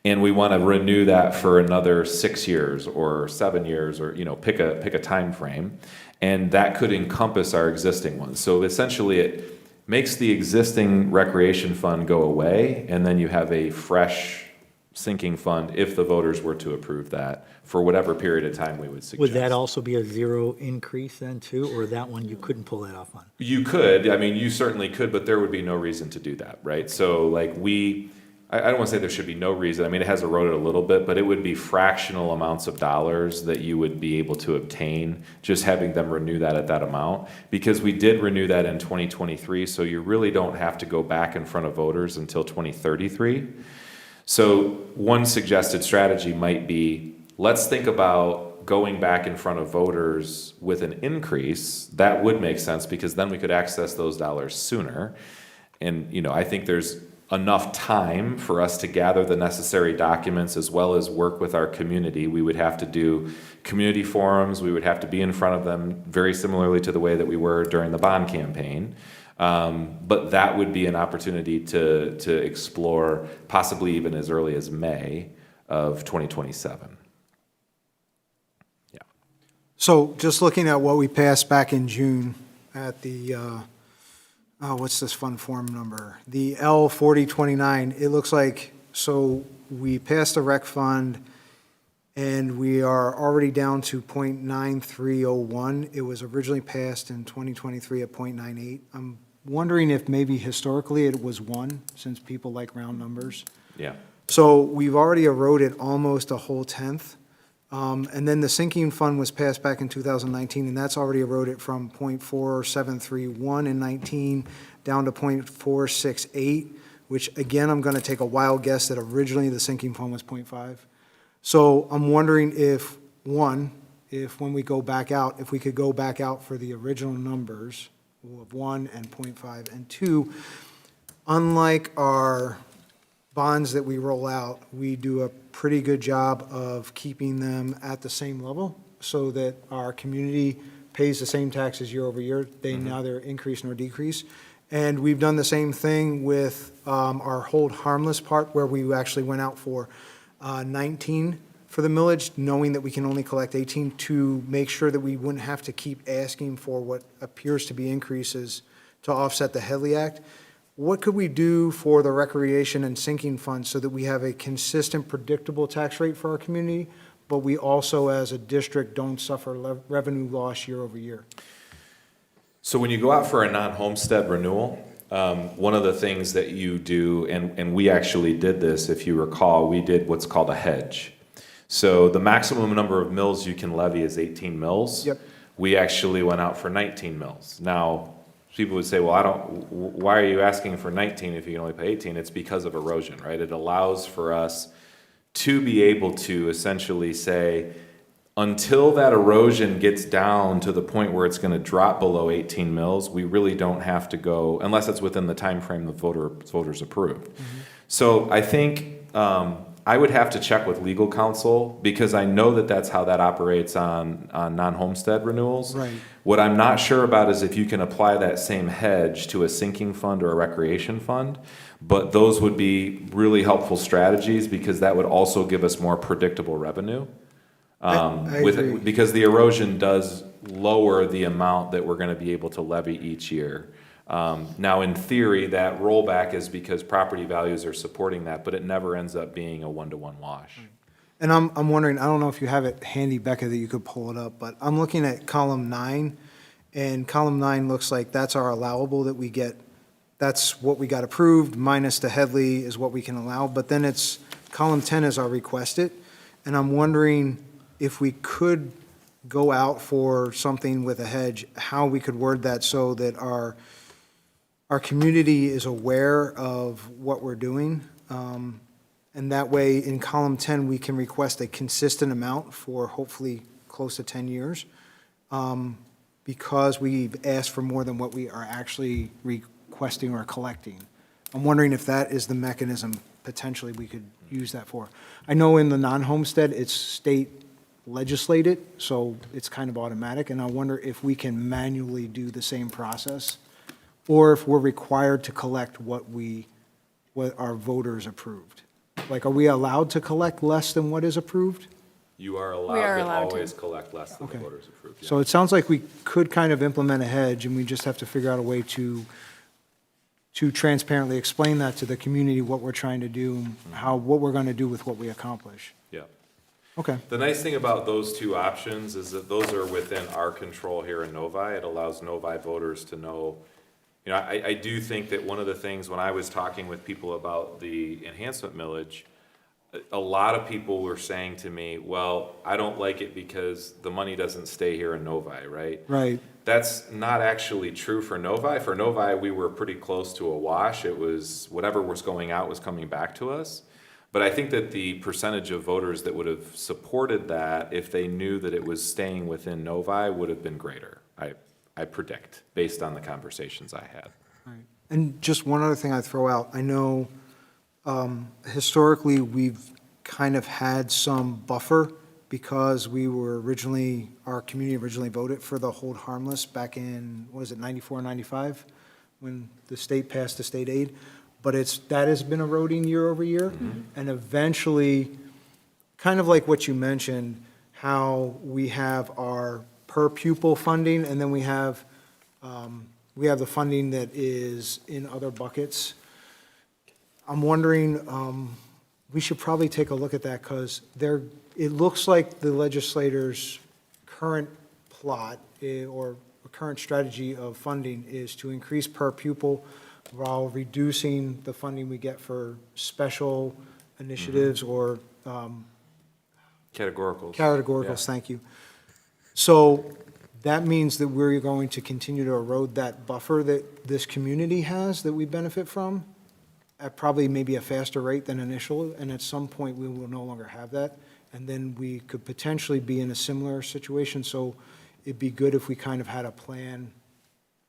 and we want to renew that for another 6 years or 7 years, or, pick a time frame. And that could encompass our existing ones. So essentially, it makes the existing recreation fund go away, and then you have a fresh sinking fund if the voters were to approve that for whatever period of time we would suggest. Would that also be a zero increase then too, or that one you couldn't pull that off on? You could, you certainly could, but there would be no reason to do that, right? So I don't want to say there should be no reason. It has eroded a little bit, but it would be fractional amounts of dollars that you would be able to obtain just having them renew that at that amount. Because we did renew that in 2023, so you really don't have to go back in front of voters until 2033. So one suggested strategy might be, let's think about going back in front of voters with an increase. That would make sense, because then we could access those dollars sooner. And, I think there's enough time for us to gather the necessary documents as well as work with our community. We would have to do community forums. We would have to be in front of them very similarly to the way that we were during the bond campaign. But that would be an opportunity to explore, possibly even as early as May of 2027. Yeah. So just looking at what we passed back in June at the what's this fund form number? The L4029, it looks like, so we passed the rec fund and we are already down to 0.9301. It was originally passed in 2023 at 0.98. I'm wondering if maybe historically it was 1, since people like round numbers. Yeah. So we've already eroded almost a whole tenth. And then the sinking fund was passed back in 2019, and that's already eroded from 0.4731 in 19 down to 0.468, which again, I'm going to take a wild guess that originally the sinking fund was 0.5. So I'm wondering if when we go back out, if we could go back out for the original numbers of 1 and 0.5, and 2, unlike our bonds that we roll out, we do a pretty good job of keeping them at the same level so that our community pays the same taxes year over year. They neither increase nor decrease. And we've done the same thing with our hold harmless part, where we actually went out for 19 for the millage, knowing that we can only collect 18, to make sure that we wouldn't have to keep asking for what appears to be increases to offset the Headley Act. What could we do for the recreation and sinking funds so that we have a consistent, predictable tax rate for our community, but we also, as a district, don't suffer revenue loss year over year? So when you go out for a non-homestead renewal, one of the things that you do, and we actually did this, if you recall, we did what's called a hedge. So the maximum number of mills you can levy is 18 mills. Yep. We actually went out for 19 mills. Now, people would say, well, why are you asking for 19 if you can only pay 18? It's because of erosion, right? It allows for us to be able to essentially say, until that erosion gets down to the point where it's going to drop below 18 mills, we really don't have to go, unless it's within the time frame the voters approved. So I think I would have to check with legal counsel, because I know that that's how that operates on non-homestead renewals. Right. What I'm not sure about is if you can apply that same hedge to a sinking fund or a recreation fund, but those would be really helpful strategies, because that would also give us more predictable revenue. I agree. Because the erosion does lower the amount that we're going to be able to levy each year. Now, in theory, that rollback is because property values are supporting that, but it never ends up being a one-to-one wash. And I'm wondering, I don't know if you have it handy, Becca, that you could pull it up, but I'm looking at column 9, and column 9 looks like that's our allowable that we get that's what we got approved, minus the Headley is what we can allow, but then it's, column 10 is our requested, and I'm wondering if we could go out for something with a hedge, how we could word that so that our community is aware of what we're doing. And that way, in column 10, we can request a consistent amount for hopefully close to 10 years, because we've asked for more than what we are actually requesting or collecting. I'm wondering if that is the mechanism potentially we could use that for. I know in the non-homestead, it's state legislated, so it's kind of automatic, and I wonder if we can manually do the same process, or if we're required to collect what our voters approved. Like, are we allowed to collect less than what is approved? You are We are allowed to allowed to. always collect less than the Okay. voters approved. yeah. So it sounds like we could kind of implement a hedge, and we just have to figure out a way to transparently explain that to the community, what we're trying to do, what we're going to do with what we accomplish. Yeah. Okay. The nice thing about those two options is that those are within our control here in Novi. It allows Novi voters to know, I do think that one of the things, when I was talking with people about the enhancement millage, a lot of people were saying to me, well, I don't like it because the money doesn't stay here in Novi, right? Right. That's not actually true for Novi. For Novi, we were pretty close to a wash. It was, whatever was going out was coming back to us. But I think that the percentage of voters that would have supported that if they knew that it was staying within Novi would have been greater, I predict, based on the conversations I had. Right. And just one other thing I'd throw out, I know historically, we've kind of had some buffer because our community originally voted for the hold harmless back in, 94, 95, when the state passed the state aid. But that has been eroding year over year. And eventually, kind of like what you mentioned, how we have our per pupil funding, and then we have the funding that is in other buckets. I'm wondering, we should probably take a look at that, because it looks like the legislators' current plot or current strategy of funding is to increase per pupil while reducing the funding we get for special initiatives or Categoricals. categoricals, Yeah. thank you. So that means that we're going to continue to erode that buffer that this community has that we benefit from at probably maybe a faster rate than initial, and at some point, we will no longer have that. And then we could potentially be in a similar situation, so it'd be good if we kind of had a plan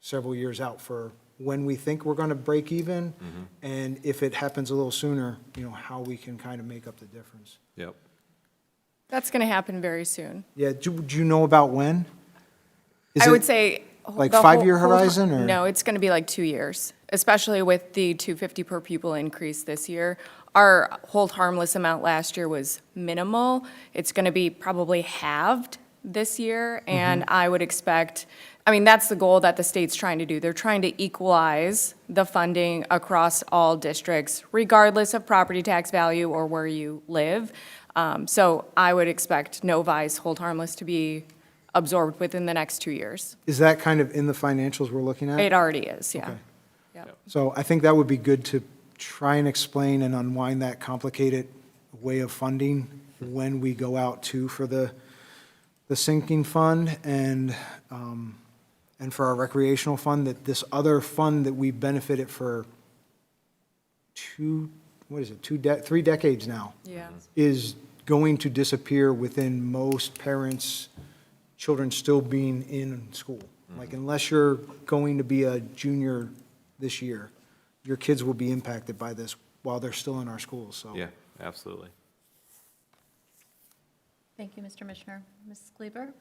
several years out for when we think we're going to break even, and if it happens a little sooner, how we can kind of make up the difference. Yep. That's going to happen very soon. Yeah, do you know about when? Is I it would say. like the 5-year whole- horizon, or? No, it's going to be like 2 years, especially with the $250 per pupil increase this year. Our hold harmless amount last year was minimal. It's going to be probably halved this year, and I would expect, that's the goal that the state's trying to do. They're trying to equalize the funding across all districts, regardless of property tax value or where you live. So I would expect Novi's hold harmless to be absorbed within the next 2 years. Is that kind of in the financials we're looking at? It already is, yeah. Okay. Yep. So I think that would be good to try and explain and unwind that complicated way of funding when we go out for the sinking fund and for our recreational fund, that this other fund that we benefited for 3 decades now Yeah. is going to disappear within most parents' children still being in school. Like, unless you're going to be a junior this year, your kids will be impacted by this while they're still in our schools, so. Yeah, absolutely. Thank you, Mr. Mishner. Ms. Kleber?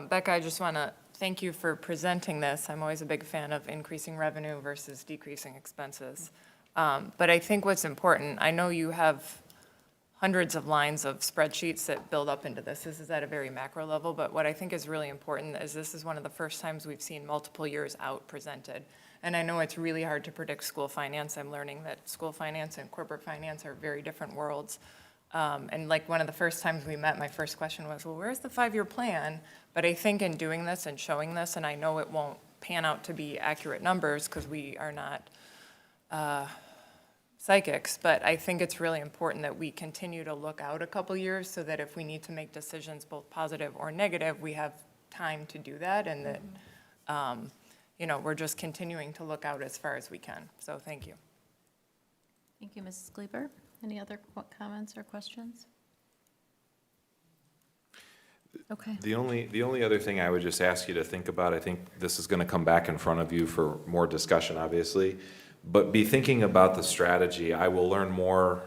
Becca, I just want to thank you for presenting this. I'm always a big fan of increasing revenue versus decreasing expenses. But I think what's important, I know you have hundreds of lines of spreadsheets that build up into this. This is at a very macro level, but what I think is really important is this is one of the first times we've seen multiple years out presented. And I know it's really hard to predict school finance. I'm learning that school finance and corporate finance are very different worlds. And like one of the first times we met, my first question was, well, where's the 5-year plan? But I think in doing this and showing this, and I know it won't pan out to be accurate numbers because we are not psychics, but I think it's really important that we continue to look out a couple years so that if we need to make decisions, both positive or negative, we have time to do that, and that, you know, we're just continuing to look out as far as we can. So thank you. Thank you, Mrs. Kleber. Any other comments or questions? Okay. The only other thing I would just ask you to think about, I think this is going to come back in front of you for more discussion, obviously, but be thinking about the strategy. I will learn more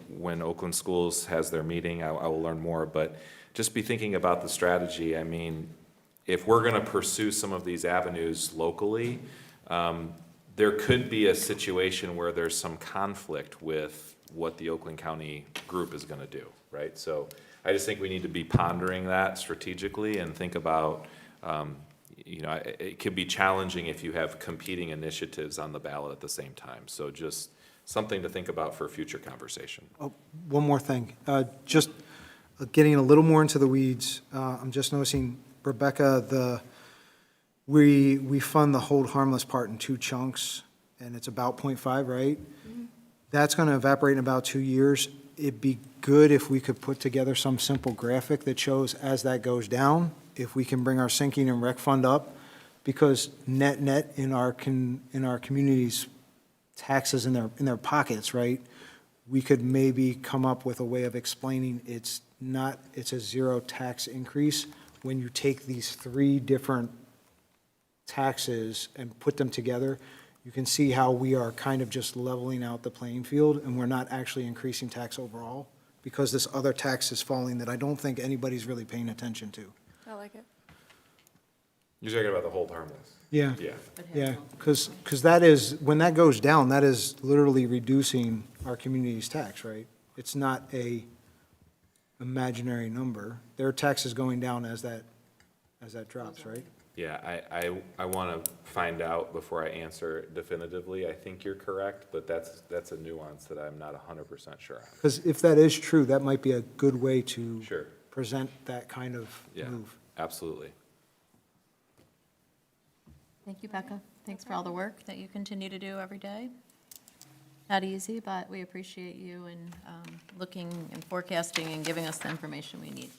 when Oakland Schools has their meeting. I will learn more, but just be thinking about the strategy. I mean, if we're going to pursue some of these avenues locally, there could be a situation where there's some conflict with what the Oakland County group is going to do, right? So I just think we need to be pondering that strategically and think about, you know, it could be challenging if you have competing initiatives on the ballot at the same time. So just something to think about for future conversation. Oh, one more thing, just getting a little more into the weeds. I'm just noticing, Rebecca, we fund the hold harmless part in 2 chunks, and it's about 0.5, right? That's going to evaporate in about 2 years. It'd be good if we could put together some simple graphic that shows as that goes down, if we can bring our sinking and rec fund up, because net in our community's taxes in their pockets, right? We could maybe come up with a way of explaining it's a zero tax increase when you take these 3 different taxes and put them together. You can see how we are kind of just leveling out the playing field, and we're not actually increasing tax overall because this other tax is falling that I don't think anybody's really paying attention to. I like it. You're talking about the hold harmless? Yeah. Yeah. Yeah, because that is, when that goes down, that is literally reducing our community's tax, right? It's not a imaginary number. Their tax is going down as that drops, right? Yeah, I want to find out before I answer definitively. I think you're correct, but that's a nuance that I'm not 100% sure on. Because if that is true, that might be a good way to Sure. present that kind of Yeah, move. absolutely. Thank you, Becca. Thanks for all the work that you continue to do every day. Not easy, but we appreciate you and looking and forecasting and giving us the information we need.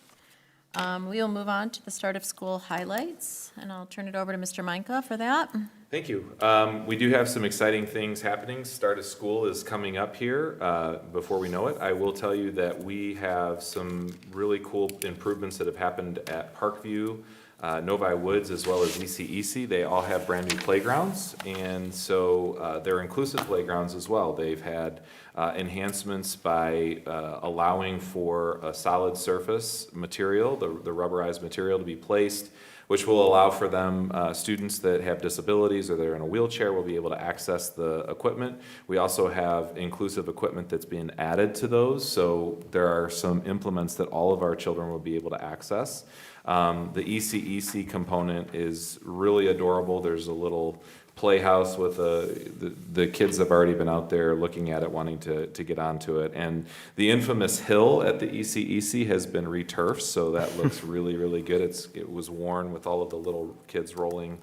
We will move on to the start of school highlights, and I'll turn it over to Mr. Meinke for that. Thank you. We do have some exciting things happening. Start of school is coming up here before we know it. I will tell you that we have some really cool improvements that have happened at Parkview, Novi Woods, as well as ECEC. They all have brand-new playgrounds, and so they're inclusive playgrounds as well. They've had enhancements by allowing for a solid surface material, the rubberized material, to be placed, which will allow for them, students that have disabilities or they're in a wheelchair will be able to access the equipment. We also have inclusive equipment that's being added to those, so there are some implements that all of our children will be able to access. The ECEC component is really adorable. There's a little playhouse with the kids have already been out there looking at it, wanting to get onto it. And the infamous hill at the ECEC has been returfed, so that looks really, really good. It was worn with all of the little kids rolling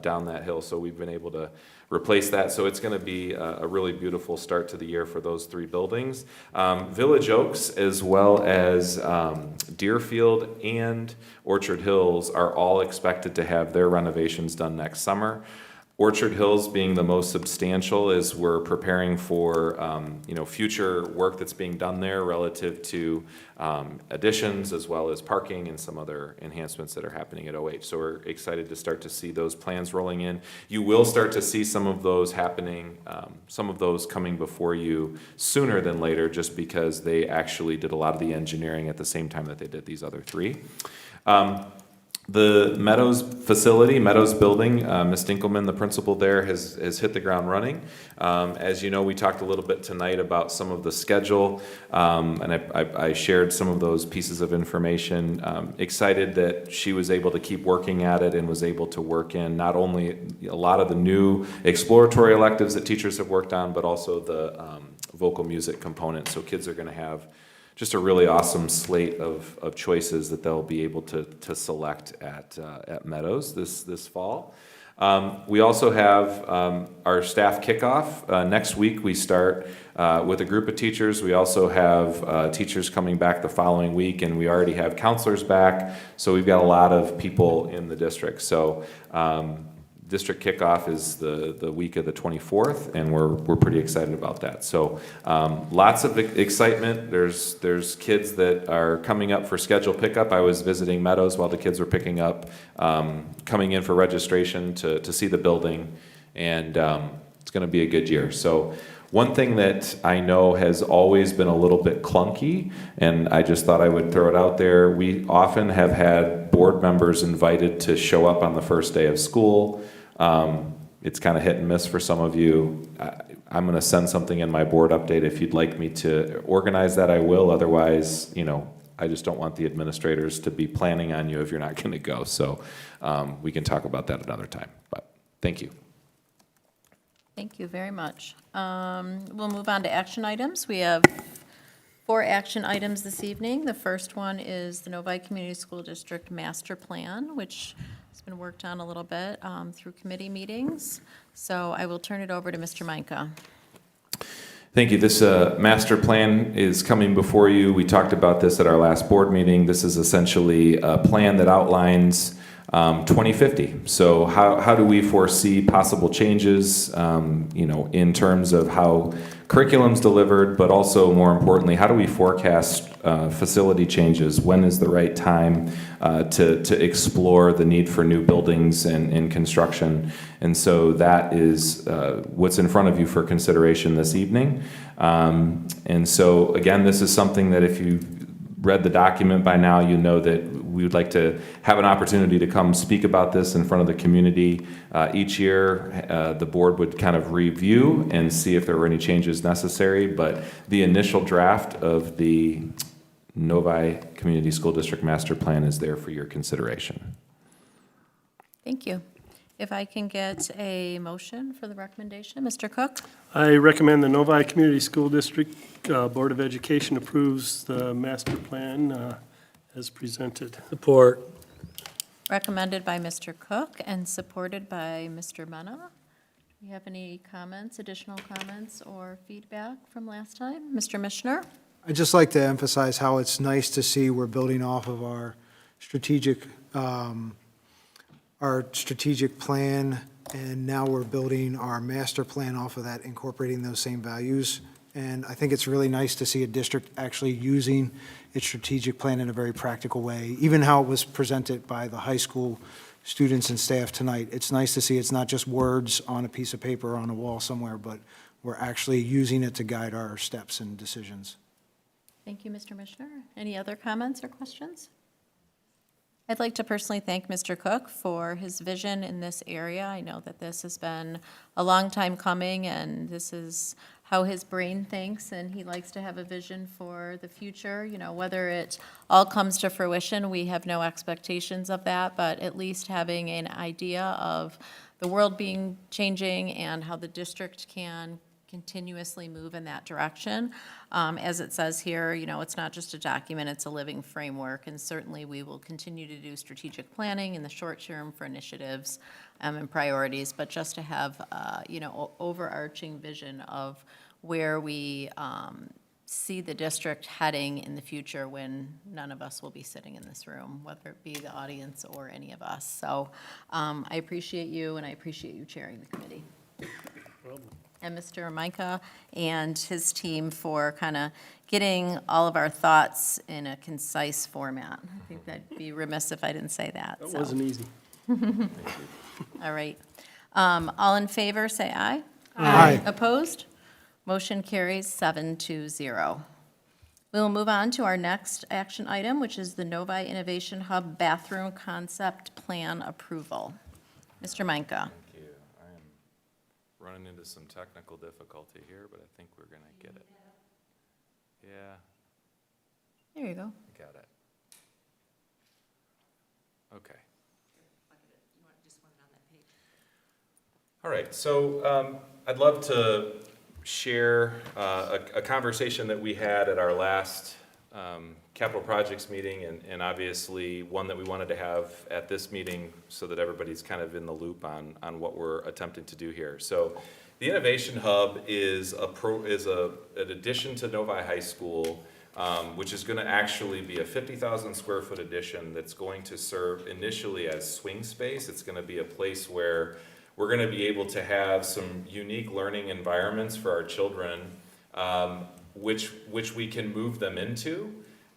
down that hill, so we've been able to replace that. So it's going to be a really beautiful start to the year for those 3 buildings. Village Oaks, as well as Deerfield and Orchard Hills, are all expected to have their renovations done next summer. Orchard Hills being the most substantial, as we're preparing for future work that's being done there relative to additions as well as parking and some other enhancements that are happening at OH. So we're excited to start to see those plans rolling in. You will start to see some of those happening, some of those coming before you sooner than later, just because they actually did a lot of the engineering at the same time that they did these other 3. The Meadows facility, Meadows building, Ms. Dinkelman, the principal there, has hit the ground running. As you know, we talked a little bit tonight about some of the schedule, and I shared some of those pieces of information. Excited that she was able to keep working at it and was able to work in not only a lot of the new exploratory electives that teachers have worked on, but also the vocal music component. So kids are going to have just a really awesome slate of choices that they'll be able to select at Meadows this fall. We also have our staff kickoff. Next week, we start with a group of teachers. We also have teachers coming back the following week, and we already have counselors back. So we've got a lot of people in the district. So district kickoff is the week of the 24th, and we're pretty excited about that. So lots of excitement. There's kids that are coming up for scheduled pickup. I was visiting Meadows while the kids were picking up, coming in for registration to see the building, and it's going to be a good year. So one thing that I know has always been a little bit clunky, and I just thought I would throw it out there, we often have had board members invited to show up on the first day of school. It's kind of hit and miss for some of you. I'm going to send something in my board update. If you'd like me to organize that, I will. Otherwise, I just don't want the administrators to be planning on you if you're not going to go. So we can talk about that another time. But thank you. Thank you very much. We'll move on to action items. We have 4 action items this evening. The first one is the Novi Community School District Master Plan, which has been worked on a little bit through committee meetings. So I will turn it over to Mr. Meinke. Thank you. This master plan is coming before you. We talked about this at our last board meeting. This is essentially a plan that outlines 2050. So how do we foresee possible changes, in terms of how curriculum's delivered, but also more importantly, how do we forecast facility changes? When is the right time to explore the need for new buildings and construction? And so that is what's in front of you for consideration this evening. And so again, this is something that if you read the document by now, you know that we would like to have an opportunity to come speak about this in front of the community. Each year, the board would kind of review and see if there were any changes necessary, but the initial draft of the Novi Community School District Master Plan is there for your consideration. Thank you. If I can get a motion for the recommendation, Mr. Cook? I recommend the Novi Community School District Board of Education approves the master plan as presented. Support. Recommended by Mr. Cook and supported by Mr. Mena. Do you have any comments, additional comments, or feedback from last time? Mr. Mishner? I'd just like to emphasize how it's nice to see we're building off of our strategic plan, and now we're building our master plan off of that, incorporating those same values. And I think it's really nice to see a district actually using its strategic plan in a very practical way, even how it was presented by the high school students and staff tonight. It's nice to see it's not just words on a piece of paper or on a wall somewhere, but we're actually using it to guide our steps and decisions. Thank you, Mr. Mishner. Any other comments or questions? I'd like to personally thank Mr. Cook for his vision in this area. I know that this has been a long time coming, and this is how his brain thinks, and he likes to have a vision for the future. Whether it all comes to fruition, we have no expectations of that, but at least having an idea of the world being changing and how the district can continuously move in that direction. As it says here, it's not just a document, it's a living framework, and certainly we will continue to do strategic planning in the short term for initiatives and priorities, but just to have, overarching vision of where we see the district heading in the future when none of us will be sitting in this room, whether it be the audience or any of us. So I appreciate you, and I appreciate you chairing the committee. And Mr. Meinke and his team for kind of getting all of our thoughts in a concise format. I think that'd be remiss if I didn't say that. That wasn't easy. All right. All in favor, say aye. Aye. Opposed? Motion carries 7-0. We will move on to our next action item, which is the Novi Innovation Hub Bathroom Concept Plan Approval. Mr. Meinke. Running into some technical difficulty here, but I think we're going to get it. Yeah. There you go. Got it. Okay. All right, so I'd love to share a conversation that we had at our last capital projects meeting, and obviously one that we wanted to have at this meeting so that everybody's kind of in the loop on what we're attempting to do here. So the Innovation Hub is an addition to Novi High School, which is going to actually be a 50,000 square foot addition that's going to serve initially as swing space. It's going to be a place where we're going to be able to have some unique learning environments for our children, which we can move them into,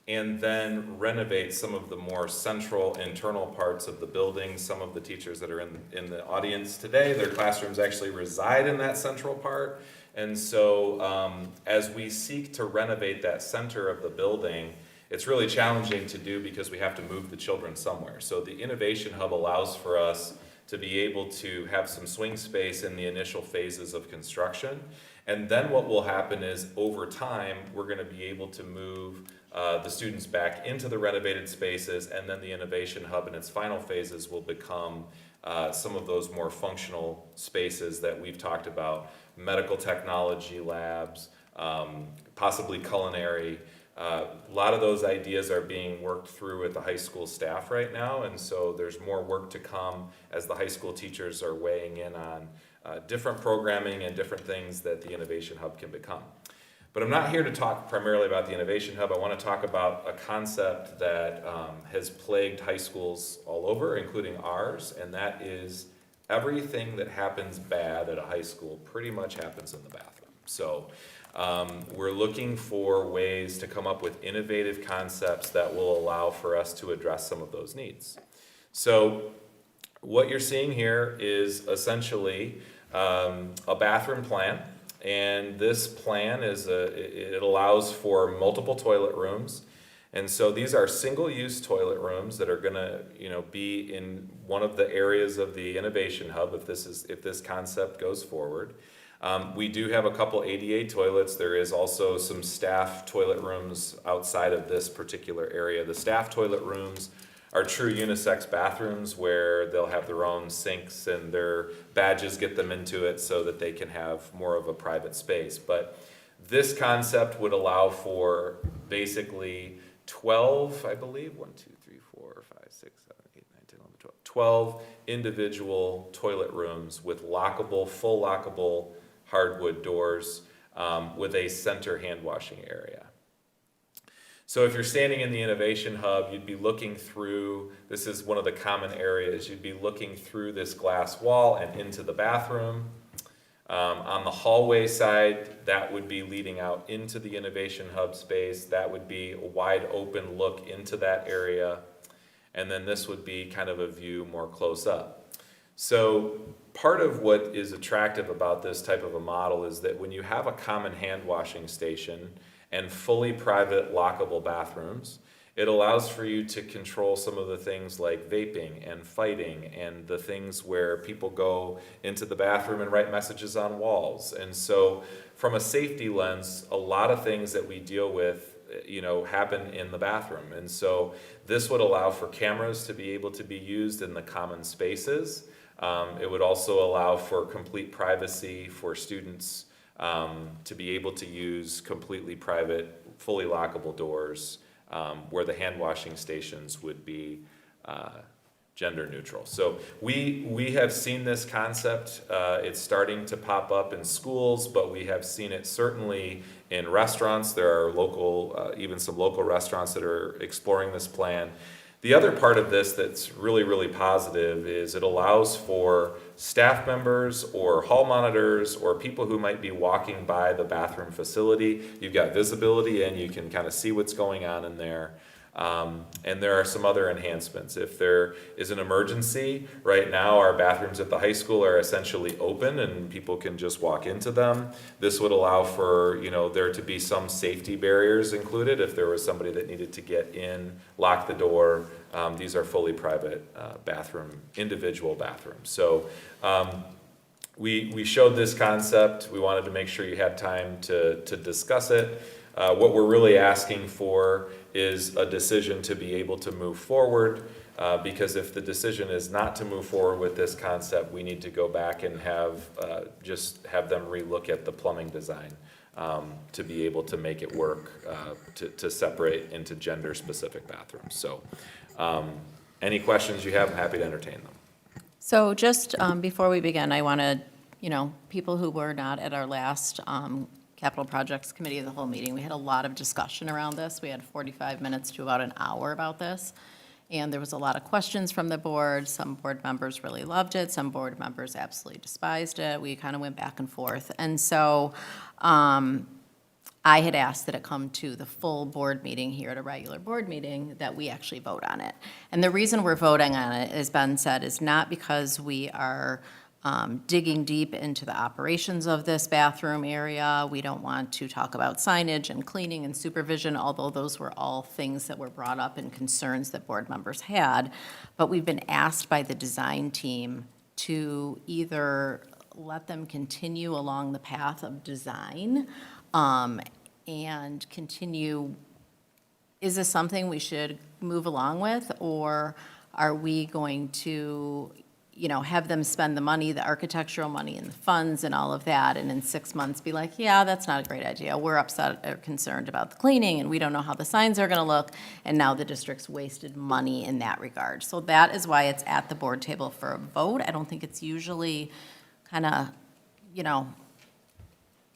and then renovate some of the more central internal parts of the building. Some of the teachers that are in the audience today, their classrooms actually reside in that central part. And so as we seek to renovate that center of the building, it's really challenging to do because we have to move the children somewhere. So the Innovation Hub allows for us to be able to have some swing space in the initial phases of construction. And then what will happen is over time, we're going to be able to move the students back into the renovated spaces, and then the Innovation Hub in its final phases will become some of those more functional spaces that we've talked about, medical technology labs, possibly culinary. A lot of those ideas are being worked through with the high school staff right now, and so there's more work to come as the high school teachers are weighing in on different programming and different things that the Innovation Hub can become. But I'm not here to talk primarily about the Innovation Hub. I want to talk about a concept that has plagued high schools all over, including ours, and that is everything that happens bad at a high school pretty much happens in the bathroom. So we're looking for ways to come up with innovative concepts that will allow for us to address some of those needs. So what you're seeing here is essentially a bathroom plan, and this plan it allows for multiple toilet rooms. And so these are single-use toilet rooms that are going to, be in one of the areas of the Innovation Hub if this concept goes forward. We do have a couple ADA toilets. There is also some staff toilet rooms outside of this particular area. The staff toilet rooms are true unisex bathrooms where they'll have their own sinks and their badges get them into it so that they can have more of a private space. But this concept would allow for basically 12, I believe, 1, 2, 3, 4, 5, 6, 7, 8, 9, 10, 11, 12, 12 individual toilet rooms with full lockable hardwood doors with a center hand washing area. So if you're standing in the Innovation Hub, you'd be looking through, this is one of the common areas, you'd be looking through this glass wall and into the bathroom. On the hallway side, that would be leading out into the Innovation Hub space. That would be a wide open look into that area. And then this would be kind of a view more close up. So part of what is attractive about this type of a model is that when you have a common hand washing station and fully private lockable bathrooms, it allows for you to control some of the things like vaping and fighting and the things where people go into the bathroom and write messages on walls. And so from a safety lens, a lot of things that we deal with happen in the bathroom. And so this would allow for cameras to be able to be used in the common spaces. It would also allow for complete privacy for students to be able to use completely private, fully lockable doors where the hand washing stations would be gender neutral. So we have seen this concept. It's starting to pop up in schools, but we have seen it certainly in restaurants. There are even some local restaurants that are exploring this plan. The other part of this that's really, really positive is it allows for staff members or hall monitors or people who might be walking by the bathroom facility. You've got visibility and you can kind of see what's going on in there. And there are some other enhancements. If there is an emergency, right now our bathrooms at the high school are essentially open and people can just walk into them. This would allow for there to be some safety barriers included if there was somebody that needed to get in, lock the door. These are fully private individual bathrooms. So we showed this concept. We wanted to make sure you had time to discuss it. What we're really asking for is a decision to be able to move forward, because if the decision is not to move forward with this concept, we need to go back and have them relook at the plumbing design. to be able to make it work, to separate into gender-specific bathrooms. So any questions you have, I'm happy to entertain them. So just before we begin, I want to, people who were not at our last Capital Projects Committee of the whole meeting, we had a lot of discussion around this. We had 45 minutes to about an hour about this. And there was a lot of questions from the board. Some board members really loved it. Some board members absolutely despised it. We kind of went back and forth. And so I had asked that it come to the full board meeting here at a regular board meeting, that we actually vote on it. And the reason we're voting on it, as Ben said, is not because we are digging deep into the operations of this bathroom area. We don't want to talk about signage and cleaning and supervision, although those were all things that were brought up and concerns that board members had. But we've been asked by the design team to either let them continue along the path of design and continue, is this something we should move along with, or are we going to have them spend the money, the architectural money and the funds and all of that, and in 6 months be like, yeah, that's not a great idea. We're upset or concerned about the cleaning, and we don't know how the signs are going to look, and now the district's wasted money in that regard. So that is why it's at the board table for a vote. I don't think it's usually kind of,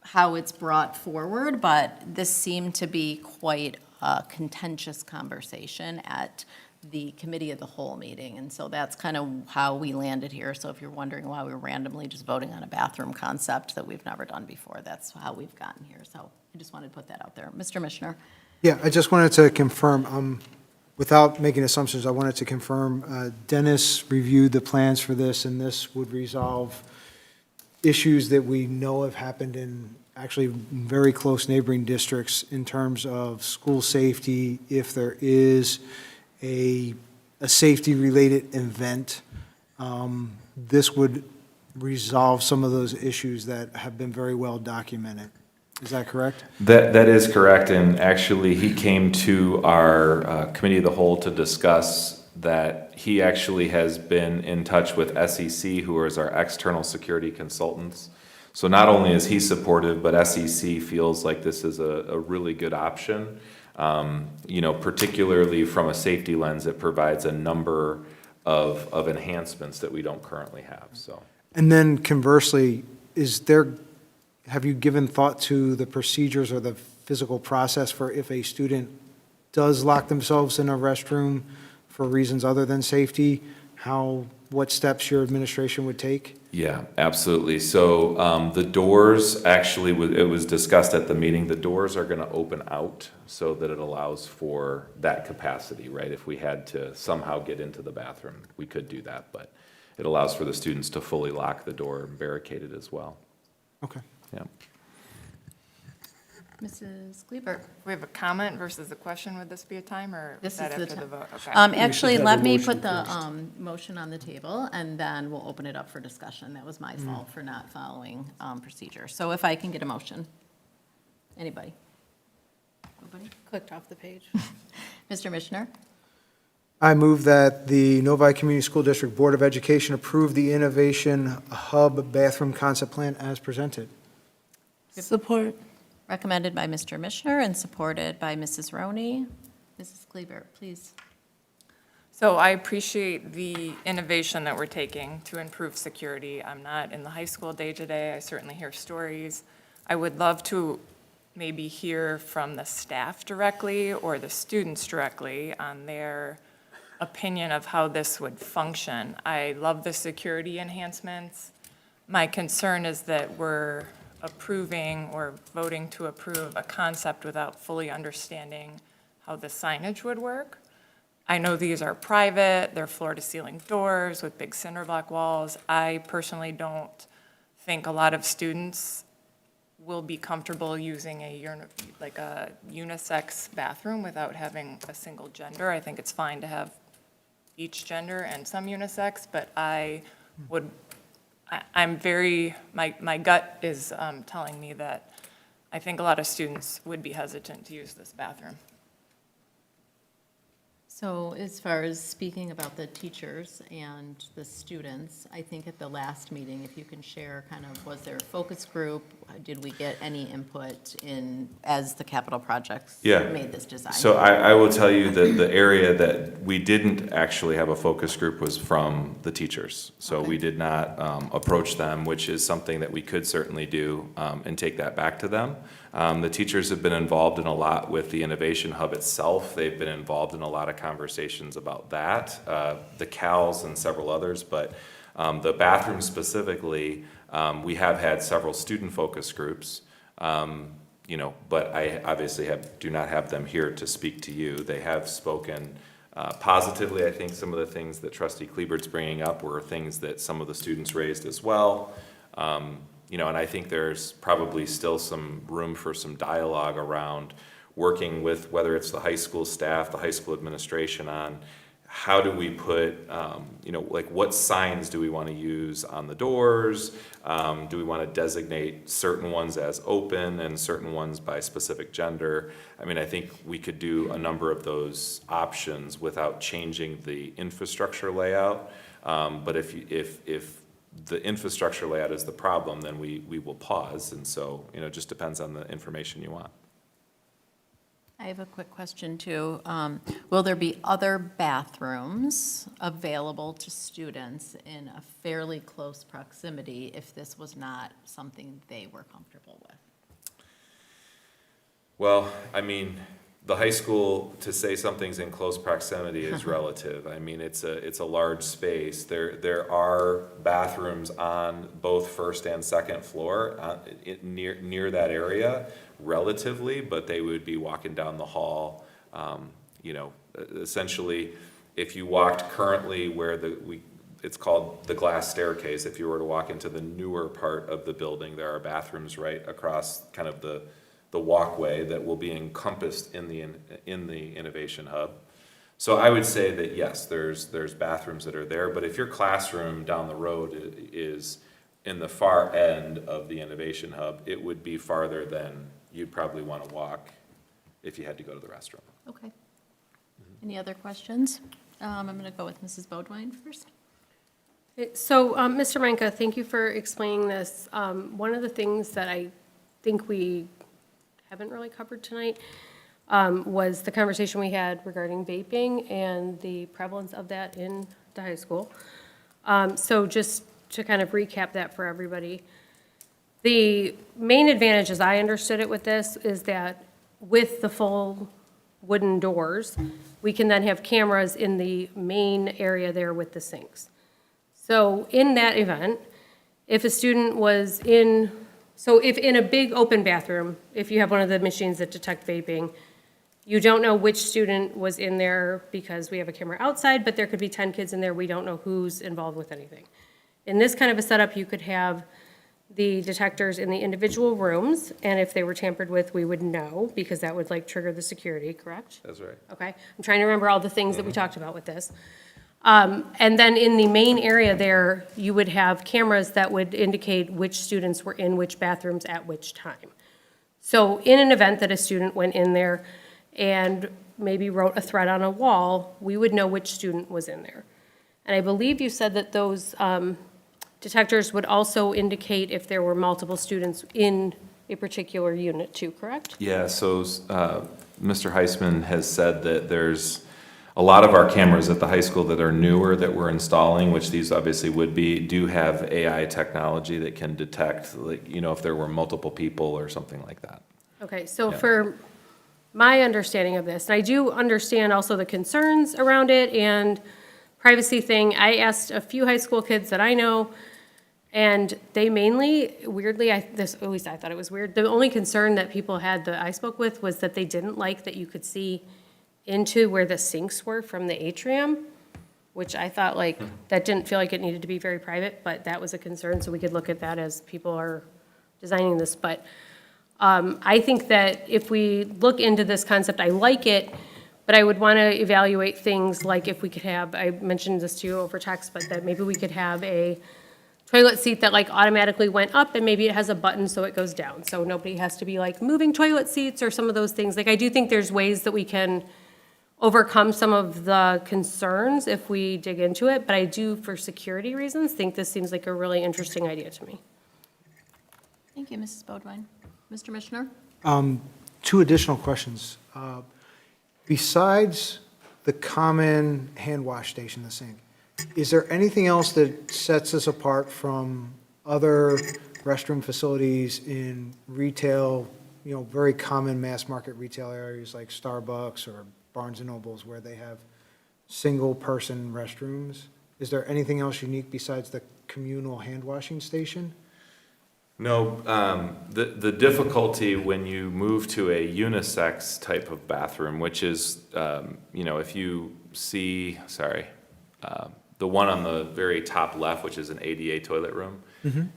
how it's brought forward, but this seemed to be quite a contentious conversation at the committee of the whole meeting, and so that's kind of how we landed here. So if you're wondering why we're randomly just voting on a bathroom concept that we've never done before, that's how we've gotten here. So I just wanted to put that out there. Mr. Mishner? Yeah, I just wanted to confirm, without making assumptions, I wanted to confirm Dennis reviewed the plans for this, and this would resolve issues that we know have happened in actually very close neighboring districts in terms of school safety, if there is a safety-related event. This would resolve some of those issues that have been very well documented. Is that correct? That is correct, and actually, he came to our committee of the whole to discuss that he actually has been in touch with SEC, who is our external security consultants. So not only is he supportive, but SEC feels like this is a really good option. Particularly from a safety lens, it provides a number of enhancements that we don't currently have, so. And then conversely, have you given thought to the procedures or the physical process for if a student does lock themselves in a restroom for reasons other than safety, what steps your administration would take? Yeah, absolutely. So the doors, actually, it was discussed at the meeting, the doors are going to open out so that it allows for that capacity, right? If we had to somehow get into the bathroom, we could do that, but it allows for the students to fully lock the door and barricade it as well. Okay. Yeah. Mrs. Kleber? We have a comment versus a question. Would this be a time, or This is that is the after the time. vote? Okay. Actually, have let a me motion put the first. motion on the table, and then we'll open it up for discussion. That was my fault for not following procedure. So if I can get a motion. Anybody? Nobody? Clicked off the page. Mr. Mishner? I move that the Novi Community School District Board of Education approve the Innovation Hub Bathroom Concept Plan as presented. Support. Recommended by Mr. Mishner and supported by Mrs. Roney. Mrs. Kleber, please. So I appreciate the innovation that we're taking to improve security. I'm not in the high school day-to-day. I certainly hear stories. I would love to maybe hear from the staff directly or the students directly on their opinion of how this would function. I love the security enhancements. My concern is that we're approving or voting to approve a concept without fully understanding how the signage would work. I know these are private, they're floor-to-ceiling doors with big cinder block walls. I personally don't think a lot of students will be comfortable using a unisex bathroom without having a single gender. I think it's fine to have each gender and some unisex, but my gut is telling me that I think a lot of students would be hesitant to use this bathroom. So as far as speaking about the teachers and the students, I think at the last meeting, if you can share kind of, was there a focus group? did we get any input in, as the capital projects Yeah. made this design? So I will tell you that the area that we didn't actually have a focus group was from the teachers. So we did not approach them, which is something that we could certainly do and take that back to them. The teachers have been involved in a lot with the Innovation Hub itself. They've been involved in a lot of conversations about that, the CALs and several others, but the bathroom specifically, we have had several student focus groups, but I obviously do not have them here to speak to you. They have spoken positively. I think some of the things that Trustee Klebert's bringing up were things that some of the students raised as well. And I think there's probably still some room for some dialogue around working with, whether it's the high school staff, the high school administration, on how do we put, what signs do we want to use on the doors? Do we want to designate certain ones as open and certain ones by specific gender? I mean, I think we could do a number of those options without changing the infrastructure layout. But if the infrastructure layout is the problem, then we will pause. And so, it just depends on the information you want. I have a quick question too. Will there be other bathrooms available to students in a fairly close proximity if this was not something they were comfortable with? Well, I mean, the high school, to say something's in close proximity is relative. I mean, it's a large space. There are bathrooms on both first and second floor near that area relatively, but they would be walking down the hall. Essentially, if you walked currently where it's called the glass staircase, if you were to walk into the newer part of the building, there are bathrooms right across kind of the walkway that will be encompassed in the Innovation Hub. So I would say that yes, there's bathrooms that are there, but if your classroom down the road is in the far end of the Innovation Hub, it would be farther than you'd probably want to walk if you had to go to the restroom. Okay. Any other questions? I'm going to go with Mrs. Bodwine first. So, Mr. Menka, thank you for explaining this. One of the things that I think we haven't really covered tonight was the conversation we had regarding vaping and the prevalence of that in the high school. So just to kind of recap that for everybody, the main advantage, as I understood it with this, is that with the full wooden doors, we can then have cameras in the main area there with the sinks. So in that event, if a student was if in a big open bathroom, if you have one of the machines that detect vaping, you don't know which student was in there because we have a camera outside, but there could be 10 kids in there, we don't know who's involved with anything. In this kind of a setup, you could have the detectors in the individual rooms, and if they were tampered with, we would know, because that would trigger the security, correct? That's right. Okay, I'm trying to remember all the things that we talked about with this. And then in the main area there, you would have cameras that would indicate which students were in which bathrooms at which time. So in an event that a student went in there and maybe wrote a threat on a wall, we would know which student was in there. And I believe you said that those detectors would also indicate if there were multiple students in a particular unit too, correct? Yeah, so Mr. Heisman has said that there's a lot of our cameras at the high school that are newer that we're installing, which these obviously would be, do have AI technology that can detect, if there were multiple people or something like that. Okay, so Yeah. for my understanding of this, and I do understand also the concerns around it and privacy thing, I asked a few high school kids that I know, and they mainly, weirdly, at least I thought it was weird, the only concern that people had that I spoke with was that they didn't like that you could see into where the sinks were from the atrium, which I thought that didn't feel like it needed to be very private, but that was a concern, so we could look at that as people are designing this. But I think that if we look into this concept, I like it, but I would want to evaluate things like if we could have, I mentioned this to you over text, but that maybe we could have a toilet seat that automatically went up, and maybe it has a button so it goes down. So nobody has to be moving toilet seats or some of those things. I do think there's ways that we can overcome some of the concerns if we dig into it, but I do, for security reasons, think this seems like a really interesting idea to me. Thank you, Mrs. Bodwine. Mr. Mishner? Two additional questions. Besides the common hand wash station, the sink, is there anything else that sets us apart from other restroom facilities in retail, very common mass market retail areas like Starbucks or Barnes and Nobles where they have single-person restrooms? Is there anything else unique besides the communal hand washing station? No, the difficulty when you move to a unisex type of bathroom, which is, if you see, the one on the very top left, which is an ADA toilet room,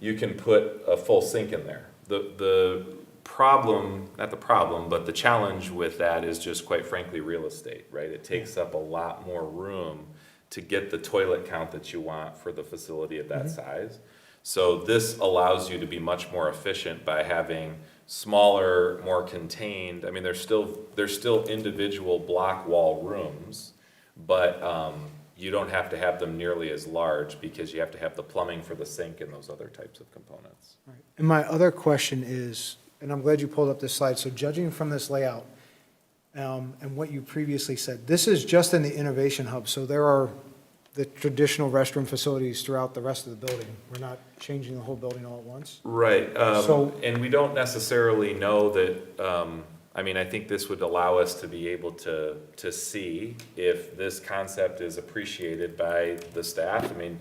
you can put a full sink in there. The problem, not the problem, but the challenge with that is just quite frankly real estate, right? It takes up a lot more room to get the toilet count that you want for the facility of that size. So this allows you to be much more efficient by having smaller, more contained, I mean, there's still individual block wall rooms, but you don't have to have them nearly as large because you have to have the plumbing for the sink and those other types of components. Right. And my other question is, and I'm glad you pulled up this slide, so judging from this layout and what you previously said, this is just in the Innovation Hub, so there are the traditional restroom facilities throughout the rest of the building. We're not changing the whole building all at once. Right, So- and we don't necessarily know that, I think this would allow us to be able to see if this concept is appreciated by the staff. I mean,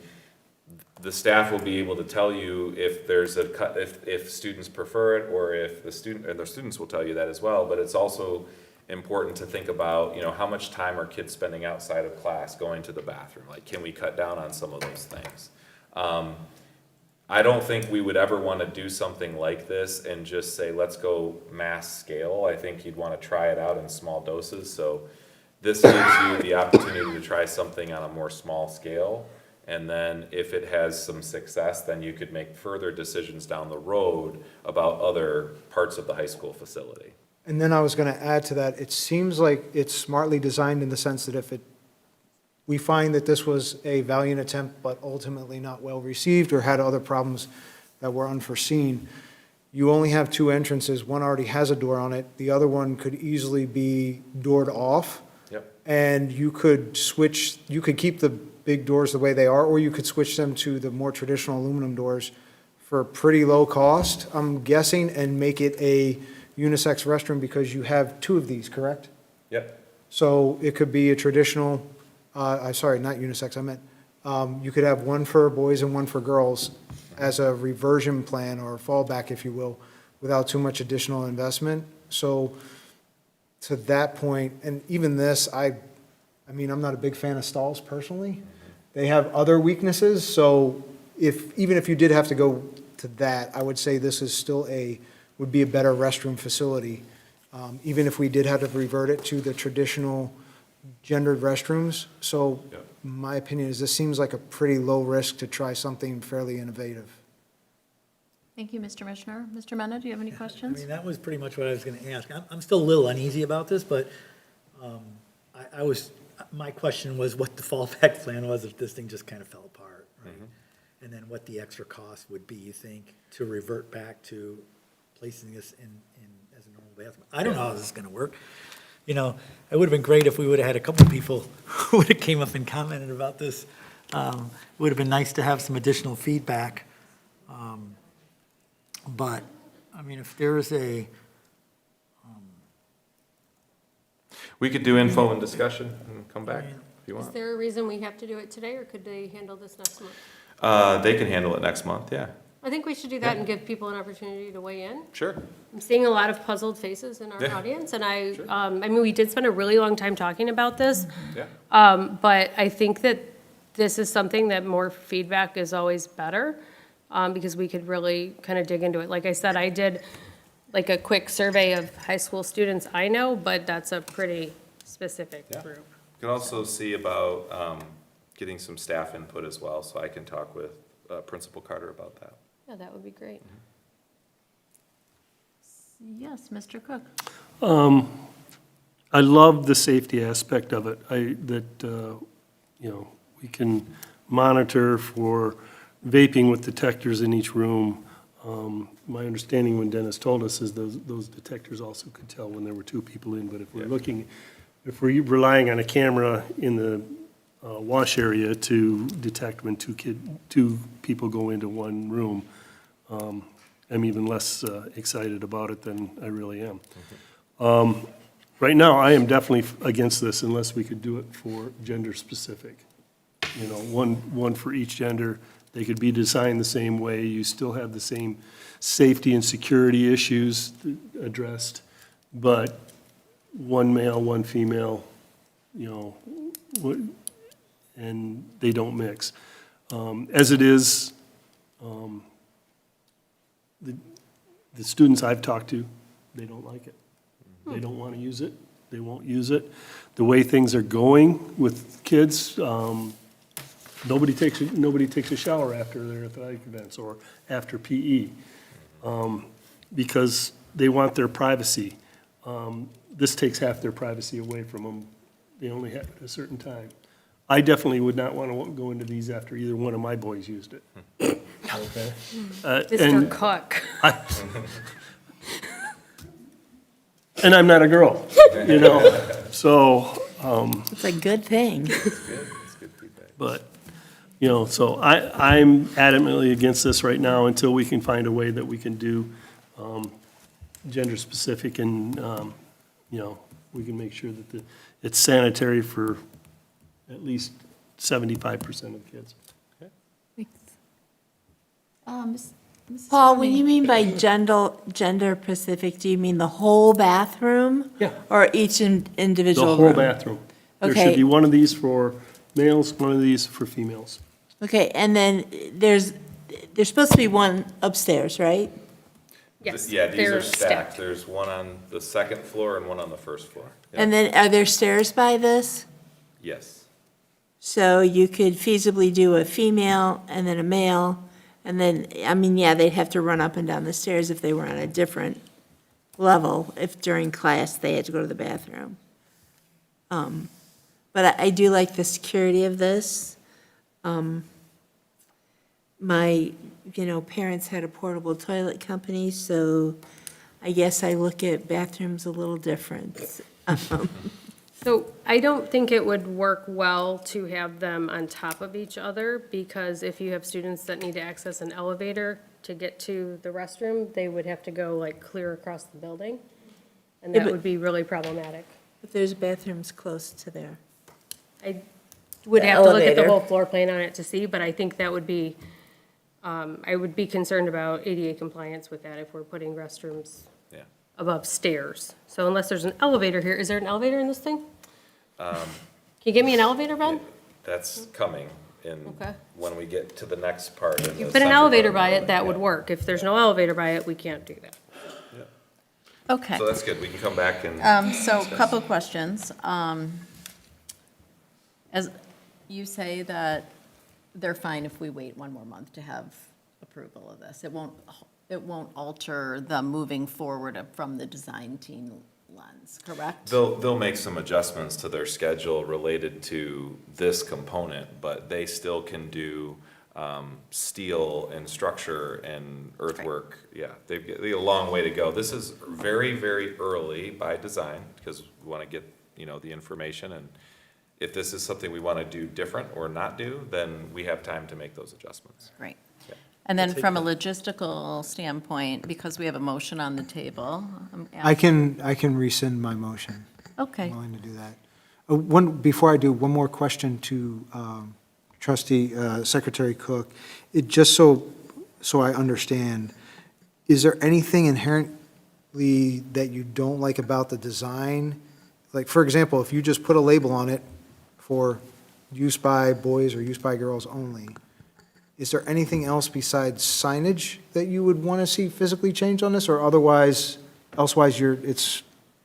the staff will be able to tell you if there's if students prefer it, or if the students will tell you that as well, but it's also important to think about, how much time are kids spending outside of class going to the bathroom? Like, can we cut down on some of those things? I don't think we would ever want to do something like this and just say, let's go mass scale. I think you'd want to try it out in small doses. So this gives you the opportunity to try something on a more small scale. And then if it has some success, then you could make further decisions down the road about other parts of the high school facility. And then I was going to add to that, it seems like it's smartly designed in the sense that if we find that this was a valiant attempt but ultimately not well received or had other problems that were unforeseen, you only have two entrances. One already has a door on it. The other one could easily be doored off. Yep. And you could keep the big doors the way they are, or you could switch them to the more traditional aluminum doors for pretty low cost, I'm guessing, and make it a unisex restroom because you have two of these, correct? Yep. So it could be a traditional, sorry, not unisex, I meant, you could have one for boys and one for girls as a reversion plan or fallback, if you will, without too much additional investment. So to that point, and even this, I'm not a big fan of stalls personally. They have other weaknesses, so even if you did have to go to that, I would say this is still would be a better restroom facility, even if we did have to revert it to the traditional gendered restrooms. So my opinion is this seems like a pretty low risk to try something fairly innovative. Thank you, Mr. Mishner. Mr. Mena, do you have any questions? That was pretty much what I was going to ask. I'm still a little uneasy about this, but my question was what the fallback plan was if this thing just kind of fell apart, right? And then what the extra cost would be, you think, to revert back to placing this in as a normal bathroom. I don't know how this is going to work. It would have been great if we would have had a couple people who would have came up and commented about this. It would have been nice to have some additional feedback. But, if there is We could do info and discussion and come back if you Is want. there a reason we have to do it today, or could they handle this next month? They can handle it next month, yeah. I think we should do that and give people an opportunity to weigh in. Sure. I'm seeing a lot of puzzled faces in our Yeah. audience, and we did spend a really long time talking about this. Yeah. But I think that this is something that more feedback is always better, because we could really kind of dig into it. Like I said, I did like a quick survey of high school students I know, but that's a pretty specific group. You can also see about getting some staff input as well, so I can talk with Principal Carter about that. Yeah, that would be great. Yes, Mr. Cook. I love the safety aspect of it. We can monitor for vaping with detectors in each room. my understanding when Dennis told us is those detectors also could tell when there were two people in, but if if we're relying on a camera in the wash area to detect when two people go into one room, I'm even less excited about it than I really am. Right now, I am definitely against this unless we could do it for gender specific. You know, one for each gender. They could be designed the same way. You still have the same safety and security issues addressed, but one male, one female, you know, and they don't mix. As it is, the students I've talked to, they don't like it. They don't want to use it. They won't use it. The way things are going with kids, nobody takes a shower after their athletic events or after PE because they want their privacy. This takes half their privacy away from them. They only have it at a certain time. I definitely would not want to go into these after either one of my boys used it. Okay? Mr. Cook. And I'm not a girl, you know, so. It's a good thing. But, you know, so I'm adamantly against this right now until we can find a way that we can do gender specific and, you know, we can make sure that it's sanitary for at least 75% of kids. Paul, when you mean by gender specific, do you mean the whole bathroom? Yeah. Or each individual The whole room? bathroom. There Okay. should be one of these for males, one of these for females. Okay, and then there's supposed to be one upstairs, right? Yes, Yeah, these they're are stacked. There's one on the second floor and one on the first floor. Yeah. And then are there stairs by this? Yes. So you could feasibly do a female and then a male, and then, I mean, yeah, they'd have to run up and down the stairs if they were on a different level, if during class they had to go to the bathroom. But I do like the security of this. My, parents had a portable toilet company, so I guess I look at bathrooms a little different. So I don't think it would work well to have them on top of each other, because if you have students that need to access an elevator to get to the restroom, they would have to go like clear across the building. And Yeah, that but- would be really problematic. But there's bathrooms close to there. I would The have to look at the elevator. whole floor plan on it to see, but I think that would be, I would be concerned about ADA compliance with that if we're putting restrooms Yeah. above stairs. So unless there's an elevator here, is there an elevator in this thing? Can you get me an elevator, Ben? That's coming Okay. when we get to the next part. in You the put an central elevator part of by the it, that would building. work. If there's no elevator by it, we can't do that. Okay. So that's good. We can come back and. So a discuss. couple of questions. As you say that they're fine if we wait one more month to have approval of this. It won't alter the moving forward from the design team lens, correct? They'll make some adjustments to their schedule related to this component, but they still can do steel and structure and earthwork. Yeah, they've got a long way to go. This is very, very early by design, because we want to get, the information, and if this is something we want to do different or not do, then we have time to make those adjustments. Right. Yeah. And then from a logistical standpoint, because we have a motion on the table, I'm I asking- can rescind my motion. Okay. I'm willing to do that. Before I do, one more question to Trustee Secretary Cook. Just so I understand, is there anything inherently that you don't like about the design? Like, for example, if you just put a label on it for use by boys or use by girls only, is there anything else besides signage that you would want to see physically changed on this, or elsewise it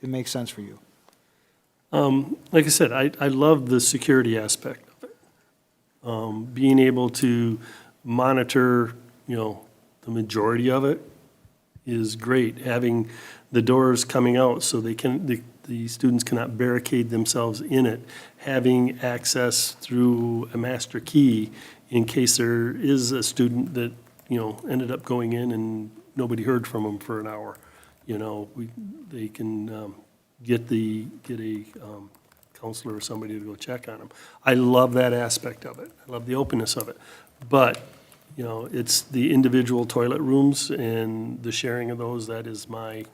makes sense for you? Like I said, I love the security aspect of it. Being able to monitor, the majority of it is great. Having the doors coming out so the students cannot barricade themselves in it. Having access through a master key in case there is a student that, ended up going in and nobody heard from them for an hour. You know, they can get a counselor or somebody to go check on them. I love that aspect of it. I love the openness of it. But, you know, it's the individual toilet rooms and the sharing of those, that is my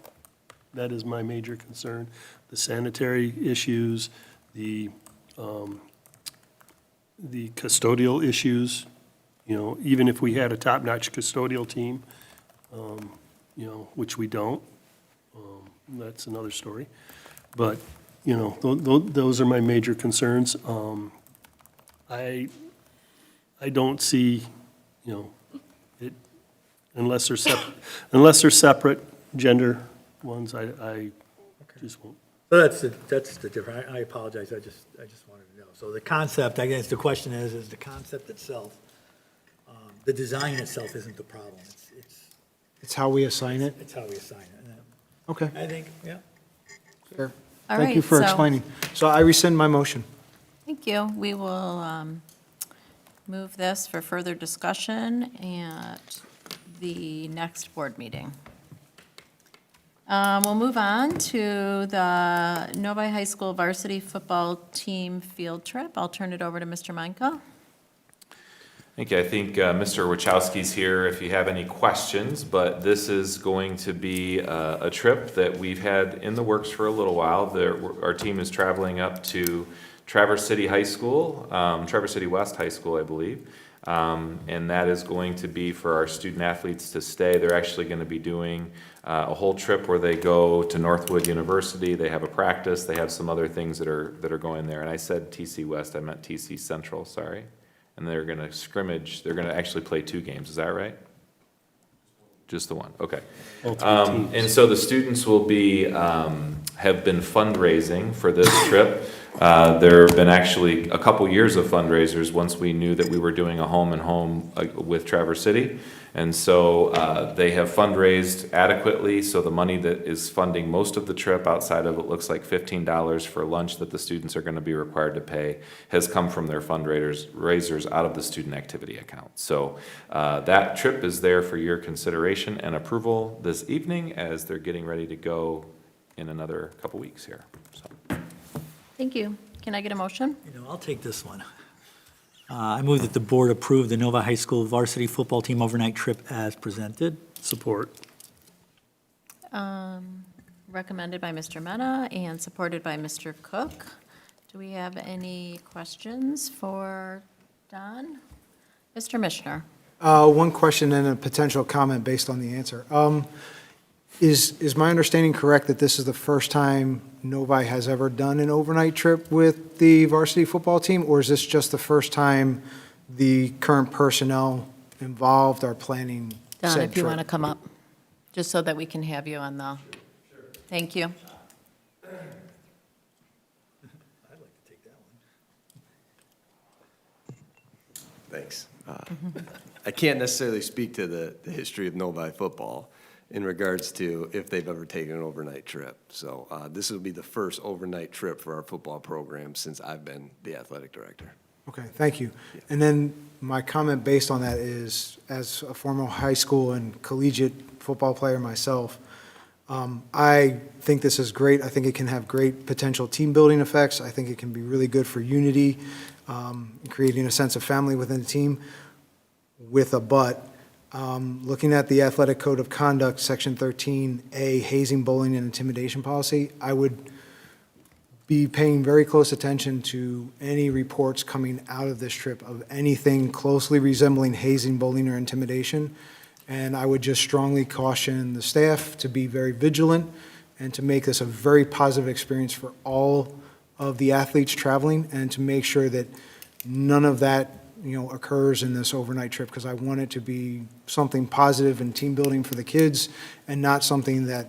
major concern. The sanitary issues, the custodial issues, you know, even if we had a top-notch custodial team, you know, which we don't, that's another story. But, you know, those are my major concerns. I don't see, you know, it, unless they're separate gender ones, I just won't. So that's the difference. I apologize, I just wanted to know. So the concept, I guess the question is the concept itself, the design itself isn't the problem. It's how we assign it? It's how we assign it. Okay. I think, yeah. Fair. All Thank you right, for so- explaining. So I rescind my motion. Thank you. We will move this for further discussion at the next board meeting. We'll move on to the Novi High School varsity football team field trip. I'll turn it over to Mr. Meinke. Thank you. I think Mr. Wachowski's here if you have any questions, but this is going to be a trip that we've had in the works for a little while. Our team is traveling up to Traverse City High School, Traverse City West High School, I believe. And that is going to be for our student athletes to stay. They're actually going to be doing a whole trip where they go to Northwood University. They have a practice. They have some other things that are going there. And I said TC West, I meant TC Central, sorry. And they're going to scrimmage. They're going to actually play 2 games. Is that right? Just the one. Okay. And so the students will be have been fundraising for this trip. There have been actually a couple years of fundraisers once we knew that we were doing a home and home with Traverse City. And so they have fundraised adequately. So the money that is funding most of the trip, outside of it looks like $15 for lunch that the students are going to be required to pay, has come from their fundraisers out of the student activity account. So that trip is there for your consideration and approval this evening as they're getting ready to go in another couple weeks here. So. Thank you. Can I get a motion? You know, I'll take this one. I move that the board approve the Novi High School varsity football team overnight trip as presented. Support. Recommended by Mr. Mena and supported by Mr. Cook. Do we have any questions for Don? Mr. Mishner? One question and a potential comment based on the answer. Is my understanding correct that this is the first time Novi has ever done an overnight trip with the varsity football team? Or is this just the first time the current personnel involved are planning Don, said if you trip? want to come up, just so that we can have you on the, thank you. Thanks. I can't necessarily speak to the history of Novi football in regards to if they've ever taken an overnight trip. So this will be the first overnight trip for our football program since I've been the athletic director. Okay, thank you. And then my comment based on that is, as a former high school and collegiate football player myself, I think this is great. I think it can have great potential team-building effects. I think it can be really good for unity, creating a sense of family within the team. With a but, looking at the Athletic Code of Conduct, Section 13A, hazing, bullying, and intimidation policy, I would be paying very close attention to any reports coming out of this trip of anything closely resembling hazing, bullying, or intimidation. And I would just strongly caution the staff to be very vigilant and to make this a very positive experience for all of the athletes traveling, and to make sure that none of that, occurs in this overnight trip, because I want it to be something positive and team building for the kids, and not something that,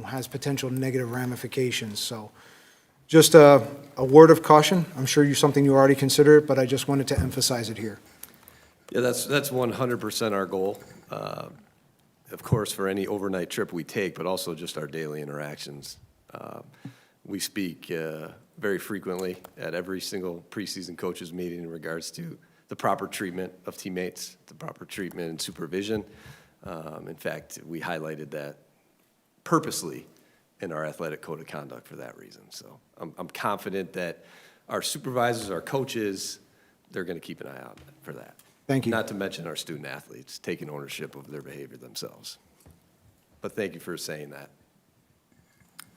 has potential negative ramifications. So just a word of caution. I'm sure something you already considered, but I just wanted to emphasize it here. Yeah, that's 100% our goal. Of course, for any overnight trip we take, but also just our daily interactions. We speak very frequently at every single preseason coaches meeting in regards to the proper treatment of teammates, the proper treatment and supervision. In fact, we highlighted that purposely in our athletic code of conduct for that reason. So I'm confident that our supervisors, our coaches, they're going to keep an eye out for that. Thank you. Not to mention our student athletes taking ownership of their behavior themselves. But thank you for saying that.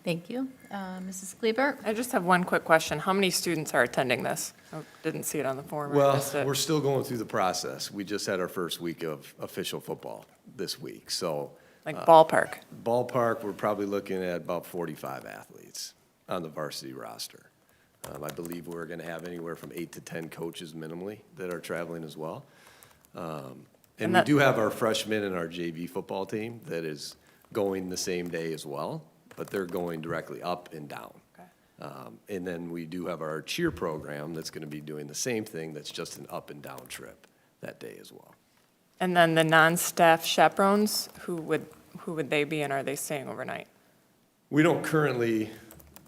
Thank you. Mrs. Kleber? I just have one quick question. How many students are attending this? I didn't see it on the form. I Well, missed it. we're still going through the process. We just had our first week of official football this week, so. Like ballpark? Ballpark, we're probably looking at about 45 athletes on the varsity roster. I believe we're going to have anywhere from 8 to 10 coaches minimally that are traveling as well. And we do have our freshmen and our JV football team that is going the same day as well, but they're going directly up and down. And then we do have our cheer program that's going to be doing the same thing, that's just an up and down trip that day as well. And then the non-staff chaperones, who would they be, and are they staying overnight? We don't currently.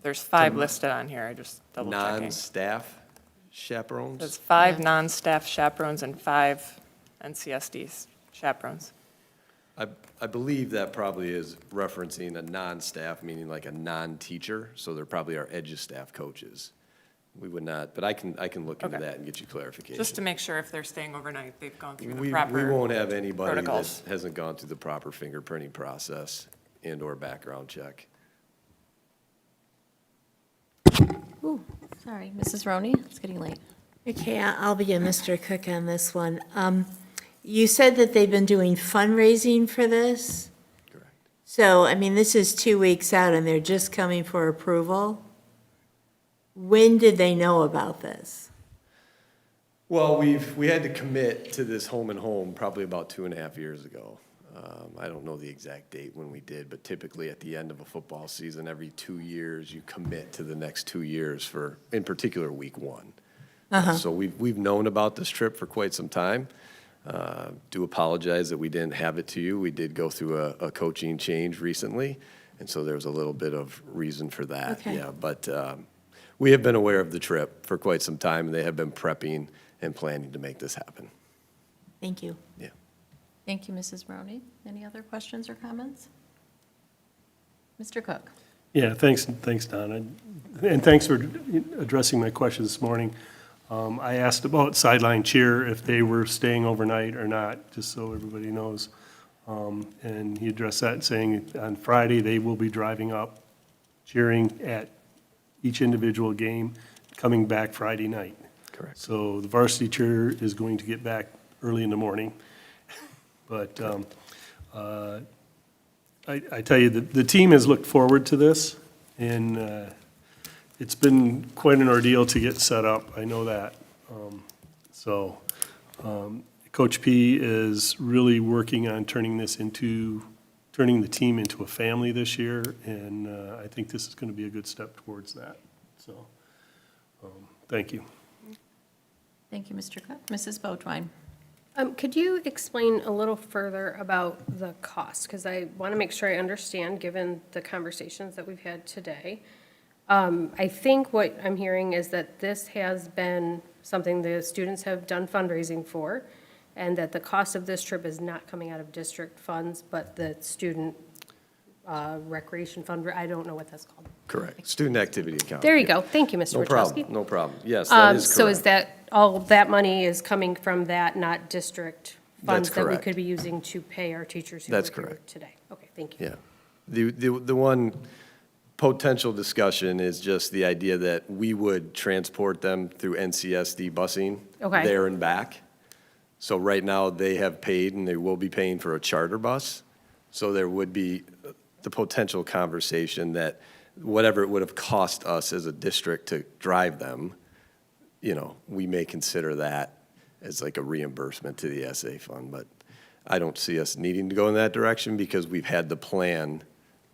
There's 5 listed on here, I just double checking. Non-staff chaperones? There's 5 non-staff chaperones and 5 NCSD chaperones. I believe that probably is referencing a non-staff, meaning like a non-teacher, so they're probably our edge staff coaches. We would not, but I can look into Okay. that and get you clarification. Just to make sure if they're staying overnight, they've gone through the We proper won't have anybody that protocols. hasn't gone through the proper fingerprinting process and/or background check. Ooh, sorry, Mrs. Roney, it's getting late. Okay, I'll be a Mr. Cook on this one. You said that they've been doing fundraising for this? Correct. So, I mean, this is 2 weeks out and they're just coming for approval? When did they know about this? Well, we had to commit to this home and home probably about 2.5 years ago. I don't know the exact date when we did, but typically at the end of a football season, every 2 years, you commit to the next 2 years for, in particular, week 1. So we've known about this trip for quite some time. Do apologize that we didn't have it to you. We did go through a coaching change recently, and so there was a little bit of reason for that. Okay. Yeah, but we have been aware of the trip for quite some time, and they have been prepping and planning to make this happen. Thank you. Yeah. Thank you, Mrs. Roney. Any other questions or comments? Mr. Cook? Yeah, thanks, Donna. And thanks for addressing my question this morning. I asked about sideline cheer, if they were staying overnight or not, just so everybody knows. And he addressed that, saying on Friday, they will be driving up, cheering at each individual game, coming back Friday night. Correct. So the varsity cheer is going to get back early in the morning. But I tell you, the team has looked forward to this, and it's been quite an ordeal to get set up, I know that. Coach P is really working on turning the team into a family this year, and I think this is going to be a good step towards that. So, thank you. Thank you, Mr. Cook. Mrs. Beautwine? Could you explain a little further about the cost? Because I want to make sure I understand, given the conversations that we've had today. I think what I'm hearing is that this has been something the students have done fundraising for, and that the cost of this trip is not coming out of district funds, but the student recreation fund, I don't know what that's called. Correct. Student activity account. There you go. Thank you, Mr. No Wachowski. problem, no problem. Yes, that is correct. So is that, all of that money is coming from that, not district funds That's that we correct. could be using to pay our teachers who That's work here correct. today? Okay, thank you. Yeah. The one potential discussion is just the idea that we would transport them through NCSD busing Okay. there and back. So right now, they have paid and they will be paying for a charter bus. So there would be the potential conversation that whatever it would have cost us as a district to drive them, we may consider that as like a reimbursement to the SA fund. But I don't see us needing to go in that direction because we've had the plan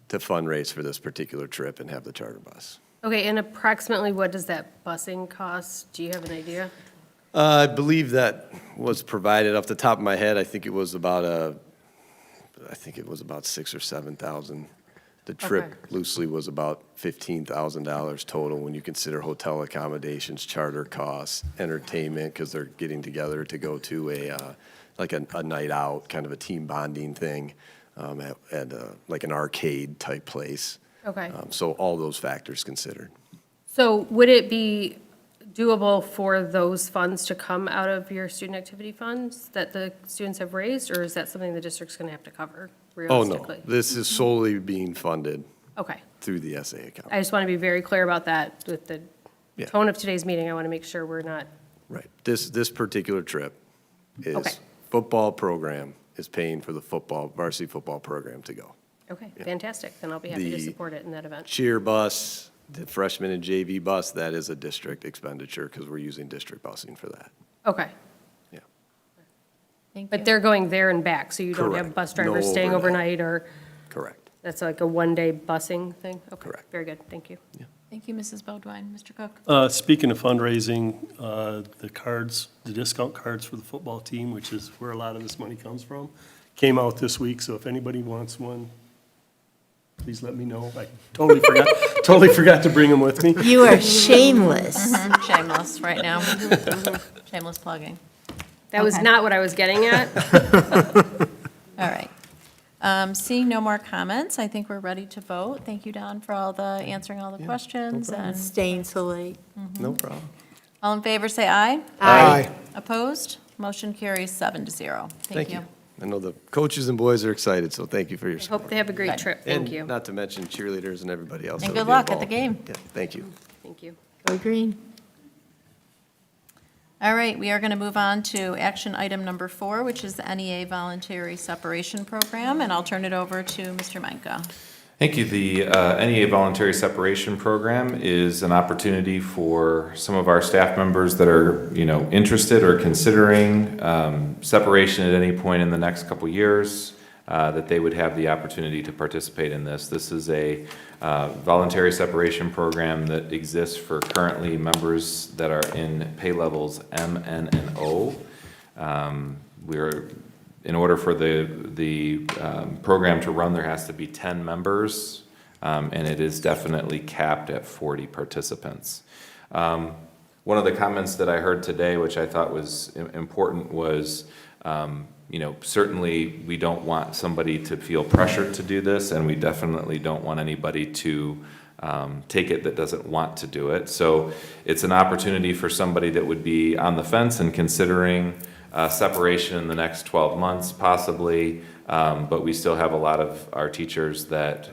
to fundraise for this particular trip and have the charter bus. Okay, and approximately what does that busing cost? Do you have an idea? I believe that was provided off the top of my head. I think it was about $6,000 or $7,000. The trip Okay. loosely was about $15,000 total when you consider hotel accommodations, charter costs, entertainment, because they're getting together to go to like a night out, kind of a team bonding thing, at like an arcade type place. Okay. So all those factors considered. So would it be doable for those funds to come out of your student activity funds that the students have raised, or is that something the district's going to have to cover Oh, realistically? no, this is solely being funded Okay. through the SA account. I just want to be very clear about that with the Yeah. tone of today's meeting. I want to make sure we're not, Right. This particular trip Okay. is football program is paying for the varsity football program to go. okay, fantastic. Then I'll be happy to The support it in that event. Cheer bus, the freshman and JV bus, that is a district expenditure because we're using district busing for that. Okay. Yeah. Thank But you. they're going there and back, so you don't have Correct. bus No drivers staying overnight. overnight, or Correct. that's like a one-day busing thing? Okay, Correct. very good, thank you. Thank you, Mrs. Bodwine. Mr. Cook? Speaking of fundraising, the cards, the discount cards for the football team, which is where a lot of this money comes from, came out this week, so if anybody wants one, please let me know. I totally forgot to bring them with me. You are shameless. Shameless right now. Shameless plugging. That was Okay. not what I was getting at. All right. Seeing no more comments, I think we're ready to vote. Thank you, Don, for answering all the questions. And Staying so late. No problem. all in favor, say aye. Aye. Opposed? Motion carries 7-0. Thank you. I know the coaches and boys are excited, so thank you for your I support. hope they have a great Good. trip, thank And you. not to mention cheerleaders and everybody else. And that'll good be luck at the involved. game. Yeah, thank you. Thank you. Go green. All right, we are going to move on to action item number 4, which is the NEA Voluntary Separation Program, and I'll turn it over to Mr. Meinke. Thank you. The NEA Voluntary Separation Program is an opportunity for some of our staff members that are, interested or considering separation at any point in the next couple years, that they would have the opportunity to participate in this. This is a voluntary separation program that exists for currently members that are in pay levels M, N, and O. In order for the program to run, there has to be 10 members, and it is definitely capped at 40 participants. One of the comments that I heard today, which I thought was important, was, certainly we don't want somebody to feel pressured to do this, and we definitely don't want anybody to take it that doesn't want to do it. So it's an opportunity for somebody that would be on the fence and considering separation in the next 12 months, possibly, but we still have a lot of our teachers that,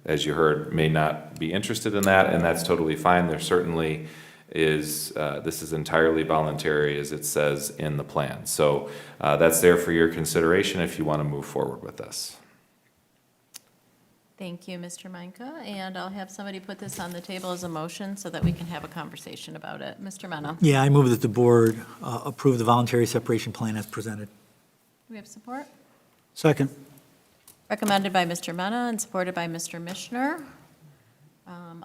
as you heard, may not be interested in that, and that's totally fine. There certainly is, this is entirely voluntary, as it says in the plan. So that's there for your consideration if you want to move forward with this. Thank you, Mr. Meinke, and I'll have somebody put this on the table as a motion so that we can have a conversation about it. Mr. Mena? Do Yeah, I move that the board approve the voluntary separation plan as presented. we have support? Second. Recommended by Mr. Mena and supported by Mr. Mishner.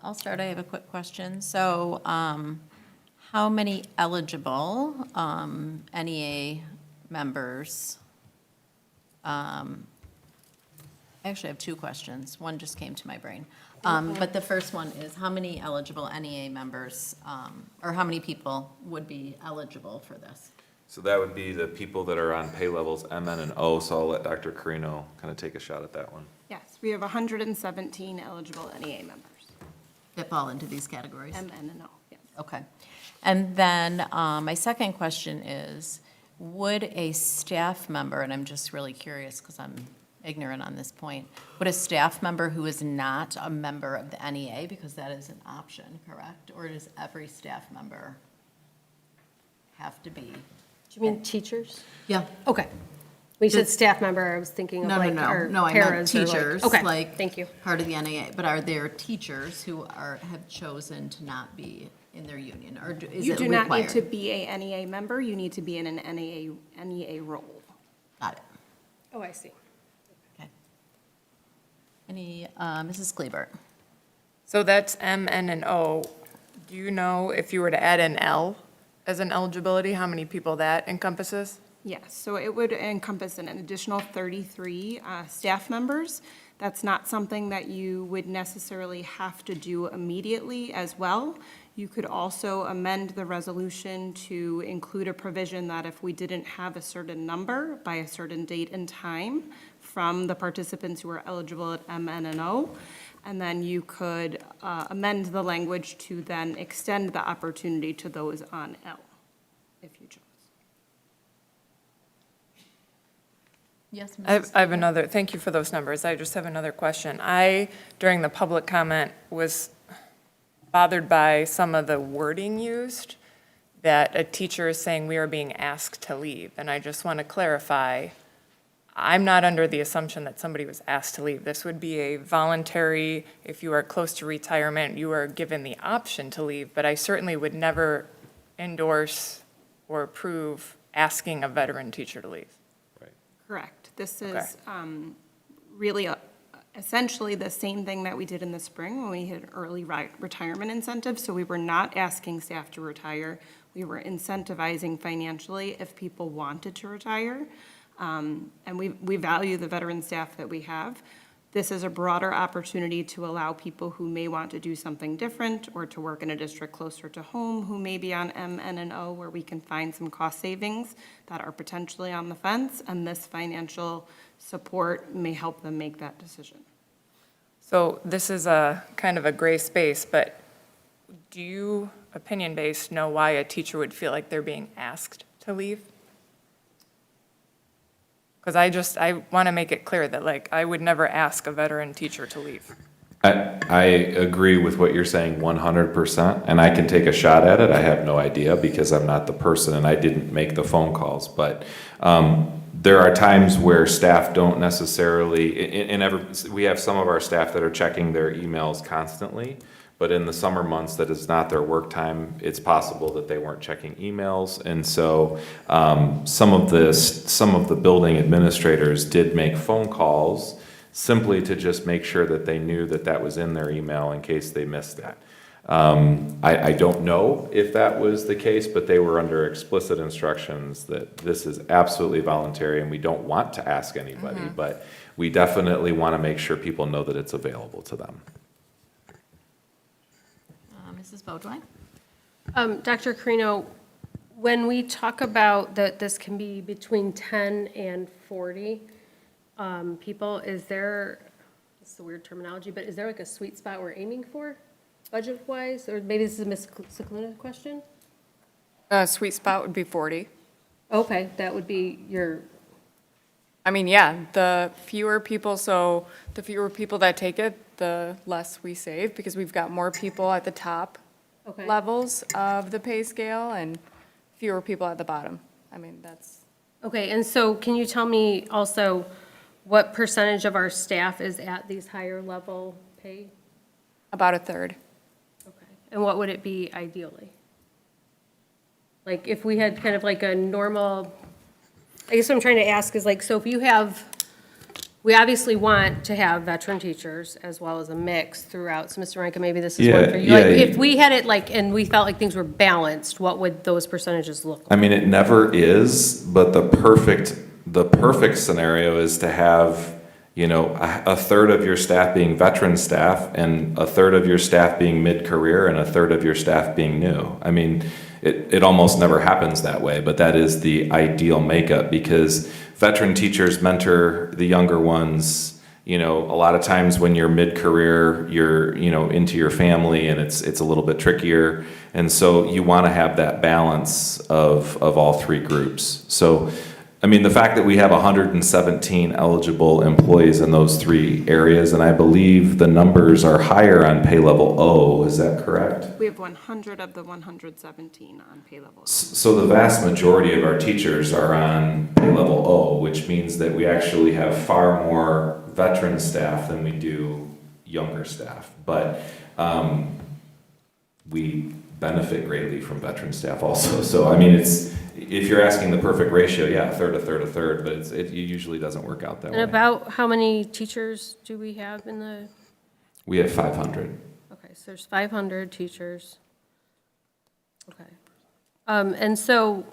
I'll start. I have a quick question. So how many eligible NEA members? I actually have two questions. One just came to my brain. But the first one is, how many eligible NEA members, or how many people would be eligible for this? So that would be the people that are on pay levels M, N, and O, so I'll let Dr. Carino kind of take a shot at that one. Yes, we have 117 eligible NEA members. That fall into these categories? M, N, and O, yes. Okay. And then my second question is, would a staff member, and I'm just really curious because I'm ignorant on this point, would a staff member who is not a member of the NEA, because that is an option, correct? Or does every staff member have to be? Do you mean teachers? Yeah. Okay. When you said staff member, I was thinking of No, like no, our no, I meant paras or like- teachers, Okay, like. thank you. Part of the NEA, but are there teachers who have chosen to not be in their union, or is You it do not need required? to be a NEA member, you need to be in an NEA role. Got it. Oh, I see. Any, Mrs. Kleber? So that's M, N, and O. Do you know if you were to add an L as an eligibility, how many people that encompasses? Yes, so it would encompass an additional 33 staff members. That's not something that you would necessarily have to do immediately as well. You could also amend the resolution to include a provision that if we didn't have a certain number by a certain date and time from the participants who are eligible at M, N, and O, and then you could amend the language to then extend the opportunity to those on L, if you chose. Yes, I Mrs. have another, thank you for those numbers. I just have another question. During the public comment, was bothered by some of the wording used, that a teacher is saying we are being asked to leave. And I just want to clarify, I'm not under the assumption that somebody was asked to leave. This would be a voluntary, if you are close to retirement, you are given the option to leave, but I certainly would never endorse or approve asking a veteran teacher to leave. Correct. This Okay. is really essentially the same thing that we did in the spring when we had early retirement incentives. So we were not asking staff to retire. We were incentivizing financially if people wanted to retire. And we value the veteran staff that we have. This is a broader opportunity to allow people who may want to do something different or to work in a district closer to home, who may be on M, N, and O, where we can find some cost savings that are potentially on the fence, and this financial support may help them make that decision. So this is a kind of a gray space, but do you, opinion-based, know why a teacher would feel like they're being asked to leave? Because I want to make it clear that, like, I would never ask a veteran teacher to leave. I agree with what you're saying 100%, and I can take a shot at it. I have no idea because I'm not the person and I didn't make the phone calls. But there are times where staff don't necessarily, we have some of our staff that are checking their emails constantly, but in the summer months that is not their work time, it's possible that they weren't checking emails. And so some of the building administrators did make phone calls simply to just make sure that they knew that that was in their email in case they missed that. I don't know if that was the case, but they were under explicit instructions that this is absolutely voluntary and we don't want to ask anybody, but we definitely want to make sure people know that it's available to them. Mrs. Beaudoin? Dr. Carino, when we talk about that this can be between 10 and 40 people, is there, it's a weird terminology, but is there like a sweet spot we're aiming for, budget-wise? Or maybe this is a Ms. Cicluna question? Sweet spot would be 40. Okay, that would be your, I mean, yeah, the fewer people that take it, the less we save, because we've got more people at the top Okay. levels of the pay scale and fewer people at the bottom. I mean, that's. okay, and so can you tell me also what percentage of our staff is at these higher level pay? About a third. Okay, and what would it be ideally? Like, if we had kind of like a normal, I guess what I'm trying to ask is like, so if you have, we obviously want to have veteran teachers as well as a mix throughout. So Mr. Rankin, maybe this is one for you. Yeah, Like, yeah. if we had it like, and we felt like things were balanced, what would those percentages look like? I mean, it never is, but the perfect scenario is to have, you know, a third of your staff being veteran staff and a third of your staff being mid-career and a third of your staff being new. I mean, it almost never happens that way, but that is the ideal makeup because veteran teachers mentor the younger ones. You know, a lot of times when you're mid-career, you're, you know, into your family and it's a little bit trickier. And so you want to have that balance of all three groups. So, I mean, the fact that we have 117 eligible employees in those three areas, and I believe the numbers are higher on pay level O, is that correct? We have 100 of the 117 on pay level. So the vast majority of our teachers are on pay level O, which means that we actually have far more veteran staff than we do younger staff. But we benefit greatly from veteran staff also. So, I mean, if you're asking the perfect ratio, yeah, a third, but it usually doesn't work out that way. And about how many teachers do we have in the? We have 500. Okay, so there's 500 teachers. Okay. And so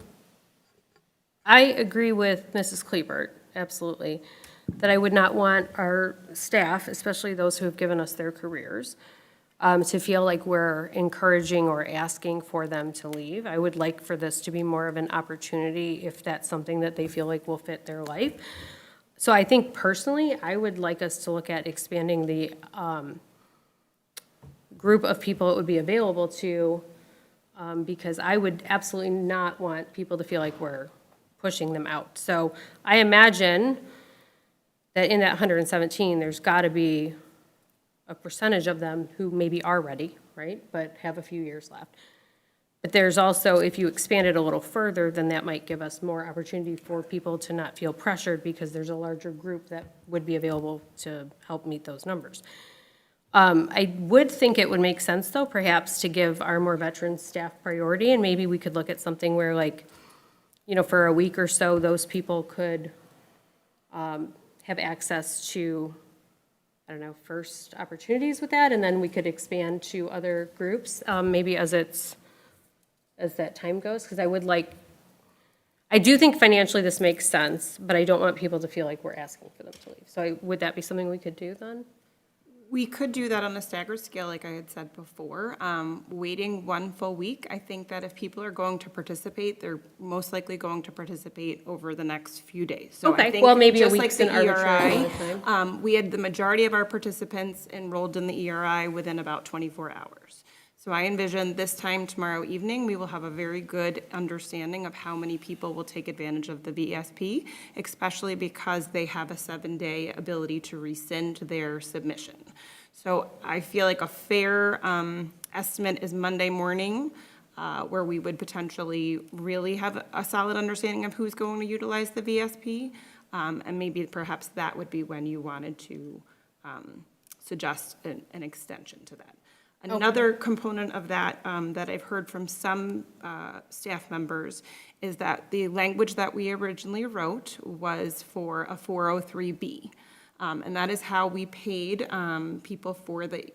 I agree with Mrs. Klebert, absolutely, that I would not want our staff, especially those who have given us their careers, to feel like we're encouraging or asking for them to leave. I would like for this to be more of an opportunity if that's something that they feel like will fit their life. So I think personally, I would like us to look at expanding the group of people it would be available to, because I would absolutely not want people to feel like we're pushing them out. So I imagine that in that 117, there's got to be a percentage of them who maybe are ready, right, but have a few years left. But there's also, if you expand it a little further, then that might give us more opportunity for people to not feel pressured because there's a larger group that would be available to help meet those numbers. I would think it would make sense, though, perhaps to give our more veteran staff priority, and maybe we could look at something where, like, you know, for a week or so, those people could have access to, I don't know, first opportunities with that, and then we could expand to other groups, maybe as that time goes, because I do think financially this makes sense, but I don't want people to feel like we're asking for them to leave. So would that be something we could do then? We could do that on a staggered scale, like I had said before. Waiting 1 full week, I think that if people are going to participate, they're most likely going to participate over the next few days. So I Okay, think well, maybe a just like week's the an arbitrary amount of ERI, time. we had the majority of our participants enrolled in the ERI within about 24 hours. So I envision this time tomorrow evening, we will have a very good understanding of how many people will take advantage of the VSP, especially because they have a 7-day ability to rescind their submission. So I feel like a fair estimate is Monday morning, where we would potentially really have a solid understanding of who's going to utilize the VSP. And maybe perhaps that would be when you wanted to suggest an extension to that. Another component of that that I've heard from some staff members is that the language that we originally wrote was for a 403B. And that is how we paid people for the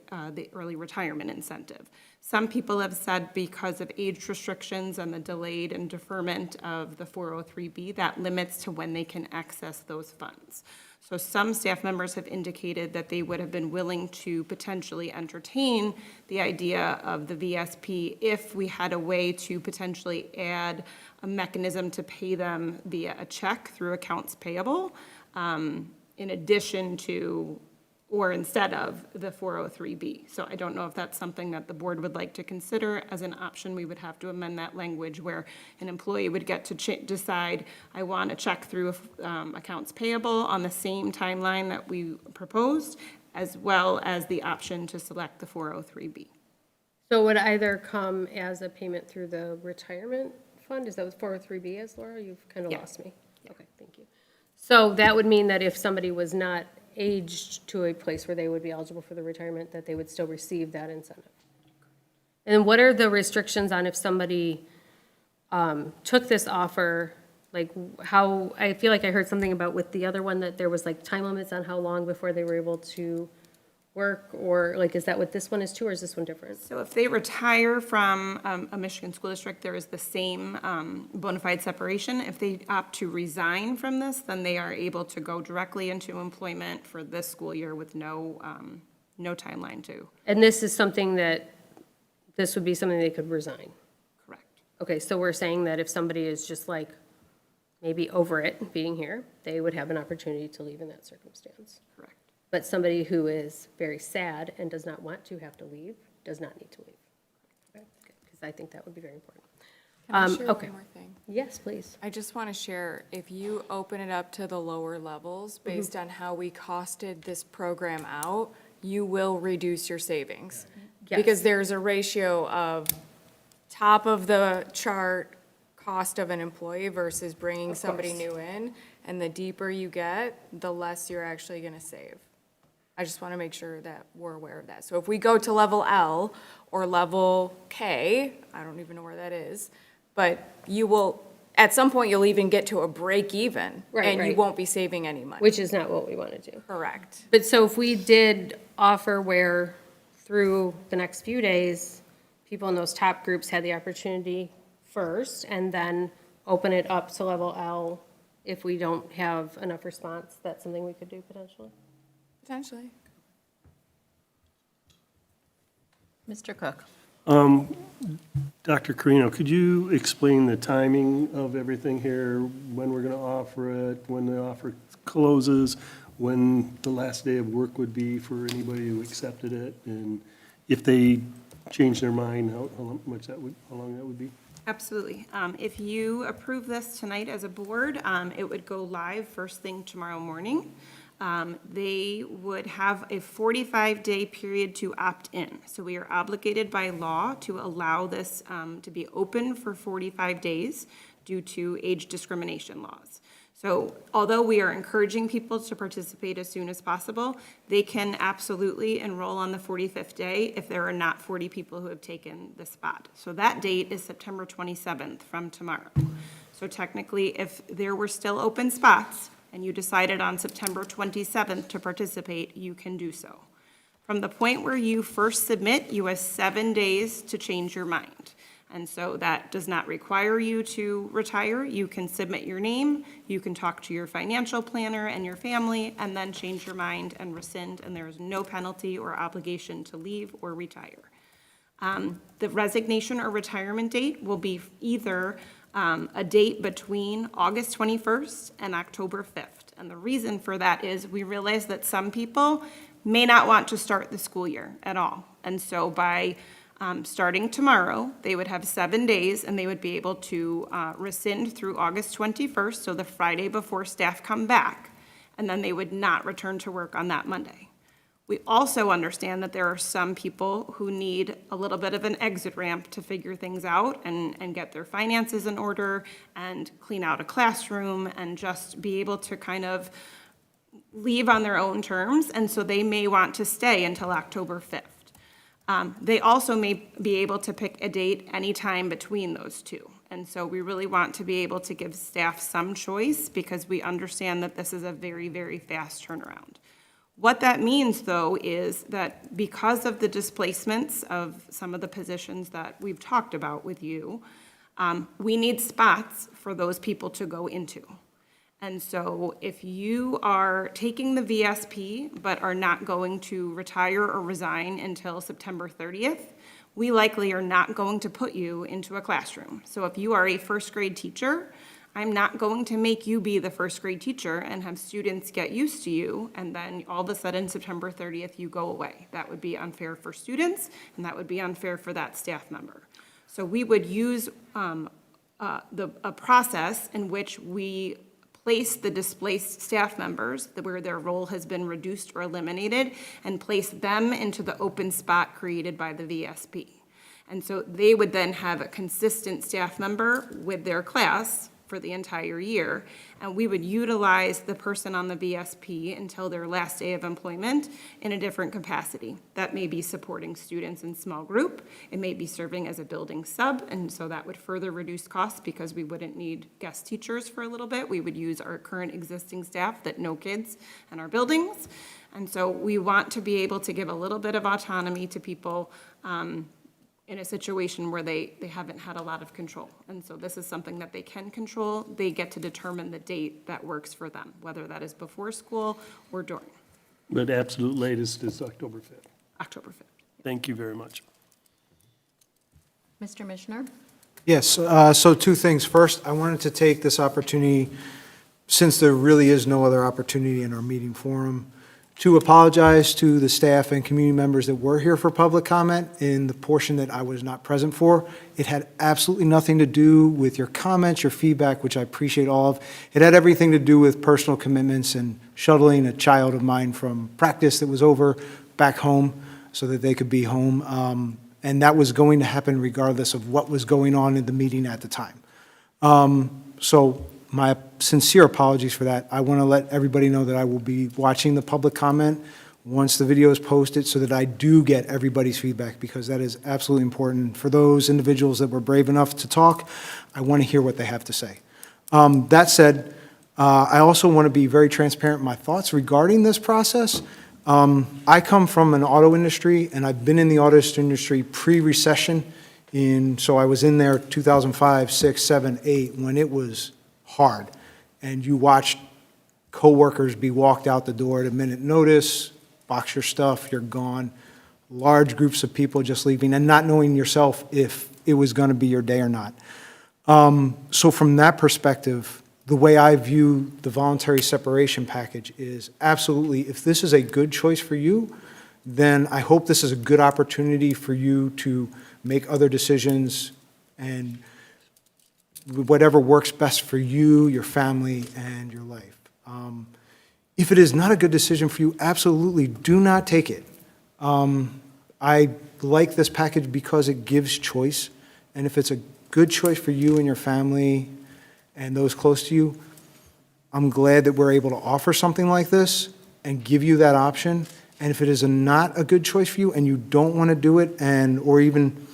early retirement incentive. Some people have said because of age restrictions and the delayed and deferment of the 403B, that limits to when they can access those funds. So some staff members have indicated that they would have been willing to potentially entertain the idea of the VSP if we had a way to potentially add a mechanism to pay them via a check through accounts payable, in addition to or instead of the 403B. So I don't know if that's something that the board would like to consider as an option. We would have to amend that language where an employee would get to decide, I want a check through accounts payable on the same timeline that we proposed, as well as the option to select the 403B. So it would either come as a payment through the retirement fund? Is that what 403B is, Laura? You've kind of lost me. Okay, thank you. So that would mean that if somebody was not aged to a place where they would be eligible for the retirement, that they would still receive that incentive. And what are the restrictions on if somebody took this offer, like how, I feel like I heard something about with the other one that there was like time limits on how long before they were able to work, or like, is that what this one is too, or is this one different? So if they retire from a Michigan school district, there is the same bona fide separation. If they opt to resign from this, then they are able to go directly into employment for this school year with no timeline to. And this is something that, this would be something they could resign? Correct. Okay, so we're saying that if somebody is just like, maybe over it being here, they would have an opportunity to leave in that circumstance. Correct. But somebody who is very sad and does not want to have to leave, does not need to leave. Okay, because I think that would be very important. Can I share okay. one more thing? Yes, please. I just want to share, if you open it up to the lower levels, based on how we costed this program out, you will reduce your savings. Yes. Because there's a ratio of top of the chart cost of an employee versus bringing somebody new in, and the deeper you get, the less you're actually going to save. I just want to make sure that we're aware of that. So if we go to level L or level K, I don't even know where that is, but you will, at some point, you'll even get to a break even, and you won't be saving any money. Which is not what we want to do. Correct. But so if we did offer where through the next few days, people in those top groups had the opportunity first, and then open it up to level L if we don't have enough response, that's something we could do potentially? Potentially. Mr. Cook? Dr. Carino, could you explain the timing of everything here? When we're going to offer it, when the offer closes, when the last day of work would be for anybody who accepted it? And if they change their mind, how long that would be? Absolutely. If you approve this tonight as a board, it would go live first thing tomorrow morning. They would have a 45-day period to opt in. So we are obligated by law to allow this to be open for 45 days due to age discrimination laws. So although we are encouraging people to participate as soon as possible, they can absolutely enroll on the 45th day if there are not 40 people who have taken the spot. So that date is September 27th from tomorrow. So technically, if there were still open spots and you decided on September 27th to participate, you can do so. From the point where you first submit, you have 7 days to change your mind. And so that does not require you to retire. You can submit your name, you can talk to your financial planner and your family, and then change your mind and rescind, and there is no penalty or obligation to leave or retire. The resignation or retirement date will be either a date between August 21st and October 5th. And the reason for that is we realize that some people may not want to start the school year at all. And so by starting tomorrow, they would have 7 days, and they would be able to rescind through August 21st, so the Friday before staff come back, and then they would not return to work on that Monday. We also understand that there are some people who need a little bit of an exit ramp to figure things out and get their finances in order and clean out a classroom and just be able to kind of leave on their own terms, and so they may want to stay until October 5th. They also may be able to pick a date anytime between those two. And so we really want to be able to give staff some choice because we understand that this is a very, very fast turnaround. What that means, though, is that because of the displacements of some of the positions that we've talked about with you, we need spots for those people to go into. And so if you are taking the VSP but are not going to retire or resign until September 30th, we likely are not going to put you into a classroom. So if you are a first grade teacher, I'm not going to make you be the first grade teacher and have students get used to you, and then all of a sudden, September 30th, you go away. That would be unfair for students, and that would be unfair for that staff member. So we would use a process in which we place the displaced staff members where their role has been reduced or eliminated and place them into the open spot created by the VSP. And so they would then have a consistent staff member with their class for the entire year, and we would utilize the person on the VSP until their last day of employment in a different capacity. That may be supporting students in small group, it may be serving as a building sub, and so that would further reduce costs because we wouldn't need guest teachers for a little bit. We would use our current existing staff that know kids in our buildings, and so we want to be able to give a little bit of autonomy to people in a situation where they haven't had a lot of control. And so this is something that they can control. They get to determine the date that works for them, whether that is before school or during. But absolute latest is October 5th. October 5th. Thank you very much. Mr. Mishner? Yes, so two things. First, I wanted to take this opportunity, since there really is no other opportunity in our meeting forum, to apologize to the staff and community members that were here for public comment in the portion that I was not present for. It had absolutely nothing to do with your comments, your feedback, which I appreciate all of. It had everything to do with personal commitments and shuttling a child of mine from practice that was over back home so that they could be home. And that was going to happen regardless of what was going on in the meeting at the time. So my sincere apologies for that. I want to let everybody know that I will be watching the public comment once the video is posted so that I do get everybody's feedback, because that is absolutely important. For those individuals that were brave enough to talk, I want to hear what they have to say. That said, I also want to be very transparent in my thoughts regarding this process. I come from an auto industry, and I've been in the auto industry pre-recession. So I was in there 2005, 6, 7, 8, when it was hard, and you watched coworkers be walked out the door at a minute notice, box your stuff, you're gone. large groups of people just leaving and not knowing yourself if it was going to be your day or not. So from that perspective, the way I view the voluntary separation package is absolutely, if this is a good choice for you, then I hope this is a good opportunity for you to make other decisions and whatever works best for you, your family, and your life. If it is not a good decision for you, absolutely do not take it. I like this package because it gives choice, and if it's a good choice for you and your family and those close to you, I'm glad that we're able to offer something like this and give you that option. And if it is not a good choice for you and you don't want to do it, or even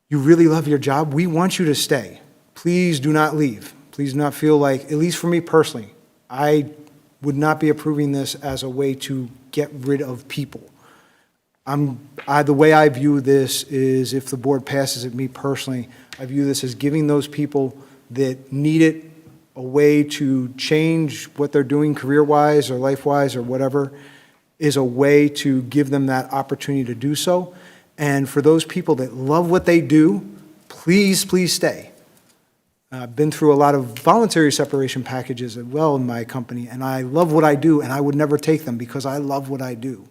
you really love your job, we want you to stay. Please do not leave. Please do not feel like, at least for me personally, I would not be approving this as a way to get rid of people. The way I view this is, if the board passes it, me personally, I view this as giving those people that need it a way to change what they're doing career-wise or life-wise or whatever, is a way to give them that opportunity to do so. And for those people that love what they do, please, please stay. I've been through a lot of voluntary separation packages as well in my company, and I love what I do, and I would never take them because I love what I do.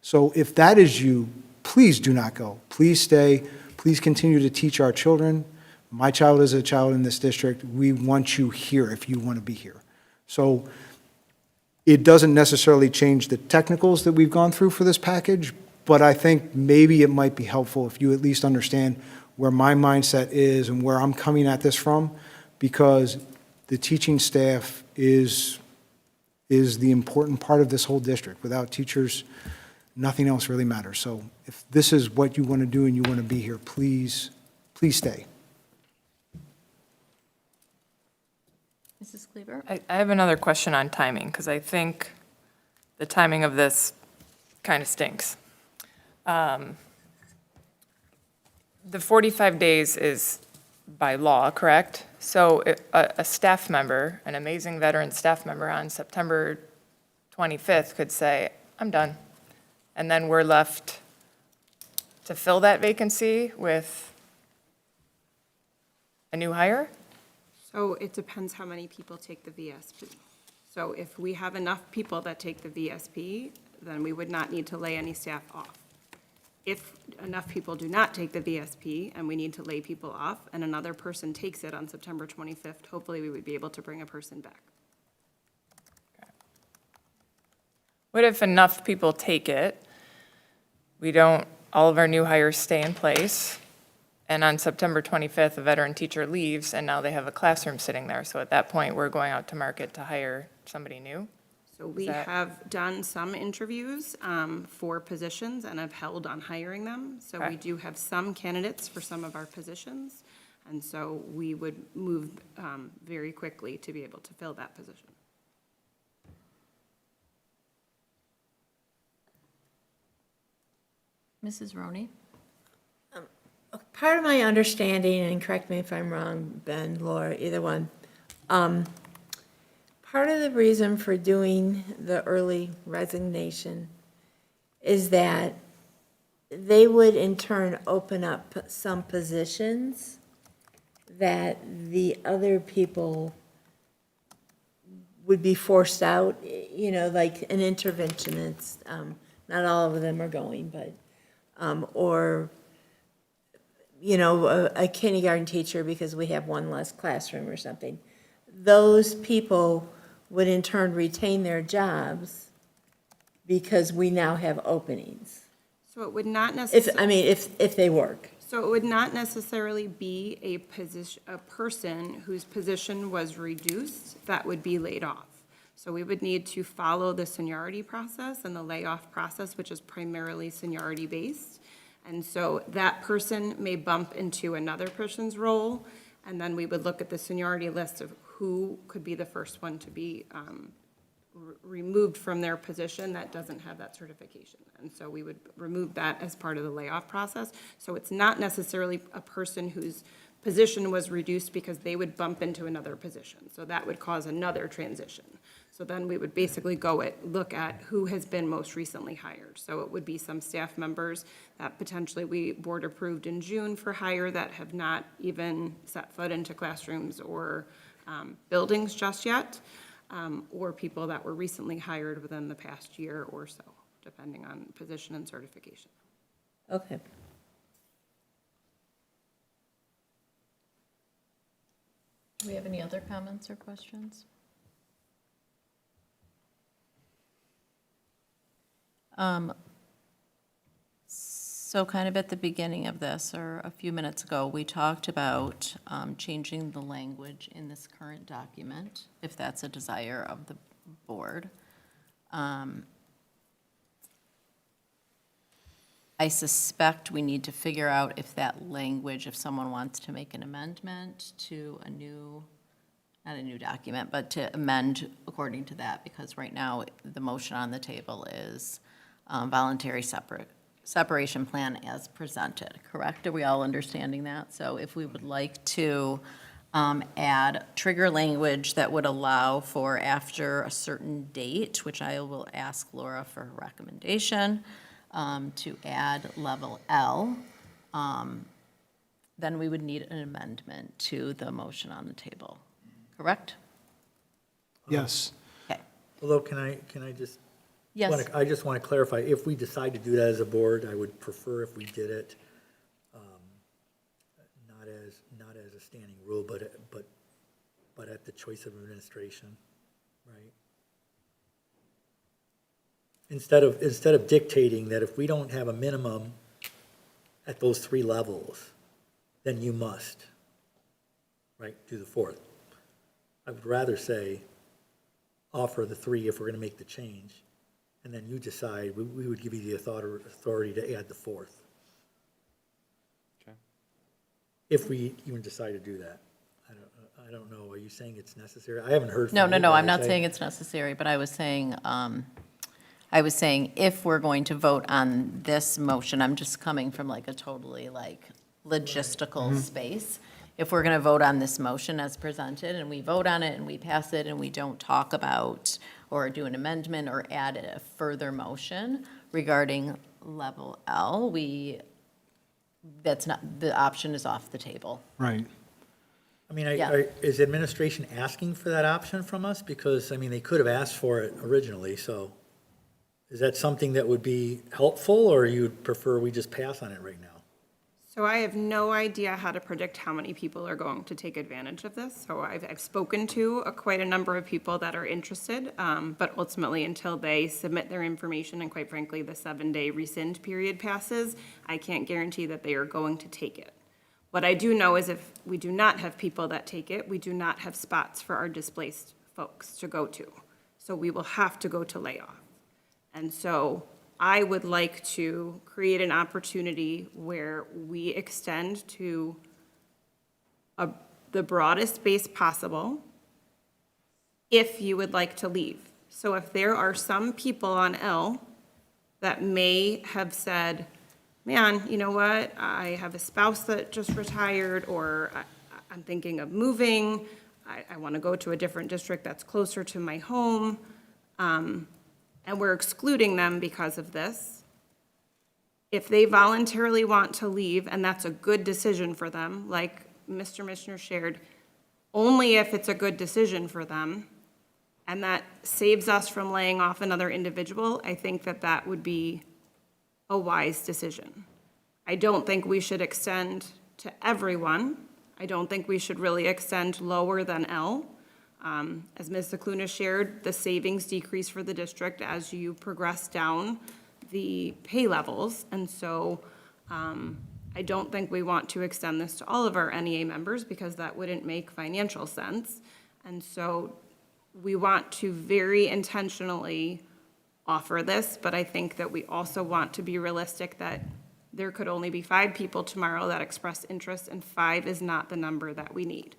So if that is you, please do not go. Please stay. Please continue to teach our children. My child is a child in this district. We want you here if you want to be here. So it doesn't necessarily change the technicals that we've gone through for this package, but I think maybe it might be helpful if you at least understand where my mindset is and where I'm coming at this from, because the teaching staff is the important part of this whole district. Without teachers, nothing else really matters. So if this is what you want to do and you want to be here, please, please stay. Mrs. Kleber? I have another question on timing, because I think the timing of this kind of stinks. The 45 days is by law, correct? So a staff member, an amazing veteran staff member on September 25th could say, I'm done. And then we're left to fill that vacancy with a new hire? So it depends how many people take the VSP. So if we have enough people that take the VSP, then we would not need to lay any staff off. If enough people do not take the VSP and we need to lay people off and another person takes it on September 25th, hopefully we would be able to bring a person back. What if enough people take it, all of our new hires stay in place, and on September 25th, a veteran teacher leaves, and now they have a classroom sitting there. So at that point, we're going out to market to hire somebody new? So we have done some interviews for positions and have held on hiring them. So we do have some candidates for some of our positions. And so we would move very quickly to be able to fill that position. Mrs. Roney? Part of my understanding, and correct me if I'm wrong, Ben, Laura, either one, part of the reason for doing the early resignation is that they would in turn open up some positions that the other people would be forced out, like an interventionist. Not all of them are going, but, or, a kindergarten teacher because we have one less classroom or something. Those people would in turn retain their jobs because we now have openings. So it would not necessarily. If they work. So it would not necessarily be a person whose position was reduced that would be laid off. So we would need to follow the seniority process and the layoff process, which is primarily seniority-based. And so that person may bump into another person's role, and then we would look at the seniority list of who could be the first one to be removed from their position that doesn't have that certification. And so we would remove that as part of the layoff process. So it's not necessarily a person whose position was reduced because they would bump into another position. So that would cause another transition. So then we would basically look at who has been most recently hired. So it would be some staff members that potentially we board approved in June for hire that have not even set foot into classrooms or buildings just yet, or people that were recently hired within the past year or so, depending on position and certification. Okay. Do we have any other comments or questions? So kind of at the beginning of this, or a few minutes ago, we talked about changing the language in this current document, if that's a desire of the board. I suspect we need to figure out if that language, if someone wants to make an amendment to a new, not a new document, but to amend according to that, because right now, the motion on the table is voluntary separation plan as presented, correct? Are we all understanding that? So if we would like to add trigger language that would allow for after a certain date, which I will ask Laura for her recommendation, to add level L, then we would need an amendment to the motion on the table, correct? Yes. Okay. Although, can I just? Yes. I just want to clarify, if we decide to do that as a board, I would prefer if we did it not as a standing rule, but at the choice of administration, right? Instead of dictating that if we don't have a minimum at those 3 levels, then you must, right, do the 4th. I would rather say, offer the 3 if we're going to make the change, and then you decide, we would give you the authority to add the 4th. Okay. If we even decide to do that. I don't know, are you saying it's necessary? I haven't heard from No, you no, I'm guys. not saying it's necessary, but I was saying if we're going to vote on this motion, I'm just coming from like a totally like logistical space. If we're going to vote on this motion as presented, and we vote on it and we pass it, and we don't talk about or do an amendment or add a further motion regarding level L, that's not, the option is off the table. Right. I mean, Yeah. is administration asking for that option from us? Because, I mean, they could have asked for it originally, so is that something that would be helpful, or you'd prefer we just pass on it right now? So I have no idea how to predict how many people are going to take advantage of this. So I've spoken to quite a number of people that are interested, but ultimately, until they submit their information, and quite frankly, the 7-day rescind period passes, I can't guarantee that they are going to take it. What I do know is if we do not have people that take it, we do not have spots for our displaced folks to go to. So we will have to go to layoff. And so I would like to create an opportunity where we extend to the broadest base possible if you would like to leave. So if there are some people on L that may have said, man, you know what, I have a spouse that just retired, or I'm thinking of moving, I want to go to a different district that's closer to my home, and we're excluding them because of this. If they voluntarily want to leave, and that's a good decision for them, like Mr. Mishner shared, only if it's a good decision for them, and that saves us from laying off another individual, I think that that would be a wise decision. I don't think we should extend to everyone. I don't think we should really extend lower than L. As Ms. Zakluna shared, the savings decrease for the district as you progress down the pay levels. And so I don't think we want to extend this to all of our NEA members because that wouldn't make financial sense. And so we want to very intentionally offer this, but I think that we also want to be realistic that there could only be 5 people tomorrow that express interest, and 5 is not the number that we need.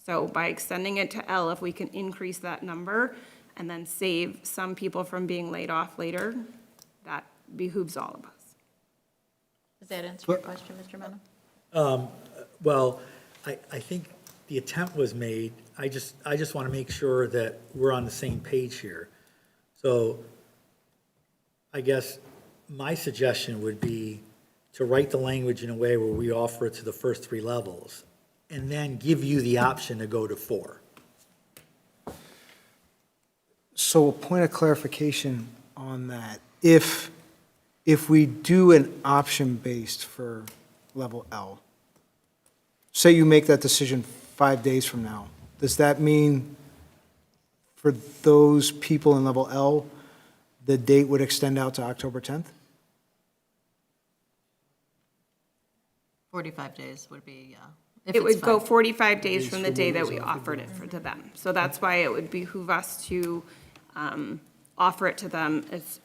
So by extending it to L, if we can increase that number and then save some people from being laid off later, that behooves all of us. Does that answer your question, Mr. Mena? Well, I think the attempt was made. I just want to make sure that we're on the same page here. So I guess my suggestion would be to write the language in a way where we offer it to the first 3 levels, and then give you the option to go to 4. So a point of clarification on that, if we do an option-based for level L, say you make that decision 5 days from now, does that mean for those people in level L, the date would extend out to October 10th? 45 days would be, It would go 45 days from the day that we offered it to them. So that's why it would behoove us to offer it to them as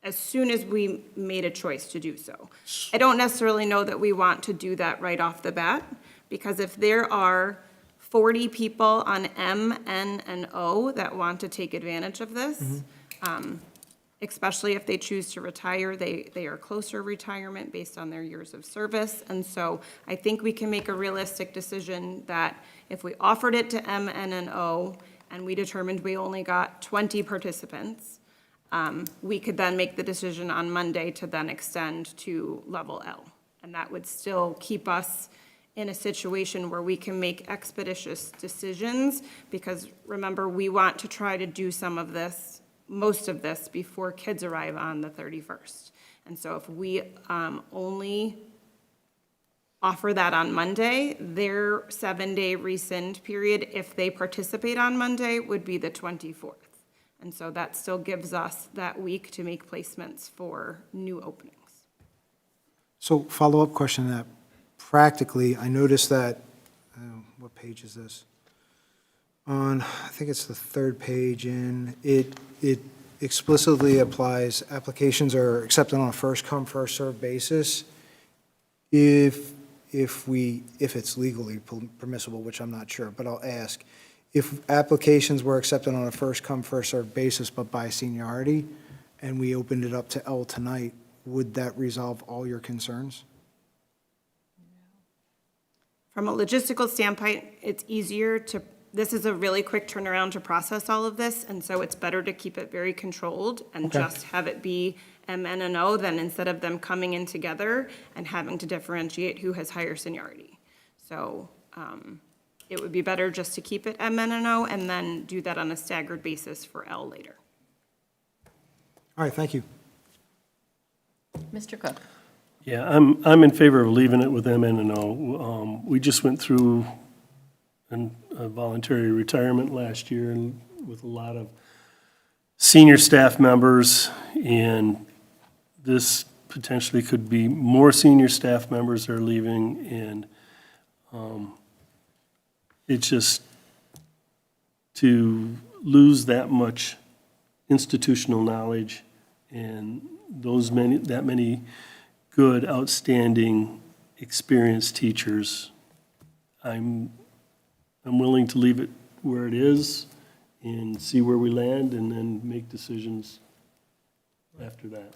soon as we made a choice to do so. I don't necessarily know that we want to do that right off the bat, because if there are 40 people on M, N, and O that want to take advantage of this, especially if they choose to retire, they are closer retirement based on their years of service. And so I think we can make a realistic decision that if we offered it to M, N, and O, and we determined we only got 20 participants, we could then make the decision on Monday to then extend to level L. And that would still keep us in a situation where we can make expeditious decisions, because remember, we want to try to do some of this, most of this, before kids arrive on the 31st. And so if we only offer that on Monday, their 7-day rescind period, if they participate on Monday, would be the 24th. And so that still gives us that week to make placements for new openings. So follow-up question to that. Practically, I noticed that, what page is this? On, I think it's the 3rd page in, it explicitly applies, applications are accepted on a first-come, first-served basis if it's legally permissible, which I'm not sure, but I'll ask. If applications were accepted on a first-come, first-served basis, but by seniority, and we opened it up to L tonight, would that resolve all your concerns? From a logistical standpoint, it's easier to, this is a really quick turnaround to process all of this, and so it's better to keep it very controlled and Okay. just have it be M, N, and O than instead of them coming in together and having to differentiate who has higher seniority. So it would be better just to keep it M, N, and O, and then do that on a staggered basis for L later. All right, thank you. Mr. Cook. Yeah, I'm in favor of leaving it with M, N, and O. We just went through a voluntary retirement last year and with a lot of senior staff members, and this potentially could be more senior staff members that are leaving, and it's just to lose that much institutional knowledge and that many good, outstanding, experienced teachers. I'm willing to leave it where it is and see where we land, and then make decisions after that.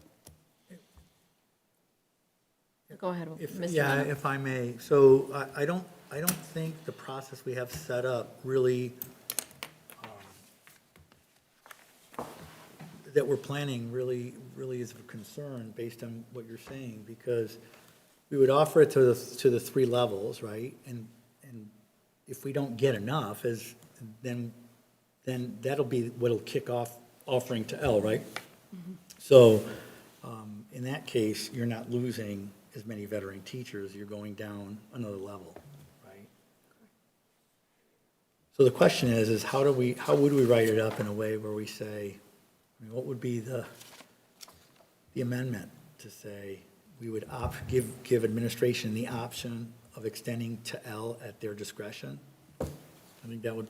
Go ahead, Mr. Yeah, Leonard. if I may. So I don't think the process we have set up really, that we're planning really is of concern based on what you're saying, because we would offer it to the 3 levels, right? And if we don't get enough, then that'll be what'll kick off offering to L, right? So in that case, you're not losing as many veteran teachers, you're going down another level, right? So the question is how would we write it up in a way where we say, I mean, what would be the amendment to say we would give administration the option of extending to L at their discretion? I think that would.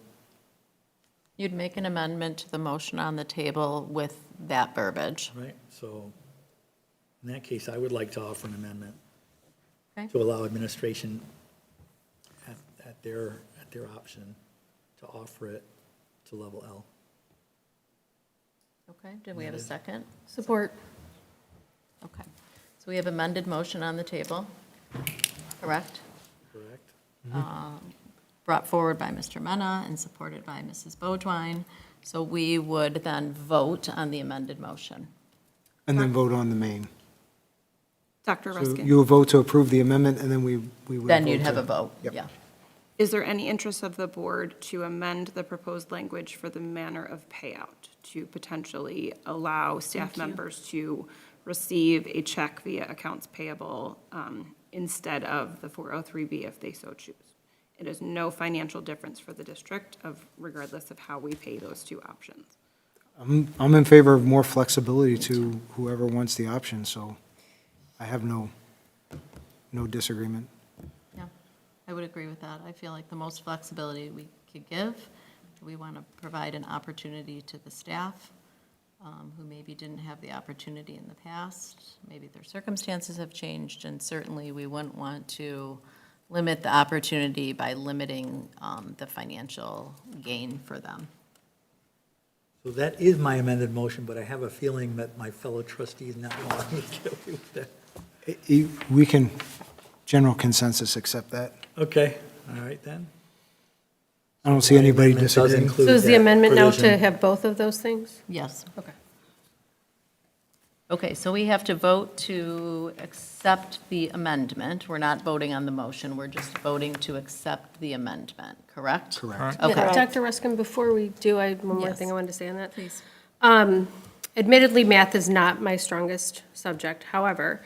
You'd make an amendment to the motion on the table with that verbiage. Right, so in that case, I would like to offer an amendment Okay. to allow administration at their option to offer it to level L. Okay, do we have a second? Support. Okay, so we have amended motion on the table, correct? Correct. brought forward by Mr. Mena and supported by Mrs. Beaudoin. So we would then vote on the amended motion. And then vote on the main. Dr. So Ruskin? you will vote to approve the amendment, and then we would. Then you'd vote have to- a vote, Yep. yeah. Is there any interest of the board to amend the proposed language for the manner of payout to potentially allow staff members to receive a check via accounts payable instead of the 403B if they so choose? It is no financial difference for the district regardless of how we pay those two options. I'm in favor of more flexibility to whoever wants the option, so I have no disagreement. Yeah, I would agree with that. I feel like the most flexibility we could give, we want to provide an opportunity to the staff who maybe didn't have the opportunity in the past. Maybe their circumstances have changed, and certainly we wouldn't want to limit the opportunity by limiting the financial gain for them. So that is my amended motion, but I have a feeling that my fellow trustees not want me to get away with that. We can, general consensus, accept that. Okay, all right then. I don't see anybody Amendment does disagreeing. include So is the that amendment now to provision. have both of those things? Yes. Okay. Okay, so we have to vote to accept the amendment. We're not voting on the motion, we're just voting to accept the amendment, correct? Correct. Okay. Dr. Ruskin, before we do, I have one more Yes. thing I wanted to say on that. Please. Admittedly, math is not my strongest subject. However,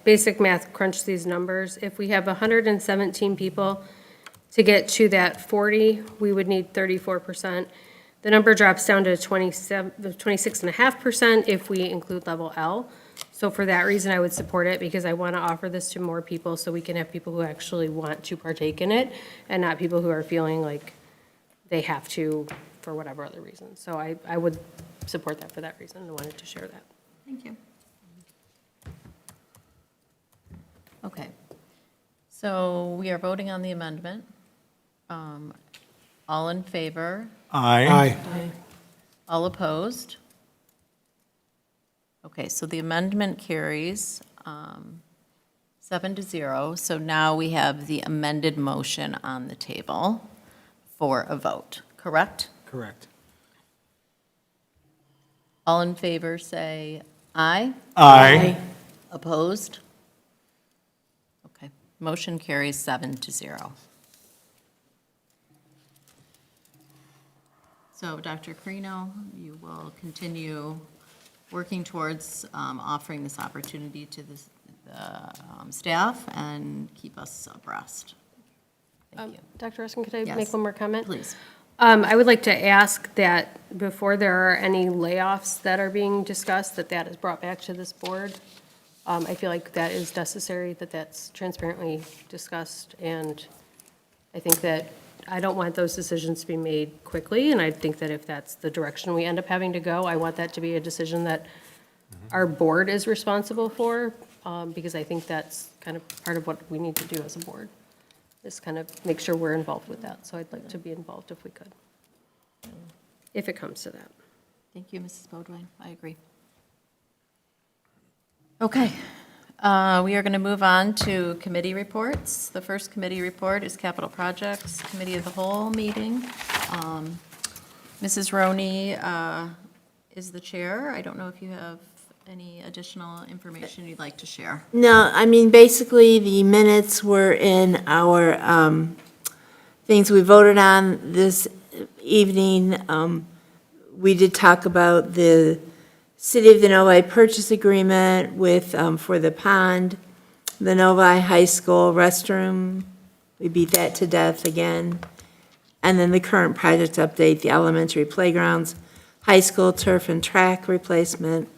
basic math crunch these numbers. If we have 117 people to get to that 40, we would need 34%. The number drops down to 26.5% if we include level L. So for that reason, I would support it because I want to offer this to more people so we can have people who actually want to partake in it and not people who are feeling like they have to for whatever other reason. So I would support that for that reason. I wanted to share that. Thank you. Okay. So we are voting on the amendment. All in favor? Aye. All opposed? Okay, so the amendment carries 7-0. So now we have the amended motion on the table for a vote, correct? Correct. All in favor, say aye. Aye. Opposed? Okay, motion carries 7-0. So, Dr. Carino, you will continue working towards offering this opportunity to the staff and keep us abreast. Thank you. Dr. Ruskin, could I Yes. make one more comment? Please. I would like to ask that before there are any layoffs that are being discussed, that is brought back to this board. I feel like that is necessary, that that's transparently discussed, and I think that I don't want those decisions to be made quickly, and I think that if that's the direction we end up having to go, I want that to be a decision that our board is responsible for, because I think that's kind of part of what we need to do as a board, is kind of make sure we're involved with that. So I'd like to be involved if we could, if it comes to that. Thank you, Mrs. Beaudoin. I agree. Okay, we are going to move on to committee reports. The first committee report is Capital Projects Committee of the Whole meeting. Mrs. Roney is the chair. I don't know if you have any additional information you'd like to share. No, I mean, basically, the minutes were in our things we voted on this evening. We did talk about the City of the Novi purchase agreement with, for the pond, the Novi High School restroom. We beat that to death again. And then the current project update, the elementary playgrounds, high school turf and track replacement,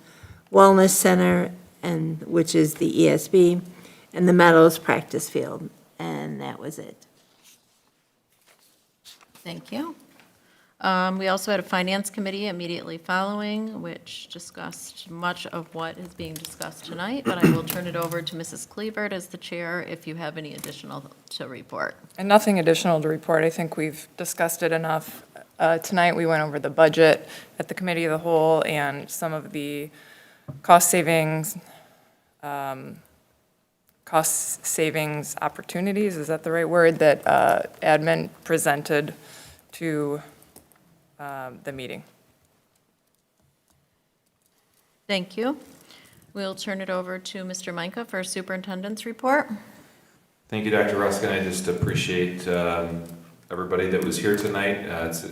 wellness center, and, which is the ESB, and the Meadows practice field. And that was it. Thank you. We also had a Finance Committee immediately following, which discussed much of what is being discussed tonight, but I will turn it over to Mrs. Cleavert as the chair if you have any additional to report. And nothing additional to report. I think we've discussed it enough. Tonight, we went over the budget at the Committee of the Whole and some of the cost savings cost savings opportunities, is that the right word, that admin presented to the meeting. Thank you. We'll turn it over to Mr. Micah for superintendent's report. Thank you, Dr. Ruskin. I just appreciate everybody that was here tonight.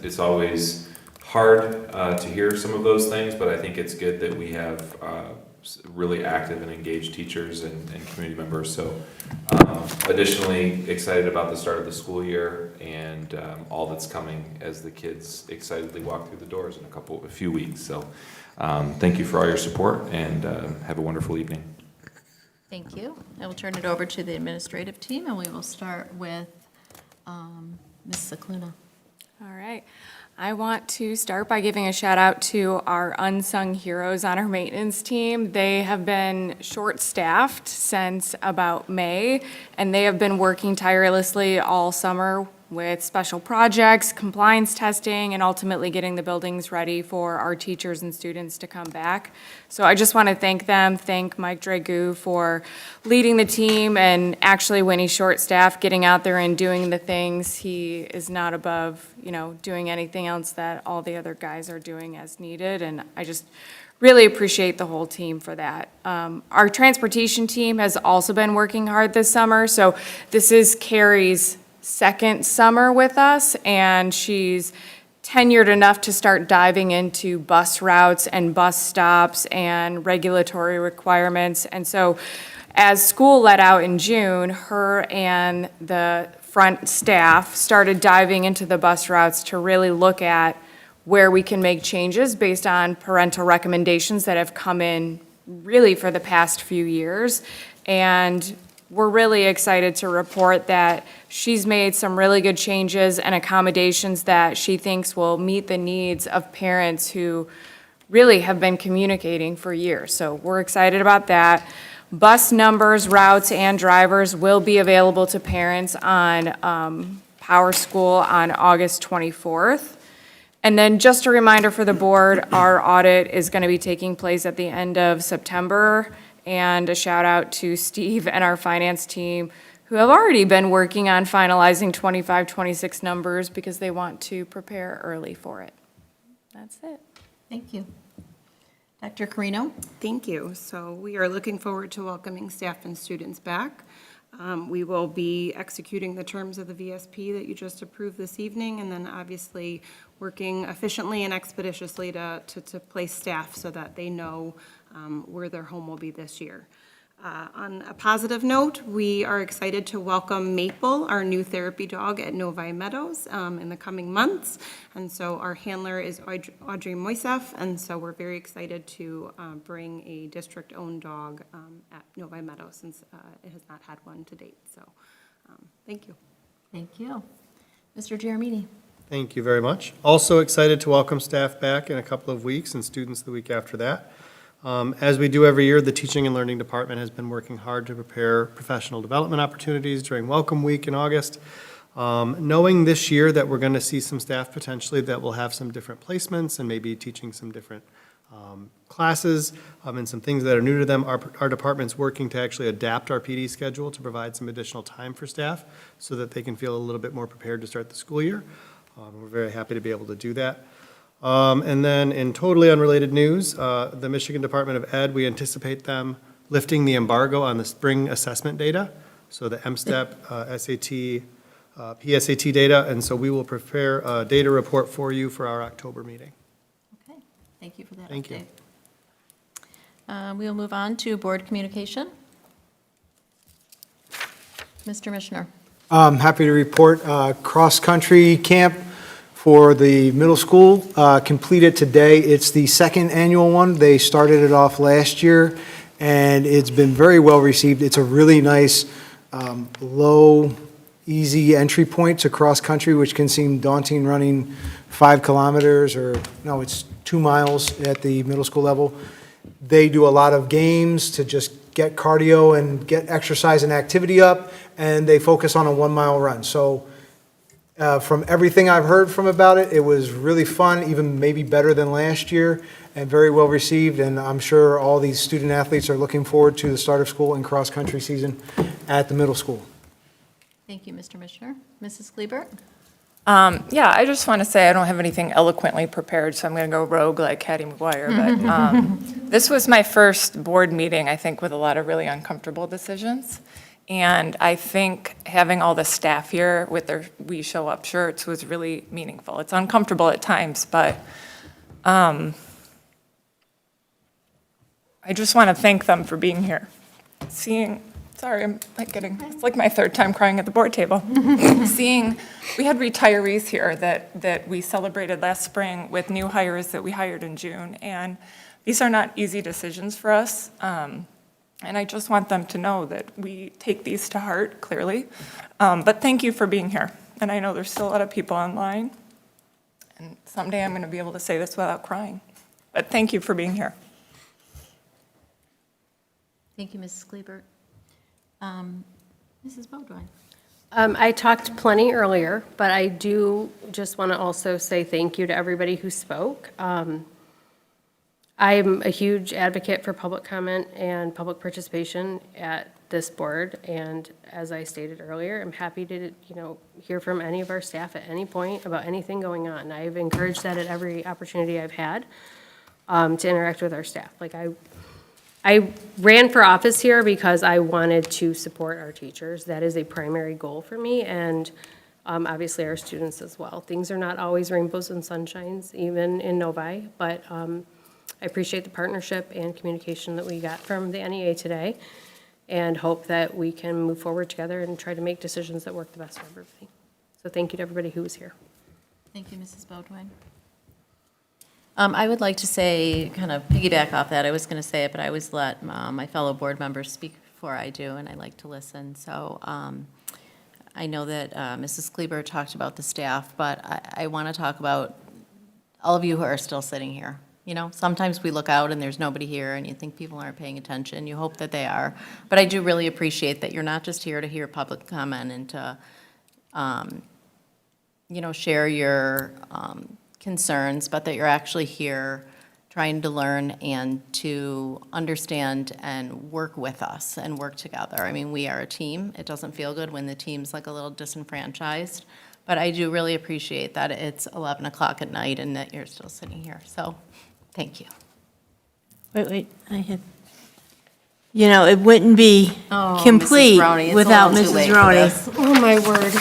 It's always hard to hear some of those things, but I think it's good that we have really active and engaged teachers and community members. So additionally, excited about the start of the school year and all that's coming as the kids excitedly walk through the doors in a few weeks. So thank you for all your support and have a wonderful evening. Thank you. I will turn it over to the administrative team, and we will start with Ms. Cicluna. All right. I want to start by giving a shout out to our unsung heroes on our maintenance team. They have been short-staffed since about May, and they have been working tirelessly all summer with special projects, compliance testing, and ultimately getting the buildings ready for our teachers and students to come back. So I just want to thank them, thank Mike Dragoo for leading the team, and actually when he's short-staffed, getting out there and doing the things. He is not above, doing anything else that all the other guys are doing as needed, and I just really appreciate the whole team for that. Our transportation team has also been working hard this summer, so this is Carrie's second summer with us, and she's tenured enough to start diving into bus routes and bus stops and regulatory requirements. And so as school let out in June, her and the front staff started diving into the bus routes to really look at where we can make changes based on parental recommendations that have come in really for the past few years. And we're really excited to report that she's made some really good changes and accommodations that she thinks will meet the needs of parents who really have been communicating for years. So we're excited about that. Bus numbers, routes, and drivers will be available to parents on Power School on August 24th. And then just a reminder for the board, our audit is going to be taking place at the end of September. And a shout out to Steve and our finance team who have already been working on finalizing 25-26 numbers because they want to prepare early for it. That's it. Thank you. Dr. Carino? Thank you. So we are looking forward to welcoming staff and students back. We will be executing the terms of the VSP that you just approved this evening, and then obviously working efficiently and expeditiously to place staff so that they know where their home will be this year. On a positive note, we are excited to welcome Maple, our new therapy dog, at Novi Meadows in the coming months. And so our handler is Audrey Moisef, and so we're very excited to bring a district-owned dog at Novi Meadows since it has not had one to date. So thank you. Thank you. Mr. Giaramini? Thank you very much. Also excited to welcome staff back in a couple of weeks and students the week after that. As we do every year, the Teaching and Learning Department has been working hard to prepare professional development opportunities during Welcome Week in August. Knowing this year that we're going to see some staff potentially that will have some different placements and maybe teaching some different classes and some things that are new to them, our department's working to actually adapt our PD schedule to provide some additional time for staff so that they can feel a little bit more prepared to start the school year. We're very happy to be able to do that. And then in totally unrelated news, the Michigan Department of Ed, we anticipate them lifting the embargo on the spring assessment data, so the MSTEP, SAT, PSAT data, and so we will prepare a data report for you for our October meeting. Okay, thank you for that Thank you. update. We'll move on to board communication. Mr. Mishner. I'm happy to report cross-country camp for the middle school completed today. It's the second annual one. They started it off last year, and it's been very well received. It's a really nice, low, easy entry point to cross-country, which can seem daunting running 5 kilometers or, no, it's 2 miles at the middle school level. They do a lot of games to just get cardio and get exercise and activity up, and they focus on a 1 mile run. So from everything I've heard from about it, it was really fun, even maybe better than last year. and very well received, and I'm sure all these student athletes are looking forward to the start of school and cross-country season at the middle school. Thank you, Mr. Mishner. Mrs. Kleebert? Yeah, I just want to say I don't have anything eloquently prepared, so I'm going to go rogue like Hattie McGuire. But this was my first board meeting, I think, with a lot of really uncomfortable decisions. And I think having all the staff here with their We Show Up shirts was really meaningful. It's uncomfortable at times, but I just want to thank them for being here. Sorry, I'm like it's like my third time crying at the board table. We had retirees here that we celebrated last spring with new hires that we hired in June. And these are not easy decisions for us. And I just want them to know that we take these to heart, clearly. But thank you for being here. And I know there's still a lot of people online. And someday I'm going to be able to say this without crying. But thank you for being here. Thank you, Mrs. Kleebert. Mrs. Beaudoin? I talked plenty earlier, but I do just want to also say thank you to everybody who spoke. I'm a huge advocate for public comment and public participation at this board, and as I stated earlier, I'm happy to, hear from any of our staff at any point about anything going on. I've encouraged that at every opportunity I've had to interact with our staff. Like I ran for office here because I wanted to support our teachers. That is a primary goal for me, and obviously our students as well. Things are not always rainbows and sunshines, even in Novi, but I appreciate the partnership and communication that we got from the NEA today, and hope that we can move forward together and try to make decisions that work the best for everybody. So thank you to everybody who was here. Thank you, Mrs. Beaudoin. I would like to say, kind of piggyback off that, I was going to say it, but I always let my fellow board members speak before I do, and I like to listen. So I know that Mrs. Kleber talked about the staff, but I want to talk about all of you who are still sitting here. Sometimes we look out and there's nobody here, and you think people aren't paying attention. You hope that they are. But I do really appreciate that you're not just here to hear public comment and to, share your concerns, but that you're actually here trying to learn and to understand and work with us and work together. I mean, we are a team. It doesn't feel good when the team's like a little disenfranchised, but I do really appreciate that it's 11 o'clock at night and that you're still sitting here. So, thank you. Wait, it wouldn't be complete Mrs. Roney, it's a without little too Mrs. late for Roney. this. Oh, my word.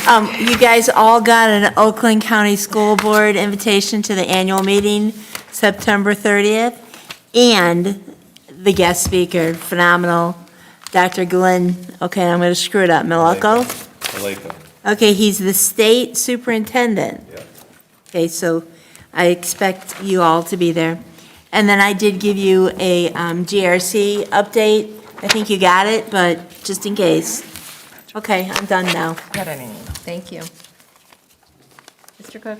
You guys all got an Oakland County School Board invitation to the annual meeting, September 30th, and the guest speaker, phenomenal, Dr. Glenn, okay, I'm going to screw it up, Maleko? Okay, he's the state superintendent. Yep. Okay, so I expect you all to be there. And then I did give you a GRC update. I think you got it, but just in case. Okay, I'm done now. Thank you. Mr. Cook?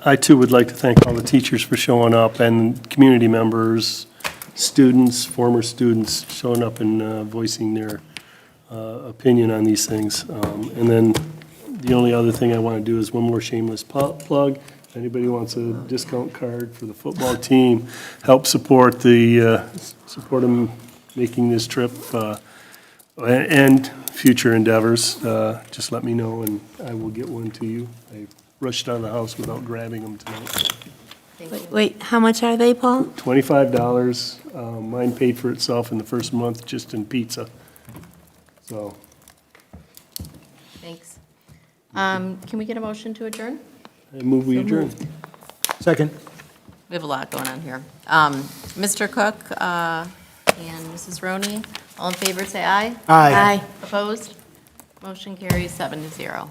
I too would like to thank all the teachers for showing up, and community members, students, former students showing up and voicing their opinion on these things. And then the only other thing I want to do is one more shameless plug. If anybody wants a discount card for the football team, help support them making this trip and future endeavors, just let me know and I will get one to you. I rushed out of the house without grabbing them tonight. Wait, how much are they, Paul? $25. Mine paid for itself in the first month just in pizza. So. Thanks. Can we get a motion to adjourn? I move we adjourn. Second. We have a lot going on here. Mr. Cook and Mrs. Roney, all in favor, say aye. Aye. Opposed? Motion carries 7-0.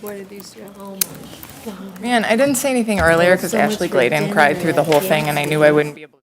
What did these do? Oh, my God. Man, I didn't say anything earlier because Ashley Gladen cried through the whole thing, and I knew I wouldn't be able to.